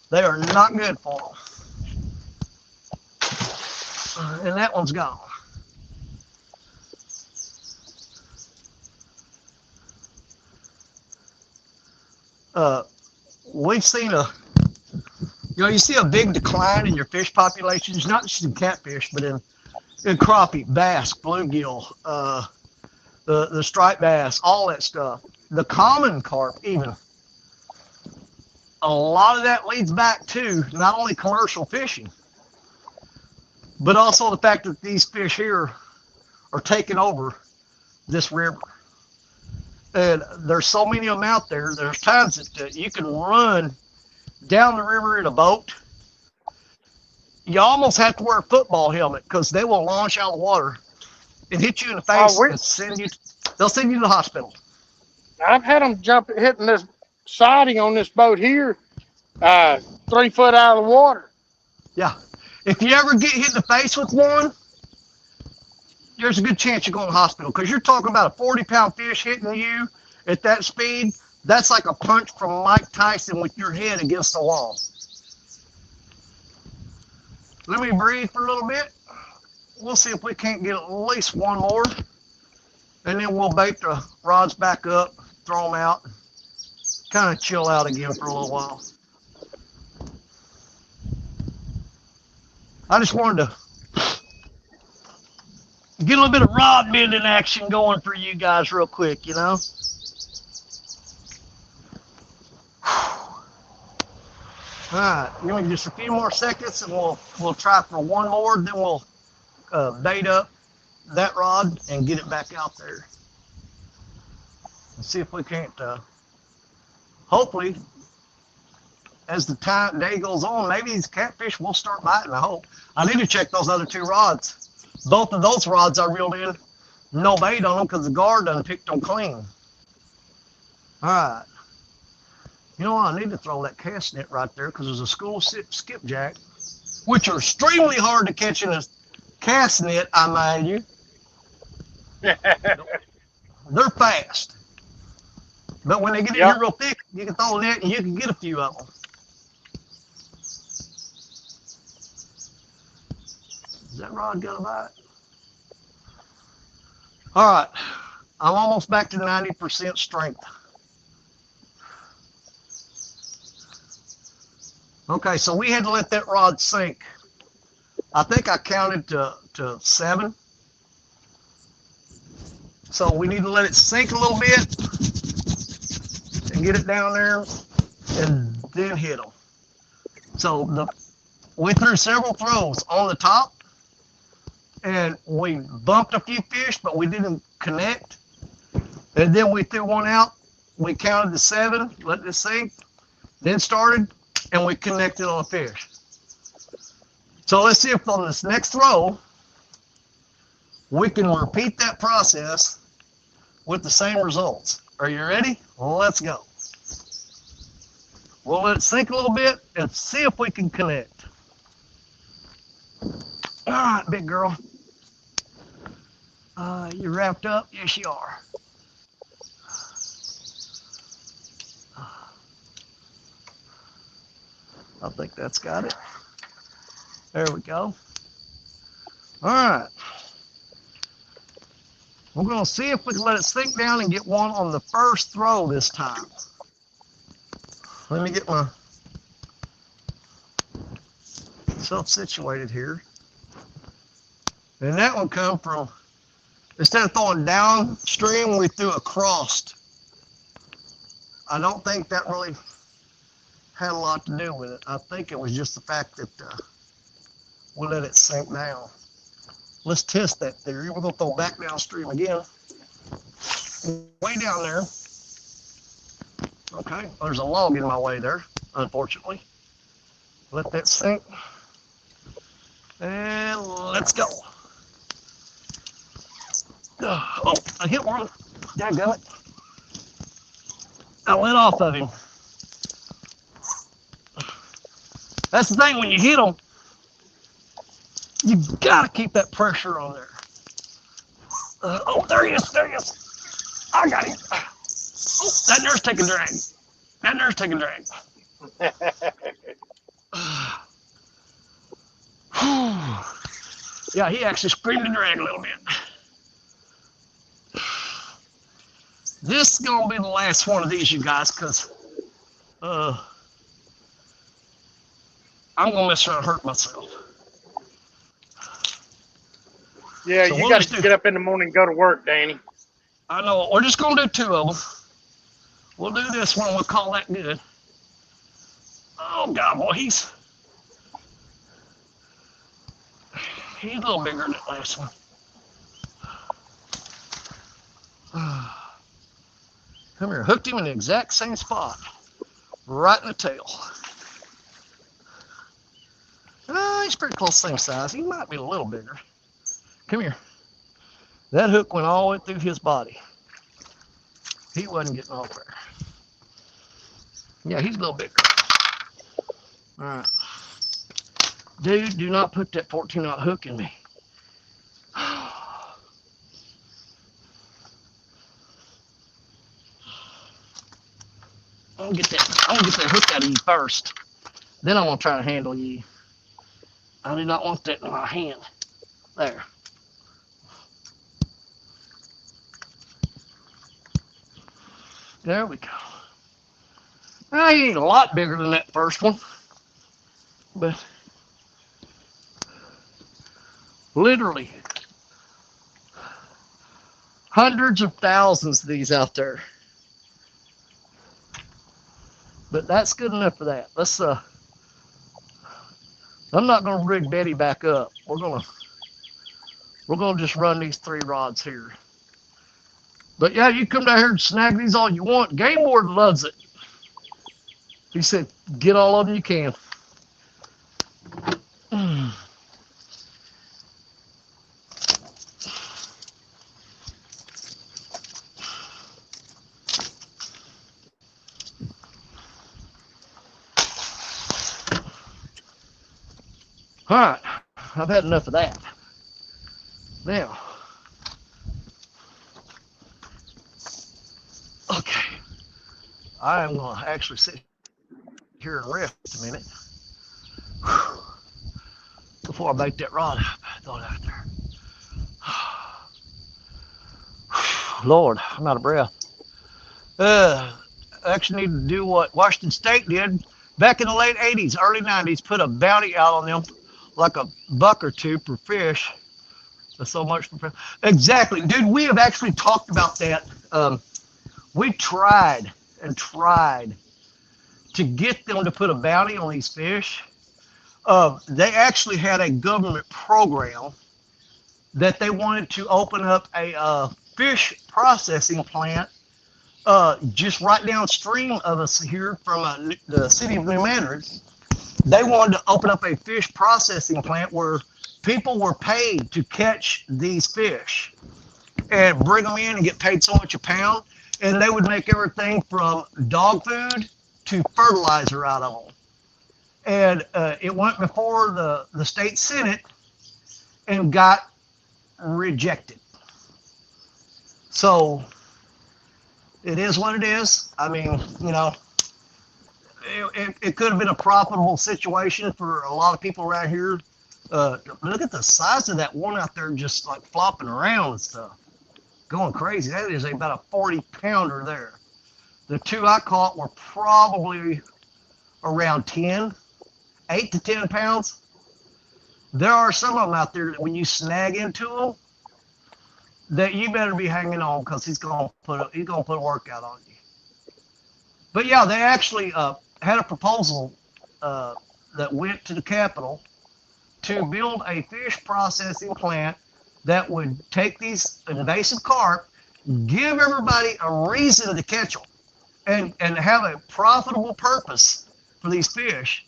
They are not good for them. And that one's gone. We've seen you see a big decline in your fish populations, not just in catfish, but in crappie, bass, bluegill, the striped bass, all that stuff. The common carp even. A lot of that leads back to not only commercial fishing, but also the fact that these fish here are taking over this river. And there's so many of them out there. There's times that you can run down the river in a boat. You almost have to wear a football helmet because they will launch out of the water and hit you in the face and they'll send you to the hospital. I've had them hitting this siding on this boat here, 3 foot out of the water. Yeah. If you ever get hit in the face with one, there's a good chance you're going to the hospital because you're talking about a 40-pound fish hitting you At that speed, that's like a punch from Mike Tyson with your head against the wall. Let me breathe for a little bit. We'll see if we can't get at least one more. And then we'll bait the rods back up, throw them out, kind of chill out again for a little while. I just wanted to get a little bit of rod bending action going for you guys real quick, you know? All right, give me just a few more seconds and we'll try for one more, then we'll bait up that rod and get it back out there. And see if we can't, hopefully, as the day goes on, maybe these catfish will start biting, I hope. I need to check those other two rods. Both of those rods I reeled in, no bait on them because the guard done picked them clean. All right. You know what? I need to throw that cast net right there because there's a school skipjack, which are extremely hard to catch in a cast net, I mind you. They're fast. But when they get in here real thick, you can throw a net and you can get a few of them. Is that rod got a bite? All right. I'm almost back to 90% strength. Okay, so we had to let that rod sink. I think I counted to 7. So we need to let it sink a little bit and get it down there and then hit them. So we threw several throws on the top and we bumped a few fish, but we didn't connect. And then we threw one out. We counted to 7, let it sink, then started, and we connected on a fish. So let's see if on this next throw, we can repeat that process with the same results. Are you ready? Let's go. We'll let it sink a little bit and see if we can connect. All right, big girl. You wrapped up? Yes, you are. I think that's got it. There we go. All right. We're going to see if we can let it sink down and get one on the first throw this time. Let me get myself situated here. And that one come from, instead of throwing downstream, we threw across. I don't think that really had a lot to do with it. I think it was just the fact that we let it sink down. Let's test that theory. We're going to throw back downstream again. Way down there. Okay, there's a log in my way there, unfortunately. Let that sink. And let's go. Oh, I hit one. Dadgummit. I let off of him. That's the thing, when you hit them, you gotta keep that pressure on there. Oh, there he is, there he is. I got him. Oh, that nerve's taking drag. That nerve's taking drag. Yeah, he actually screamed and drag a little bit. This is gonna be the last one of these, you guys, because I'm gonna mess around and hurt myself. Yeah, so you got to get up in the morning and go to work, Danny. I know. We're just going to do 2 of them. We'll do this one. We'll call that good. Oh, God, boy, he's a little bigger than that last one. Come here. Hooked him in the exact same spot. Right in the tail. He's pretty close same size. He might be a little bigger. Come here. That hook went all the way through his body. He wasn't getting off there. Yeah, he's a little bigger. All right. Dude, do not put that 14-aught hook in me. gonna get that hook out of you first. Then I'm gonna try to handle you. I do not want that in my hand. There. There we go. Now, he ain't a lot bigger than that first one, but literally hundreds of thousands of these out there. But that's good enough for that. I'm not gonna rig Betty back up. We're gonna just run these 3 rods here. But yeah, you come down here and snag these all you want. Game Warden loves it. He said, get all of them you can. All right, I've had enough of that. Now, okay, I am going to actually sit here and rest a minute before I bait that rod up. Throw it out there. Lord, I'm out of breath. I actually need to do what Washington State did back in the late 80s, early 90s, put a bounty out on them, like a buck or two per fish. So much for fish. Exactly. Dude, we have actually talked about that. We tried and tried to get them to put a bounty on these fish. They actually had a government program that they wanted to open up a fish processing plant just right downstream of us here from the city of New Madrid. They wanted to open up a fish processing plant where people were paid to catch these fish and bring them in and get paid so much a pound. And they would make everything from dog food to fertilizer out of them. And it went before the state Senate and got rejected. So it is what it is. I mean, you know, it could have been a profitable situation for a lot of people around here. Look at the size of that one out there, just like flopping around and stuff, going crazy. That is about a 40-pounder there. The 2 I caught were probably around 8 to 10 pounds. There are some of them out there that when you snag into them, that you better be hanging on because he's gonna put a workout on you. But yeah, they actually had a proposal that went to the Capitol to build a fish processing plant that would take these invasive carp, give everybody a reason to catch them, and have a profitable purpose for these fish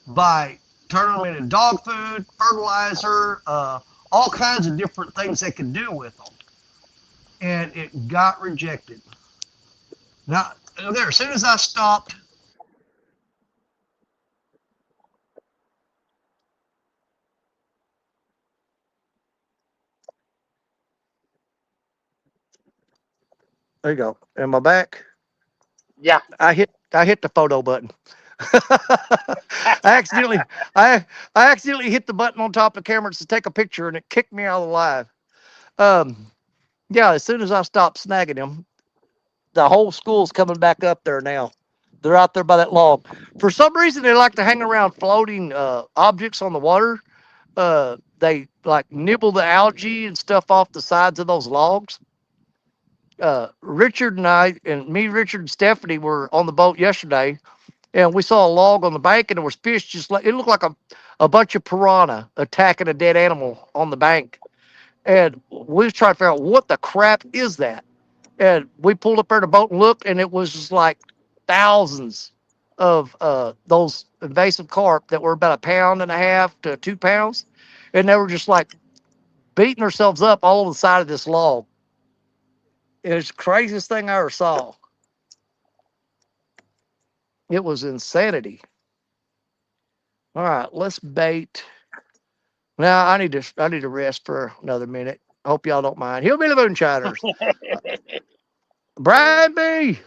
by turning them into dog food, fertilizer, all kinds of different things they could do with them. And it got rejected. Now, there, as soon as I stopped, there you go. Am I back? Yeah. I hit the photo button. I accidentally hit the button on top of the camera to take a picture, and it kicked me out of the live. Yeah, as soon as I stopped snagging them, the whole school's coming back up there now. They're out there by that log. For some reason, they like to hang around floating objects on the water. They like nibble the algae and stuff off the sides of those logs. Richard and Stephanie were on the boat yesterday, and we saw a log on the bank, and there was fish just like, it looked like a bunch of piranha attacking a dead animal on the bank. And we was trying to figure out what the crap is that. And we pulled up there in the boat and looked, and it was just like thousands of those invasive carp that were about 1.5 to 2 pounds. And they were just like beating themselves up all over the side of this log. It was the craziest thing I ever saw. It was insanity. All right, let's bait. Now I need to rest for another minute. Hope y'all don't mind. He'll be the moonshiners. Brian B.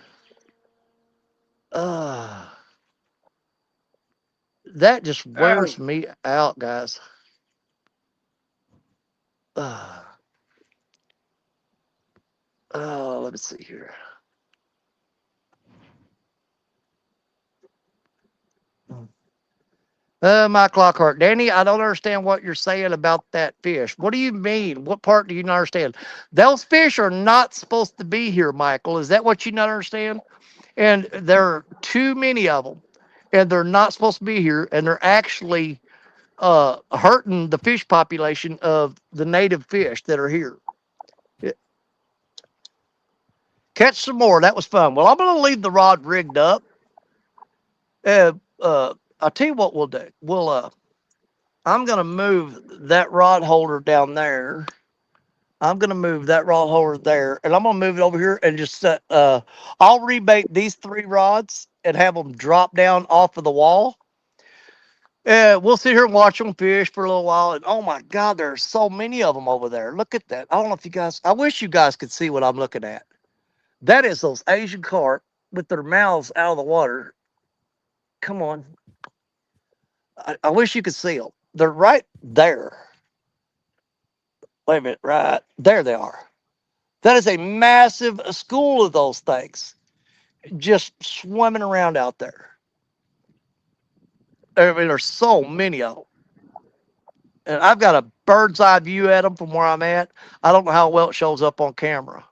Uh, that just wears me out, guys. Uh, let me see here. Mike Lockhart. Danny, I don't understand what you're saying about that fish. What do you mean? What part do you not understand? Those fish are not supposed to be here, Michael. Is that what you not understand? And there are too many of them, and they're not supposed to be here, and they're actually hurting the fish population of the native fish that are here. Catch some more. That was fun. Well, I'm going to leave the rod rigged up. Uh, I'll tell you what we'll do. I'm going to move that rod holder down there. I'm going to move that rod holder there, and I'm going to move it over here and just I'll rebait these 3 rods and have them drop down off of the wall. We'll sit here and watch them fish for a little while, and oh my God, there's so many of them over there. Look at that. I don't know if you guys, I wish you guys could see what I'm looking at. That is those Asian carp with their mouths out of the water. Come on. I wish you could see them. They're right there. Wait a minute, right there they are. That is a massive school of those things just swimming around out there. I mean, there's so many of them. And I've got a bird's eye view at them from where I'm at. I don't know how well it shows up on camera.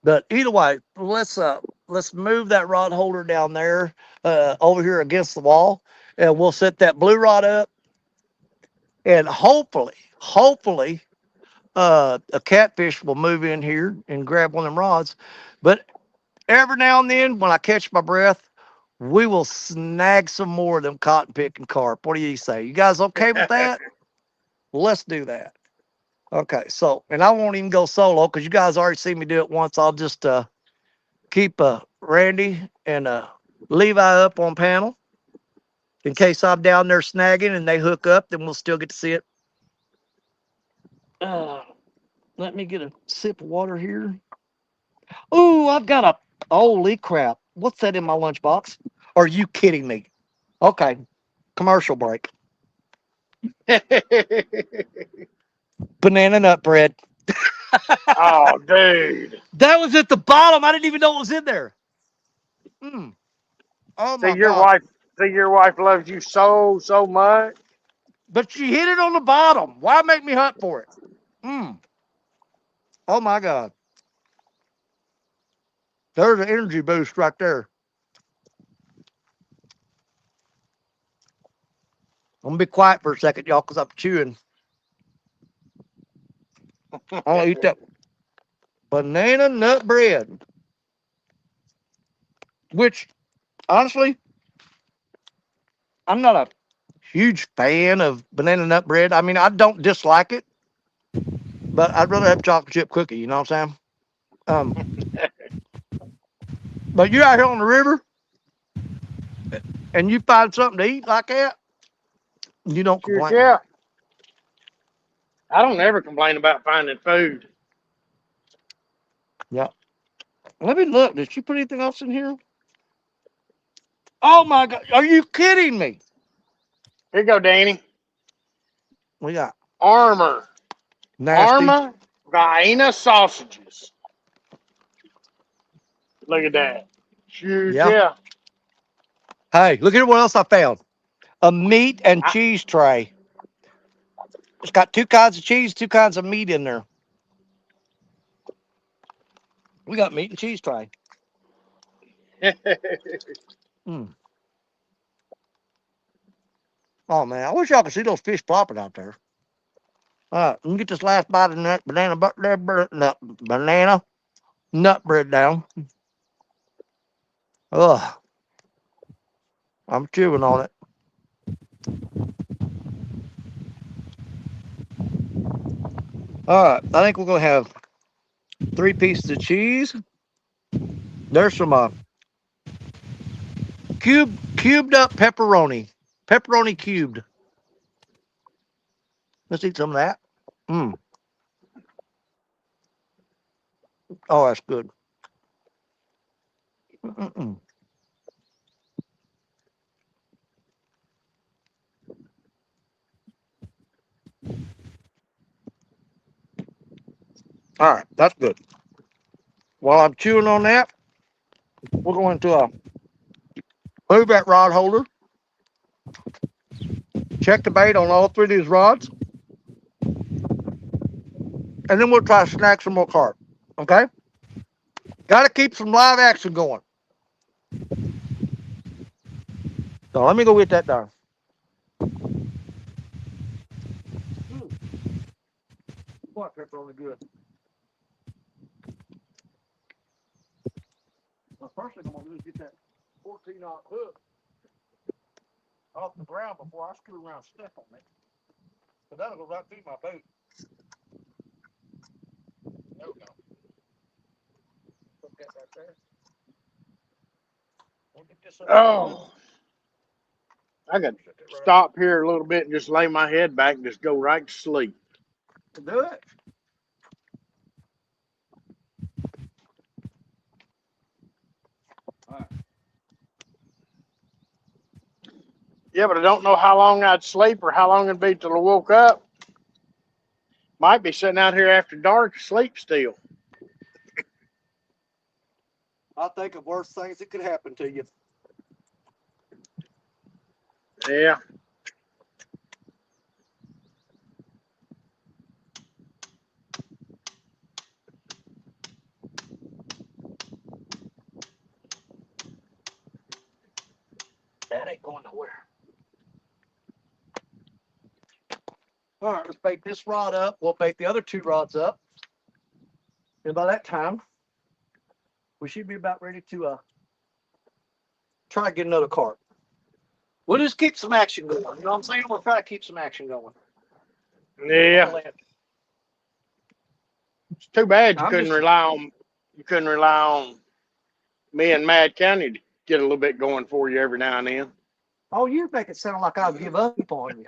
But either way, let's move that rod holder down there over here against the wall, and we'll set that blue rod up, and hopefully, a catfish will move in here and grab one of them rods. But every now and then, when I catch my breath, we will snag some more of them cotton picking carp. What do you say? You guys okay with that? Let's do that. Okay, so, and I won't even go solo because you guys already see me do it once. I'll just keep Randy and Levi up on panel in case I'm down there snagging and they hook up, then we'll still get to see it. Let me get a sip of water here. Oh, I've got a, holy crap. What's that in my lunchbox? Are you kidding me? Okay, commercial break. Banana nut bread. Oh, dude. That was at the bottom. I didn't even know it was in there. Mm. Oh See my your God. wife. See your wife loves you so much. But she hit it on the bottom. Why make me hunt for it? Mm. Oh my God. There's an energy boost right there. I'm gonna be quiet for a second, y'all, because I'm chewing. I'll eat that banana nut bread. Which, honestly, I'm not a huge fan of banana nut bread. I mean, I don't dislike it, but I'd rather have chocolate chip cookie. You know what I'm saying? But you're out here on the river and you find something to eat like that, you don't Sure, complain. yeah. I don't ever complain about finding food. Yeah. Let me look. Did she put anything else in here? Oh my God. Are you kidding me? Here you go, Danny. We got Armor. nasty. Armor Vienna sausages. Look at that. Shoot, Yeah. yeah. Hey, look at what else I found. A meat and I, cheese tray. It's got 2 kinds of cheese, 2 kinds of meat in there. We got meat and cheese tray. Mm. Oh man, I wish y'all could see those fish plopping out there. All right, let me get this last bite of that banana nut bread down. Ugh, I'm chewing on it. All right, I think we're gonna have 3 pieces of cheese. There's some cubed up pepperoni cubed. Let's eat some of that. Mm. Oh, that's good. Mm-mm. All right, that's good. While I'm chewing on that, we're going to move that rod holder. Check the bait on all three of these rods. And then we'll try to snag some more carp. Okay? Got to keep some live action going. So let me go get that done. What pepperoni good? The first thing I'm gonna do is get that 14-aught hook off the ground before I screw around and step on it. But that'll go right through my boat. There we go. Put that right there. We'll get this up. Oh, I got to stop here a little bit and just lay my head back and just go right to sleep. Do it. All right. Yeah, but I don't know how long I'd sleep or how long it'd be till I woke up. Might be sitting out here after dark asleep still. I think of worse things that could happen to you. Yeah. That ain't going nowhere. All right, let's bait this rod up. We'll bait the other two rods up. And by that time, we should be about ready to try to get another carp. We'll just keep some action going. You know what I'm saying? We'll try to keep some action going. Yeah. It's too bad you couldn't rely on me and Mad County to get a little bit going for you every now and then. Oh, you make it sound like I'll give up on you.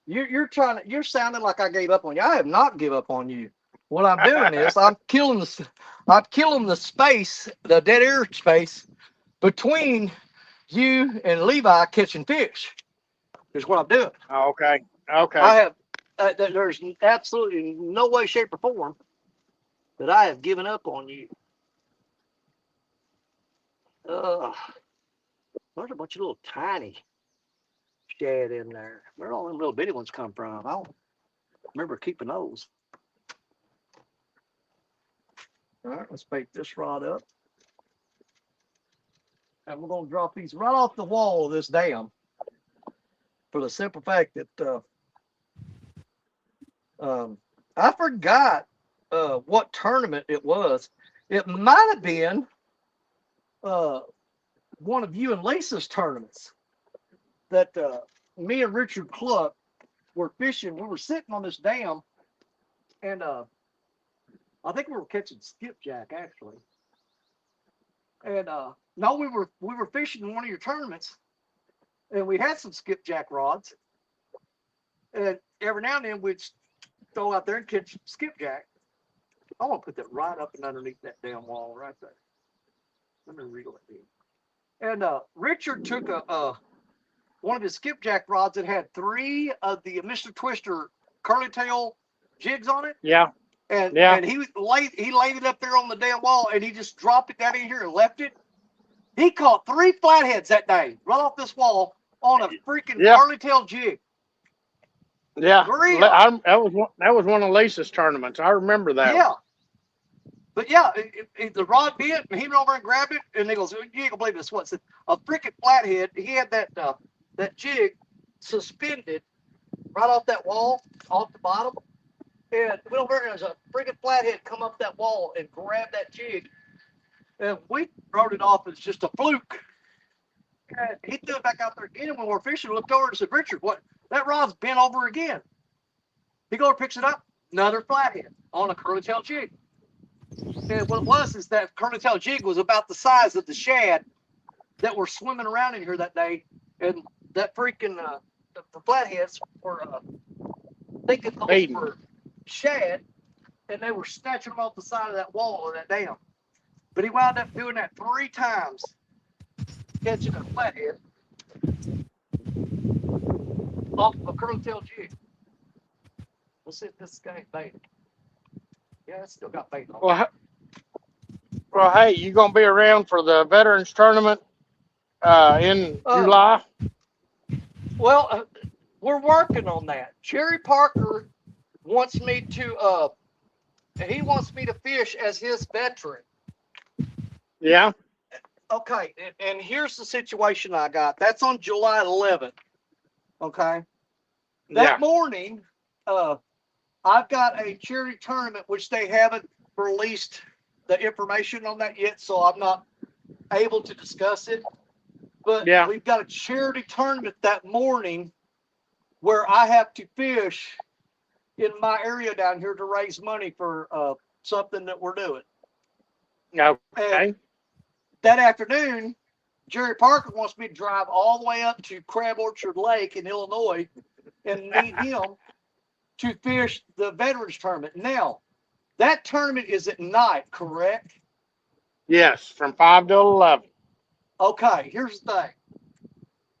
You're sounding like I gave up on you. I have not give up on you. What I'm doing is I'm killing the space, the dead air space between you and Levi catching fish. Is what I'm doing. Okay. Okay. I have there's absolutely no way, shape, or form that I have given up on you. There's a bunch of little tiny shad in there. Where all them little bitty ones come from? I don't remember keeping those. All right, let's bait this rod up. And we're going to drop these right off the wall of this dam for the simple fact that I forgot what tournament it was. It might have been one of you and Lisa's tournaments that me and Richard Cluck were fishing. We were sitting on this dam, and I think we were catching skipjack actually. And no, we were fishing in one of your tournaments, and we had some skipjack rods. And every now and then we'd go out there and catch skipjack. I want to put that right up and underneath that damn wall right there. Let me reel it in. And Richard took one of his skipjack rods that had 3 of the Mr. Twister curly tail jigs on it. Yeah. And he laid it up there on the damn wall, and he just dropped it down in here and left it. He caught 3 flatheads that day right off this wall on a freaking curly tail jig. Yeah, that was one of Lisa's tournaments. I remember that. Yeah. But yeah, the rod bent, and he went over and grabbed it, and he goes, "You ain't gonna believe this." What's it? A freaking flathead. He had that jig suspended right off that wall, off the bottom, and went over, and there's a freaking flathead come up that wall and grab that jig, and we wrote it off as just a fluke. And he threw it back out there again. When we're fishing, looked over and said, "Richard, what? That rod's bent over again." He goes, picks it up, another flathead on a curly tail jig. And what it was is that curly tail jig was about the size of the shad that were swimming around in here that day, and that freaking the flatheads were thinking those were shad, and they were snatching them off the side of that wall of that dam. But he wound up doing that 3 times, catching a flathead off a curly tail jig. Let's see if this guy ain't baited. Yeah, it's still got bait on. Well, hey, you gonna be around for the Veterans Tournament in July? Well, we're working on that. Jerry Parker wants me to fish as his veteran. Yeah. Okay, and here's the situation I got. That's on July 11th. Okay. That morning, I've got a charity tournament which they haven't released the information on that yet, so I'm not able to discuss it. But we've got a charity tournament that morning where I have to fish in my area down here to raise money for something that we're doing. Okay. And that afternoon, Jerry Parker wants me to drive all the way up to Crab Orchard Lake in Illinois and meet him to fish the Veterans Tournament. Now, that tournament is at night, correct? Yes, from 5 to 11. Okay, here's the thing.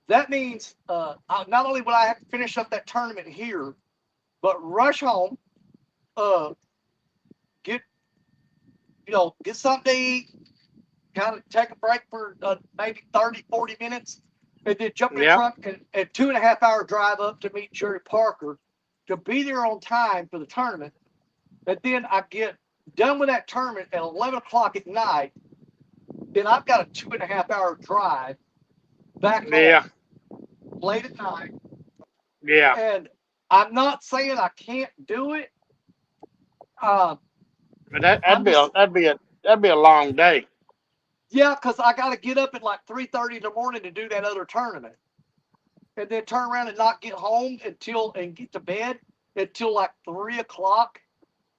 That means not only will I have to finish up that tournament here, but rush home, get something to eat, kind of take a break for maybe 30, 40 minutes, and then jump in the truck and 2.5 hour drive up to meet Jerry Parker to be there on time for the tournament. And then I get done with that tournament at 11 o'clock at night. Then I've got a 2.5 hour drive back home late at night. Yeah. And I'm not saying I can't do it. But that'd be a long day. Yeah, because I got to get up at like 3:30 in the morning to do that other tournament, and then turn around and not get home and get to bed until like 3 o'clock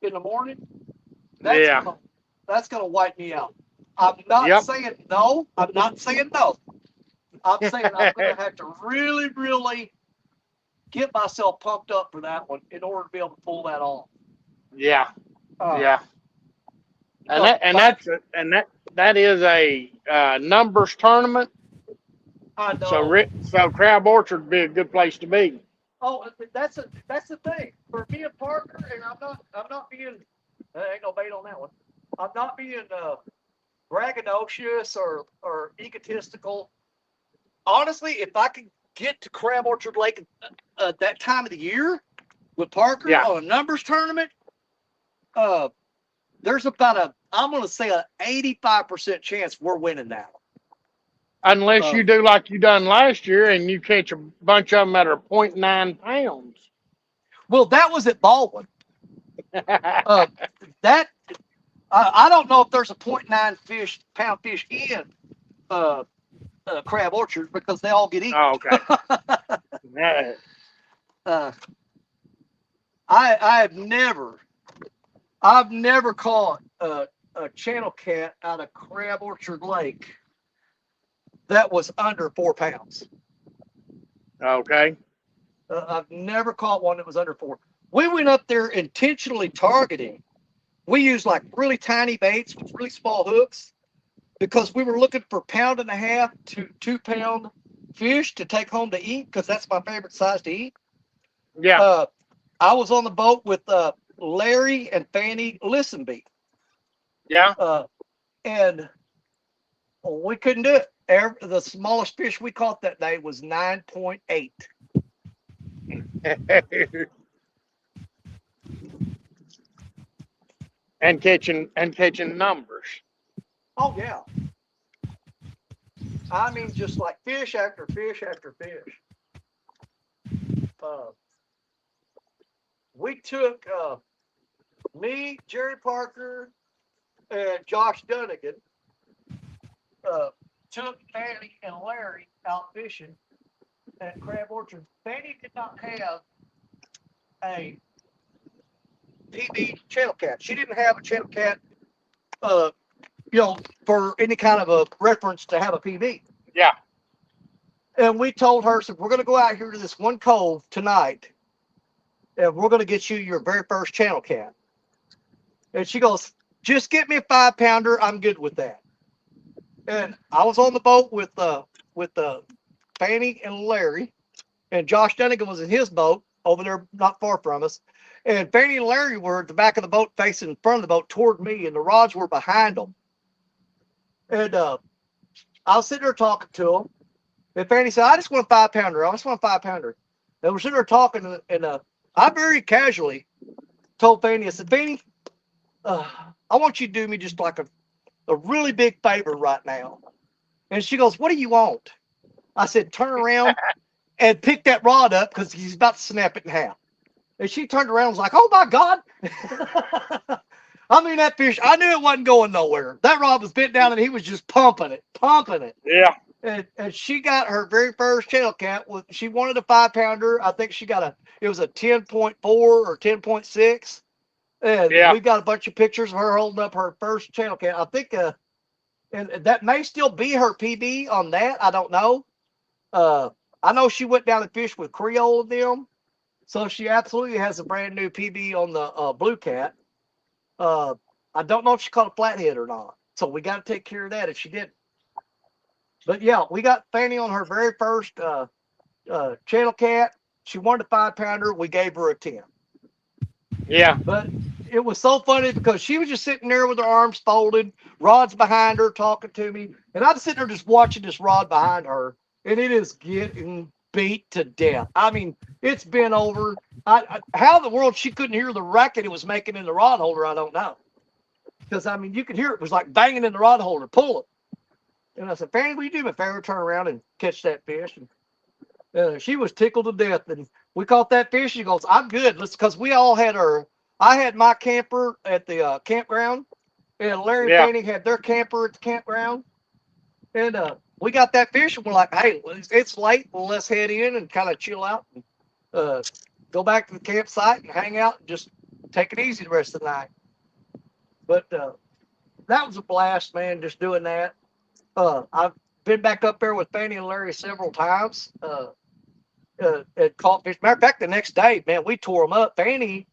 in the morning. That's gonna wipe me out. I'm not saying no. I'm not saying no. I'm saying I'm gonna have to really, really get myself pumped up for that one in order to be able to pull that off. Yeah. That is a numbers tournament. I know. So Crab Orchard would be a good place to be. Oh, that's the thing for me and Parker, and I'm not being ain't no bait on that one. I'm not being braggadocious or egotistical. Honestly, if I could get to Crab Orchard Lake that time of the year with Parker on a numbers tournament, there's about I'm going to say an 85% chance we're winning that one. Unless you do like you done last year and you catch a bunch of them that are 0.9 pounds. Well, that was at Baldwin. That I don't know if there's a 0.9 pound fish in Crab Orchard because they all get eaten. Oh, okay. I've never caught a channel cat out of Crab Orchard Lake that was under 4 pounds. Okay. I've never caught one that was under 4. We went up there intentionally targeting. We used like really tiny baits with really small hooks because we were looking for 1.5 to 2 pound fish to take home to eat because that's my favorite size to eat. Yeah. I was on the boat with Larry and Fanny Listenby. Yeah. And we couldn't do it. The smallest fish we caught that day was 9.8. and catching numbers. Oh yeah. I mean, just like fish after fish after fish. We took me, Jerry Parker, and Josh Dunnigan. Took Fanny and Larry out fishing at Crab Orchard. Fanny did not have a PB channel cat. She didn't have a channel cat, for any kind of a reference to have a PB. Yeah. And we told her, so we're going to go out here to this one cove tonight, and we're going to get you your very first channel cat. And she goes, just get me a 5-pounder. I'm good with that. And I was on the boat with Fanny and Larry, and Josh Dunnigan was in his boat over there not far from us. And Fanny and Larry were at the back of the boat facing in front of the boat toward me, and the rods were behind them. And I was sitting there talking to them, and Fanny said, I just want a 5-pounder. I just want a 5-pounder. And we're sitting there talking, and I very casually told Fanny, I said, Fanny, I want you to do me just like a really big favor right now. And she goes, what do you want? I said, turn around and pick that rod up because he's about to snap it in half. And she turned around and was like, oh my God. I mean, that fish, I knew it wasn't going nowhere. That rod was bent down and he was just pumping it. Yeah. And she got her very first channel cat. She wanted a 5-pounder. I think it was a 10.4 or 10.6. And we got a bunch of pictures of her holding up her first channel cat. I think, and that may still be her PB on that. I don't know. I know she went down and fished with Creole of them. So she absolutely has a brand new PB on the Blue Cat. I don't know if she caught a flathead or not. So we got to take care of that if she didn't. But yeah, we got Fanny on her very first channel cat. She wanted a 5-pounder. We gave her a 10. Yeah. But it was so funny because she was just sitting there with her arms folded, rods behind her, talking to me. And I'm sitting there just watching this rod behind her. And it is getting beat to death. I mean, it's been over. How in the world she couldn't hear the racket it was making in the rod holder, I don't know. Because, I mean, you could hear it was like banging in the rod holder, pulling. And I said, Fanny, what do you do? My Fanny would turn around and catch that fish. And she was tickled to death. And we caught that fish. She goes, I'm good. Because we all had I had my camper at the campground. And Larry and Fanny had their camper at the campground. And we got that fish, and we're like, hey, it's late. Well, let's head in and kind of chill out and go back to the campsite and hang out and just take it easy the rest of the night. But that was a blast, man, just doing that. I've been back up there with Fanny and Larry several times and caught fish. Matter of fact, the next day, man, we tore them up. Fanny,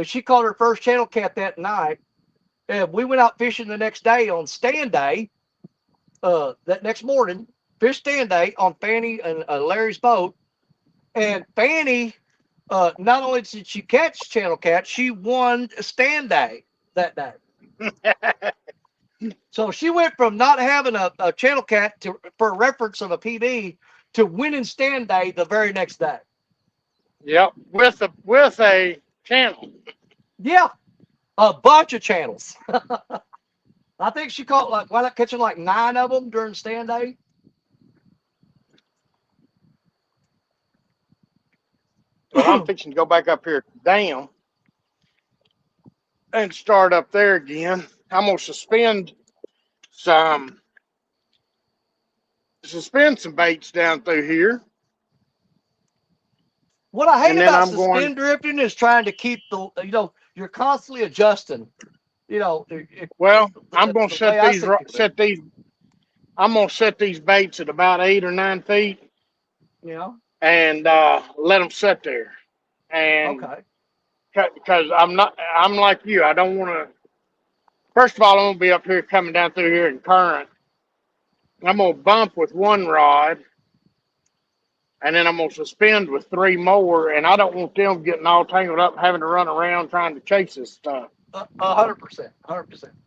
she caught her first channel cat that night. And we went out fishing the next day on stand day. That next morning, fish stand day on Fanny and Larry's boat. And Fanny, not only did she catch channel cat, she won stand day that day. So she went from not having a channel cat for a reference of a PB to winning stand day the very next day. Yep, with a channel. Yeah, a bunch of channels. I think she caught wound up catching 9 of them during stand day. But I'm fixing to go back up here down and start up there again. I'm gonna suspend some baits down through here. What I hate about suspend drifting is trying to keep you're constantly adjusting. Well, I'm gonna set these baits at about 8 or 9 feet. Yeah. And let them sit there. And because I'm like you. I don't want to. First of all, I'm gonna be up here coming down through here in current. I'm gonna bump with one rod, and then I'm gonna suspend with 3 more. And I don't want them getting all tangled up, having to run around trying to chase this stuff. 100%.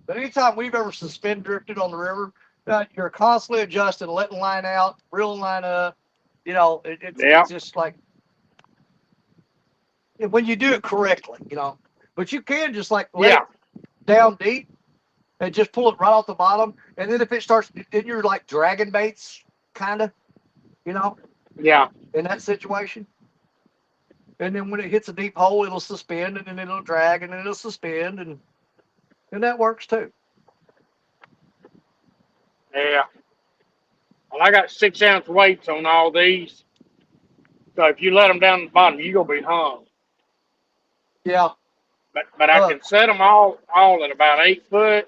But anytime we've ever suspend drifted on the river, you're constantly adjusting, letting line out, reeling line up. It's just like when you do it correctly, But you can just let it down deep and just pull it right off the bottom. And then if it starts, then you're like dragging baits, kind of, Yeah. in that situation. And then when it hits a deep hole, it'll suspend, and then it'll drag, and then it'll suspend, and that works too. Yeah. Well, I got 6-ounce weights on all these. So if you let them down the bottom, you're going to be hung. Yeah. But I can set them all at about 8 foot.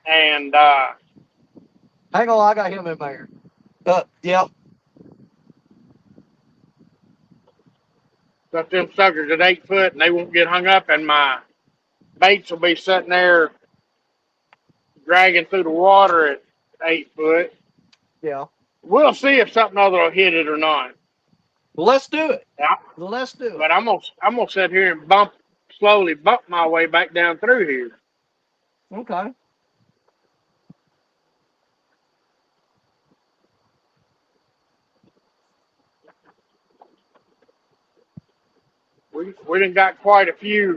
And hang on, I got him in there. Yeah. Got them suckers at 8 foot, and they won't get hung up, and my baits will be sitting there dragging through the water at 8 foot. Yeah. We'll see if something other will hit it or not. Well, let's do it. Yeah, Let's do it. but I'm gonna sit here and slowly bump my way back down through here. Okay. We done got quite a few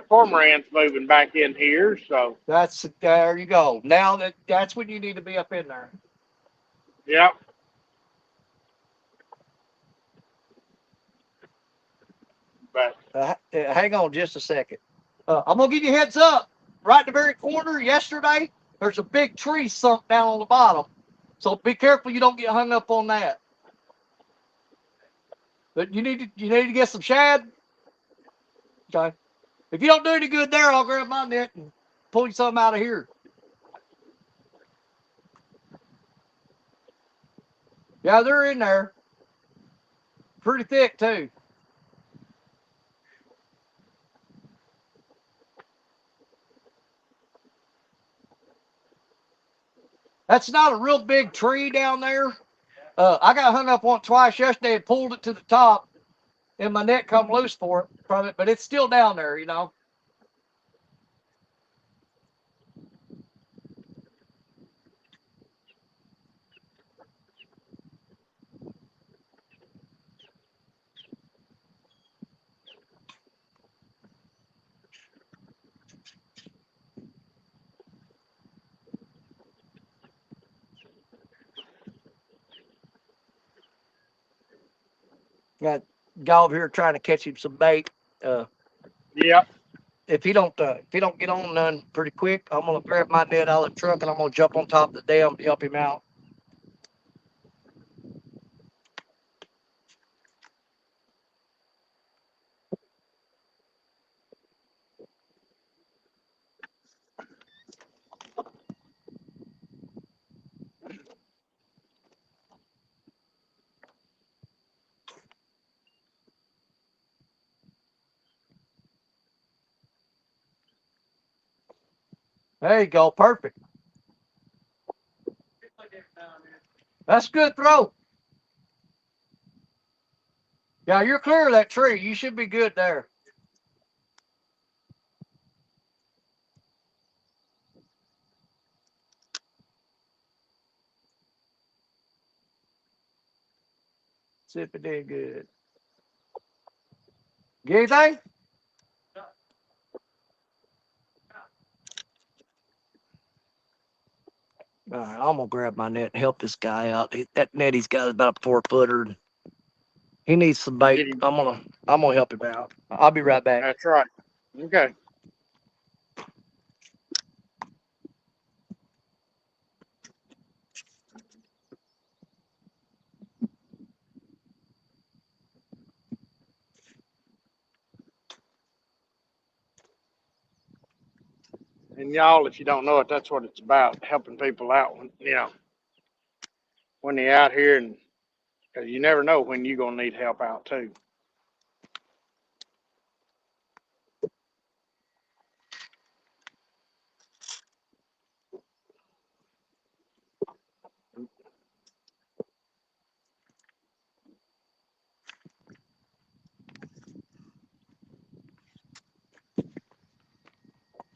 cormorants moving back in here, so There you go. Now that's when you need to be up in there. yep. But Hang on just a second. I'm gonna give you a heads up. Right in the very corner yesterday, there's a big tree sunk down on the bottom. So be careful you don't get hung up on that. But you need to get some shad. Okay. If you don't do any good there, I'll grab my net and pull you something out of here. Yeah, they're in there. Pretty thick too. That's not a real big tree down there. I got hung up on it twice yesterday and pulled it to the top, and my net come loose from it, but it's still down there, you know. Got a guy over here trying to catch him some bait. yep. If he don't get on none pretty quick, I'm gonna grab my net out of the truck and I'm gonna jump on top of the dam to help him out. There you go, perfect. That's a good throw. Yeah, you're clear of that tree. You should be good there. See if it did good. Get anything? All right, I'm gonna grab my net and help this guy out. That net he's got is about a 4-footer. He needs some bait. Get him. I'm gonna help him out. I'll be right back. That's right. Okay. And y'all, if you don't know it, that's what it's about, helping people out when when they're out here, and because you never know when you're gonna need help out too.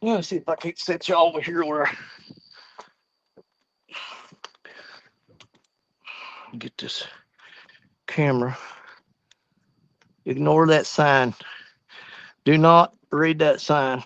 Let's see if I can't set you over here where get this camera. Ignore that sign. Do not read that sign.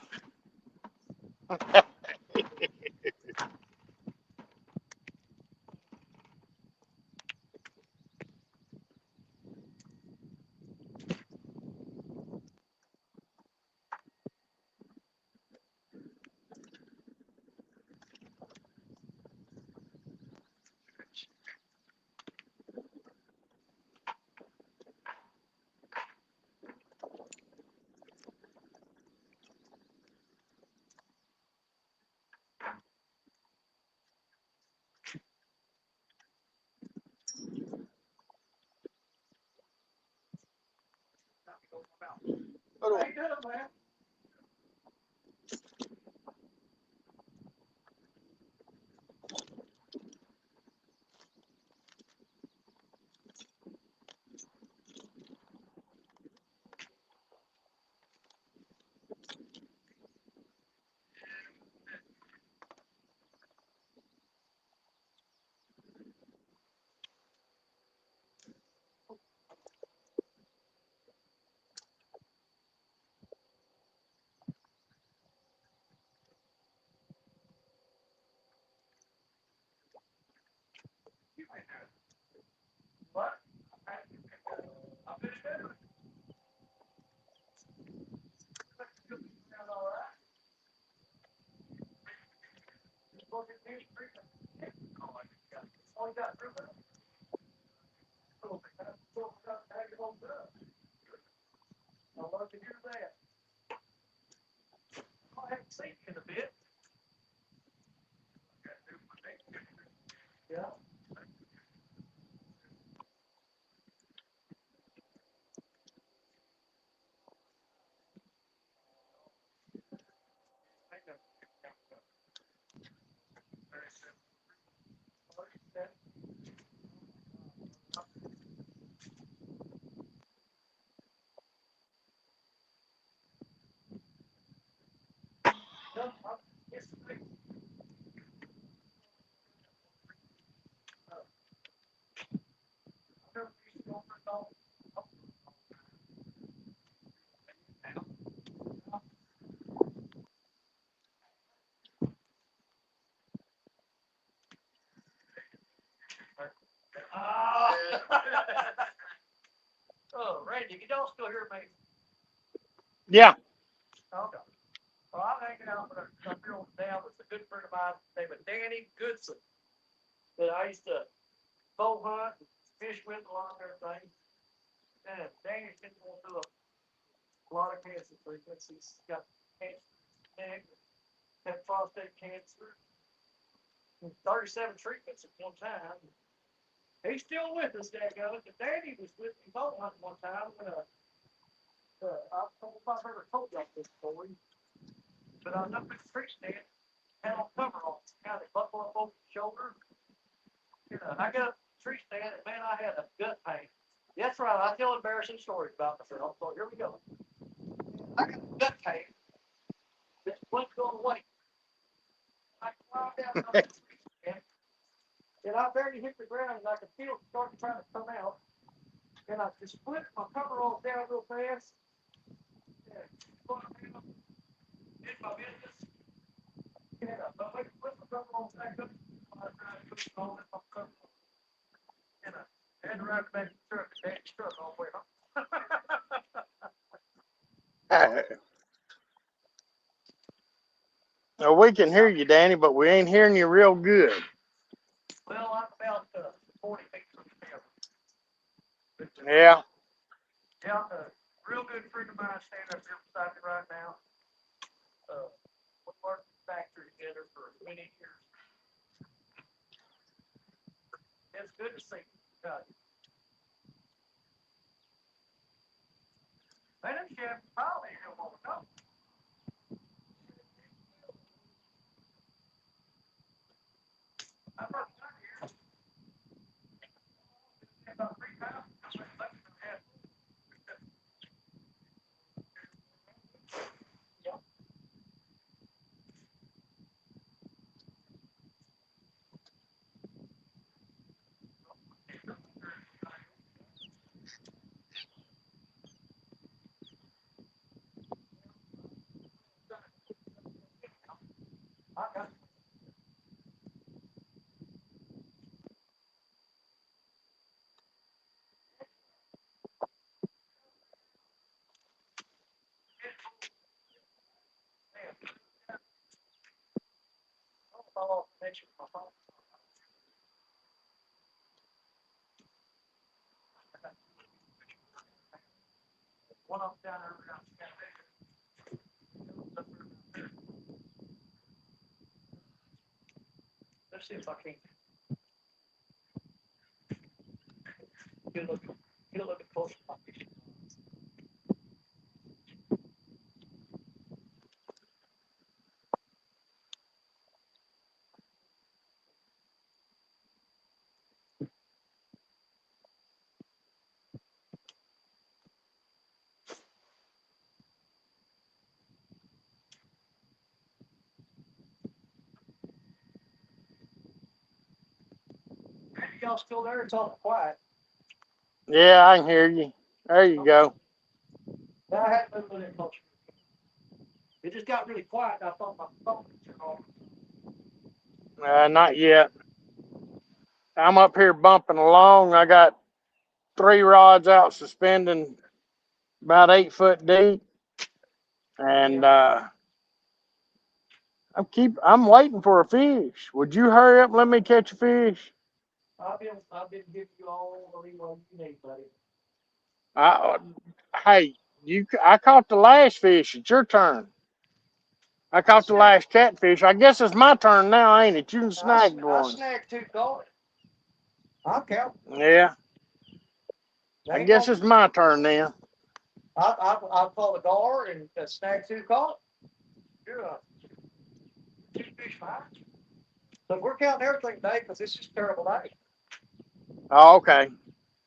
I'd love to hear that. I haven't seen you in a bit. Yeah. Oh, Randy, you don't still hear me? Yeah. Okay. Well, I'm hanging out with a girl down that's a good friend of mine named Danny Goodson that I used to bow hunt and fish with a lot of everything. And Danny's been going through a lot of cancer treatments. He's got cancer in his neck, had prostate cancer, and 37 treatments at one time. He's still with us, daggone it. But Danny was with me bow hunting one time when I don't know if I've ever told y'all this story, but I was up in the tree stand, had on coveralls, kind of buckle up over the shoulder. I got up the tree stand, and man, I had a gut pain. That's right, I tell embarrassing stories about myself, so here we go. I got a gut pain. This wasn't going away. I climbed down on the tree stand, and I barely hit the ground, and I could feel it starting trying to come out. And I just flipped my coveralls down real fast. And did my business. Yeah, but I put my coveralls back up. I tried to put it on my coveralls. And I had to ride back to the truck, and Dad's truck all the way home. We can hear you, Danny, but we ain't hearing you real good. Well, I'm about 40 feet from the camera. Yeah. Yeah, a real good friend of mine standing up here beside me right now. We worked in the factory together for many years. It's good to see you. Man, this chef probably don't want to know. I've worked here about 3 times. One up down there. Let's see if I can get a little bit closer. Y'all still there? It's all quiet. Yeah, I can hear you. There you go. I had to move a little closer. It just got really quiet. And I thought my phone was turned off. Not yet. I'm up here bumping along. I got 3 rods out suspending about 8 foot deep. And I'm waiting for a fish. Would you hurry up and let me catch a fish? I've been giving you all the leeway you need, buddy. Hey, I caught the last fish. It's your turn. I caught the last catfish. I guess it's my turn now, ain't it? You can snag I one. snagged 2 caught. I'll count. Yeah. I guess it's my turn now. I'll call the gar and snag 2 caught. You're 2 fish fine. So we're counting everything today because this is a terrible day. Oh, okay.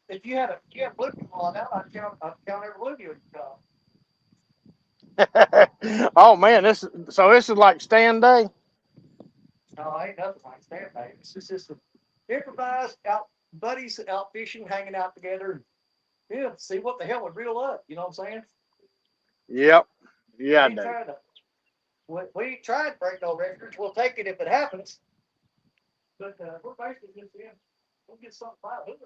If you had bluegill on out, I'd count every bluegill you caught. Oh man, this is like stand day. No, ain't nothing like stand day. This is just improvised out buddies out fishing, hanging out together. Yeah, see what the hell would reel up. You know what I'm saying? Yep. Yeah, We ain't trying to. We ain't trying to break no records. We'll take it if it happens. But we're basically just in. We'll get something by it.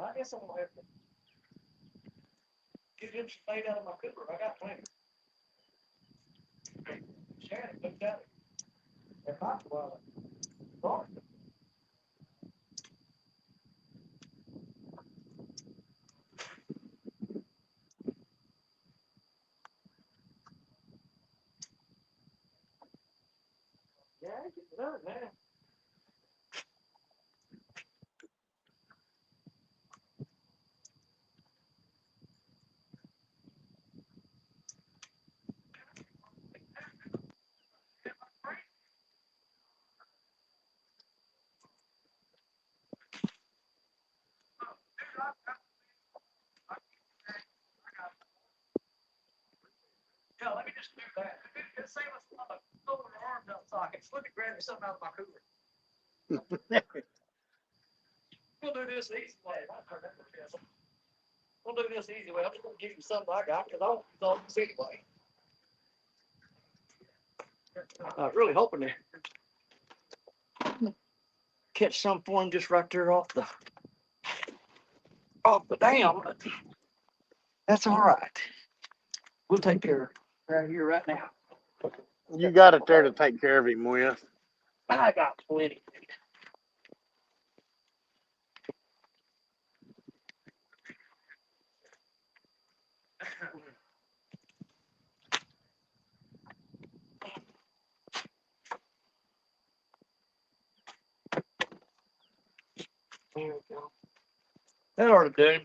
I guess I'm gonna have to get him some bait out of my cooler. I got plenty. Shannon looked at it. If I sorry. Yeah, I get it done, man. Yeah, let me just do that. Just save us a lot of throwing our arms out sockets. Let me grab me something out of my cooler. We'll do this the easy way. We'll do this the easy way. I'm just gonna give you something I got because I don't know this anyway. I was really hoping to catch some for him just right there off the dam. But that's all right. We'll take care of it right here, right now. You got it there to take care of him with. I got plenty. There we go. That ought to do him.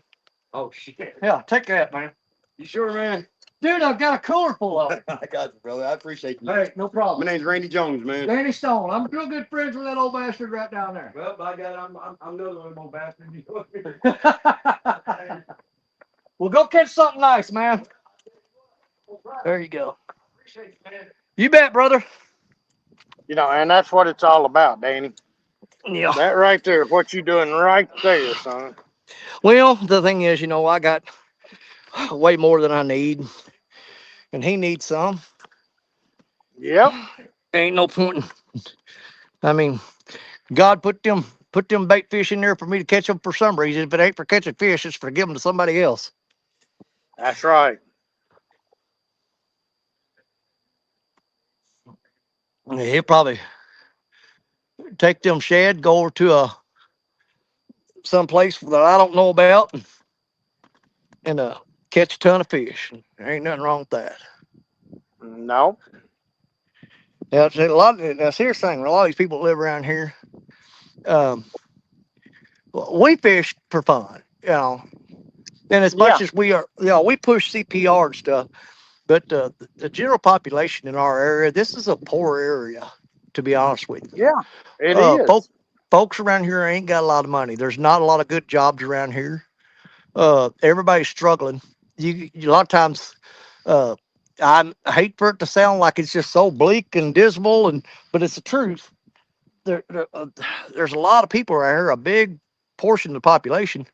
Oh shit. Yeah, take that, man. You sure, man? Dude, I've got a cooler full of it. I got you, brother. I appreciate you. Hey, no My problem. name's Randy Jones, man. Danny Stone. I'm real good friends with that old bastard right down there. Well, by God, I'm another one, old bastard. Well, go catch something nice, man. There you go. Appreciate you, man. You bet, brother. And that's what it's all about, Danny. Yeah. That right there, what you doing right there, son. Well, the thing is, I got way more than I need, and he needs some. Yep. Ain't no point. I mean, God put them bait fish in there for me to catch them for some reason. If it ain't for catching fish, it's for giving them to somebody else. That's right. He'll probably take them shad, go over to some place that I don't know about, and catch a ton of fish. There ain't nothing wrong with that. No. Yeah, it's a lot. That's here's the thing. A lot of these people that live around here, we fish for fun, And as much as we are, we push CPR and stuff, but the general population in our area, this is a poor area, to be honest with you. Yeah, it is. Folks around here ain't got a lot of money. There's not a lot of good jobs around here. Everybody's struggling. A lot of times, I hate for it to sound like it's just so bleak and dismal, but it's the truth. There's a lot of people around here, a big portion of the population,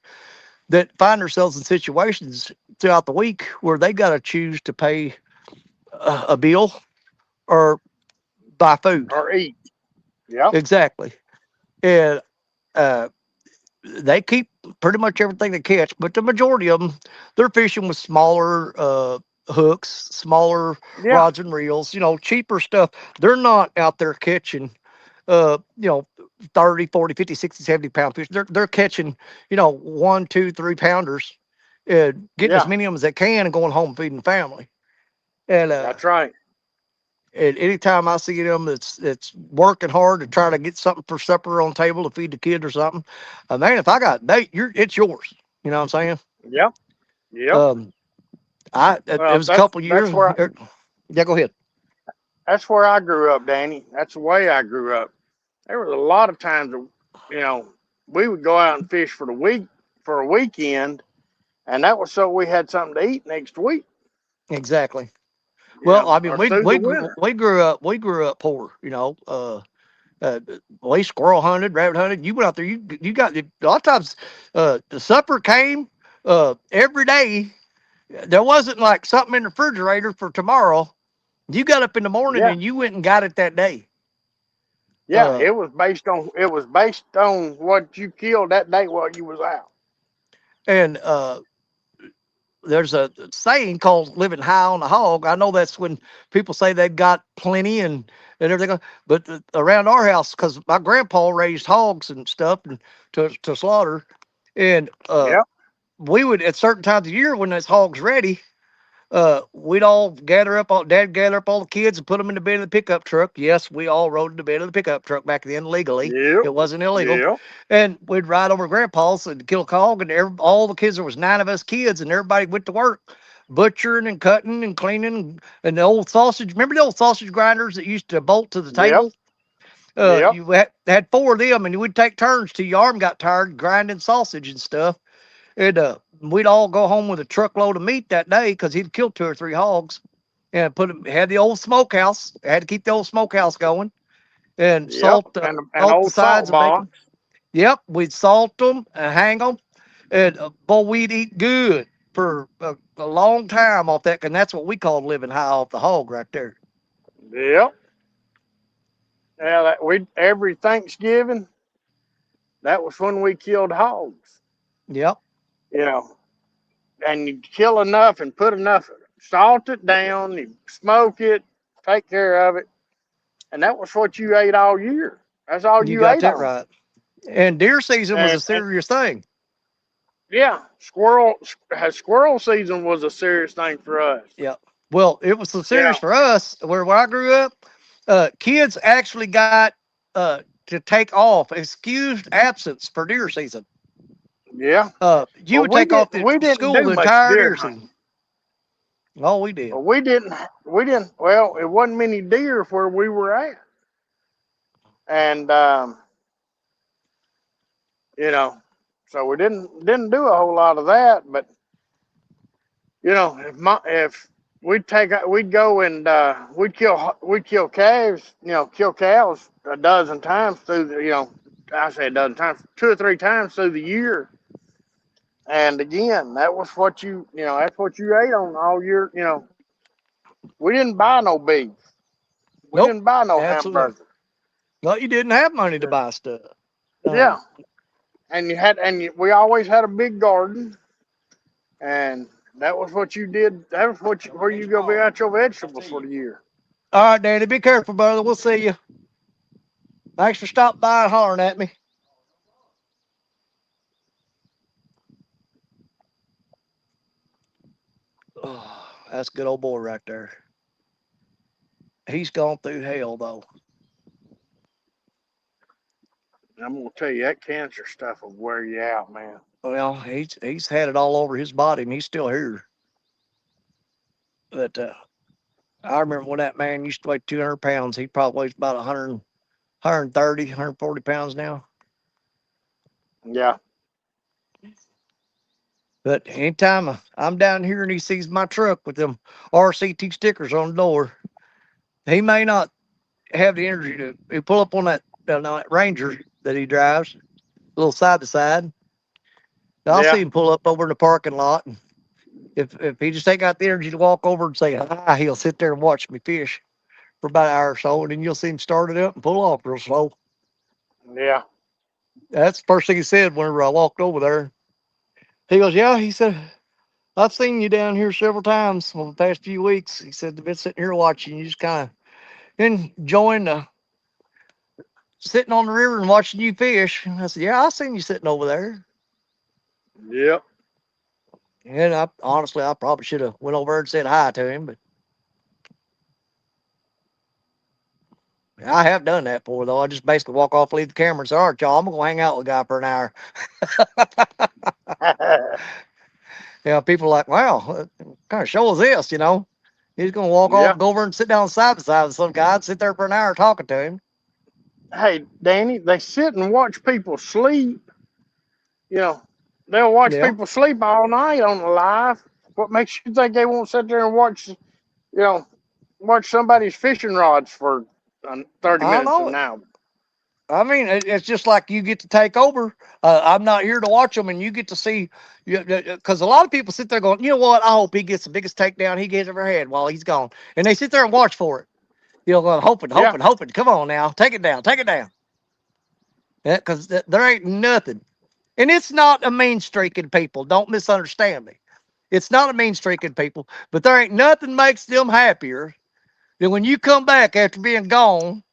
that find themselves in situations throughout the week where they got to choose to pay a bill or buy food. Or eat. Yep. Exactly. And they keep pretty much everything they catch, but the majority of them, they're fishing with smaller hooks, smaller rods and reels, cheaper stuff. They're not out there catching, 30, 40, 50, 60, 70 pound fish. They're catching, 1, 2, 3 pounders, getting as Yeah, many of them as they can and going home feeding the family. And that's right. and anytime I see them that's working hard to try to get something for supper on the table to feed the kid or something, man, if I got bait, it's yours. You know what I'm saying? Yep, yep. Um, it Well, was a couple that's years. where Yeah, go ahead. that's where I grew up, Danny. That's the way I grew up. There was a lot of times that, you know, we would go out and fish for the week for a weekend, and that was so we had something to eat next week, Exactly. Well, I mean, or through the winter. we grew up poor. We squirrel hunted, rabbit hunted. You went out there. You got a lot of times. The supper came every day. There wasn't like something in the refrigerator for tomorrow. You got up in the morning Yeah, and you went and got it that day. yeah. Uh, It was based on what you killed that day while you was out. and There's a saying called living high on the hog. I know that's when people say they've got plenty and everything, but around our house, because my grandpa raised hogs and stuff and to slaughter, and Yep, we would at certain times of year when those hogs ready, we'd all dad gather up all the kids and put them in the bed of the pickup truck. Yes, we all rode in the bed of the pickup truck back then legally. yep, It wasn't illegal. yep, And we'd ride over to grandpa's and kill a hog. And all the kids, there was 9 of us kids, and everybody went to work butchering and cutting and cleaning. And the old sausage, remember the old sausage grinders that used to bolt to the yep, table? yep, You had 4 of them, and you would take turns till your arm got tired grinding sausage and stuff. And we'd all go home with a truckload of meat that day because he'd killed 2 or 3 hogs and had the old smokehouse. Had to keep the old smokehouse going and yep. And salt the old sides salt of box. bacon. Yep, we'd salt them and hang them, and boy, we'd eat good for a long time off that, and that's what we called living high off the hog right there. Yep. Yeah, that we every Thanksgiving, that was when we killed hogs. Yep, You know, and you kill enough and put enough, salt it down, you smoke it, take care of it, and that was what you ate all year. That's all you you got ate that on. right. And deer season was a And serious thing. yeah, squirrel season was a serious thing for us. Yep. Well, it was so You serious know, for us where I grew up. Kids actually got to take off excused absence for deer season. yeah. You Well, would take off the we didn't school do the much entire deer deer hunting. season. Oh, we did. But we didn't. Well, it wasn't many deer where we were at, and you know, so we didn't do a whole lot of that. But if we'd go and we'd kill calves, kill cows a dozen times through the, I say a dozen times, 2 or 3 times through the year. And again, that was that's what you ate on all year. We didn't buy no beef. We Nope. didn't buy no Absolutely. hamburger. No, you didn't have money to buy stuff. Yeah, Um, we always had a big garden, and that was what you did. That was where you go be out your vegetables for the year. all right, Danny, be careful, brother. We'll see you. Thanks for stopping by and hollering at me. Oh, that's a good old boy right there. He's gone through hell though. I'm gonna tell you that cancer stuff will wear you out, man. Well, he's had it all over his body and he's still here. But I remember when that man used to weigh 200 pounds. He probably weighs about 100, 130, 140 pounds now. Yeah, But anytime I'm down here and he sees my truck with them RCT stickers on the door, he may not have the energy to pull up on that Ranger that he drives, a little side to side. I'll see yeah, him pull up over in the parking lot. And if he just ain't got the energy to walk over and say hi, he'll sit there and watch me fish for about an hour or so. And then you'll see him start it up and pull off real slow. yeah, That's the first thing he said whenever I walked over there. He goes, yeah, he said, I've seen you down here several times over the past few weeks. He said, I've been sitting here watching you, just kind of enjoying the sitting on the river and watching you fish. And I said, yeah, I seen you sitting over there. Yep. And I honestly, I probably should have went over and said hi to him, but I have done that before, though. I just basically walk off, leave the camera, and say, all right, y'all, I'm going to hang out with a guy for an hour. Yeah, people are like, wow, what kind of show is this, you know? He's going to walk Yeah. off, go over and sit down side by side with some guy and sit there for an hour talking to him. Hey, Danny, they sit and watch people sleep. You know, they'll watch Yeah. people sleep all night on the live. What makes you think they won't sit there and watch, watch somebody's fishing rods for 30 I minutes know an it. hour? I mean, it's just like you get to take over. I'm not here to watch them, and you get to see. Because a lot of people sit there going, you know what? I hope he gets the biggest takedown he gets ever had while he's gone, and they sit there and watch for it. You know, going, hoping, Yeah. hoping, hoping. Come on now, take it down, take it down. Yeah, because there ain't nothing, and it's not a mean streaking people. Don't misunderstand me. It's not a mean streaking people, but there ain't nothing makes them happier than when you come back after being gone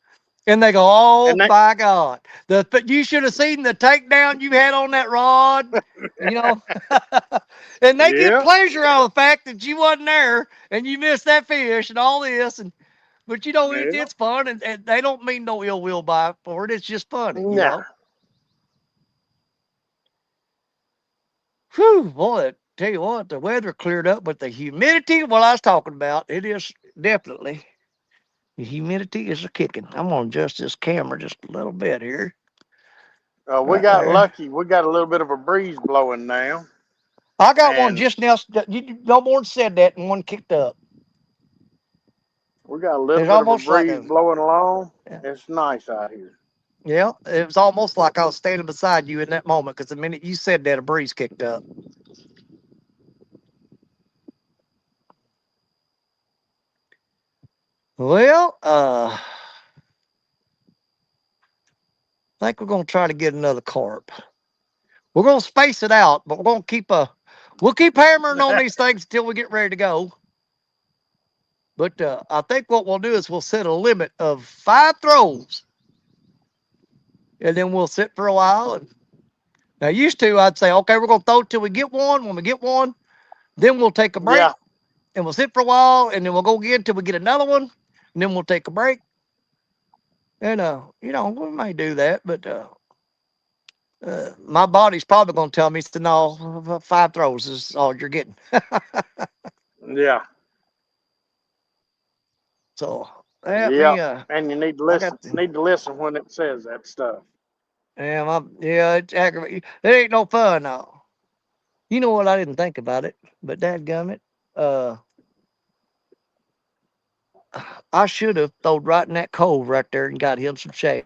and they go, oh And they, my God. But you should have seen the takedown you had on that rod, you know. And they get yeah, pleasure out of the fact that you wasn't there and you missed that fish and all this. And but you know, yeah, it's fun and they don't mean no ill will by it for it. It's just funny, you nah. know. Whew, boy, tell you what, the weather cleared up, but the humidity, what I was talking about, it is definitely the humidity is a kicking. I'm gonna adjust this camera just a little bit here. We Right got there. lucky. We got a little bit of a breeze blowing now, I got one and just now. You no more said that, and one kicked up. we got a little It's bit of a almost like breeze a blowing along. yeah. It's nice out here. Yeah, it was almost like I was standing beside you in that moment because the minute you said that, a breeze kicked up. Well, I think we're gonna try to get another carp. We're gonna space it out, but we'll keep hammering on these things until we get ready to go. But I think what we'll do is we'll set a limit of 5 throws, and then we'll sit for a while. And now, used to, I'd say, okay, we're gonna throw till we get one. When we get one, then we'll take a break Yeah, and we'll sit for a while, and then we'll go again till we get another one, and then we'll take a break. And you know, we may do that, but my body's probably gonna tell me, so no, 5 throws is all you're getting. yeah, So let yeah. me And you need to I listen. got Need to listen when it says that stuff. yeah, it's aggravating. It ain't no fun now. You know what? I didn't think about it, but dadgummit, uh, I should have thrown right in that cove right there and got him some shad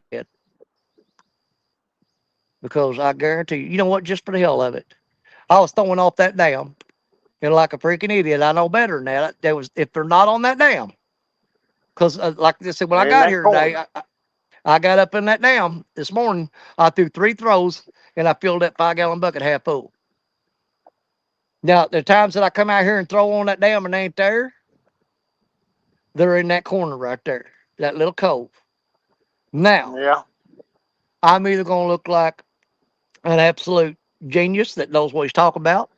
because I guarantee you, you know what? Just for the hell of it, I was throwing off that dam and like a freaking idiot. I know better than that. There was if they're not on that dam, because like I said, when I In got that here today, corner. I got up in that dam this morning. I threw 3 throws and I filled that 5 gallon bucket half full. Now the times that I come out here and throw on that dam and they ain't there, they're in that corner right there, that little cove. Now Yeah. I'm either gonna look like an absolute genius that knows what he's talking about,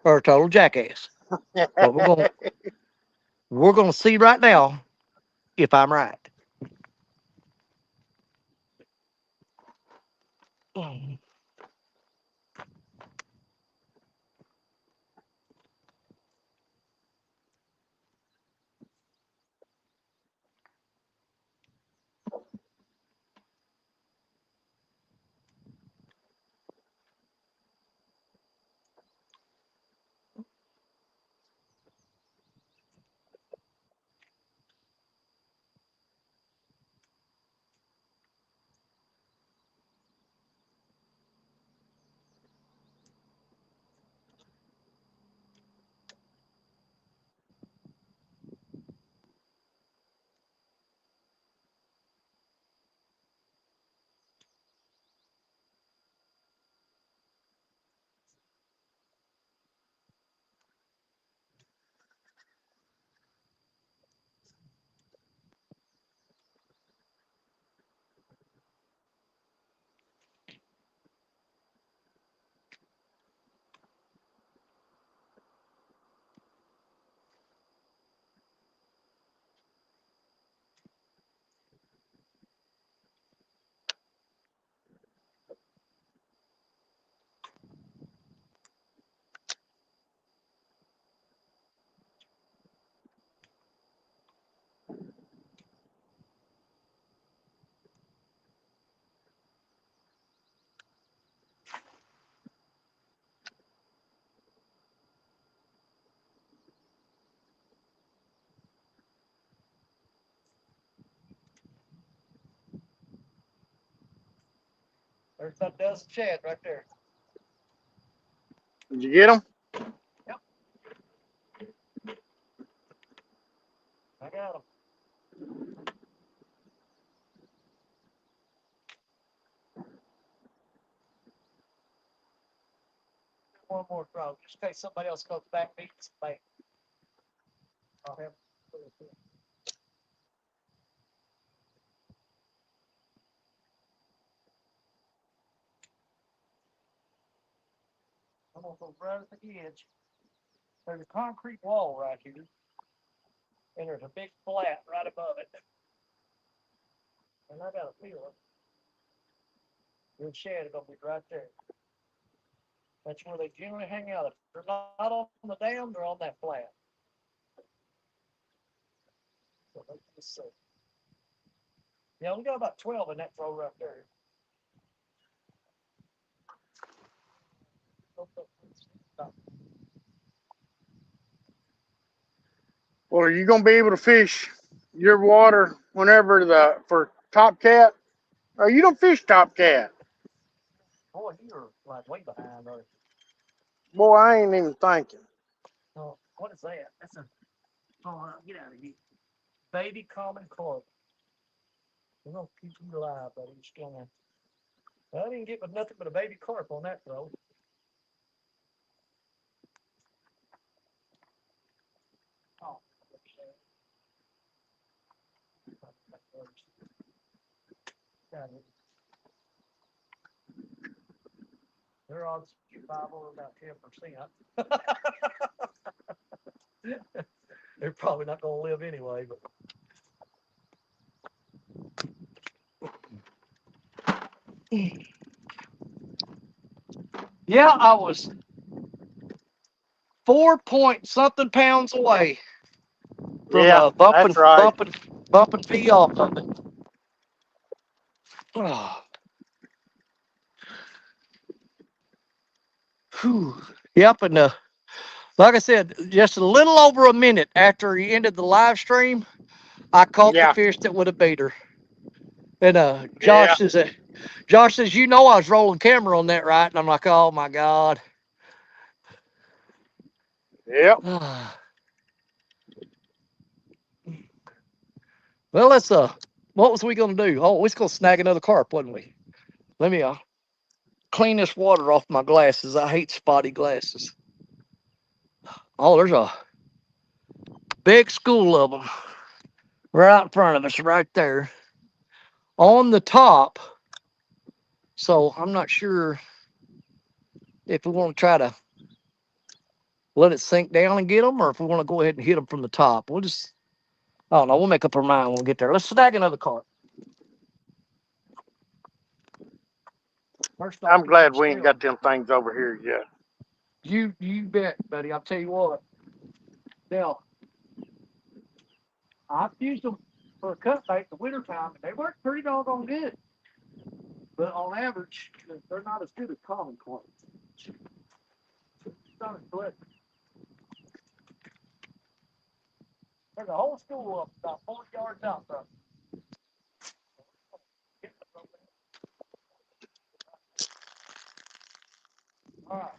or a total jackass. But we're gonna see right now if I'm right. There's about a dozen shad right there. Did you get them? Yep. I got them. One more throw, just in case somebody else goes back and eats some bait. I'll have. I'm gonna go right at the edge. There's a concrete wall right here, and there's a big flat right above it. And I got a feeling your shed is gonna be right there. That's where they generally hang out. If they're not on the dam, they're on that flat. So let's just see. Yeah, we got about 12 in that throw right there. Well, are you gonna be able to fish your water whenever for top cat? Or you don't fish top cat? Boy, you're like way behind, or Boy, I ain't even thinking. oh, what is that? That's a get out of here. Baby common carp. We're gonna keep you alive, buddy. Just gonna. I didn't get nothing but a baby carp on that throw. Oh, got it. Their odds of survival are about 10%. They're probably not gonna live anyway, but. Yeah, I was 4 point something pounds away from Yeah, that's right. bumping fee off of it. Oh. Whew. Yep, and like I said, just a little over a minute after he ended the live stream, I caught the Yeah, fish that would have beat her. And yeah, Josh says, you know I was rolling camera on that, right? And I'm like, oh my God. yep. Well, let's what was we gonna do? Oh, we was gonna snag another carp, wasn't we? Let me clean this water off my glasses. I hate spotty glasses. Oh, there's a big school of them right out in front of us, right there on the top. So I'm not sure if we want to try to let it sink down and get them, or if we want to go ahead and hit them from the top. We'll just, I don't know. We'll make up our mind when we get there. Let's snag another carp. First off, I'm glad we ain't got them things over here yet. You bet, buddy. I'll tell you what. Now, I've used them for a cut bait in the wintertime, and they work pretty doggone good. But on average, they're not as good as common carp. There's a whole school up about 40 yards out from us. All right.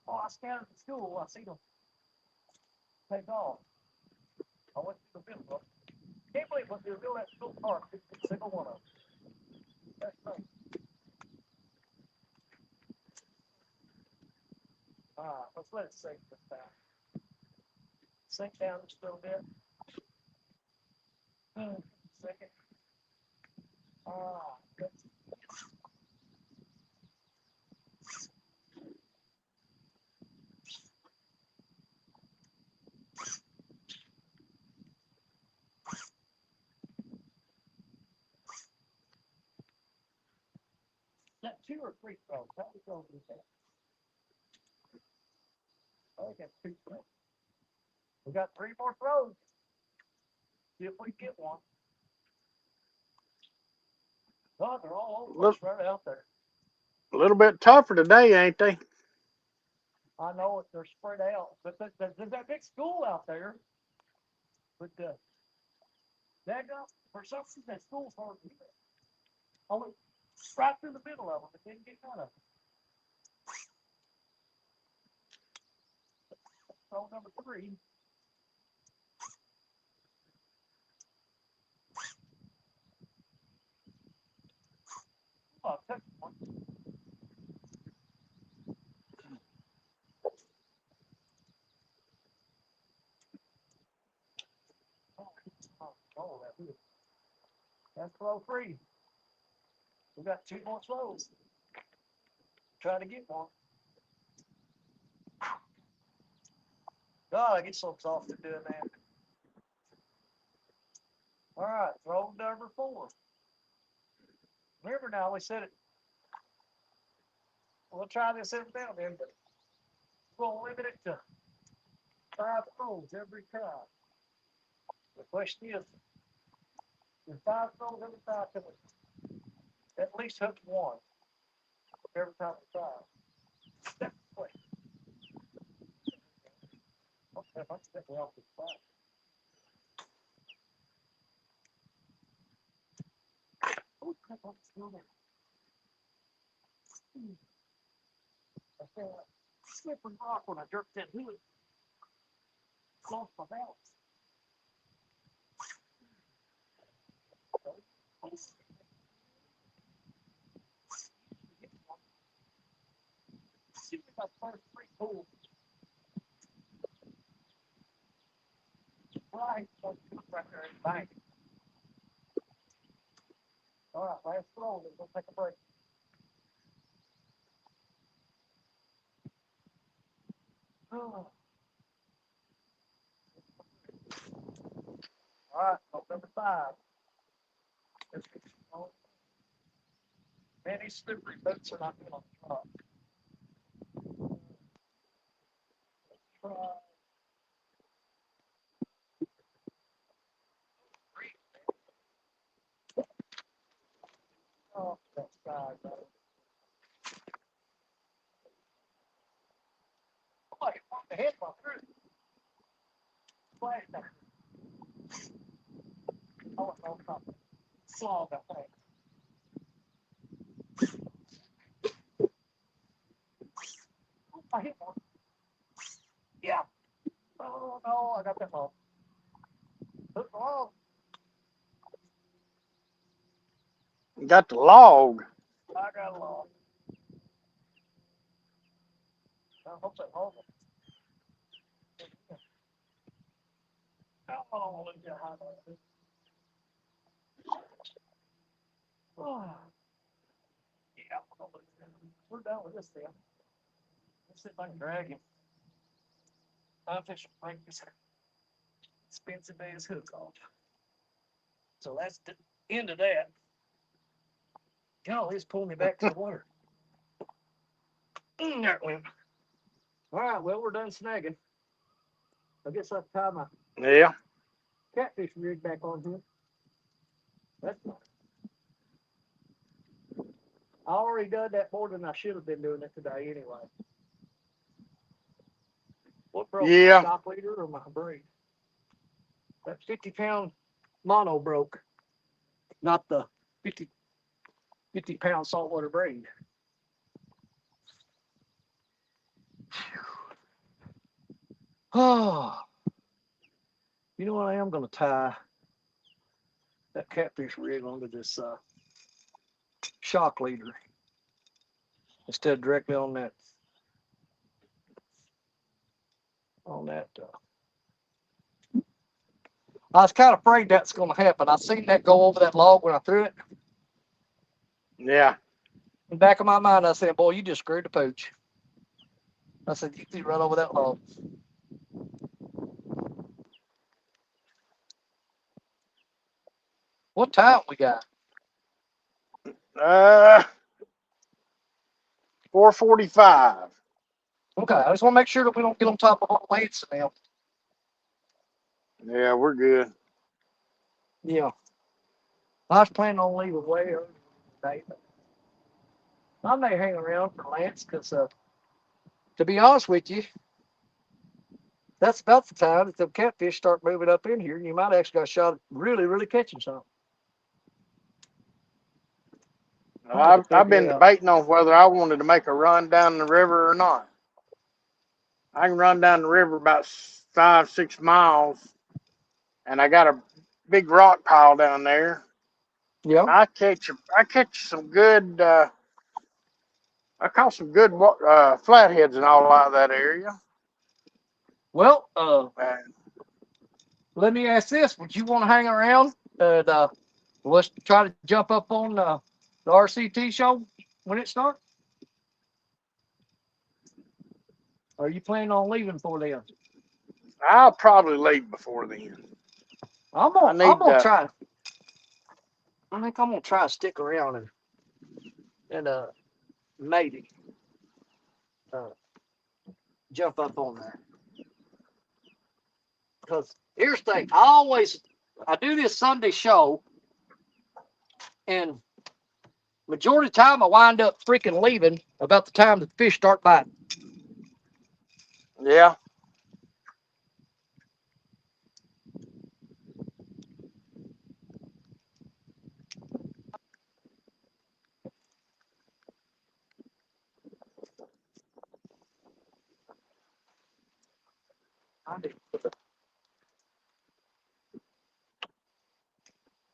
Oh, I scouted the school. I seen them take off. I went to the middle. Can't believe what they're doing at school park. Every single one of them. That's right. All right, let's let it sink this time. Sink down just a little bit. Second. Good. That 2 or 3 throws. How we going with that? I think that's 2 throws. We got 3 more throws. See if we can get one. Oh, they're all over us right out there. A little bit tougher today, ain't they? I know it, they're spread out, but there's that big school out there. But that got, for some reason, that school's hard to hit. I went right through the middle of them, but didn't get none of them. So number 3. Oh, touch one. Oh, that's flow 3. We got 2 more flows. Try to get one. God, I get so exhausted doing that. All right, throw number 4. Remember now, we said it. We'll try this every now and then, but we'll limit it to 5 throws every time. The question is, in 5 throws every time, can we at least hook one every time we try? That's the question. Okay, I'm stepping off the spot. Oh, crap, I'm still there. I feel like slippery rock when I jerked that hood. Lost my balance. See if I first 3 pulls. Right, right there in the bank. All right, last throw, then we'll take a break. Oh. All right, number 5. Man, these slippery boats are not good on the truck. Let's try. Oh, that side, though. Oh, I hit the head while through. Flash that. Oh, no problem. Slog, I think. Oh, I hit one. Yeah. Oh, no, I got that log. Hook the log. Got the log. I got a log. I hope that holds it. Oh, look at how that is. Oh. Yeah, we're done with this thing. Let's see if I can drag him. I'm fishing break this expensive ass hook off. So that's the end of that. Golly, it's pulling me back to the water. There it went. All right, well, we're done snagging. I guess I'll tie my Yeah. catfish rig back on here. That's fine. I already done that more than I should have been doing it today anyway. What broke? Yeah. My shock leader or my braid? That 50-pound mono broke, not the 50-pound saltwater braid. Oh, you know what? I am going to tie that catfish rig onto this shock leader instead of directly on that. I was kind of afraid that's going to happen. I seen that go over that log when I threw it. Yeah. In the back of my mind, I said, "Boy, you just screwed the pooch." I said, "You threw right over that log." What time we got? 4:45. Okay, I just want to make sure that we don't get on top of all Lance now. Yeah, we're good. Yeah. I was planning on leaving way early today, but I may hang around for Lance because to be honest with you, that's about the time that the catfish start moving up in here, and you might actually got a shot at really, really catching something. I've been debating on whether I wanted to make a run down the river or not. I can run down the river about 5-6 miles, and I got a big rock pile down there. Yeah. I catch some good. I caught some good flatheads and all out of that area. Well, And let me ask this: would you want to hang around? And let's try to jump up on the RCT show when it starts. Are you planning on leaving for then? I'll probably leave before then. I'm gonna try. I think I'm gonna try to stick around and maybe jump up on there. Because here's the thing, I do this Sunday show, and majority of the time I wind up freaking leaving about the time the fish start biting. Yeah.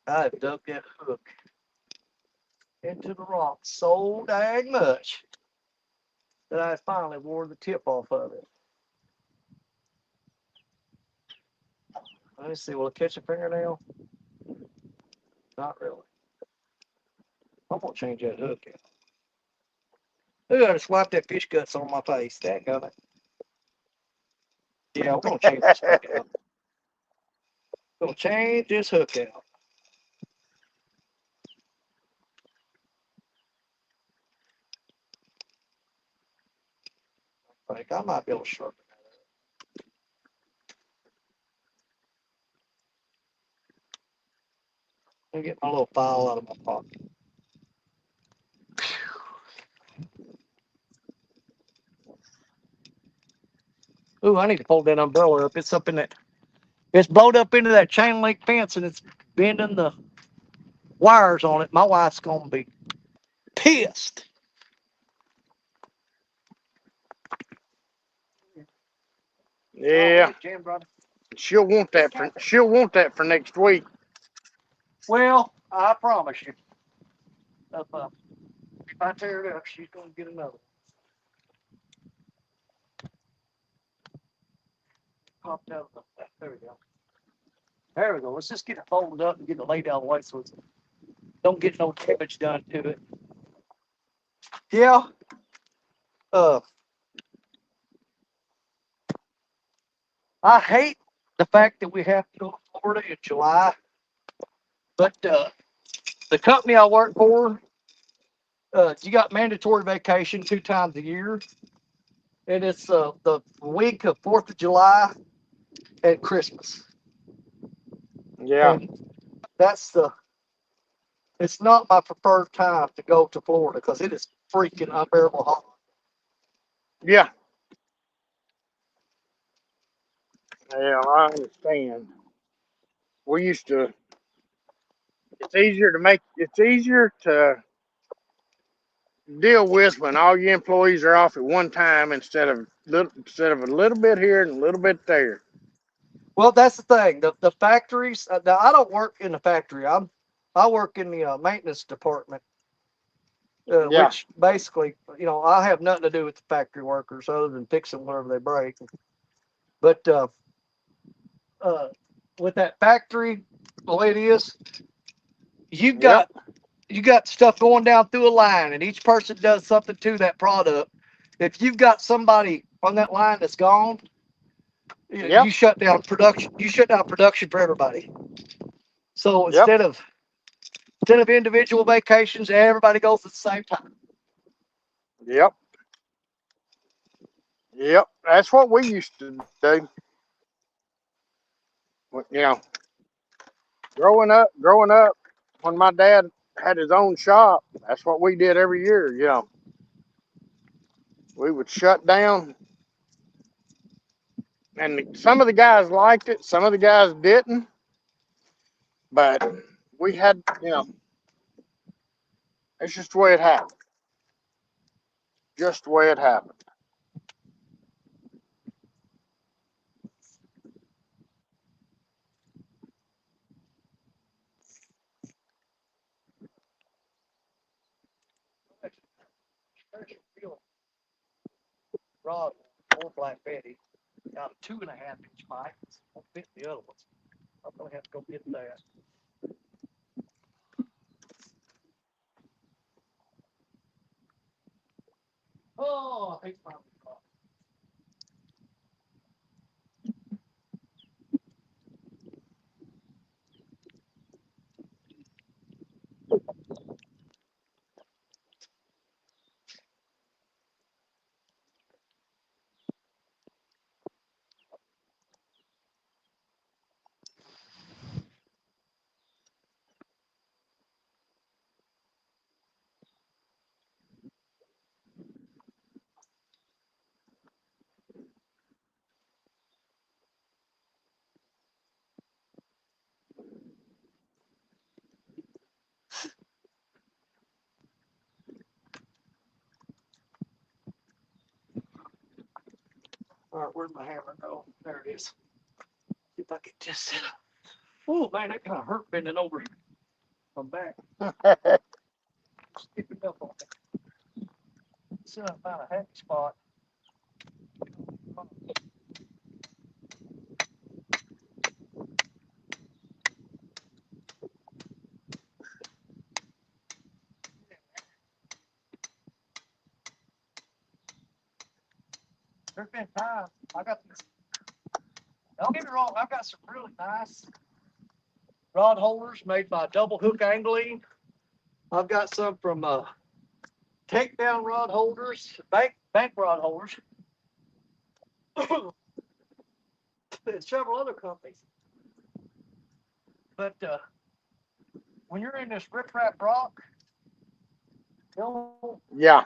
I've dug that hook into the rock so dang much that I finally wore the tip off of it. Let me see, will it catch a fingernail? Not really. I'm gonna change that hook out. Ooh, I just wiped that fish guts on my face. That got it. Yeah, we're gonna change this hook out. Gonna change this hook out. I might be able to sharpen that up. Let me get my little file out of my pocket. Ooh, I need to fold that umbrella up. It's up in that. It's blowed up into that chain link fence, and it's bending the wires on it. My wife's gonna be pissed. Yeah. She'll want that for next week. Well, I promise you. If I tear it up, she's gonna get another one. Popped out of the, there we go. There we go. Let's just get it folded up and get it laid down the way so it don't get no damage done to it. Yeah. I hate the fact that we have to go to Florida in July, but the company I work for, you got mandatory vacation 2 times a year, and it's the week of 4th of July and Christmas. Yeah. And it's not my preferred time to go to Florida because it is freaking unbearable hot. Yeah. Yeah, I understand. We used to. It's easier to deal with when all your employees are off at one time instead of a little bit here and a little bit there. Well, that's the thing. The factories. Now, I don't work in the factory. I work in the maintenance department, Yeah. which basically, I have nothing to do with the factory workers other than fixing whatever they break. But with that factory, the way it is, you got stuff going down through a line, and each person does something to that product. If you've got somebody on that line that's gone, you shut down production. You shut down production for everybody. So instead of individual vacations, everybody goes at the same time. Yep. Yep. That's what we used to do. Growing up, when my dad had his own shop, that's what we did every year. We would shut down, and some of the guys liked it, some of the guys didn't, but we had, it's just the way it happened. Just the way it happened. Rod or Black Betty got a 2.5-inch pipe. Won't fit the other ones. I'm gonna have to go get that. Oh, I hate my car. All right, where'd my hammer go? There it is. See if I can just. Oh man, that kind of hurt bending over. I'm back. Skipping up on it. See if I found a happy spot. There's been times I got this. Don't get me wrong, I've got some really nice rod holders made by Double Hook Angling. I've got some from Takedown rod holders, bank rod holders, and several other companies. But when you're in this riprap rock, they'll Yeah.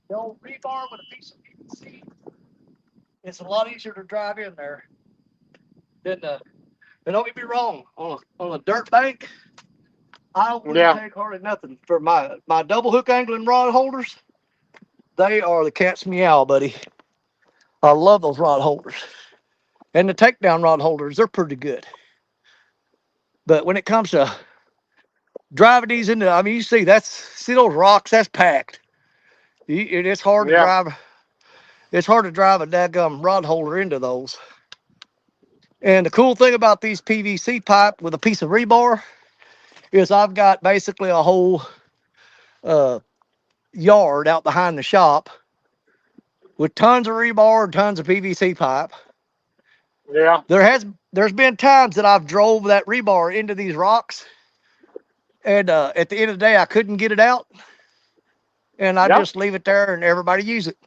They'll rebar with a piece of PVC. It's a lot easier to drive in there than and don't get me wrong, on a dirt bank, I wouldn't take hardly nothing for my Double Hook Angling rod holders. They are the cat's meow, buddy. I love those rod holders. And the Takedown rod holders, they're pretty good. But when it comes to driving these into, I mean, you see those rocks, that's packed. It's hard to drive. It's hard to drive a daggum rod holder into those. And the cool thing about these PVC pipe with a piece of rebar is I've got basically a whole yard out behind the shop with tons of rebar and tons of PVC pipe. Yeah. There's been times that I've drove that rebar into these rocks, and at the end of the day I couldn't get it out, and I just leave it there and everybody use it.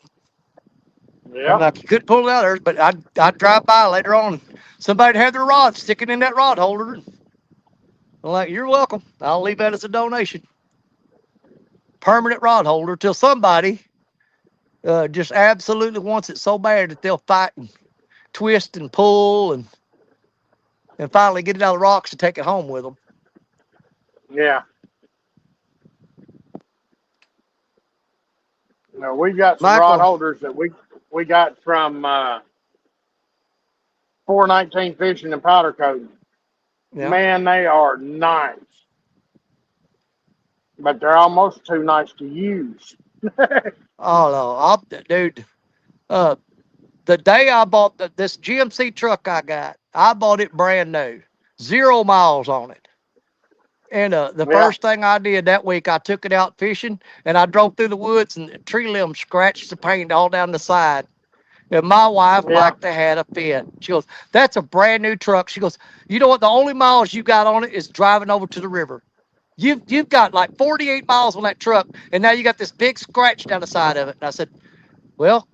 Yeah. I'm like, you couldn't pull it out there, but I'd drive by later on. Somebody had their rod sticking in that rod holder. I'm like, you're welcome. I'll leave that as a donation. Permanent rod holder till somebody just absolutely wants it so bad that they'll fight and twist and pull and finally get it out of the rocks and take it home with them. Yeah. No, we've got some rod holders that we got from 419 Fishing and Powder Coating. Yeah. Man, they are nice, but they're almost too nice to use. Oh no, dude. The day I bought this GMC truck I bought it brand new, 0 miles on it. And the first thing I did that week, I took it out fishing, and I drove through the woods, and the tree limbs scratched the paint all down the side. And my wife like to had a fit. She goes, "That's a brand new truck." She goes, "You know what? The only miles you got on it is driving over to the river. You've got like 48 miles on that truck, and now you got this big scratch down the side of it." And I said, "Well,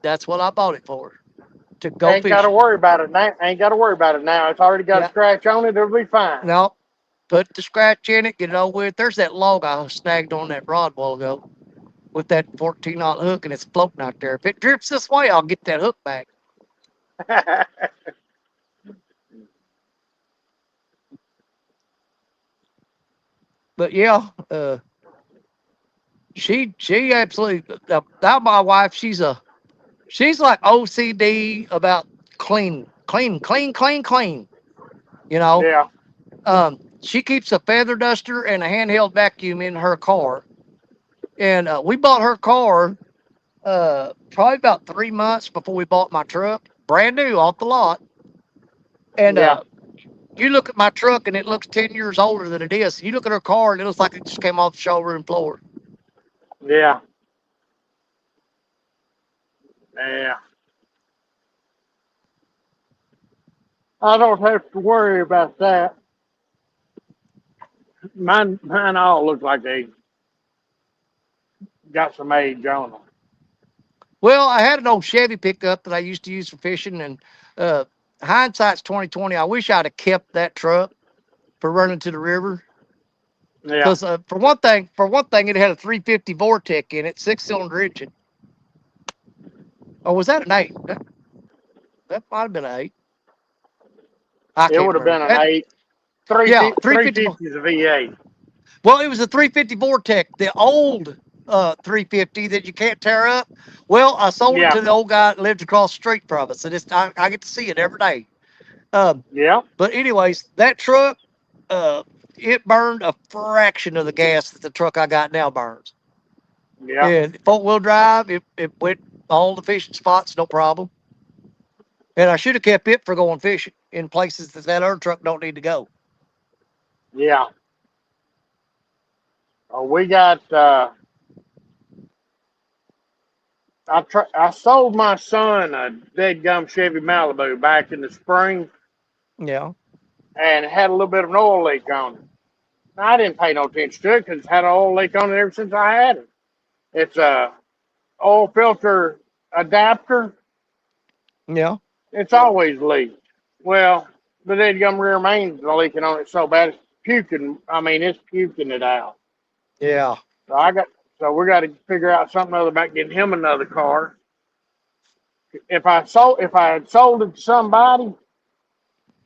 that's what I bought it for, to go fishing." Ain't got to worry about it now. Ain't got to worry about it now. It's already got a scratch on it. It'll be fine. No, put the scratch in it, get it over with. There's that log I snagged on that rod a while ago. with that 14-knot hook, and it's floating out there. If it drifts this way, I'll get that hook back. But yeah, she absolutely. Now my wife, she's like OCD about clean, clean, clean, clean, clean. You know, Yeah. she keeps a feather duster and a handheld vacuum in her car, and we bought her car probably about 3 months before we bought my truck, brand new off the lot. And Yeah. you look at my truck and it looks 10 years older than it is. You look at her car and it looks like it just came off the showroom floor. Yeah. Yeah. I don't have to worry about that. Mine all look like they got some age on them. Well, I had an old Chevy pickup that I used to use for fishing, and uh, hindsight's 2020. I wish I'd have kept that truck for running to the river. Yeah. Because for one thing, it had a 350 Vortec in it, 6-cylinder engine. Or was that an eight? That might have been an eight. I It can't would have been remember. an eight. Yeah, 350. 350 is a V8. Well, it was a 350 Vortec, the old 350 that you can't tear up. Well, I sold it Yeah. to the old guy that lived across the street from us, and I get to see it every day. Um, Yeah. but anyways, that truck, uh, it burned a fraction of the gas that the truck I got now burns. Yeah. And 4-wheel drive, it went all the fishing spots, no problem. And I should have kept it for going fishing in places that other truck don't need to go. Yeah. We got. I sold my son a dead gum Chevy Malibu back in the spring, Yeah, and it had a little bit of an oil leak on it. Now, I didn't pay no attention to it because it's had an oil leak on it ever since I had it. It's a oil filter adapter. yeah, It's always leaked. Well, the dead gum rear main's leaking on it so bad it's puking. I mean, it's puking it out. yeah. So we got to figure out something other about getting him another car. If I had sold it to somebody,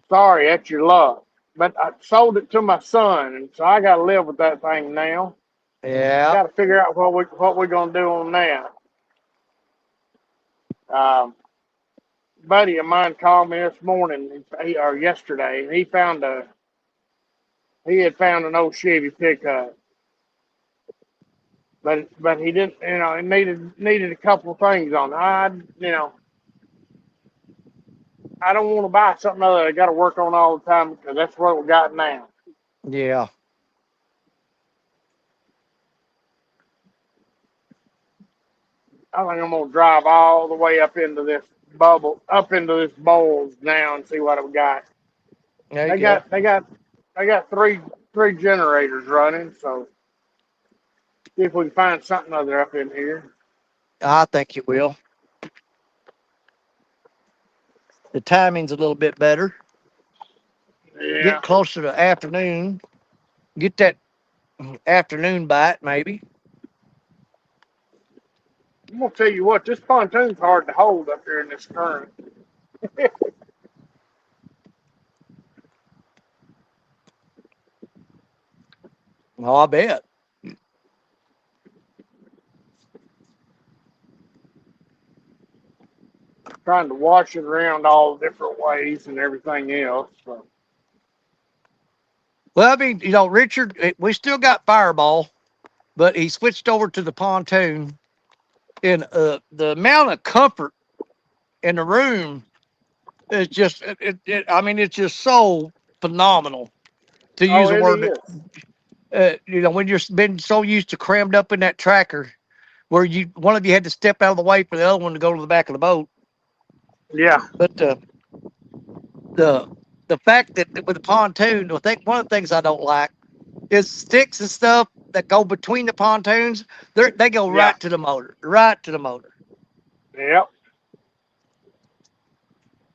sorry, that's your luck. But I sold it to my son, and so I got to live with that thing now. Yeah. Got to figure out what we're gonna do on that. Um, buddy of mine called me this morning, or yesterday, and he had found an old Chevy pickup, but he didn't, it needed a couple of things on it. I don't want to buy something other I got to work on all the time because that's what we got now. Yeah. I think I'm gonna drive all the way up into this bowls now and see what we got. There you They go. got they got they got three generators running, so see if we can find something other up in here. I think you will. The timing's a little bit better. Yeah. Get closer to afternoon. Get that afternoon bite, maybe. I'm gonna tell you what, this pontoon's hard to hold up here in this current. Oh, I bet. Trying to wash it around all different ways and everything else. So. Well, I mean, Richard, we still got Fireball, but he switched over to the pontoon. And the amount of comfort in the room is just, I mean, it's just so phenomenal, to Oh, use a it word is. that, when you're been so used to crammed up in that tracker where one of you had to step out of the way for the other one to go to the back of the boat. Yeah. But the the fact that with the pontoon, I think one of the things I don't like is sticks and stuff that go between the pontoons. They go Yeah. right to the motor, right to the motor. Yep.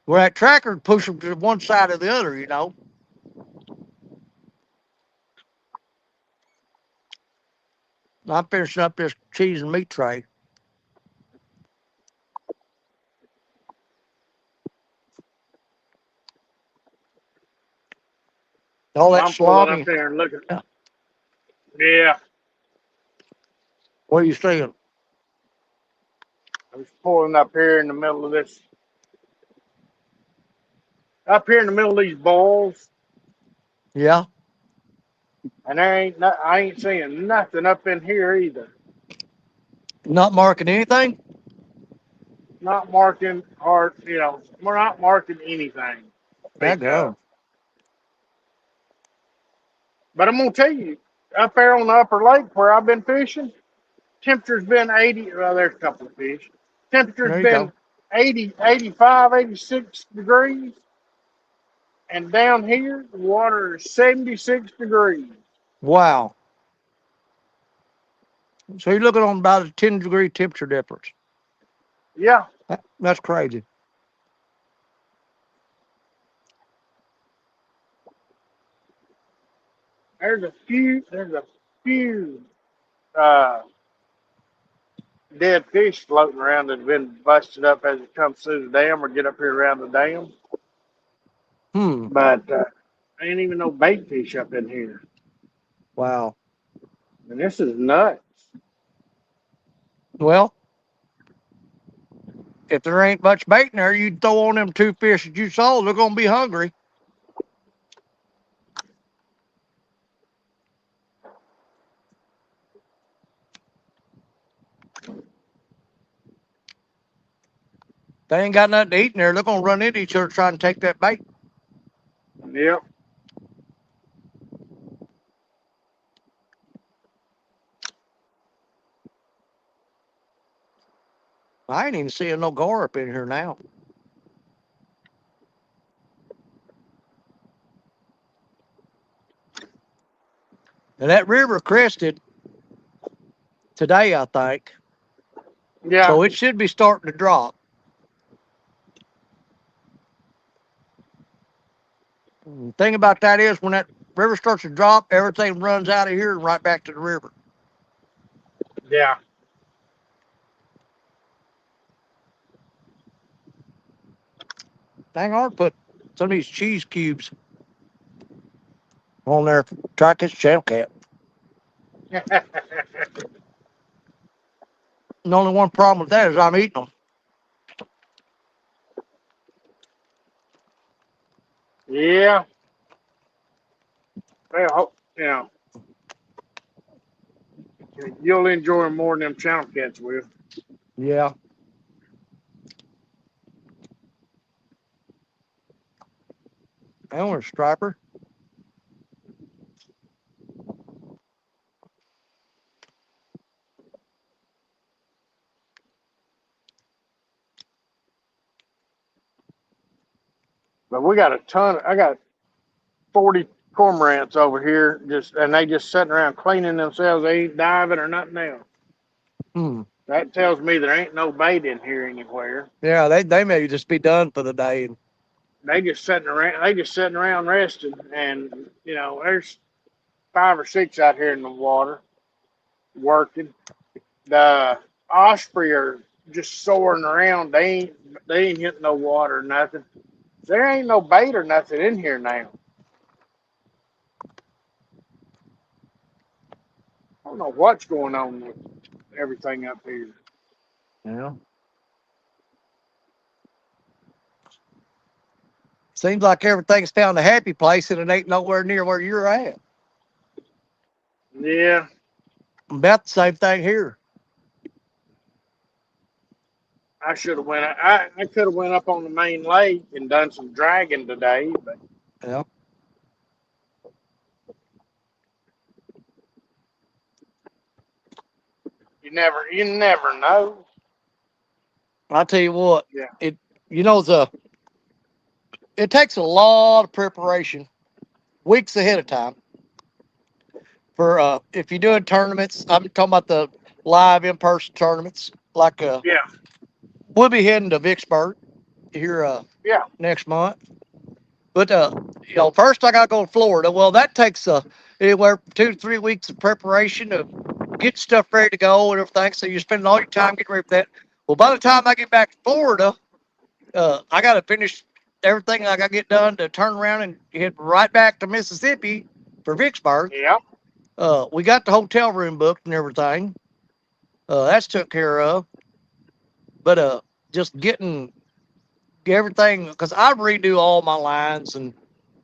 Where that tracker push them to one side or the other. I'm finishing up this cheese and meat tray. All Well, that I'm pulling up salami. there and looking. Yeah. Yeah, What are you saying? I was pulling up here in the middle of this. Up here in the middle of these bowls, Yeah. and I ain't seeing nothing up in here either. Not marking anything? Not marking or we're not marking anything. That Speak of. go. But I'm gonna tell you, up there on the upper lake where I've been fishing, temperature's been 80. Well, there's a couple of fish. Temperature's There you been go. 80, 85, 86 degrees, and down here the water is 76 degrees. Wow. So you're looking on about a 10-degree temperature difference. Yeah, That's crazy. there's a few uh, dead fish floating around that have been busted up as it comes through the dam or get up here around the dam. Hmm. But ain't even no bait fish up in here. Wow. And this is nuts. Well, if there ain't much bait in there, you throw on them 2 fish that you saw, they're going to be hungry. They ain't got nothing to eat in there. They're going to run into each other trying to take that bait. Yep. I ain't even seeing no gar up in here now. And that river crested today, I think. Yeah. So it should be starting to drop. The thing about that is when that river starts to drop, everything runs out of here and right back to the river. Yeah. Dang, I ought to put some of these cheese cubes on there. Try to catch a channel cat. And the only one problem with that is I'm eating them. Yeah. Well, you'll enjoy them more than them channel cats will. Yeah. And we're a striper. But we got a ton. I got 40 cormorants over here, and they just sitting around cleaning themselves. They ain't diving or nothing else. Hmm. That tells me there ain't no bait in here anywhere. Yeah, they may just be done for the day. They just sitting around. They just sitting around resting, and there's 5 or 6 out here in the water working. The osprey are just soaring around. They ain't hitting no water or nothing. There ain't no bait or nothing in here now. I don't know what's going on with everything up here. Yeah. Seems like everything's found a happy place and it ain't nowhere near where you're at. Yeah, About the same thing here. I should have went. I could have went up on the main lake and done some dragging today, but Yeah. you never know. I'll tell you what, Yeah, it you know the it takes a lot of preparation, weeks ahead of time, for if you're doing tournaments. I'm talking about the live in-person tournaments. Like yeah, we'll be heading to Vicksburg here yeah, next month. But first I gotta go to Florida. Well, that takes anywhere from 2 to 3 weeks of preparation of get stuff ready to go and everything. So you're spending all your time getting ready for that. Well, by the time I get back to Florida, I got to finish everything I got to get done to turn around and head right back to Mississippi for Vicksburg. Yep. We got the hotel room booked and everything. That's took care of. But just getting everything, because I redo all my lines and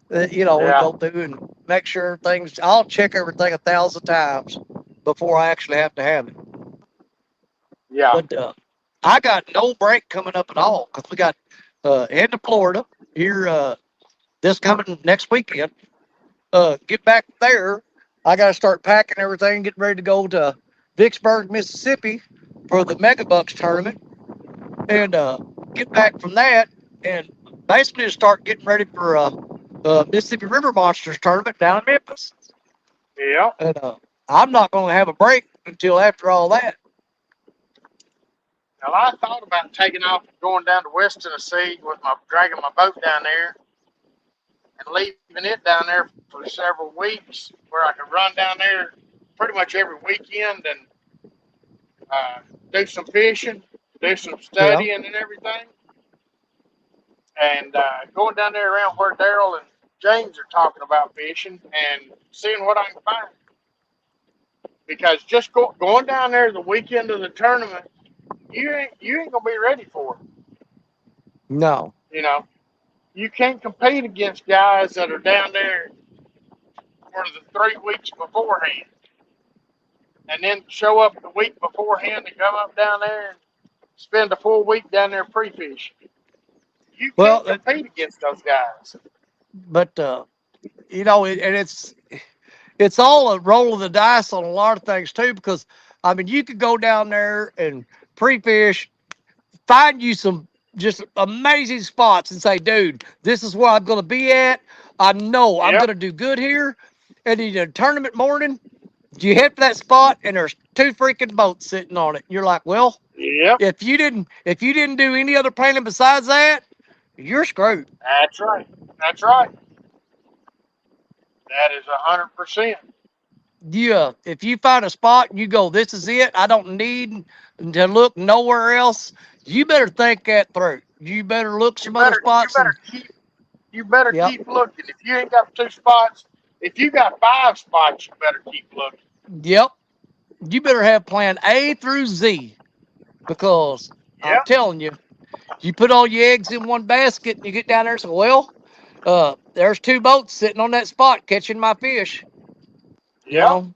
we Yeah. go through and make sure things. I'll check everything 1,000 times before I actually have to have it. Yeah. But I got no break coming up at all because we got head to Florida here this coming next weekend. Get back there. I got to start packing everything, getting ready to go to Vicksburg, Mississippi for the Megabucks tournament, and get back from that and basically just start getting ready for Mississippi River Monsters tournament down in Memphis. Yep. And I'm not going to have a break until after all that. Now I thought about taking off and going down to West Tennessee with dragging my boat down there and leaving it down there for several weeks, where I could run down there pretty much every weekend and do some fishing, do some studying and everything. And going down there around where Daryl and James are talking about fishing and seeing what I can find. Because just going down there the weekend of the tournament, you ain't gonna be ready for it. No. You can't compete against guys that are down there for the 3 weeks beforehand, and then show up the week beforehand and come up down there and spend a full week down there pre-fishing. You can't compete against those guys. But it's all a roll of the dice on a lot of things too, because I mean you could go down there and pre-fish, find you some just amazing spots and say, dude, this is where I'm going to be at. I know I'm going to do good here. And in a tournament morning, you head for that spot and there's 2 freaking boats sitting on it. You're like, well, if you didn't do any other planning besides that, you're screwed. That's right. That's right. That is 100%. Yeah, if you find a spot and you go, this is it, I don't need to look nowhere else, you better think that through. You better look some other spots. You better keep looking. If you ain't got 2 spots, if you got 5 spots, you better keep looking. Yep. You better have plan A through Z, because I'm telling you, you put all your eggs in one basket and you get down there and say, well, there's 2 boats sitting on that spot catching my fish. You know?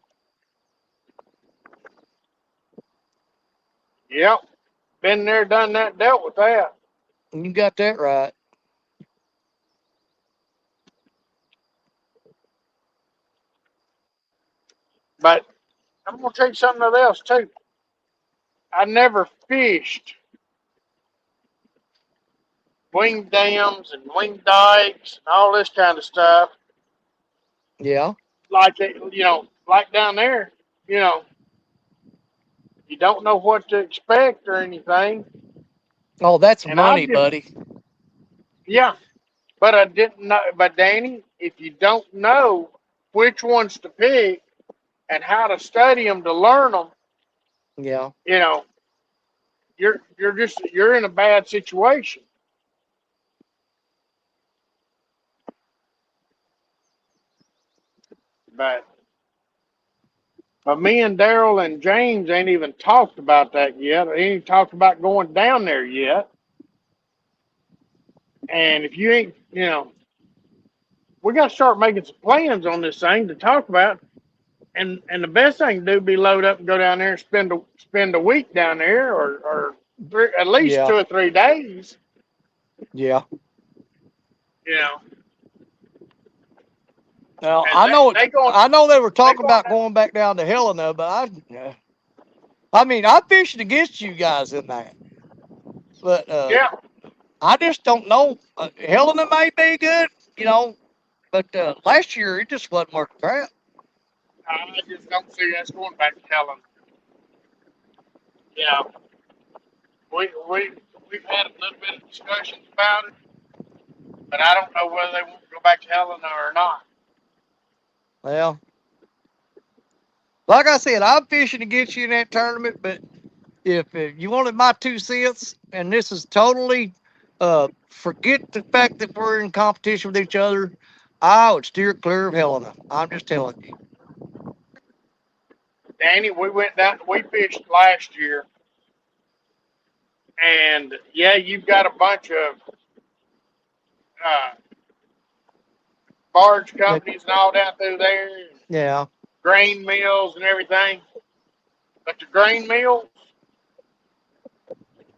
Yep. Been there, done that, dealt with that. You got that right. But I'm going to tell you something else, too. I never fished wing dams and wing dikes and all this kind of stuff. Yeah. Like down there, you don't know what to expect or anything. Oh, that's money, buddy. Yeah. But I didn't know. But Danny, if you don't know which ones to pick and how to study them to learn them, you're in a bad situation. But me and Daryl and James ain't even talked about that yet. They ain't talked about going down there yet. And if you ain't, we got to start making some plans on this thing to talk about. And the best thing to do would be load up and go down there and spend a week down there, or at least 2 or 3 days. Yeah. Now, I know they were talking about going back down to Helena, but I mean, I fished against you guys in that. But I just don't know. Helena may be good, but last year it just wasn't worth crap. I just don't see us going back to Helena. We've had a little bit of discussions about it, but I don't know whether they want to go back to Helena or not. Well, Like I said, I'm fishing against you in that tournament, but if you wanted my 2 cents, and this is totally forget the fact that we're in competition with each other, I would steer clear of Helena. I'm just telling you. Danny, we went down. We fished last year, and yeah, you've got a bunch of uh, barge But, companies and all down through there, yeah. grain mills and everything. But the grain mills,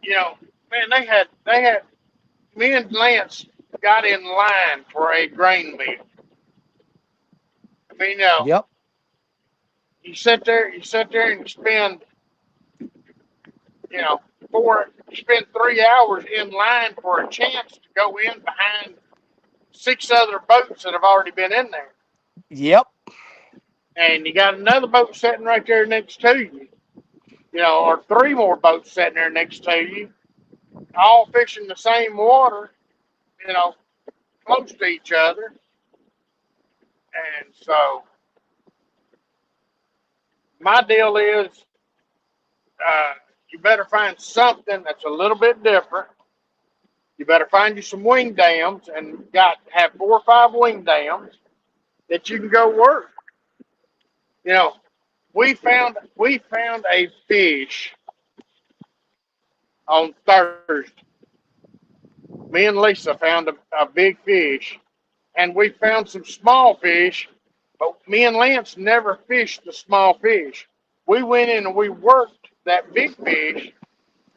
you know, man, they had me and Lance got in line for a grain mill. I mean, Yep. you sit there and you know, you spend 3 hours in line for a chance to go in behind 6 other boats that have already been in there. Yep. And you got another boat sitting right there next to you, or three more boats sitting there next to you, all fishing the same water, you know, close to each other. And so my deal is, you better find something that's a little bit different. You better find you some wing dams and have 4 or 5 wing dams that you can go work. You know, we found a fish on Thursday. Me and Lisa found a big fish, and we found some small fish, but me and Lance never fished the small fish. We went in and we worked that big fish,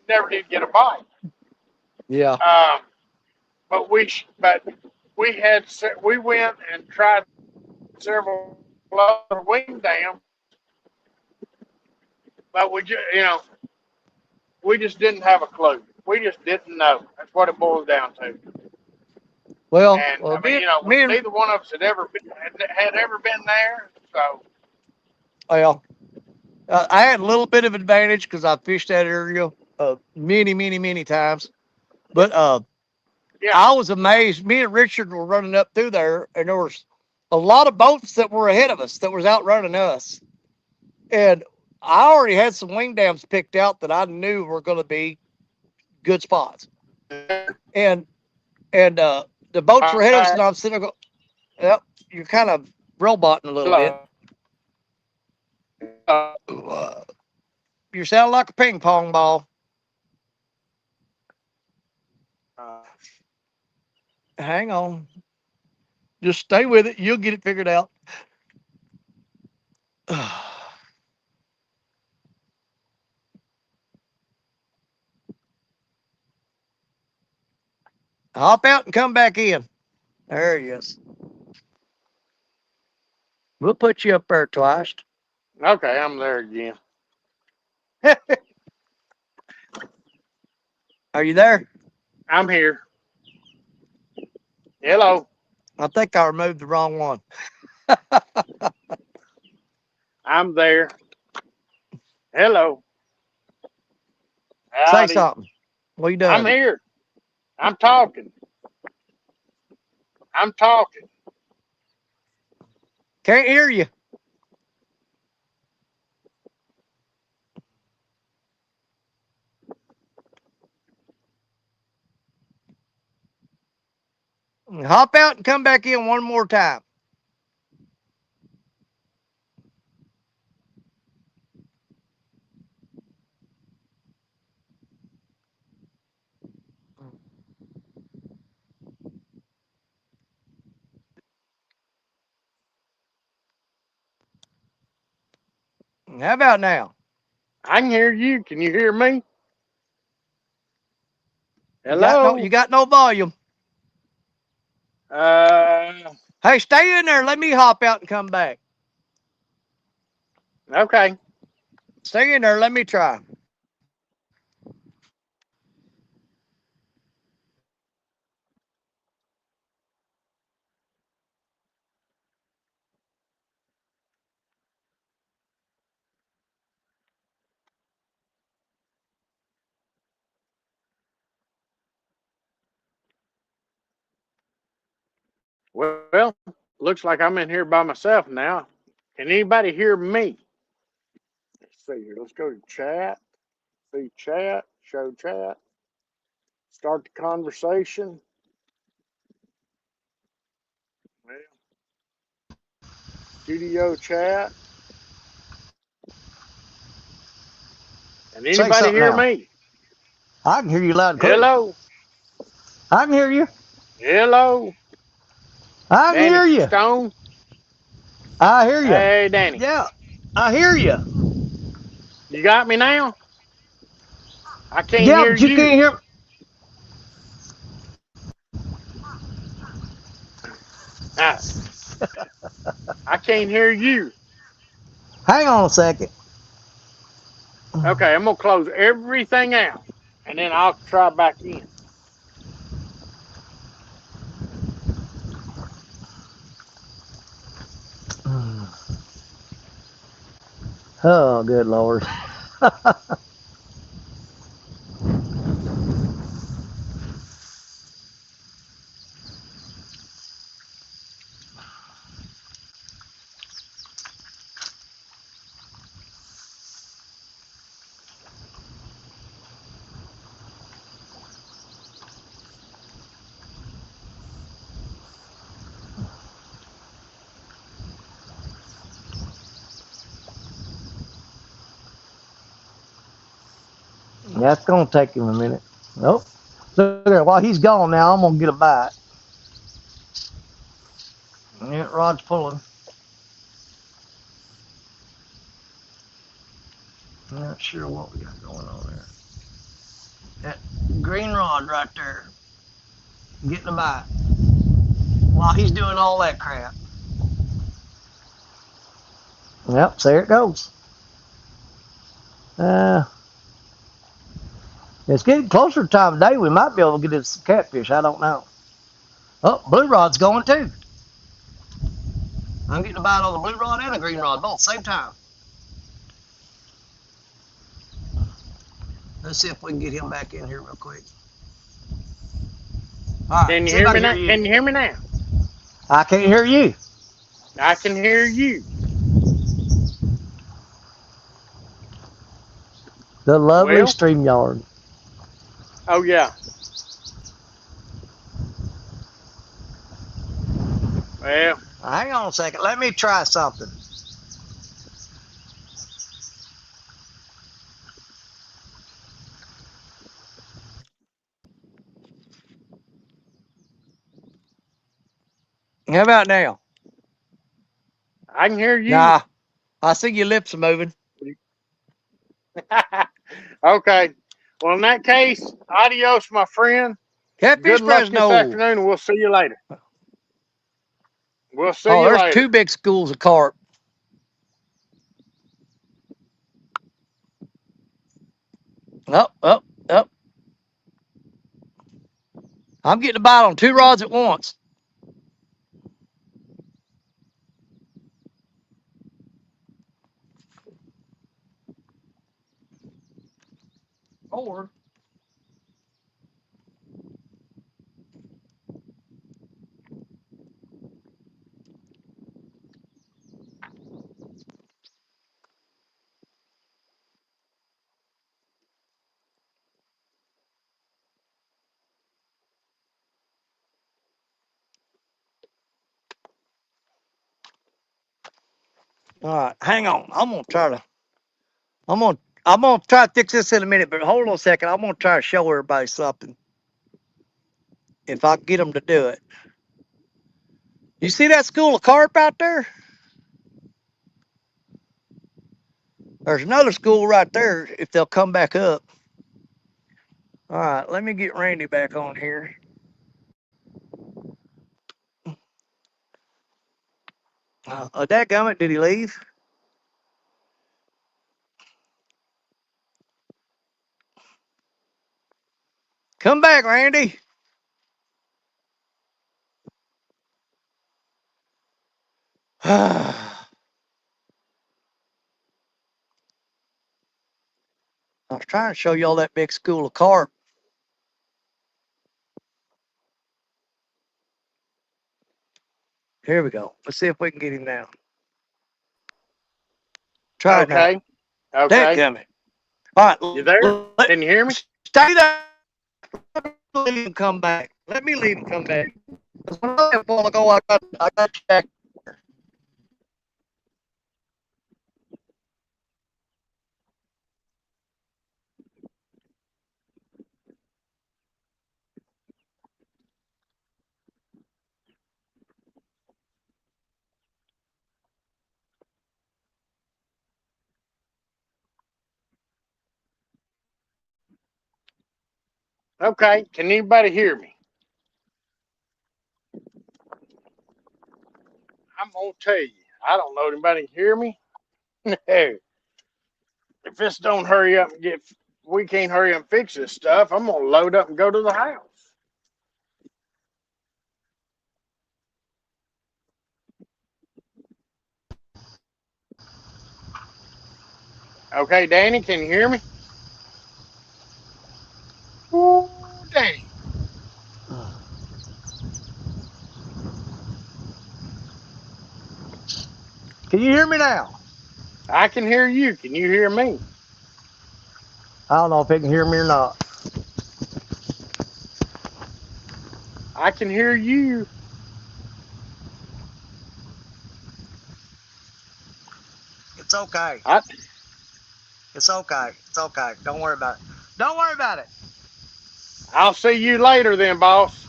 never did get a bite. Yeah. Um, but we went and tried several other wing dams, but we just didn't have a clue. We just didn't know. That's what it boils down to. Well, And well, I mean, me and neither one of us had ever been there. So well, I had a little bit of advantage because I fished that area many, many, many times. But yeah, I was amazed. Me and Richard were running up through there, and there was a lot of boats that were ahead of us that was outrunning us. And I already had some wing dams picked out that I knew were going to be good spots. And the boats were ahead of us, and I'm sitting there going, "Yep, you're kind of robotting a little bit. You sound like a ping pong ball. Hang on, just stay with it. You'll get it figured out." Hop out and come back in. There he is. We'll put you up there twice. okay, I'm there again. Are you there? I'm here. Hello. I think I removed the wrong one. I'm there. Hello. Say Howdy. something. What you I'm doing? here. I'm talking. I'm talking. Can't hear you. Hop out and come back in one more time. How about now? I can hear you. Can you hear me? You got no. Hello. You got no volume. Uh, Hey, stay in there. Let me hop out and come back. okay. Stay in there. Let me try. Well, looks like I'm in here by myself now. Can anybody hear me? see here. Let's go to chat. See chat. Show chat. Start the conversation. Well, studio chat. And Say anybody something hear now. me? I can hear you loud and clear. Hello. I can hear you. Hello. I can Danny hear you. Stone. I hear you. Hey, Danny. Yeah, I hear you. You got me now? I can't Yeah, hear but you you. can't hear. Ah, I can't hear you. Hang on a second. Okay, I'm going to close everything out. And then I'll try back in. Oh, good Lord. That's going to take him a minute. Nope. Look there. While he's gone now, I'm going to get a bite. Yeah, rod's pulling. I'm not sure what we got going on there. That green rod right there. Getting a bite. While he's doing all that crap. Yep, there it goes. It's getting closer to time of day. We might be able to get this catfish. I don't know. Oh, blue rod's going too. I'm getting a bite on the blue rod and the green rod both same time. Let's see if we can get him back in here real quick. All right, Can you see if hear I me can now? hear you. Can you hear me now? I can't hear you. I can hear you. The lovely Well, StreamYard. oh, yeah. Well, Hang on a second. Let me try something. How about now? I can hear you. Nah, I see your lips are moving. Okay. Well, in that case, adios, my friend. Catfish Good luck this Fresno. afternoon, and we'll see you later. We'll see Oh, you there's later. 2 big schools of carp. Up, up, up. I'm getting a bite on 2 rods at once. Or all right, hang on. I'm gonna try to fix this in a minute, but hold on a second. I'm gonna try to show everybody something. If I can get them to do it. You see that school of carp out there? There's another school right there if they'll come back up. All right, let me get Randy back on here. Dadgummit, did he leave? Come back, Randy. I was trying to show y'all that big school of carp. Here we go. Let's see if we can get him now. Try it now. Okay. Okay. coming. All right. You there? Can you hear me? Stay there. Let me leave and come back. Let me leave and come back. Because when I left a while ago, I got checked. Okay. Can anybody hear me? I'm gonna tell you. I don't know anybody can hear me. If this don't hurry up and get, we can't hurry up and fix this stuff. I'm gonna load up and go to the house. Okay, Danny, can you hear me? Ooh, Danny. Can you hear me now? I can hear you. Can you hear me? I don't know if it can hear me or not. I can hear you. It's okay. I It's okay. It's okay. Don't worry about it. Don't worry about it. I'll see you later then, boss.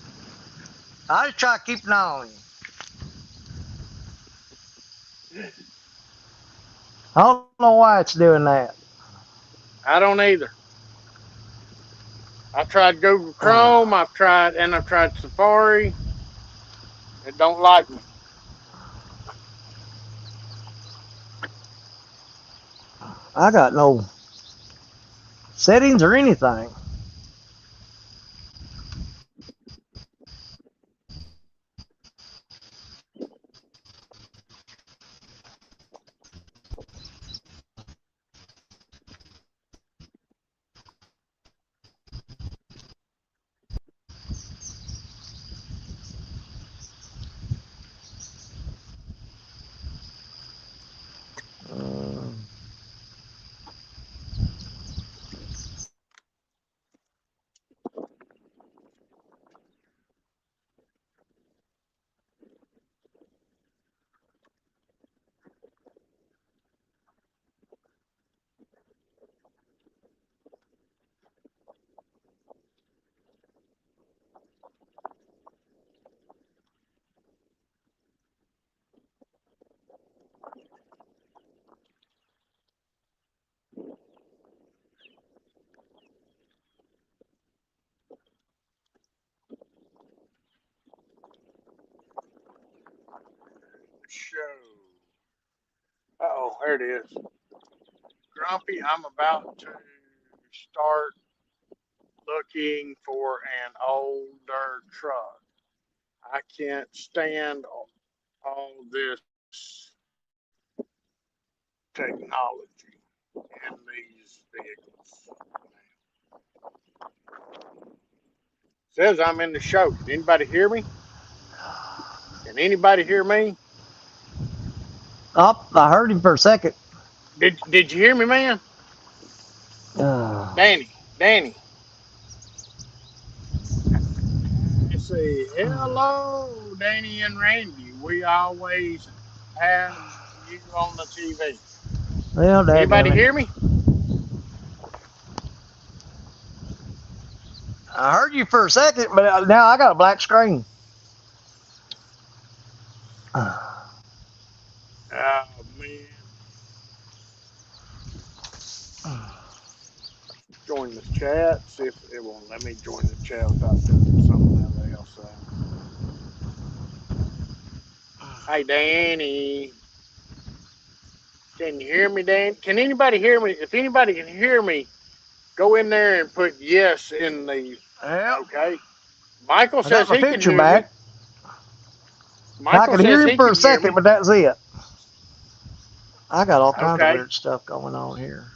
I just try to keep an eye on you. I don't know why it's doing that. I don't either. I tried Google Chrome. I've tried Safari. It don't like me. I got no settings or anything. Show. Oh, there it is. Grumpy, I'm about to start looking for an older truck. I can't stand all this technology in these vehicles. Says I'm in the show. Can anybody hear me? Can anybody hear me? Oh, I heard him for a second. Did you hear me, man? Danny. I say hello, Danny and Randy. We always have you on the TV. Well, Anybody dadgummit. hear me? I heard you for a second, but now I got a black screen. Oh man. Join this chat. See if it won't let me join the chat without doing something else. Hey, Danny. Can you hear me, Dan? Can anybody hear me? If anybody can hear me, go in there and put yes in the. Yep. Okay. Michael I got says my he can picture hear me. back. I Michael could hear says him he for a can hear second, me. but that's it. I got all kinds of Okay. weird stuff going on here.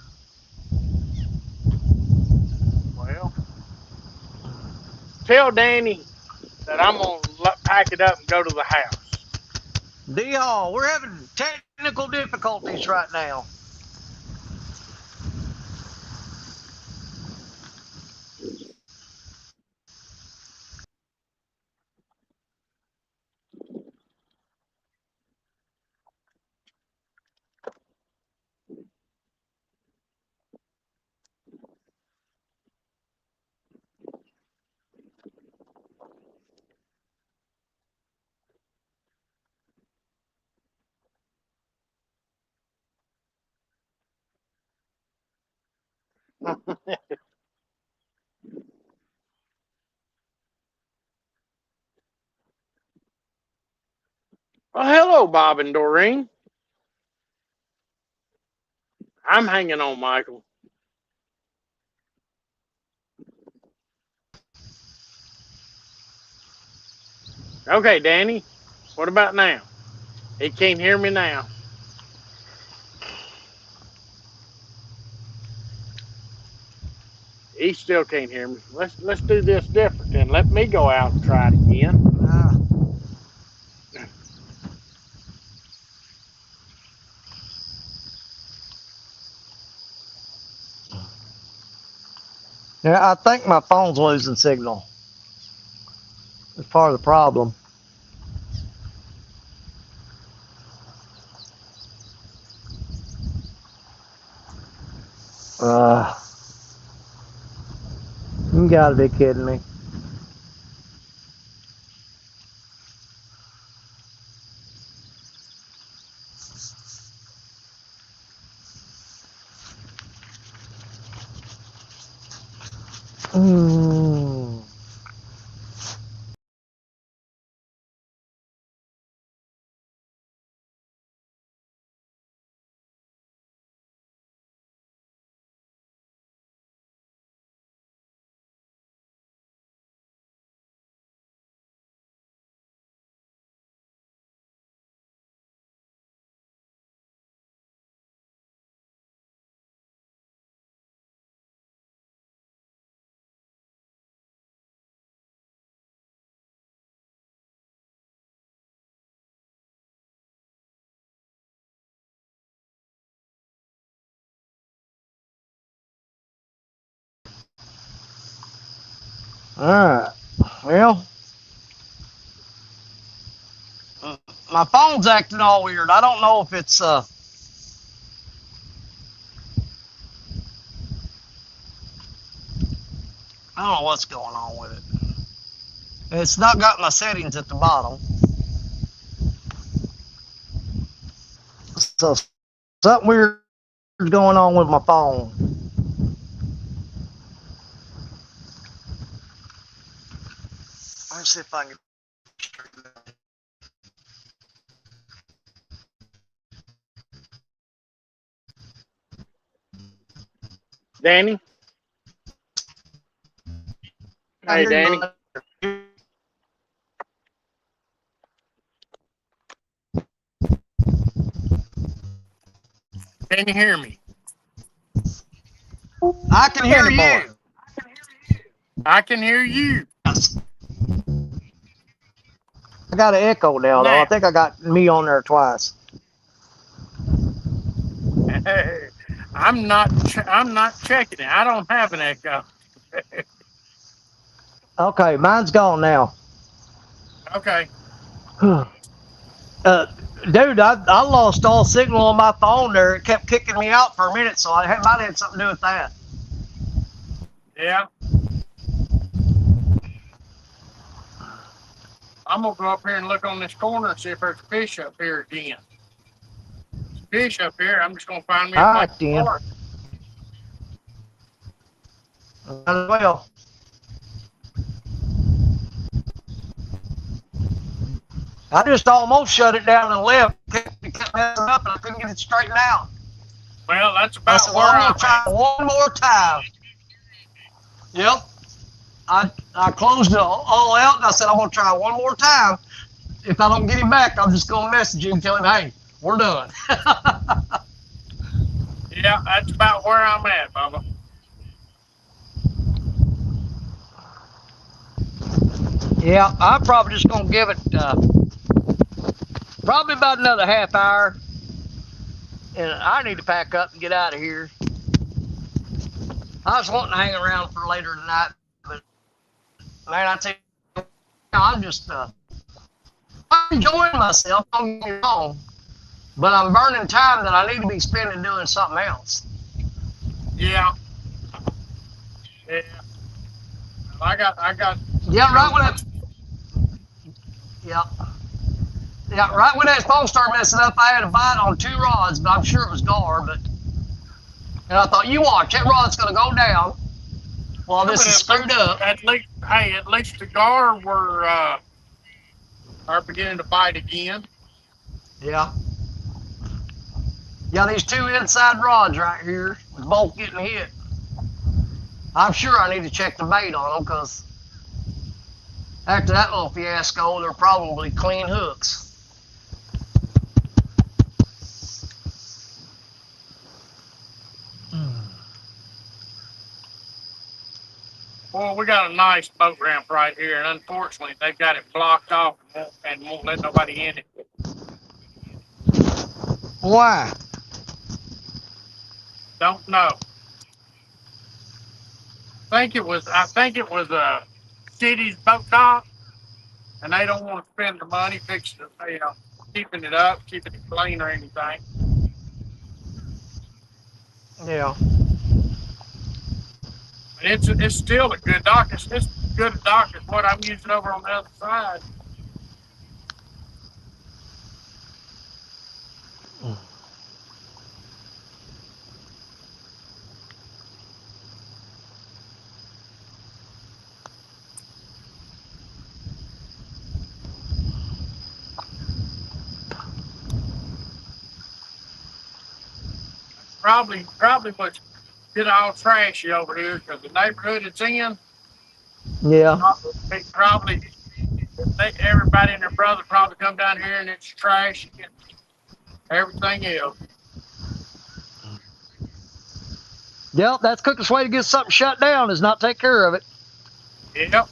Well, tell Danny that I'm gonna pack it up and go to the house. D Hall, we're having technical difficulties right now. Well, hello, Bob and Doreen. I'm hanging on, Michael. Okay, Danny. What about now? He can't hear me now. He still can't hear me. Let's do this different then. Let me go out and try it again. Yeah, I think my phone's losing signal. That's part of the problem. Uh, you gotta be kidding me. Mm. All right. Well, my phone's acting all weird. I don't know if it's I don't know what's going on with it. It's not got my settings at the bottom. So something weird is going on with my phone. Let's see if I can. Danny? Hey, Danny. Can you hear me? I can hear you. I can hear you. I got an echo now, though. I think I got me on there twice. I'm not checking it. I don't have an echo. Okay, mine's gone now. Okay. Dude, I lost all signal on my phone there. It kept kicking me out for a minute, so I might have had something to do with that. Yeah. I'm gonna go up here and look on this corner and see if there's fish up here again. There's fish up here. I'm just gonna find me a All right, place then. for it. Well, I just almost shut it down and left. It kept messing up, and I couldn't get it straightened out. Well, that's I about said, where well, I'm I'm gonna try at. one more time. Yep. I closed it all out, and I said, I'm gonna try one more time. If I don't get him back, I'm just gonna message him and tell him, hey, we're done. Yeah, that's about where I'm at, Bubba. Yeah, I'm probably just gonna give it probably about another half hour, and I need to pack up and get out of here. I was wanting to hang around for later tonight, but man, I tell you, I'm just I'm enjoying myself. Don't get me wrong, but I'm burning time that I need to be spending doing something else. Yeah. Yeah. I got. Yeah, right when that. Yeah. Yeah, right when that phone started messing up, I had a bite on 2 rods, but I'm sure it was gar. But And I thought, you watch, that rod's gonna go down while this But is screwed up. at least, hey, at least the gar were are beginning to bite again. Yeah. Yeah, these two inside rods right here, both getting hit. I'm sure I need to check the bait on them because after that little fiasco, they're probably clean hooks. Well, we got a nice boat ramp right here, and unfortunately, they've got it blocked off and won't let nobody in it. Why? Don't know. I think it was a city's boat dock, and they don't want to spend the money fixing it, keeping it up, keeping it clean or anything. Yeah. But it's still a good dock. It's good a dock as what I'm using over on the other side. Probably what's get all trashy over here because the neighborhood it's in, Yeah. probably everybody and their brother probably come down here and it's trashy and everything else. Yep, that's the quickest way to get something shut down is not take care of it. Yep.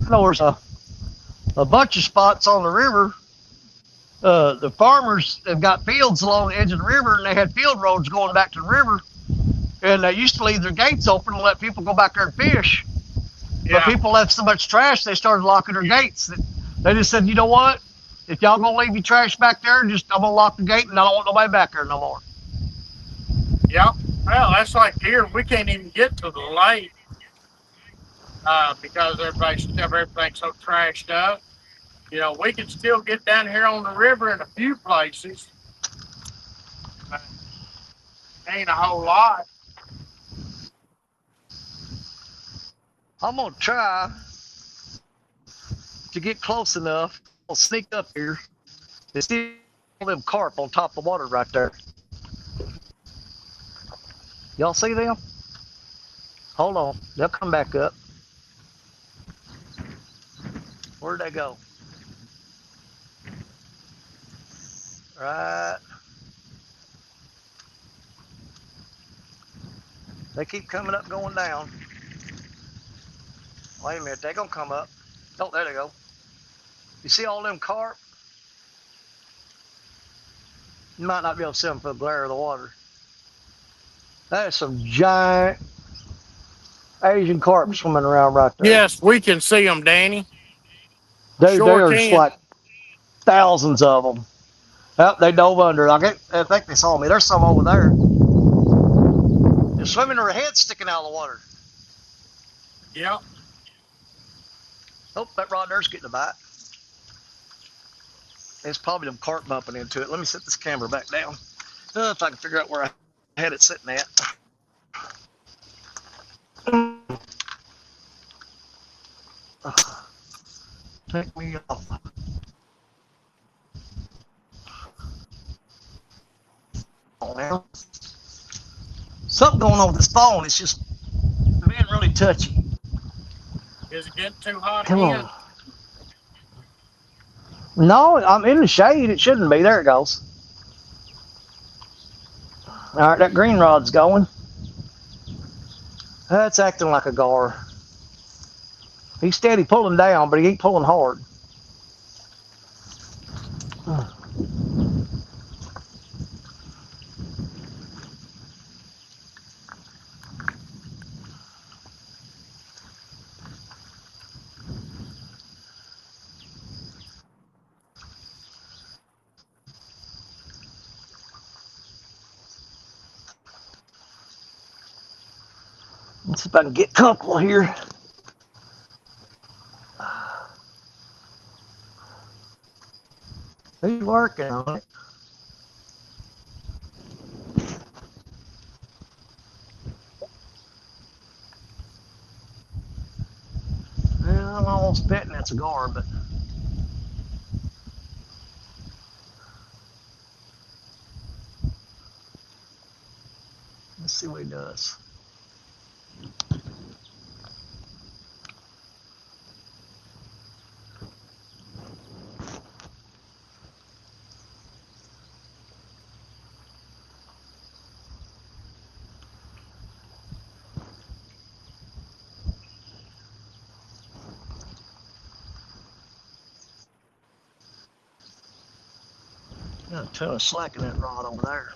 I know there's a bunch of spots on the river. The farmers have got fields along the edge of the river, and they had field roads going back to the river. And they used to leave their gates open and let people go back there and fish. Yeah. But people left so much trash, they started locking their gates. They just said, you know what? If y'all gonna leave your trash back there, I'm gonna lock the gate, and I don't want nobody back there no more. Yep. Well, that's like here. We can't even get to the lake because everything's so trashed up. We can still get down here on the river in a few places. Ain't a whole lot. I'm gonna try to get close enough. I'll sneak up here and see all them carp on top of the water right there. Y'all see them? Hold on, they'll come back up. Where'd they go? Right. They keep coming up, going down. Wait a minute, they're gonna come up. Oh, there they go. You see all them carp? You might not be able to see them for the glare of the water. That is some giant Asian carp swimming around right there. Yes, we can see them, Danny. Dude, Sure there are just can. like thousands of them. Oh, they dove under. I think they saw me. There's some over there. They're swimming, their head sticking out of the water. Yep. Oh, that rod there's getting a bite. It's probably them carp bumping into it. Let me set this camera back down. If I can figure out where I had it sitting at. Take me off. Oh, now. Something going on with this phone. It's just being really touchy. Is it getting too hot Come again? on. No, I'm in the shade. It shouldn't be. There it goes. All right, that green rod's going. That's acting like a gar. He's steady pulling down, but he ain't pulling hard. Let's see if I can get comfortable here. He's working on it. Well, I'm almost betting that's a gar, but let's see what he does. Got a ton of slack in that rod over there.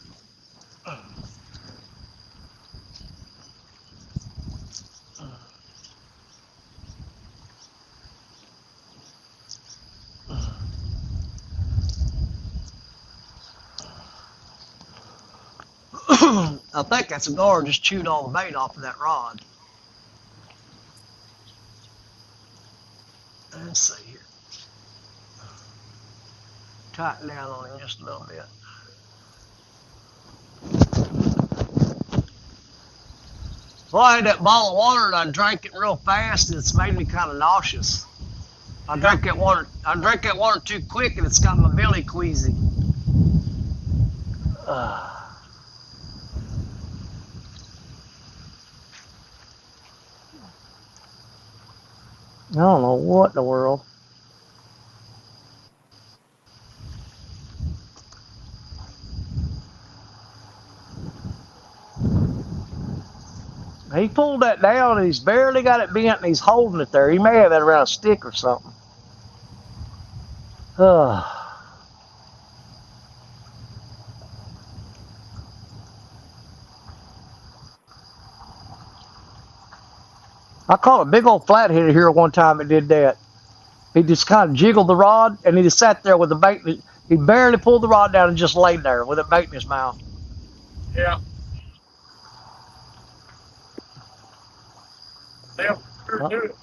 I think that's a gar just chewed all the bait off of that rod. Let's see here. Tighten down on him just a little bit. Well, I had that bottle of water and I drank it real fast and it's made me kind of nauseous. I drank that water too quick and it's got my belly queasy. I don't know what in the world. He pulled that down and he's barely got it bent and he's holding it there. He may have it around a stick or something. I caught a big old flathead here one time that did that. He just kind of jiggled the rod and he just sat there with the bait. He barely pulled the rod down and just laid there with a bait in his mouth. Yeah. They'll sure do it.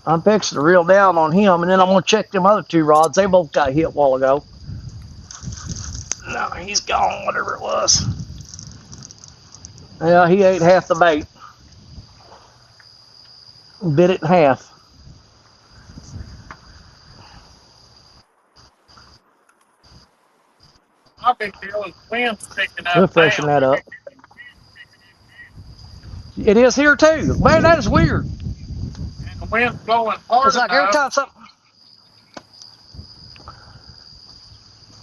I'm fixing to reel down on him, and then I'm going to check them other two rods. They both got hit a while ago. No, he's gone, whatever it was. Yeah, he ate half the bait. Bit it in half. My big deal is wind's picking up. We'll freshen that up. It is here too. Man, that is weird. And the wind's blowing hard It's like every enough. time something.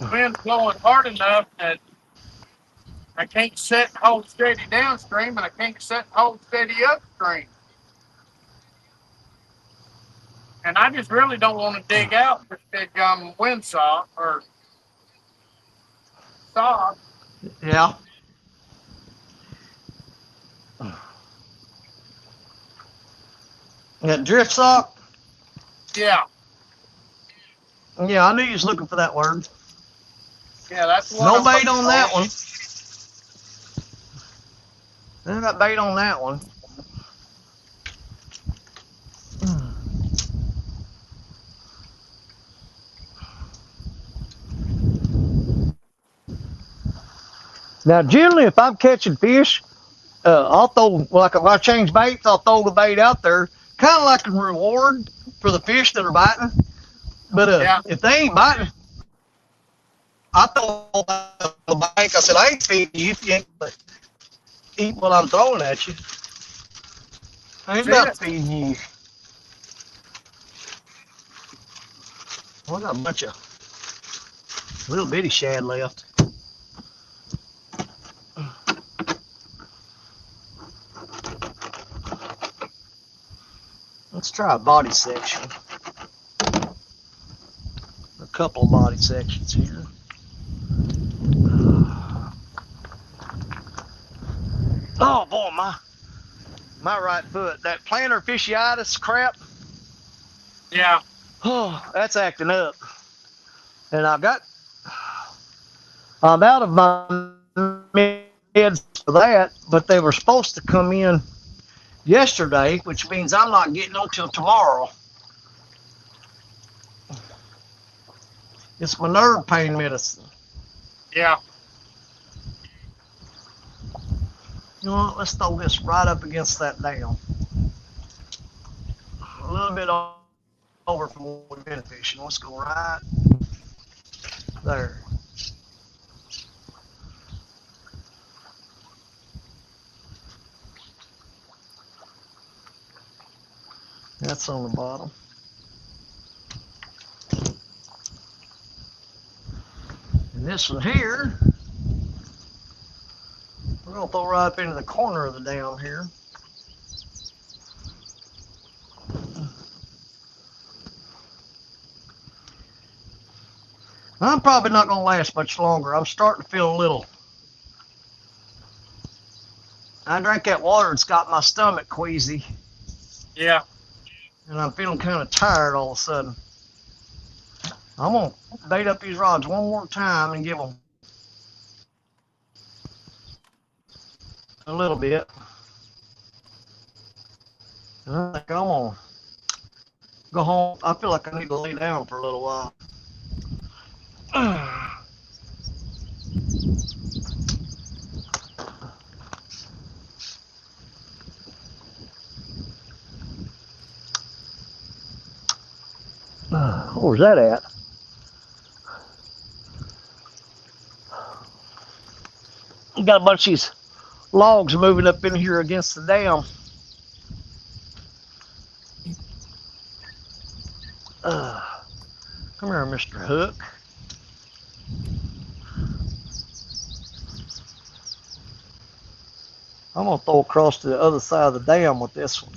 The wind's blowing hard enough that I can't set and hold steady downstream, and I can't set and hold steady upstream. And I just really don't want to dig out this big windsock or sock. Yeah. That drift sock? Yeah, Yeah, I knew you was looking for that word. yeah, that's what No I'm bait looking on for. that one. There's not bait on that one. Now, generally, if I'm catching fish, I'll throw, like if I change baits, I'll throw the bait out there, kind of like a reward for the fish that are biting. But Yeah. if they ain't biting, I throw the bait. I said, I ain't feeding you if you ain't but eat what I'm throwing at you. I ain't See about it? feeding you. Well, I got a bunch of little bitty shad left. Let's try a body section. A couple of body sections here. Oh boy, my right foot, that plantar fasciitis crap, Yeah, oh, that's acting up. And I'm out of my meds for that, but they were supposed to come in yesterday, which means I'm not getting them till tomorrow. It's my nerve pain medicine. Yeah. You know what? Let's throw this right up against that dam. A little bit over from where we've been fishing. Let's go right there. That's on the bottom. And this one here, we're going to throw right up into the corner of the dam here. I'm probably not going to last much longer. I'm starting to feel a little. I drank that water, it's got my stomach queasy. Yeah. And I'm feeling kind of tired all of a sudden. I'm going to bait up these rods one more time and give them a little bit. And I think I'm going to go home. I feel like I need to lay down for a little while. Where's that at? We got a bunch of these logs moving up in here against the dam. Come here, Mr. Hook. I'm gonna throw across to the other side of the dam with this one.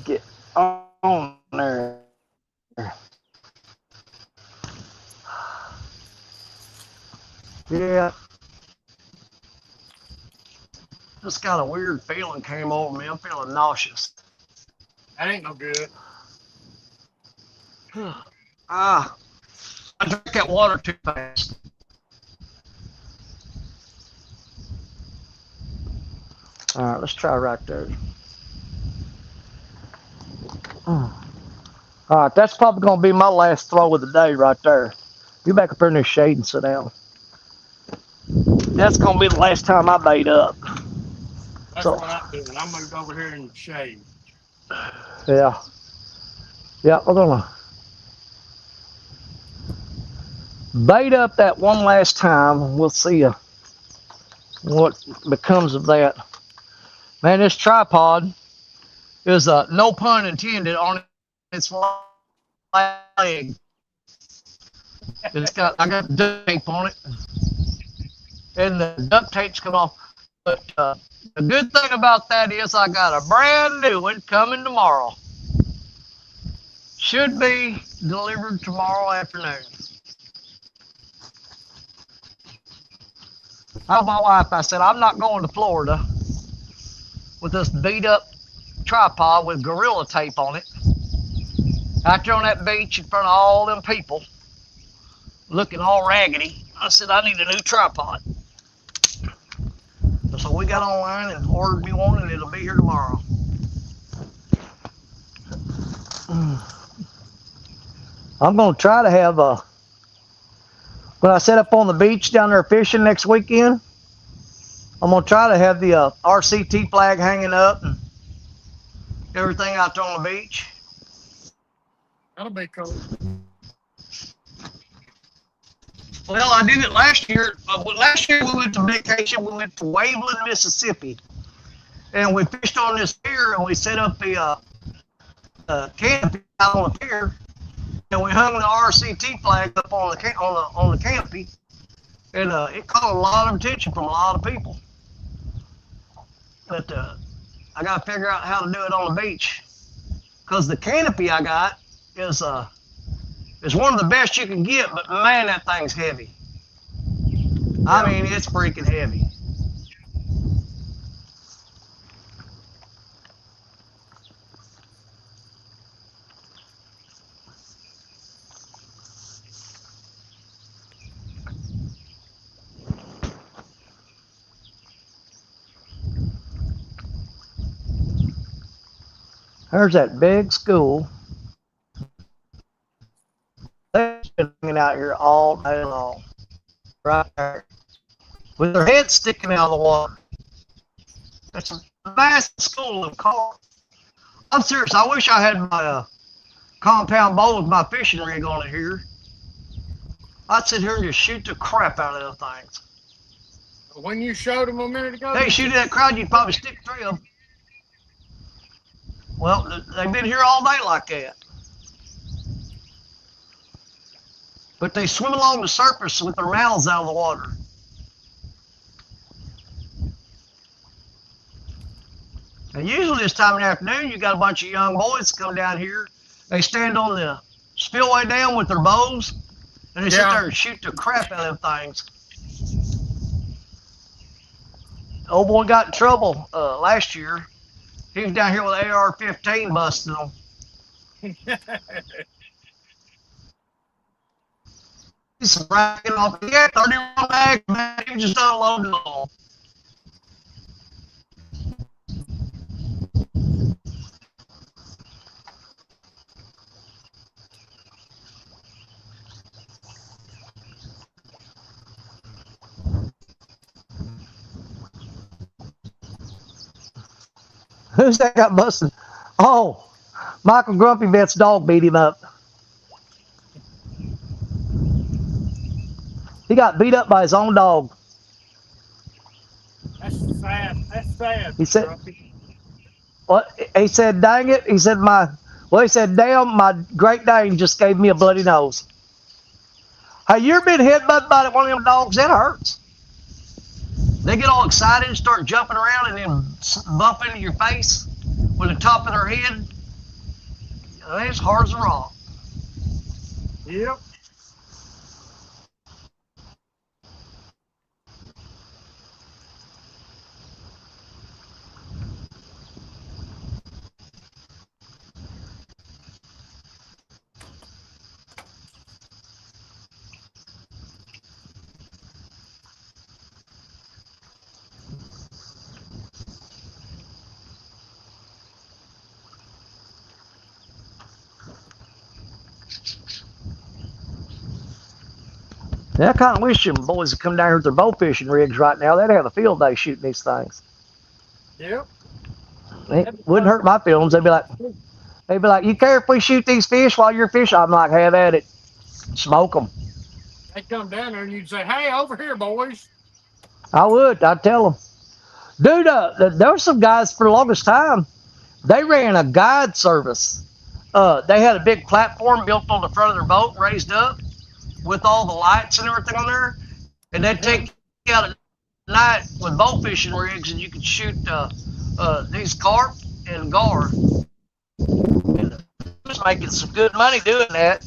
Get on there. Yeah. Just got a weird feeling came over me. I'm feeling nauseous. That ain't no good. I drank that water too fast. All right, let's try right there. All right, that's probably going to be my last throw of the day right there. You back up there in this shade and sit down. That's going to be the last time I bait up. That's So, what I'm doing. I'm moved over here in the shade. yeah. Yeah, we're going to bait up that one last time, and we'll see what becomes of that. Man, this tripod is no pun intended on its leg. I got duct tape on it, and the duct tape's come off. But the good thing about that is I got a brand new one coming tomorrow. Should be delivered tomorrow afternoon. I told my wife, I said, I'm not going to Florida with this beat up tripod with gorilla tape on it. Out there on that beach in front of all them people looking all raggedy. I said, I need a new tripod. So we got online and ordered me one, and it'll be here tomorrow. I'm going to try to have when I set up on the beach down there fishing next weekend, I'm going to try to have the RCT flag hanging up and everything out there on the beach. That'll be cool. Well, I did it last year. Last year we went to vacation. We went to Waveland, Mississippi, and we fished on this pier, and we set up the canopy out on the pier, and we hung the RCT flag up on the canopy, and it caught a lot of attention from a lot of people. But I got to figure out how to do it on the beach, because the canopy I got is one of the best you can get, but man, that thing's heavy. I mean, it's freaking heavy. There's that big school. They've been hanging out here all day long, right there, with their heads sticking out of the water. It's a massive school of cars. I'm serious. I wish I had my compound boat with my fishing rig on it here. I'd sit here and just shoot the crap out of those things. When you showed them a minute ago, Hey, shoot that crowd, you'd probably stick 3 of them. Well, they've been here all day like that. But they swim along the surface with their mouths out of the water. And usually this time in the afternoon, you got a bunch of young boys come down here. They stand on the spillway dam with their bows, and they sit there and shoot the crap out of them things. Old boy got in trouble last year. He was down here with an AR-15 busting him. He's bragging off. He had 31 bags, man. He was just unloading them all. Who's that got busted? Oh, Michael Grumpy Vet's dog beat him up. He got beat up by his own dog. That's sad. That's sad. He said, "What?" He said, "Dang it!" He said, he said, "Damn, my Great Dane just gave me a bloody nose." Hey, you ever been headbutted by one of them dogs? That hurts. They get all excited and start jumping around and then bump into your face with the top of their head. They're as hard as a rock. Yep. Yeah, I kind of wish them boys would come down here with their bow fishing rigs right now. They'd have a field day shooting these things. Yep. It wouldn't hurt my feelings. They'd be like, "You care if we shoot these fish while you're fishing?" I'm like, "Have at it. Smoke them." They'd come down there and you'd say, "Hey, over here, boys." I would. I'd tell them. Dude, there were some guys for the longest time. They ran a guide service. They had a big platform built on the front of their boat, raised up, with all the lights and everything on there, and they'd take you out at night with bow fishing rigs, and you could shoot these carp and gar. And was making some good money doing that.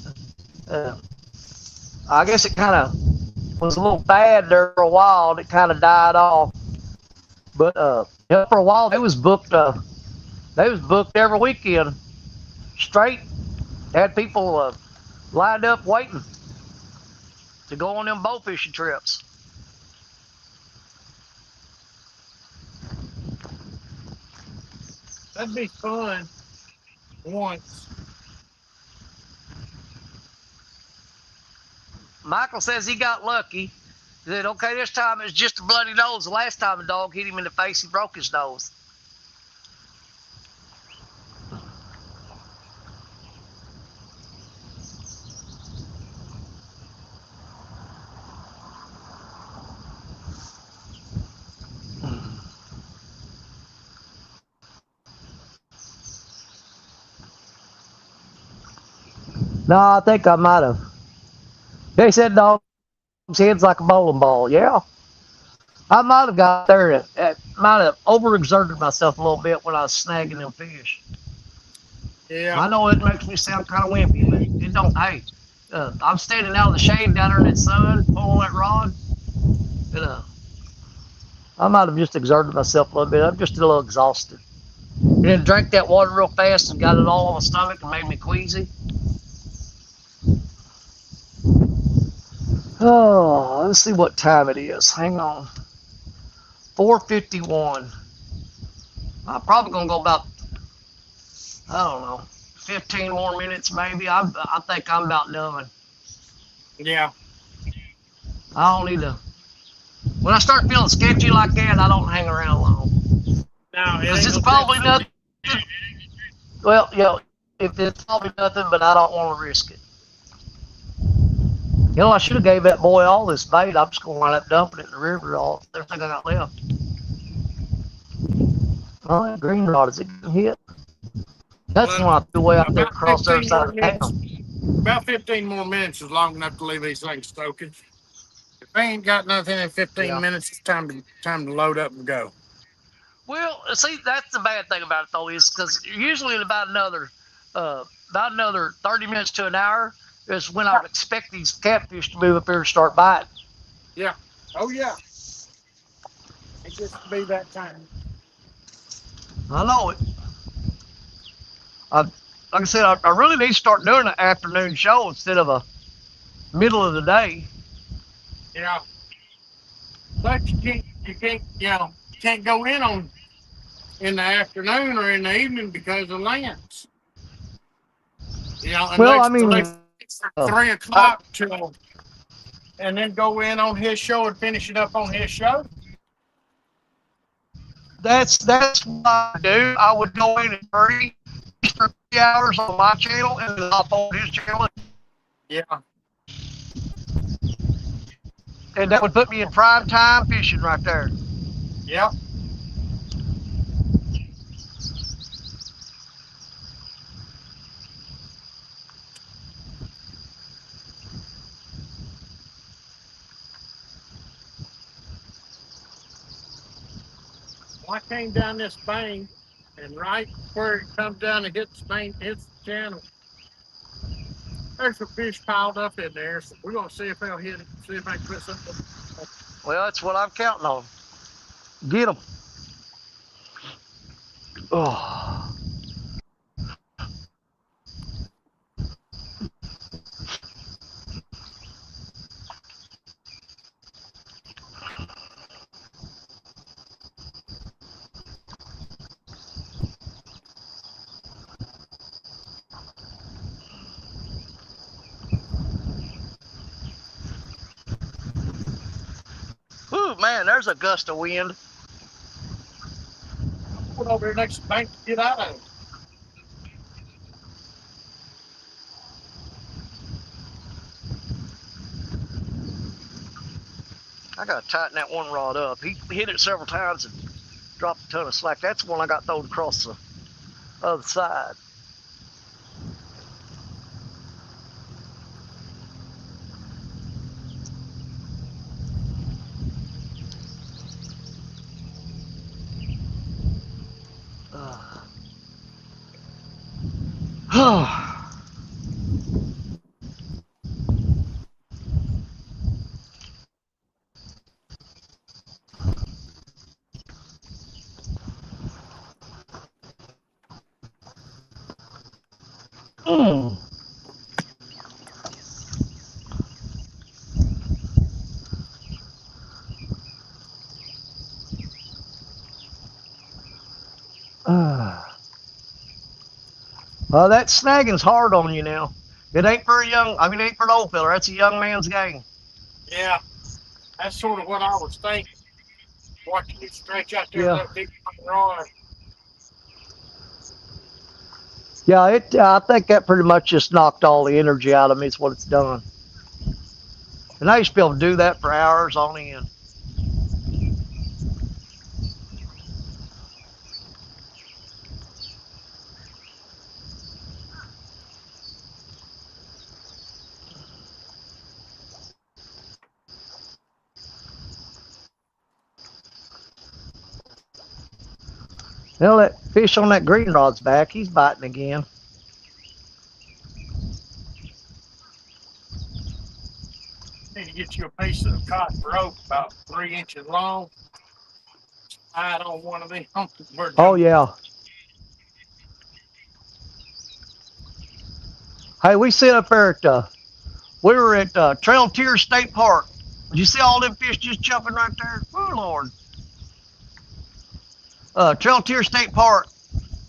I guess it kind of was a little bad there for a while, and it kind of died off. But for a while, they was booked every weekend straight. They had people lined up waiting to go on them bow fishing trips. That'd be fun once. Michael says he got lucky. He said, "Okay, this time it's just a bloody nose. The last time a dog hit him in the face, he broke his nose." No, I think I might have. They said dog's head's like a bowling ball. Yeah. I might have got there. Might have overexerted myself a little bit when I was snagging them fish. Yeah. I know it makes me sound kind of wimpy, but it don't. Hey, I'm standing out in the shade down there in that sun, pulling that rod. And, I might have just exerted myself a little bit. I'm just a little exhausted. And then drank that water real fast and got it all on my stomach and made me queasy. Oh, let's see what time it is. Hang on. 4:51. I'm probably gonna go about I don't know, 15 more minutes maybe. I think I'm about done. Yeah. I don't need to. When I start feeling sketchy like that, I don't hang around long. No, it Because ain't it's gonna probably take. nothing. Well, if it's probably nothing, but I don't want to risk it. I should have gave that boy all this bait. I'm just going to wind up dumping it in the river, all everything I got left. Oh, that green rod, is it going to hit? That's the Well, one I threw way out there about across the other 15 side more of minutes. town. About 15 more minutes is long enough to leave these things soaking. If they ain't got nothing in 15 Yeah. minutes, it's time to load up and go. Well, see, that's the bad thing about it though, is because usually in about another 30 minutes to an hour is when I would expect these catfish to move up here and start biting. Yeah. Oh yeah. It gets to be that time. I know it. Like I said, I really need to start doing an afternoon show instead of a middle of the day. Yeah. But can't go in the afternoon or in the evening because of Lance. Well, I Unless mean, 3 o'clock till, and then go in on his show and finish it up on his show. that's what I do. I would go in at 3 hours on my channel and then hop on his channel, Yeah. and that would put me in prime time fishing right there. Yeah. Well, I came down this bank, and right where it comes down and hits the channel, there's some fish piled up in there. So we're gonna see if they'll hit it. See if I can put something. Well, that's what I'm counting on. Get them. Oh. Ooh, man, there's a gust of wind. Put over here next to the bank to get out of it. I gotta tighten that one rod up. He hit it several times and dropped a ton of slack. That's the one I got thrown across the other side. Mm. Well, that snagging's hard on you now. It ain't for a young. I mean, it ain't for an old fella. That's a young man's game. Yeah, that's sort of what I was thinking. Watching you stretch out there with Yeah. that big rod. Yeah, I think that pretty much just knocked all the energy out of me. Is what it's done. And I used to be able to do that for hours on end. Well, that fish on that green rod's back. He's biting again. Need to get you a piece of cotton rope about 3 inches long. Tie it on one of them. Oh yeah. Hey, we sit up there at we were at Trail Tier State Park. Did you see all them fish just jumping right there? Oh Lord. Trail Tier State Park.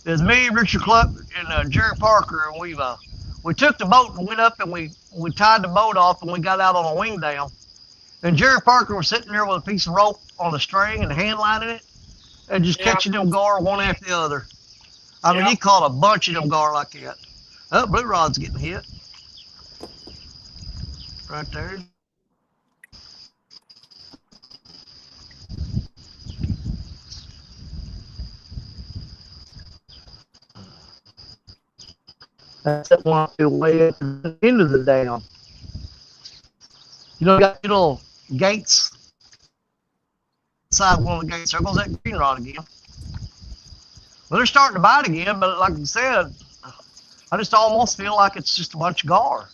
It was me, Richard Cluck, and Jerry Parker, and we took the boat and went up and we tied the boat off and we got out on a wing down. And Jerry Parker was sitting there with a piece of rope on a string and hand lining it and just Yeah. catching them gar one after the other. I mean, Yeah. he caught a bunch of them gar like that. Oh, blue rod's getting hit right there. That's that one way at the end of the dam. You know, you got little gates inside one of the gates. There goes that green rod again. Well, they're starting to bite again, but like you said, I just almost feel like it's just a bunch of gar.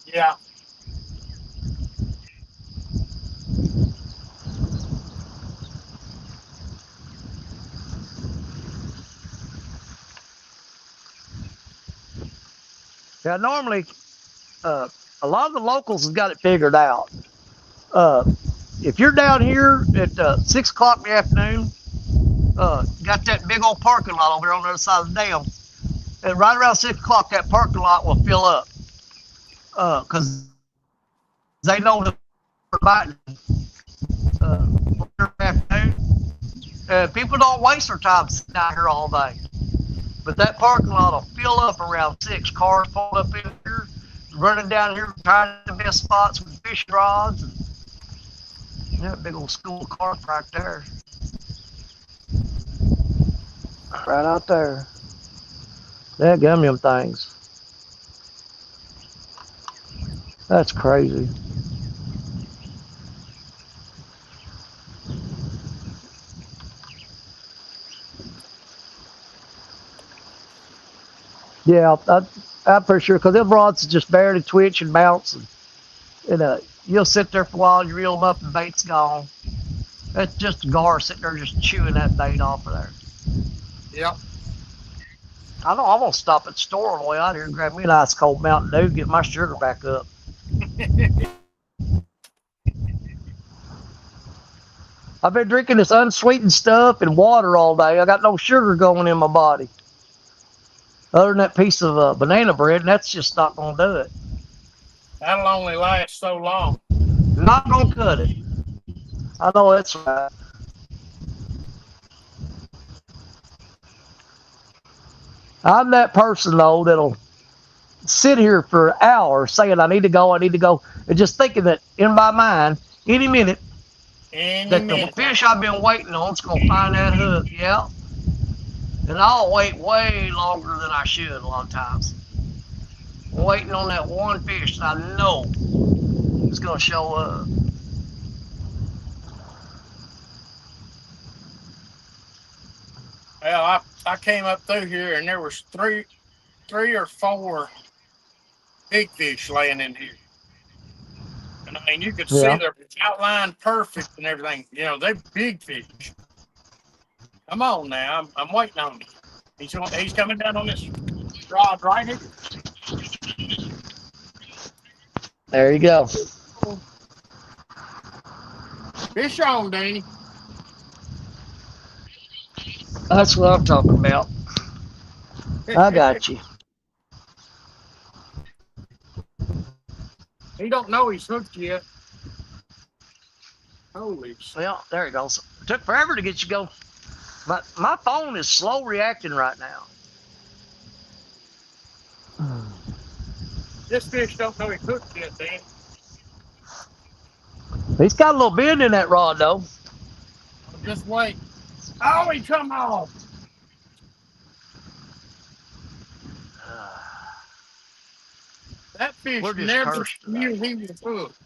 Yeah. Yeah, normally, a lot of the locals have got it figured out. Uh, if you're down here at 6 o'clock in the afternoon, got that big old parking lot over there on the other side of the dam, and right around 6 o'clock, that parking lot will fill up because they know that we're biting. Uh, afternoon. People don't waste their time sitting out here all day. But that parking lot will fill up around 6. Cars pulled up in here, running down here, trying the best spots with fishing rods. And that big old school cart right there. Right out there. That gum them things. That's crazy. Yeah, I'm pretty sure because them rods just barely twitch and bounce, and you'll sit there for a while, you reel them up, and bait's gone. That's just a gar sitting there just chewing that bait off of there. Yep. I know I'm gonna stop at the store on the way out here and grab me an ice cold Mountain Dew, get my sugar back up. I've been drinking this unsweetened stuff and water all day. I got no sugar going in my body. Other than that piece of banana bread, and that's just not gonna do it. That'll only last so long. Not gonna cut it. I know that's right. I'm that person though that'll sit here for hours saying I need to go, and just thinking that in my mind, any minute, that the fish I've been waiting on is gonna find that hook. Yeah, and I'll wait way longer than I should a lot of times. I'm waiting on that one fish that I know is gonna show up. Well, I came up through here and there was three or four big fish laying in here. And I mean, you could see Yeah. their outline perfect and everything. You know, they're big fish. Come on now, I'm waiting on him. He's coming down on this rod right here. There you go. Fish on, Danny. That's what I'm talking about. I got you. He don't know he's hooked yet. Holy shit. Well, there it goes. It took forever to get you going. My phone is slow reacting right now. This fish don't know he's hooked yet, Dan. He's got a little bend in that rod though. Just wait. Oh, he come off. That fish We're just never cursed knew today. he was hooked.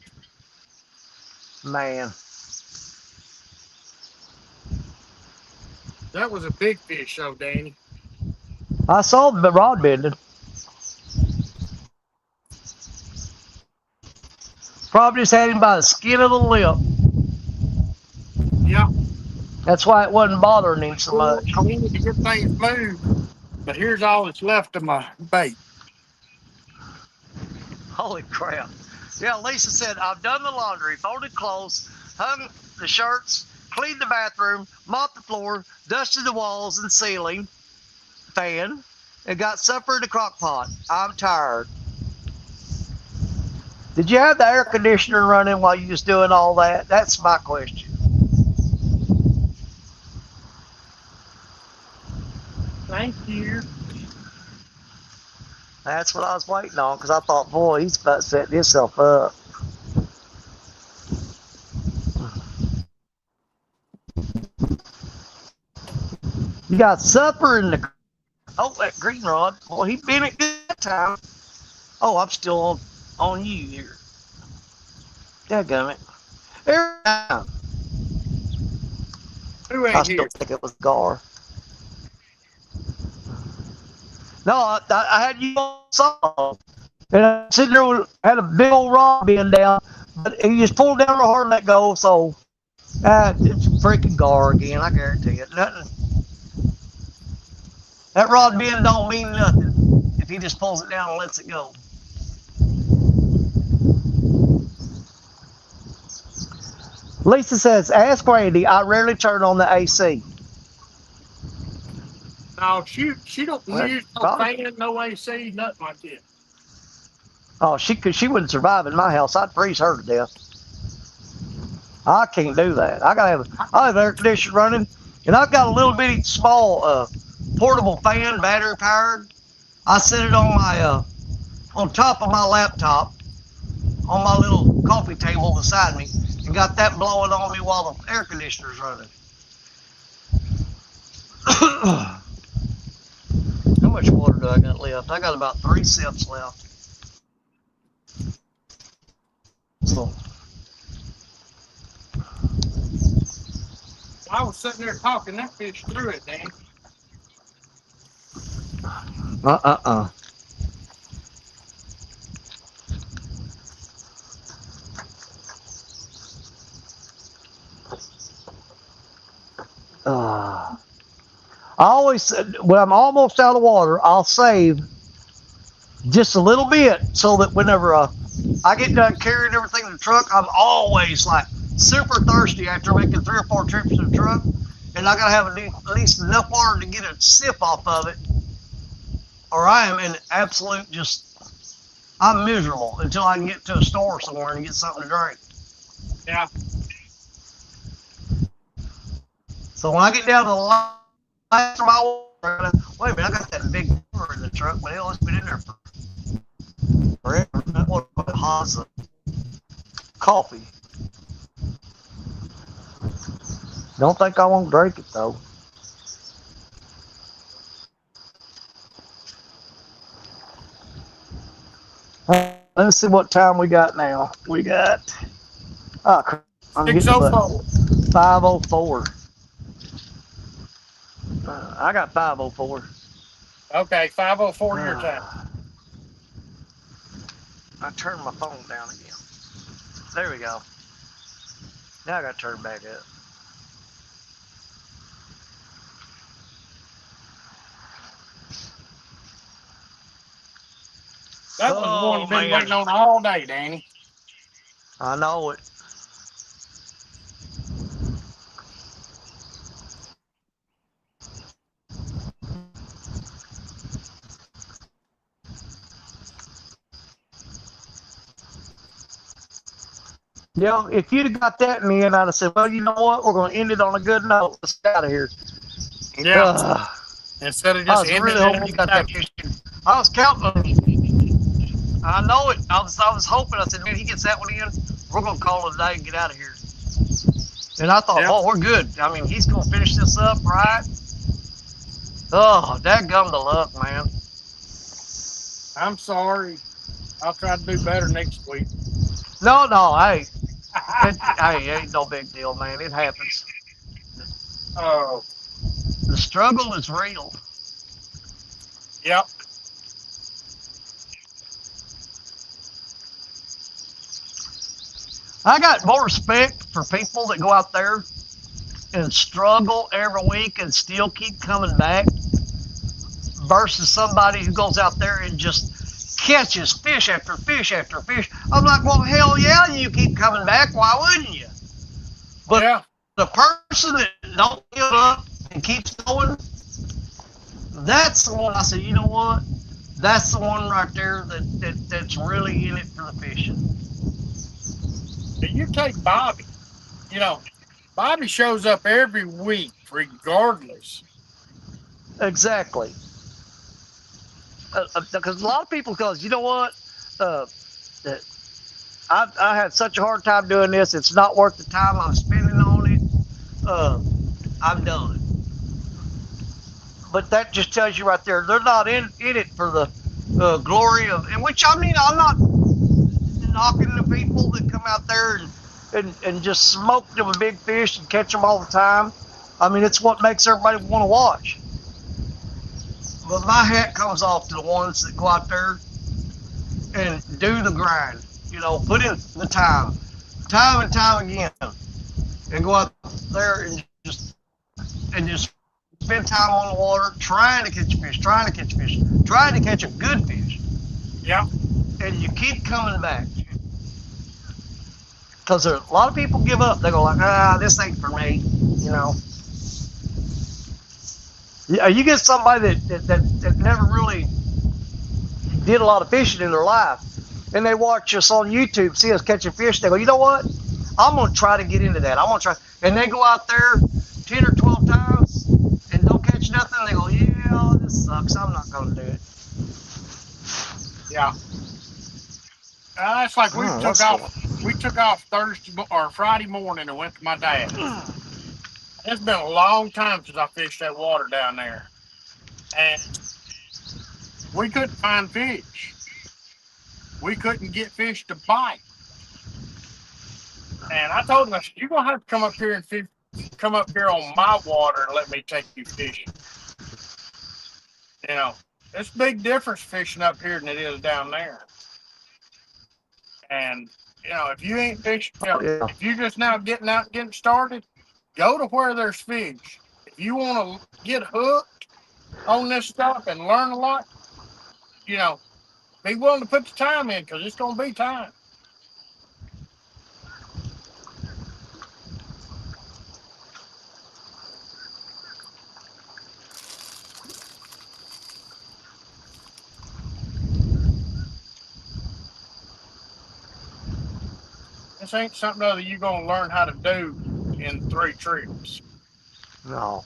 Man. That was a big fish, though, Danny. I saw the rod bending. Probably just had him by the skin of the lip. Yeah. That's why it wasn't bothering him so much. I needed to get things moved, but here's all that's left of my bait. Holy crap. Yeah, Lisa said, I've done the laundry, folded clothes, hung the shirts, cleaned the bathroom, mopped the floor, dusted the walls and ceiling, fan, and got supper in the crock pot. I'm tired. Did you have the air conditioner running while you was doing all that? That's my question. Thank you. That's what I was waiting on because I thought, boy, he's about setting himself up. You got supper in the. Oh, that green rod. Boy, he been it good that time. Oh, I'm still on you here. Dadgummit. Every time. Who I ain't still here? think it was Gar. No, I had you on song. And I sitting there with, had a big old rod being down, but he just pulled down real hard and let go. So it's freaking Gar again. I guarantee it. Nothing. That rod bend don't mean nothing if he just pulls it down and lets it go. Lisa says, ask Randy, I rarely turn on the AC. No, she don't Well, use no probably. fan, no AC, nothing like that. Oh, she wouldn't survive in my house. I'd freeze her to death. I can't do that. I have air conditioner running, and I've got a little bitty small portable fan, battery powered. I set it on my on top of my laptop on my little coffee table beside me, and got that blowing on me while the air conditioner's running. How much water do I got left? I got about 3 sips left. So I was sitting there talking, that fish threw it, Dan. Uh. I always said when I'm almost out of water, I'll save just a little bit so that whenever I get done carrying everything in the truck, I'm always like super thirsty after making 3 or 4 trips in the truck, and I gotta have at least enough water to get a sip off of it, or I am in absolute I'm miserable until I can get to a store somewhere and get something to drink. Yeah. So when I get down to the last of my water, wait a minute, I got that big water in the truck, but hell, it's been in there for forever. That was Haza coffee. Don't think I won't drink it though. Let's see what time we got now. We got I'm hitting the button. 6:04. 5:04. I got 5:04. Okay, 5:04 your time. I turned my phone down again. There we go. Now I got to turn back up. That was the one I've been waiting on all day, Danny. I know it. Yeah, if you'd have got that in, I'd have said, well, you know what? We're going to end it on a good note. Let's get out of here. Yeah. Instead of I just was ending really it hoping you got that fish. I was counting on you. I know it. I was hoping. I said, man, he gets that one in. We're going to call it a day and get out of here. And I thought, oh, we're good. I mean, he's going to finish this up, right? Oh, dadgum the luck, man. I'm sorry. I'll try to do better next week. No, hey. Hey, it ain't no big deal, man. It happens. Oh. The struggle is real. Yep. I got more respect for people that go out there and struggle every week and still keep coming back versus somebody who goes out there and just catches fish after fish after fish. I'm like, well, hell yeah, you keep coming back. Why wouldn't you? But a person that don't give up and keeps going, that's the one I said, you know what? That's the one right there that's really in it for the fishing. You take Bobby. You know, Bobby shows up every week, regardless. Exactly. Because a lot of people, because you know what? Uh, I had such a hard time doing this. It's not worth the time I'm spending on it. I'm done. But that just tells you right there, they're not in it for the glory of, and which I mean, I'm not knocking the people that come out there and just smoke them a big fish and catch them all the time. I mean, it's what makes everybody want to watch. But my hat comes off to the ones that go out there and do the grind. You know, put in the time and time again, and go out there and just spend time on the water trying to catch fish, trying to catch a good fish. Yeah. And you keep coming back. Because a lot of people give up. They go like, this ain't for me, you know. Yeah, you get somebody that never really did a lot of fishing in their life, and they watch us on YouTube, see us catching fish. They go, you know what? I'm gonna try to get into that. I'm gonna try, and they go out there 10 or 12 times and don't catch nothing. They go, yeah, this sucks. I'm not gonna do it. Yeah. It's like we took off. We took off Thursday or Friday morning and went to my dad. It's been a long time since I fished that water down there, and we couldn't find fish. We couldn't get fish to bite. And I told him, I said, "You're gonna have to come up here and fish, come up here on my water and let me take you fishing." You know, it's a big difference fishing up here than it is down there. And you know, if you ain't fishing, if you're just now getting out, getting started, go to where there's fish. If you want to get hooked on this stuff and learn a lot, you know, be willing to put the time in because it's going to be time. This ain't something other you're going to learn how to do in 3 trips. No.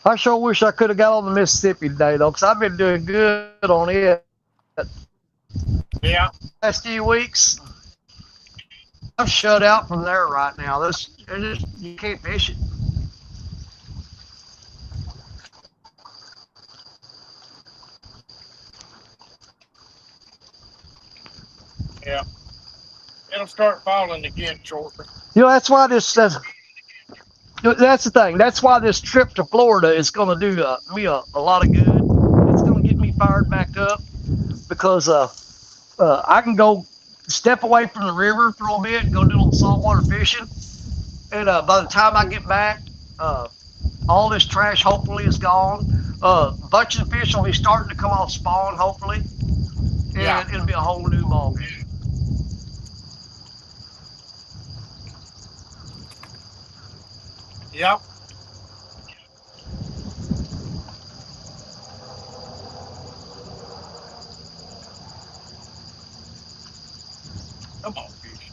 I sure wish I could have got on the Mississippi today, though, because I've been doing good on it. Yeah. Last few weeks, I'm shut out from there right now. You can't fish it. Yeah. It'll start falling again shortly. You know, that's why that's the thing. That's why this trip to Florida is going to do me a lot of good. It's going to get me fired back up because I can go step away from the river for a little bit and go do a little saltwater fishing. And by the time I get back, all this trash hopefully is gone. A bunch of fish will be starting to come off spawn, hopefully. And it'll be a whole new ballgame. Yep. Come on, fish.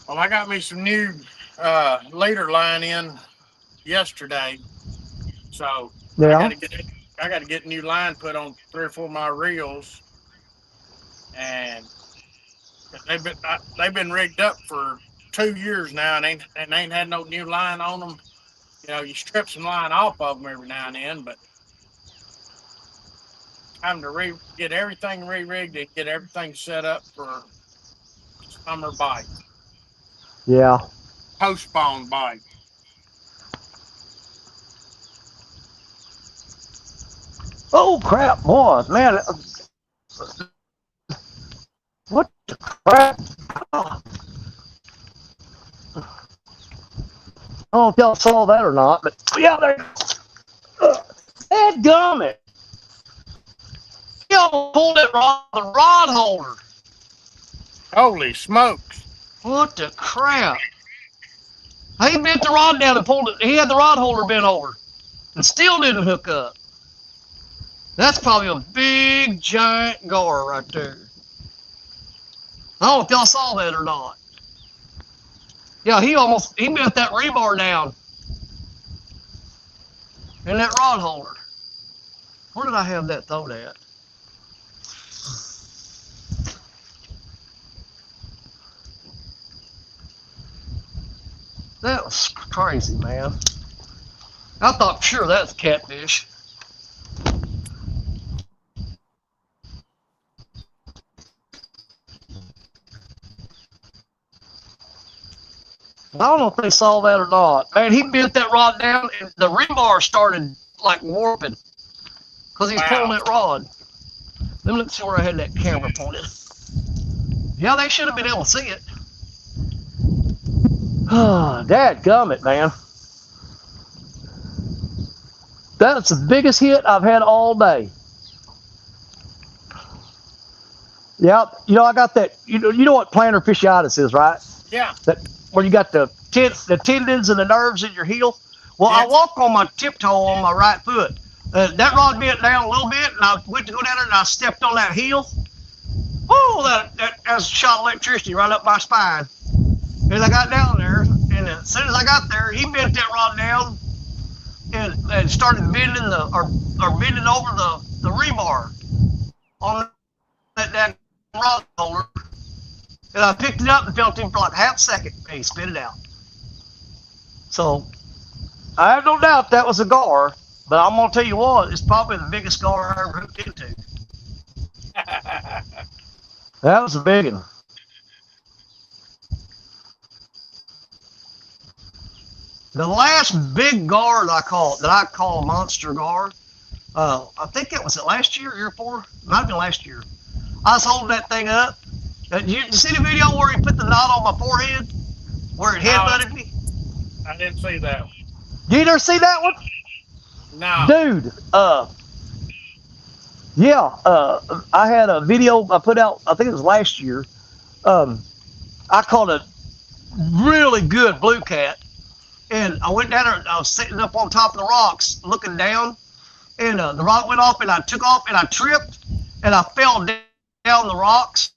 Well, I got me some new leader line in yesterday, so Yeah. I got to get a new line put on 3 or 4 of my reels, and they've been rigged up for 2 years now, and ain't had no new line on them. You know, you strip some line off of them every now and then, but time to get everything re-rigged and get everything set up for summer bite. Yeah. Post-spawn bite. Oh crap, boy, man! What the crap? Oh, I don't know if y'all saw that or not, but yeah, there. Dadgummit! He almost pulled it rod, the rod holder. Holy smokes. What the crap? He bent the rod down and pulled it. He had the rod holder bent over and still didn't hook up. That's probably a big, giant gar right there. I don't know if y'all saw that or not. Yeah, he bent that rebar down in that rod holder. Where did I have that thrown at? That was crazy, man. I thought sure that's catfish. I don't know if they saw that or not. Man, he bent that rod down and the rebar started like warping because he's pulling that rod. Let me see where I had that camera pointed. Yeah, they should have been able to see it. Dadgummit, man. That's the biggest hit I've had all day. Yeah, you know I got that. You know what plantar fasciitis is, right? Yeah. That where you got the tendons and the nerves in your heel. Well, Yeah. I walk on my tiptoe on my right foot. That rod bent down a little bit, and I went to go down there, and I stepped on that heel. Oh, that a shot of electricity right up my spine. As I got down there, and as soon as I got there, he bent that rod down and started bending bending over the rebar on that rod holder. And I picked it up and felt him for like half a second, and he spit it out. So I have no doubt that was a gar, but I'm gonna tell you what, it's probably the biggest gar I ever hooked into. That was a big one. The last big gar that I call a monster gar, I think it was last year, year before, might have been last year. I was holding that thing up. You see the video where he put the knot on my forehead, where it headbutted me? I didn't see that one. You never see that one? No. Dude, yeah, I had a video I put out, I think it was last year. I caught a really good blue cat, and I went down there, I was sitting up on top of the rocks looking down, and the rock went off, and I took off, and I tripped, and I fell down the rocks,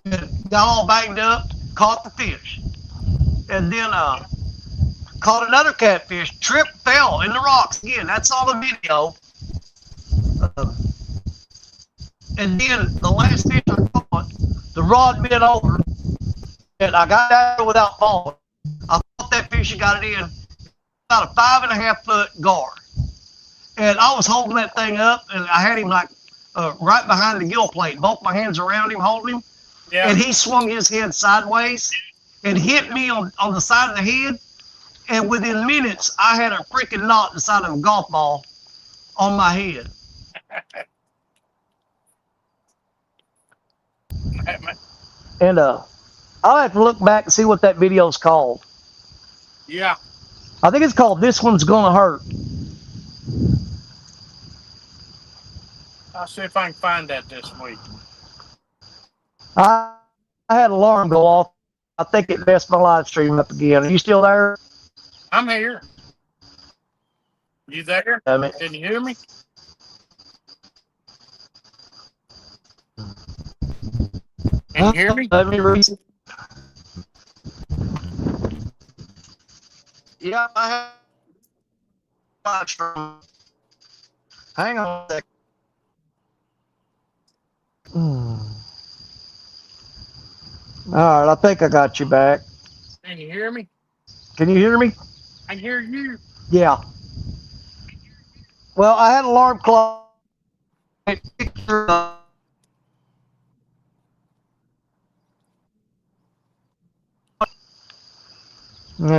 and got all banged up, caught the fish. And then caught another catfish, tripped, fell in the rocks again. That's all the video. And then the last fish I caught, the rod bent over, and I got out without falling. I caught that fish and got it in about a 5.5 foot gar. And I was holding that thing up, and I had him like right behind the gill plate, both my hands around him, holding him. Yeah. And he swung his head sideways and hit me on the side of the head. And within minutes, I had a freaking knot the size of a golf ball on my head. And I'll have to look back and see what that video's called. Yeah. I think it's called This One's Gonna Hurt. I'll see if I can find that this week. I had an alarm go off. I think it messed my live stream up again. Are you still there? I'm here. You there? Can you hear me? Can you hear me? Let me read. Yeah, I have live stream. Hang on a second. All right, I think I got you back. Can you hear me? Can you hear me? I can hear you. Yeah. Well, I had an alarm clock. There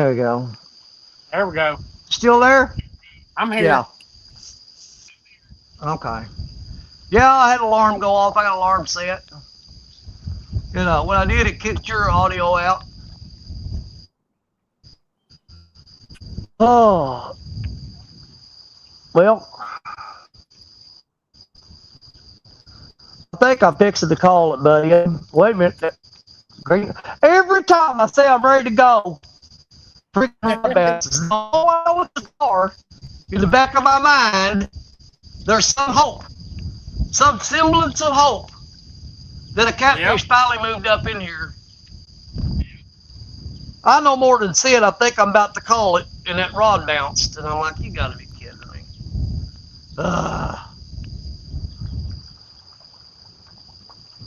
we go. There we go. Still there? I'm here. Yeah. Okay. Yeah, I had an alarm go off. I got an alarm set. You know, when I did, it kicked your audio out. Oh, well, I think I'm fixing to call it, buddy. Wait a minute. Green. Every time I say I'm ready to go, freaking bounces. Oh, I know it's the car. In the back of my mind, there's some hope, some semblance of hope that a catfish finally moved up in here. I know more than said. I think I'm about to call it, and that rod bounced, and I'm like, you got to be kidding me.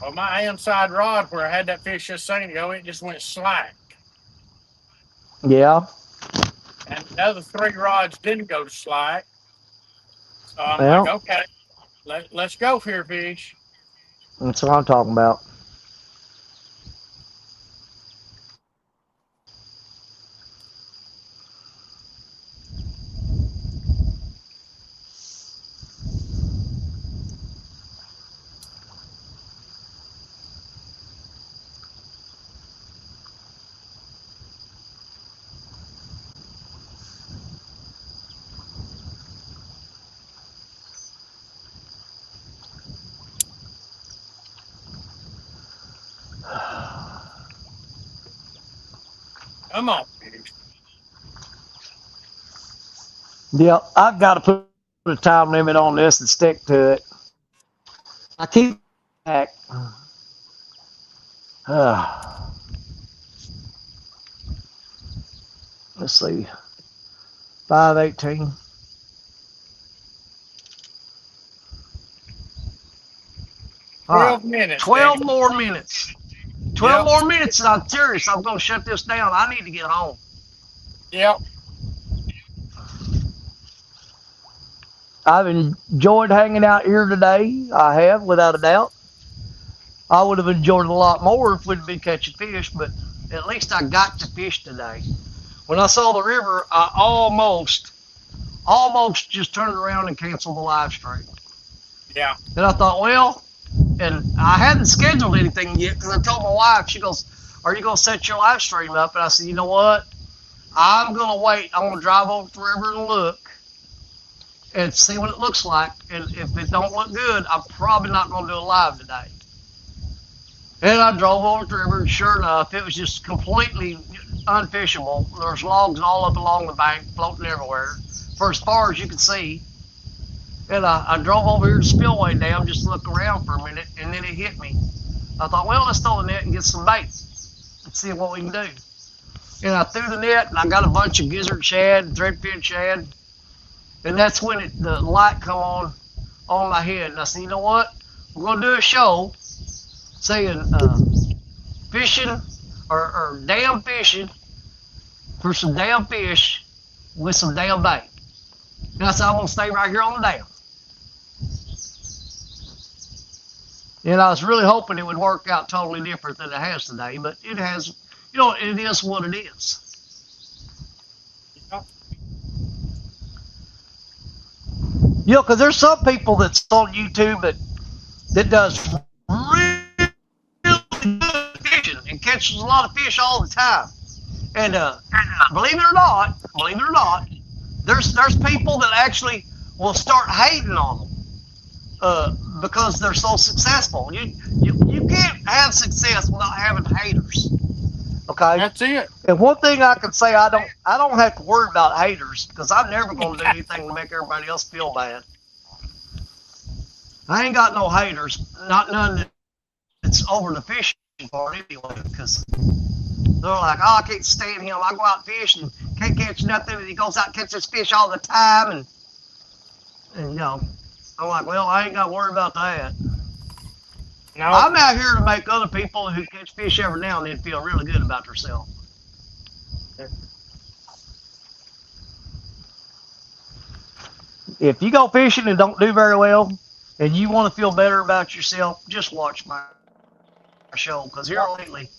Well, my inside rod where I had that fish just a second ago, it just went slack. Yeah. And the other 3 rods didn't go slack. So I'm Well, like, okay, let's go here, fish. that's what I'm talking about. Come on, fish. Yeah, I've got to put a time limit on this and stick to it. I keep back. Let's see. 5:18. All 12 right. minutes. 12 Daniel. more minutes. 12 Yep. more minutes, and I'm serious. I'm going to shut this down. I need to get home. Yep. I've enjoyed hanging out here today. I have, without a doubt. I would have enjoyed it a lot more if we'd been catching fish, but at least I got to fish today. When I saw the river, I almost just turned around and canceled the live stream. Yeah. And I thought, well, and I hadn't scheduled anything yet because I told my wife, she goes, are you going to set your live stream up? And I said, you know what? I'm going to wait. I'm going to drive over to the river and look and see what it looks like. And if it don't look good, I'm probably not going to do a live today. And I drove over to the river, and sure enough, it was just completely unfishable. There's logs all up along the bank, floating everywhere, for as far as you could see. And I drove over here to Spillway Dam just to look around for a minute, and then it hit me. I thought, well, let's throw the net and get some bait and see what we can do. And I threw the net, and I got a bunch of gizzard shad, threadfin shad, and that's when the light come on my head. And I said, you know what? We're going to do a show saying fishing or dam fishing for some damn fish with some damn bait. And I said, I'm going to stay right here on the dam. And I was really hoping it would work out totally different than it has today, but it has, you know, it is what it is. Yep. You know, because there's some people that's on YouTube that does really good fishing and catches a lot of fish all the time. And believe it or not, there's people that actually will start hating on them because they're so successful. You can't have success without having haters. Okay, That's it. and one thing I can say, I don't have to worry about haters because I'm never going to do anything to make everybody else feel bad. I ain't got no haters, not none that's over the fishing part anyway, because they're like, oh, I can't stand him. I go out and fish and can't catch nothing, and he goes out and catches fish all the time, and you know, I'm like, well, I ain't got to worry about that. No. I'm out here to make other people who catch fish every now and then feel really good about themselves. If you go fishing and don't do very well, and you want to feel better about yourself, just watch my show, because here lately,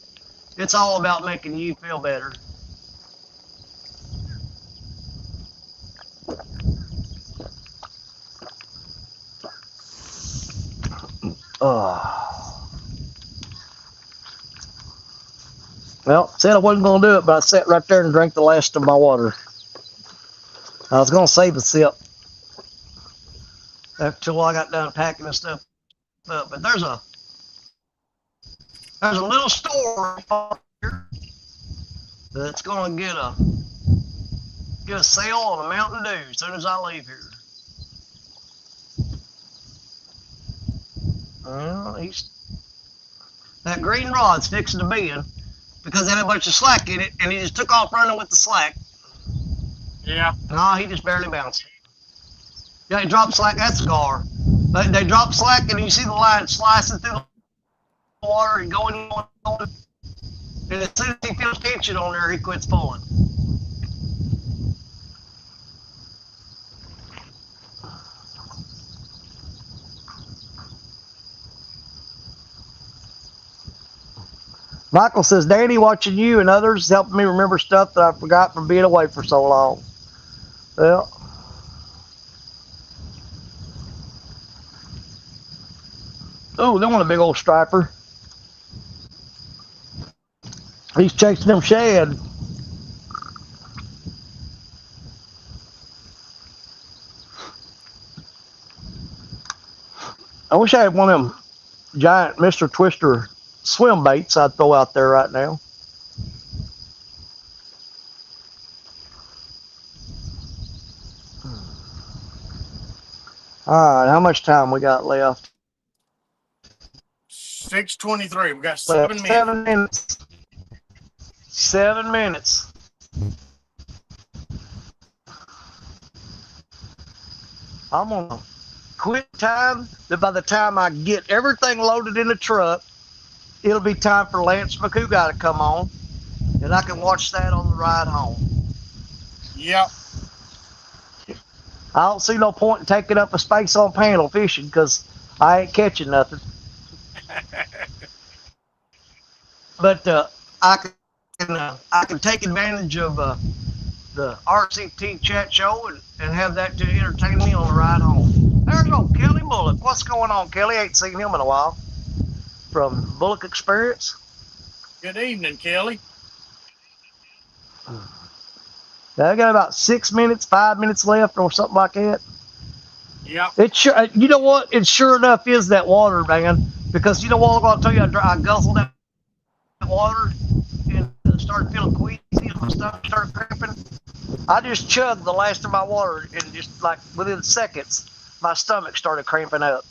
it's all about making you feel better. Well, said I wasn't going to do it, but I sat right there and drank the last of my water. I was going to save a sip until I got done packing and stuff up. But there's a little store here that's going to get a sale on a Mountain Dew as soon as I leave here. Well, that green rod's fixing to bend because there had a bunch of slack in it, and he just took off running with the slack. Yeah. No, he just barely bounced it. Yeah, he dropped slack. That's a gar. They drop slack, and you see the line slicing through the water and going on. And as soon as he feels tension on there, he quits pulling. Michael says, Danny, watching you and others helping me remember stuff that I forgot from being away for so long. Well, oh, they want a big old striper. He's chasing them shad. I wish I had one of them giant Mr. Twister swim baits I'd throw out there right now. All right, how much time we got left? 6:23. We got 7 minutes. 7 minutes. 7 minutes. I'm gonna quit time that by the time I get everything loaded in the truck, it'll be time for Lance McCougar to come on, and I can watch that on the ride home. Yep. I don't see no point in taking up a space on panel fishing because I ain't catching nothing. But I can take advantage of the RCT chat show and have that to entertain me on the ride home. There you go, Kelly Bullock. What's going on, Kelly? Ain't seen him in a while. From Bullock Experience. Good evening, Kelly. Now, I got about 6 minutes, 5 minutes left, or something like that. Yep. It sure, you know what? It sure enough is that water, man. Because you know what I'm going to tell you? I guzzled that water and started feeling queasy and my stomach started cramping. I just chugged the last of my water and just like within seconds, my stomach started cramping up.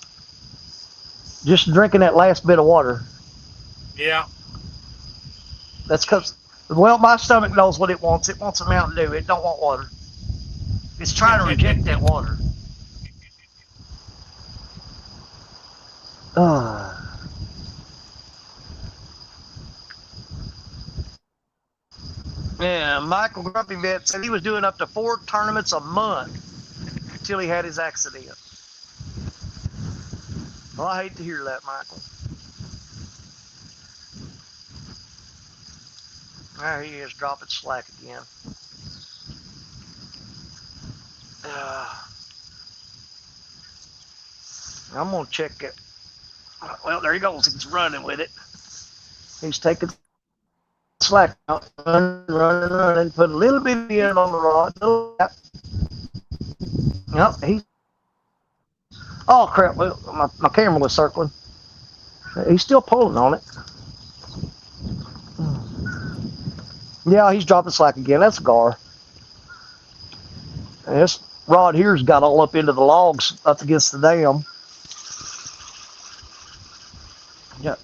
Just drinking that last bit of water. Yeah. That's because, well, my stomach knows what it wants. It wants a Mountain Dew. It don't want water. It's trying to reject that water. Yeah, Michael Grumpy Vet said he was doing up to 4 tournaments a month until he had his accident. Well, I hate to hear that, Michael. There he is, dropping slack again. I'm going to check it. Well, there he goes. He's running with it. He's taking slack out, running, put a little bit in on the rod. Yep, he's. Oh, crap. Well, my camera was circling. He's still pulling on it. Yeah, he's dropping slack again. That's a gar. And this rod here's got all up into the logs up against the dam. Yep.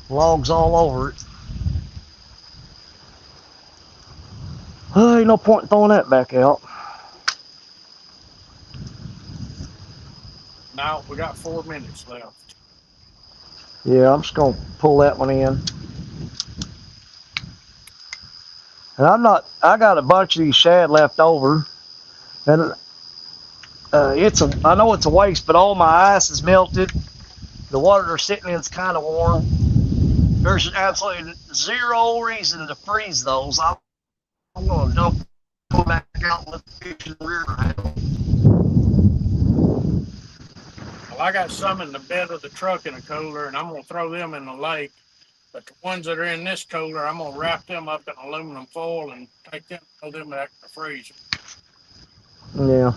Logs all over it. Ain't no point in throwing that back out. No, we got 4 minutes left. Yeah, I'm just going to pull that one in. And I got a bunch of these shad left over. And I know it's a waste, but all my ice is melted. The water they're sitting in is kind of warm. There's absolutely zero reason to freeze those. I'm going to dump them back out and let the fish in the river handle. Well, I got some in the bed of the truck in a cooler, and I'm gonna throw them in the lake. But the ones that are in this cooler, I'm gonna wrap them up in aluminum foil and take them, throw them back in the freezer. Yeah.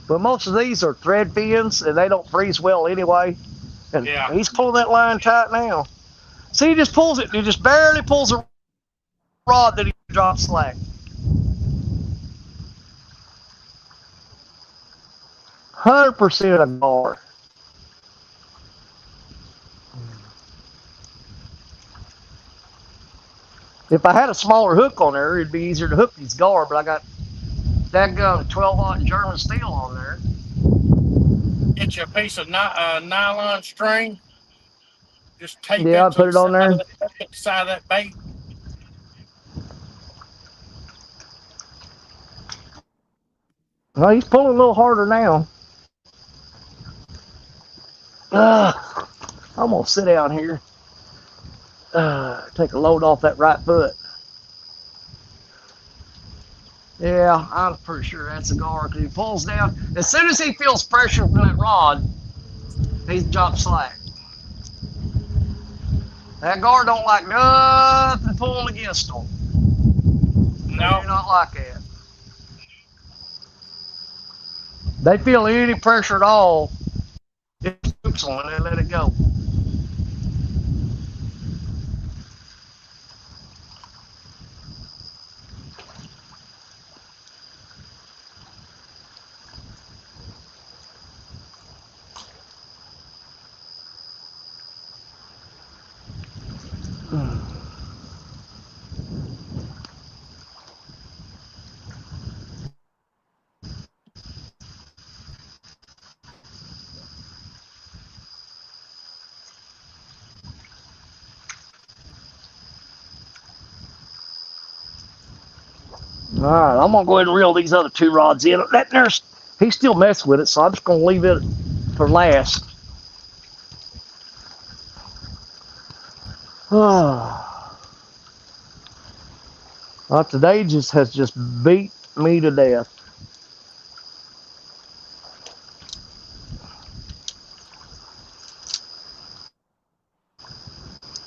But most of these are thread fins, and they don't freeze well anyway. And Yeah. he's pulling that line tight now. See, he just pulls it. He just barely pulls a rod that he drops slack. 100% a gar. If I had a smaller hook on there, it'd be easier to hook these gar, but I got that gun 12-aught German steel on there. Get you a piece of nylon string. Just tape Yeah, it I to put the it on there. side of that bait. Well, he's pulling a little harder now. I'm gonna sit down here. Take a load off that right foot. Yeah, I'm pretty sure that's a gar because he pulls down. As soon as he feels pressure from that rod, he's dropped slack. That gar don't like nothing pulling against him. They No. do not like that. They feel any pressure at all, it scoops them and they let it go. All right, I'm gonna go ahead and reel these other two rods in. That there's, he's still messing with it, so I'm just gonna leave it for last. Well, today has just beat me to death.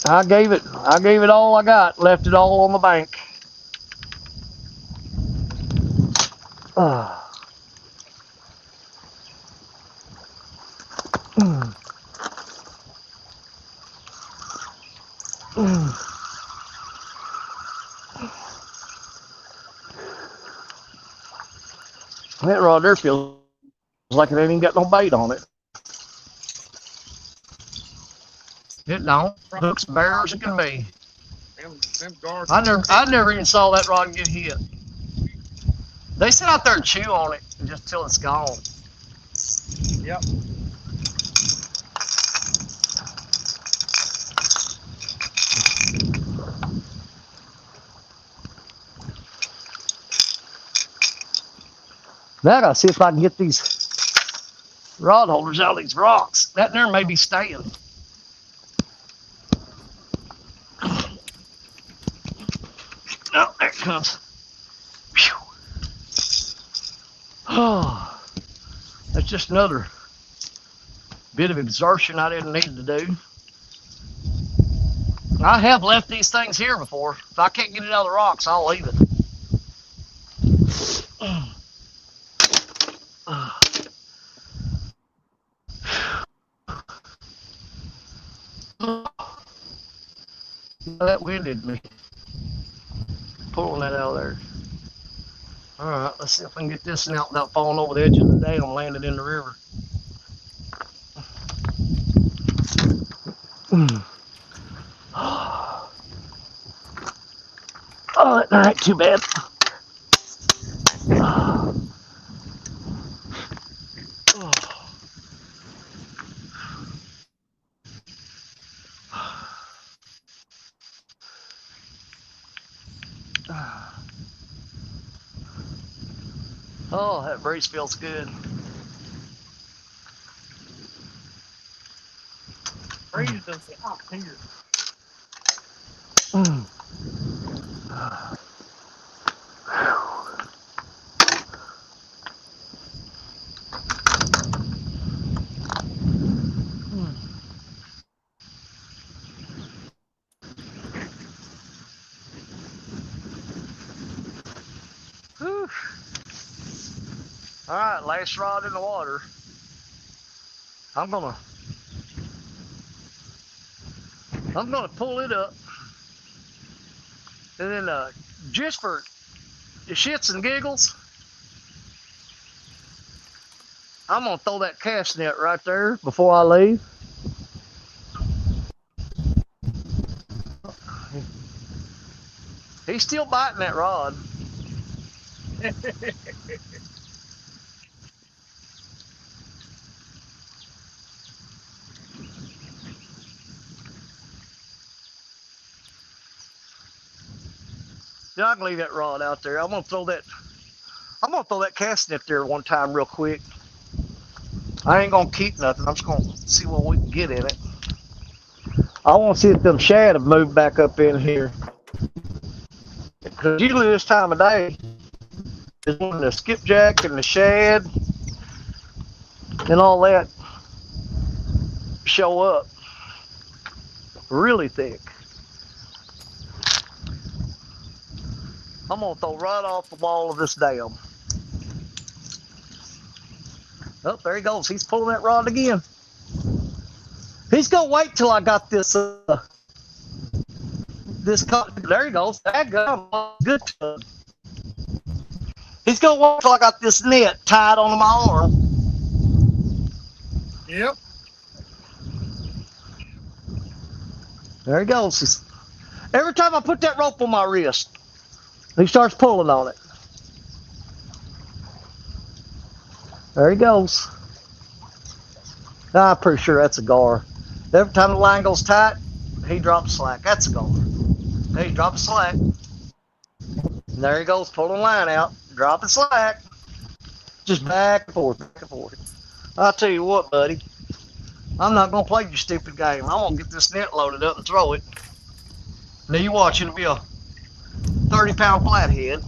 I gave it all I got, left it all on the bank. That rod there feels like it ain't even got no bait on it. It don't. Looks bare as it can be. Them guards. I never even saw that rod get hit. They sit out there and chew on it just till it's gone. Yep. Now I gotta see if I can get these rod holders out of these rocks. That there may be staying. Oh, there it comes. Whew. Oh, that's just another bit of exertion I didn't need to do. I have left these things here before. If I can't get it out of the rocks, I'll leave it. That winded me. Pulling that out of there. Alright, let's see if I can get this out without falling over the edge of the dam and landing in the river. Oh, that ain't too bad. Oh, that breeze feels good. Breeze does out here. All right, last rod in the water. I'm gonna pull it up, and then just for the shits and giggles, I'm gonna throw that cast net right there before I leave. He's still biting that rod. Yeah, I can leave that rod out there. I'm gonna throw that cast net there one time real quick. I ain't gonna keep nothing. I'm just gonna see what we can get in it. I want to see if them shad have moved back up in here. Because usually this time of day is when the skipjack and the shad and all that show up really thick. I'm gonna throw right off the wall of this dam. Oh, there he goes. He's pulling that rod again. He's gonna wait till I got this there he goes. That good tug. He's gonna wait till I got this net tied onto my arm. Yep. There he goes. Every time I put that rope on my wrist, he starts pulling on it. There he goes. I'm pretty sure that's a gar. Every time the line goes tight, he drops slack. That's a gar. He drops slack. And there he goes, pulling the line out, dropping slack. Just back and forth, back and forth. I'll tell you what, buddy. I'm not going to play your stupid game. I'm going to get this net loaded up and throw it. Now you watch, it'll be a 30-pound flathead.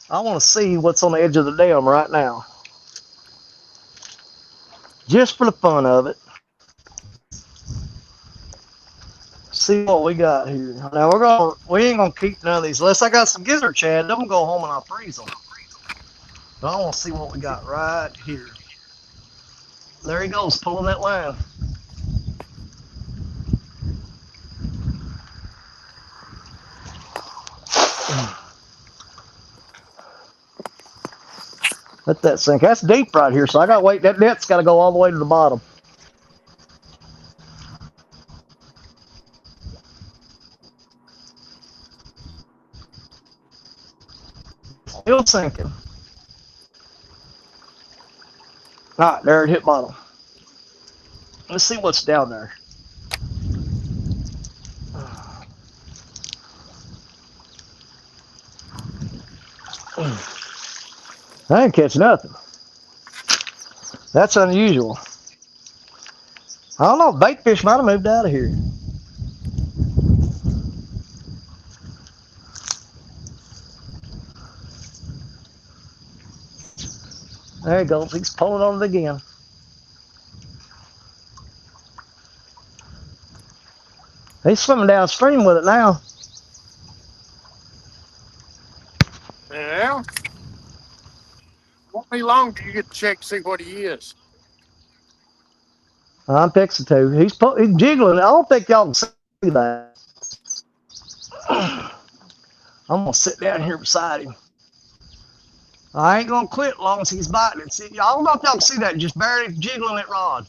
I want to see what's on the edge of the dam right now. Just for the fun of it. See what we got here. Now we ain't gonna keep none of these unless I got some gizzard shad. I'm gonna go home and I'll freeze them. But I want to see what we got right here. There he goes, pulling that line. Let that sink. That's deep right here, so I gotta wait. That net's gotta go all the way to the bottom. Still sinking. All right, there it hit bottom. Let's see what's down there. I didn't catch nothing. That's unusual. I don't know, bait fish might have moved out of here. There he goes, he's pulling on it again. He's swimming downstream with it now. Yeah. Won't be long till you get to check to see what he is. I'm fixing to. He's jiggling. I don't think y'all can see that. I'm gonna sit down here beside him. I ain't gonna quit as long as he's biting it. See, I don't know if y'all can see that, just barely jiggling that rod.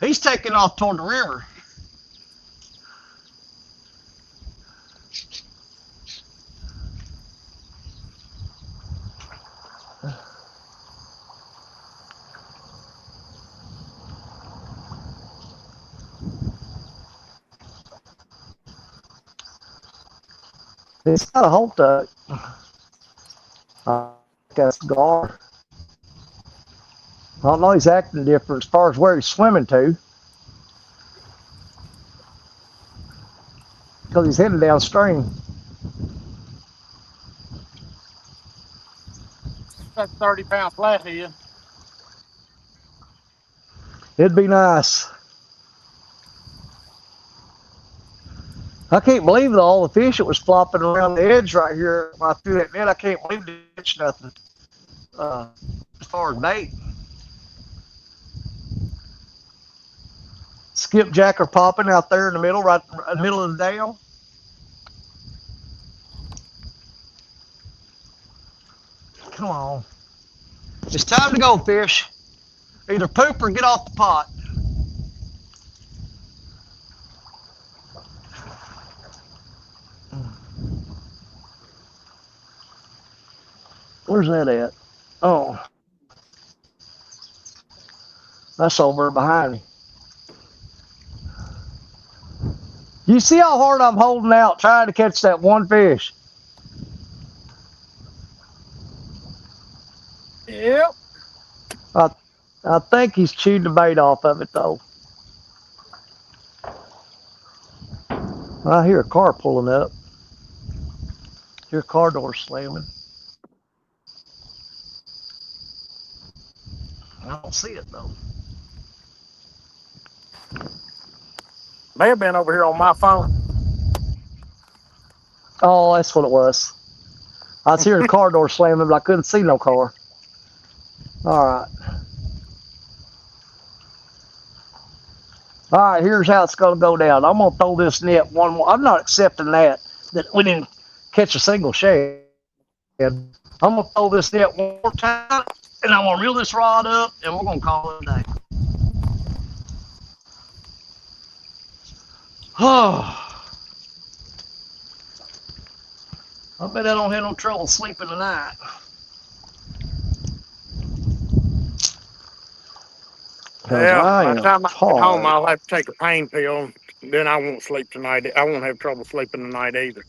He's taking off toward the river. It's not a whole duck. That's gar. I don't know, he's acting different as far as where he's swimming to. Because he's headed downstream. That's 30-pound flathead. It'd be nice. I can't believe all the fish that was flopping around the edge right here when I threw that net. I can't believe they didn't catch nothing. As far as bait. Skipjack are popping out there in the middle, right in the middle of the dam. Come on. It's time to go, fish. Either poop or get off the pot. Where's that at? Oh, that's over behind me. You see how hard I'm holding out trying to catch that one fish? Yep. I, I think he's chewed the bait off of it, though. I hear a car pulling up. Hear a car door slamming. I don't see it, though. May have been over here on my phone. Oh, that's what it was. I was hearing a car door slamming, but I couldn't see no car. All right. All right, here's how it's going to go down. I'm going to throw this net one more. I'm not accepting that we didn't catch a single shad. I'm going to throw this net one more time, and I'm going to reel this rod up, and we're going to call it a day. Oh. I bet I don't have no trouble sleeping tonight. Yeah, I by am the time I get tired. home, I'll have to take a pain pill. Then I won't sleep tonight. I won't have trouble sleeping tonight either.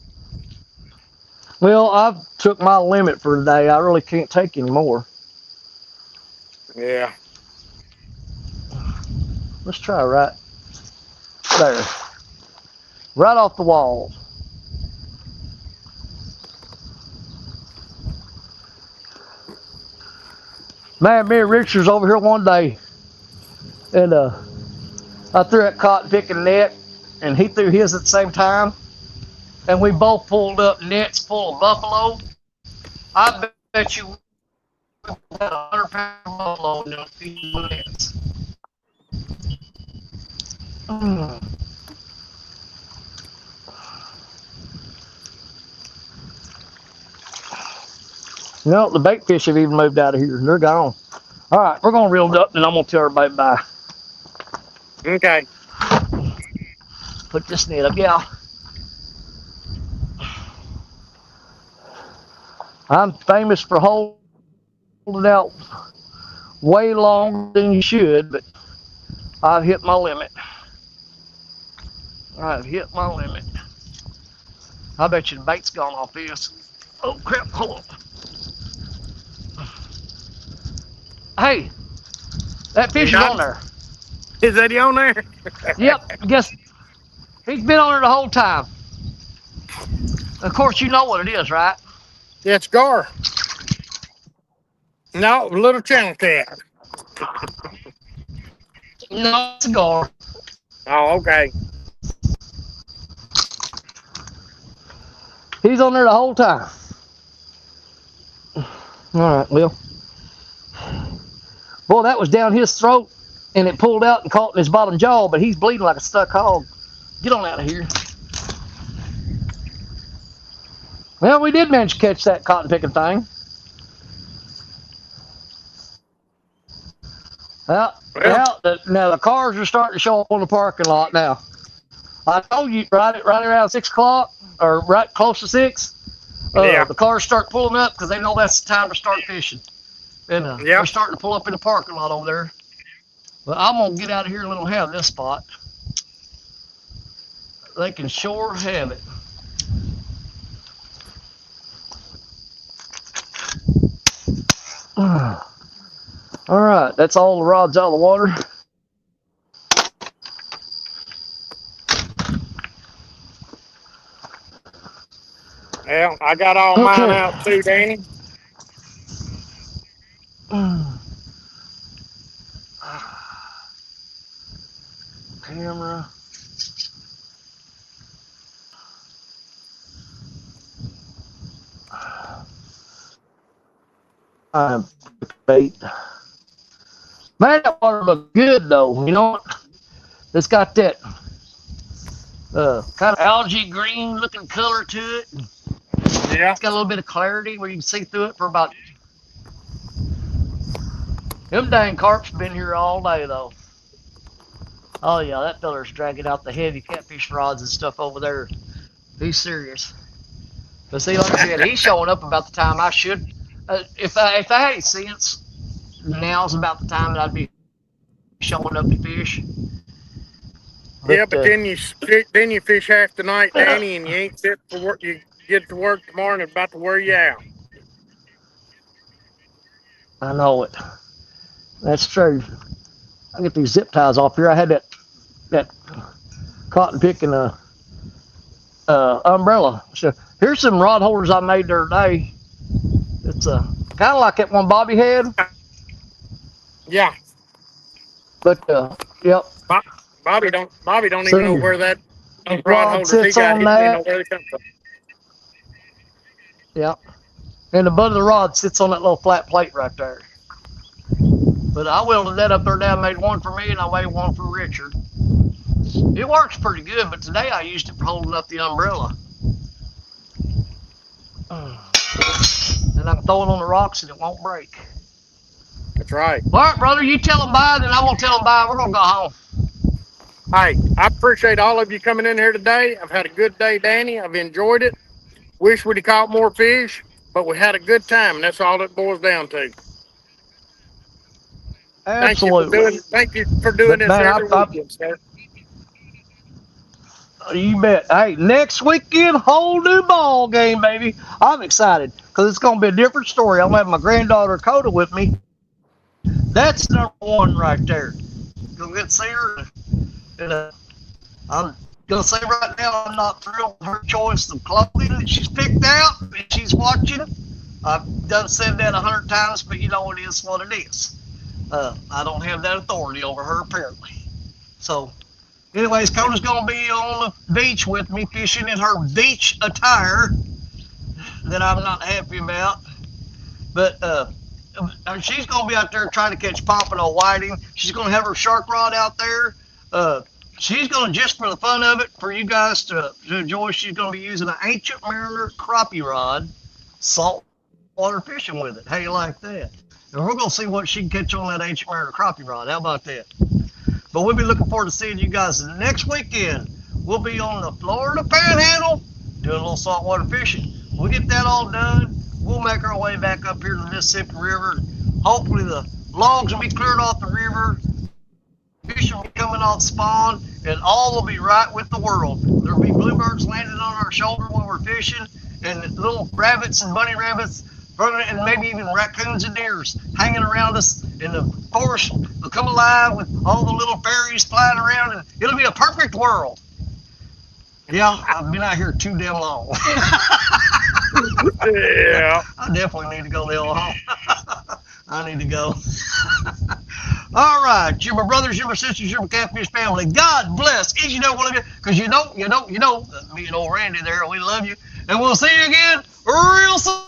Well, I've took my limit for today. I really can't take any more. Yeah. Let's try right there. Right off the wall. Man, me and Richard's over here one day, and I threw that cotton picking net, and he threw his at the same time, and we both pulled up nets full of buffalo. I bet you had 100-pound buffalo in those few nets. No, the bait fish have even moved out of here. They're gone. All right, we're going to reel it up, and I'm going to tell everybody bye. Okay. Put this net up. Yeah. I'm famous for holding out way longer than you should, but I've hit my limit. I've hit my limit. I bet you the bait's gone off this. Oh, crap. Hold on. Hey, that fish is on there. Is that on there? Yep, guess he's been on there the whole time. Of course, you know what it is, right? Yeah, it's gar. No, little channel cat. No, it's a gar. Oh, okay. He's on there the whole time. All right, well. Boy, that was down his throat, and it pulled out and caught in his bottom jaw, but he's bleeding like a stuck hog. Get on out of here. Well, we did manage to catch that cotton picking thing. Well, now the cars are starting to show up on the parking lot now. I told you right around 6 o'clock, or right close to 6. The cars start pulling up because they know that's the time to start fishing. And they're starting to pull up in the parking lot over there. But I'm going to get out of here and let them have this spot. They can sure have it. All right, that's all the rods out of the water. Well, I got all mine out too, Danny. Camera. Bait. Man, that water look good though. You know what? It's got that kind of algae green looking color to it. Yeah. It's got a little bit of clarity where you can see through it for about. Them dang carp's been here all day though. Oh yeah, that feller's dragging out the heavy catfish rods and stuff over there. He's serious. But see, like I said, he's showing up about the time I should. If I had sense, now's about the time that I'd be showing up to fish. Yeah, but then you fish half the night, Danny, and you ain't fit for work. You get to work tomorrow and it's about to wear you out. I know it. That's true. I get these zip ties off here. I had that cotton picking umbrella. So here's some rod holders I made the other day. It's kind of like that one Bobby had. Yeah. But yep. Bobby don't even know where that rod holders he sits got. on He that. don't know where they come from. Yep. And the butt of the rod sits on that little flat plate right there. But I welded that up there down, made one for me, and I made one for Richard. It works pretty good, but today I used it for holding up the umbrella. And I can throw it on the rocks and it won't break. That's right. All right, brother, you tell them bye, then I'm going to tell them bye. We're going to go home. Hey, I appreciate all of you coming in here today. I've had a good day, Danny. I've enjoyed it. Wish we'd have caught more fish, but we had a good time, and that's all it boils down to. Absolutely. Thank you for doing this every weekend, sir. You bet. Hey, next weekend, whole new ball game, baby. I'm excited because it's going to be a different story. I'm going to have my granddaughter Coda with me. That's number one right there. Go get to see her. And, I'm going to say right now, I'm not thrilled with her choice of clothing that she's picked out and she's watching. I've done said that 100 times, but you know it is what it is. I don't have that authority over her, apparently. So, anyways, Coda's going to be on the beach with me, fishing in her beach attire that I'm not happy about. But she's going to be out there trying to catch pompano whiting. She's going to have her shark rod out there. She's going to, just for the fun of it, for you guys to enjoy, she's going to be using an Ancient Mariner crappie rod, saltwater fishing with it. How you like that? And we're going to see what she can catch on that Ancient Mariner crappie rod. How about that? But we'll be looking forward to seeing you guys next weekend. We'll be on the Florida Panhandle doing a little saltwater fishing. We'll get that all done. We'll make our way back up here to the Mississippi River. Hopefully the logs will be cleared off the river. Fish will be coming off spawn, and all will be right with the world. There'll be bluebirds landing on our shoulder when we're fishing, and little rabbits and bunny rabbits, and maybe even raccoons and deers hanging around us, and the forest will come alive with all the little fairies flying around, and it'll be a perfect world. Yeah, I've been out here too damn long. Yeah. I definitely need to go the hell home. I need to go. All right, you're my brothers, you're my sisters, you're my Catfish family. God bless each and every one of you, because you know, me and old Randy there, we love you, and we'll see you again real soon.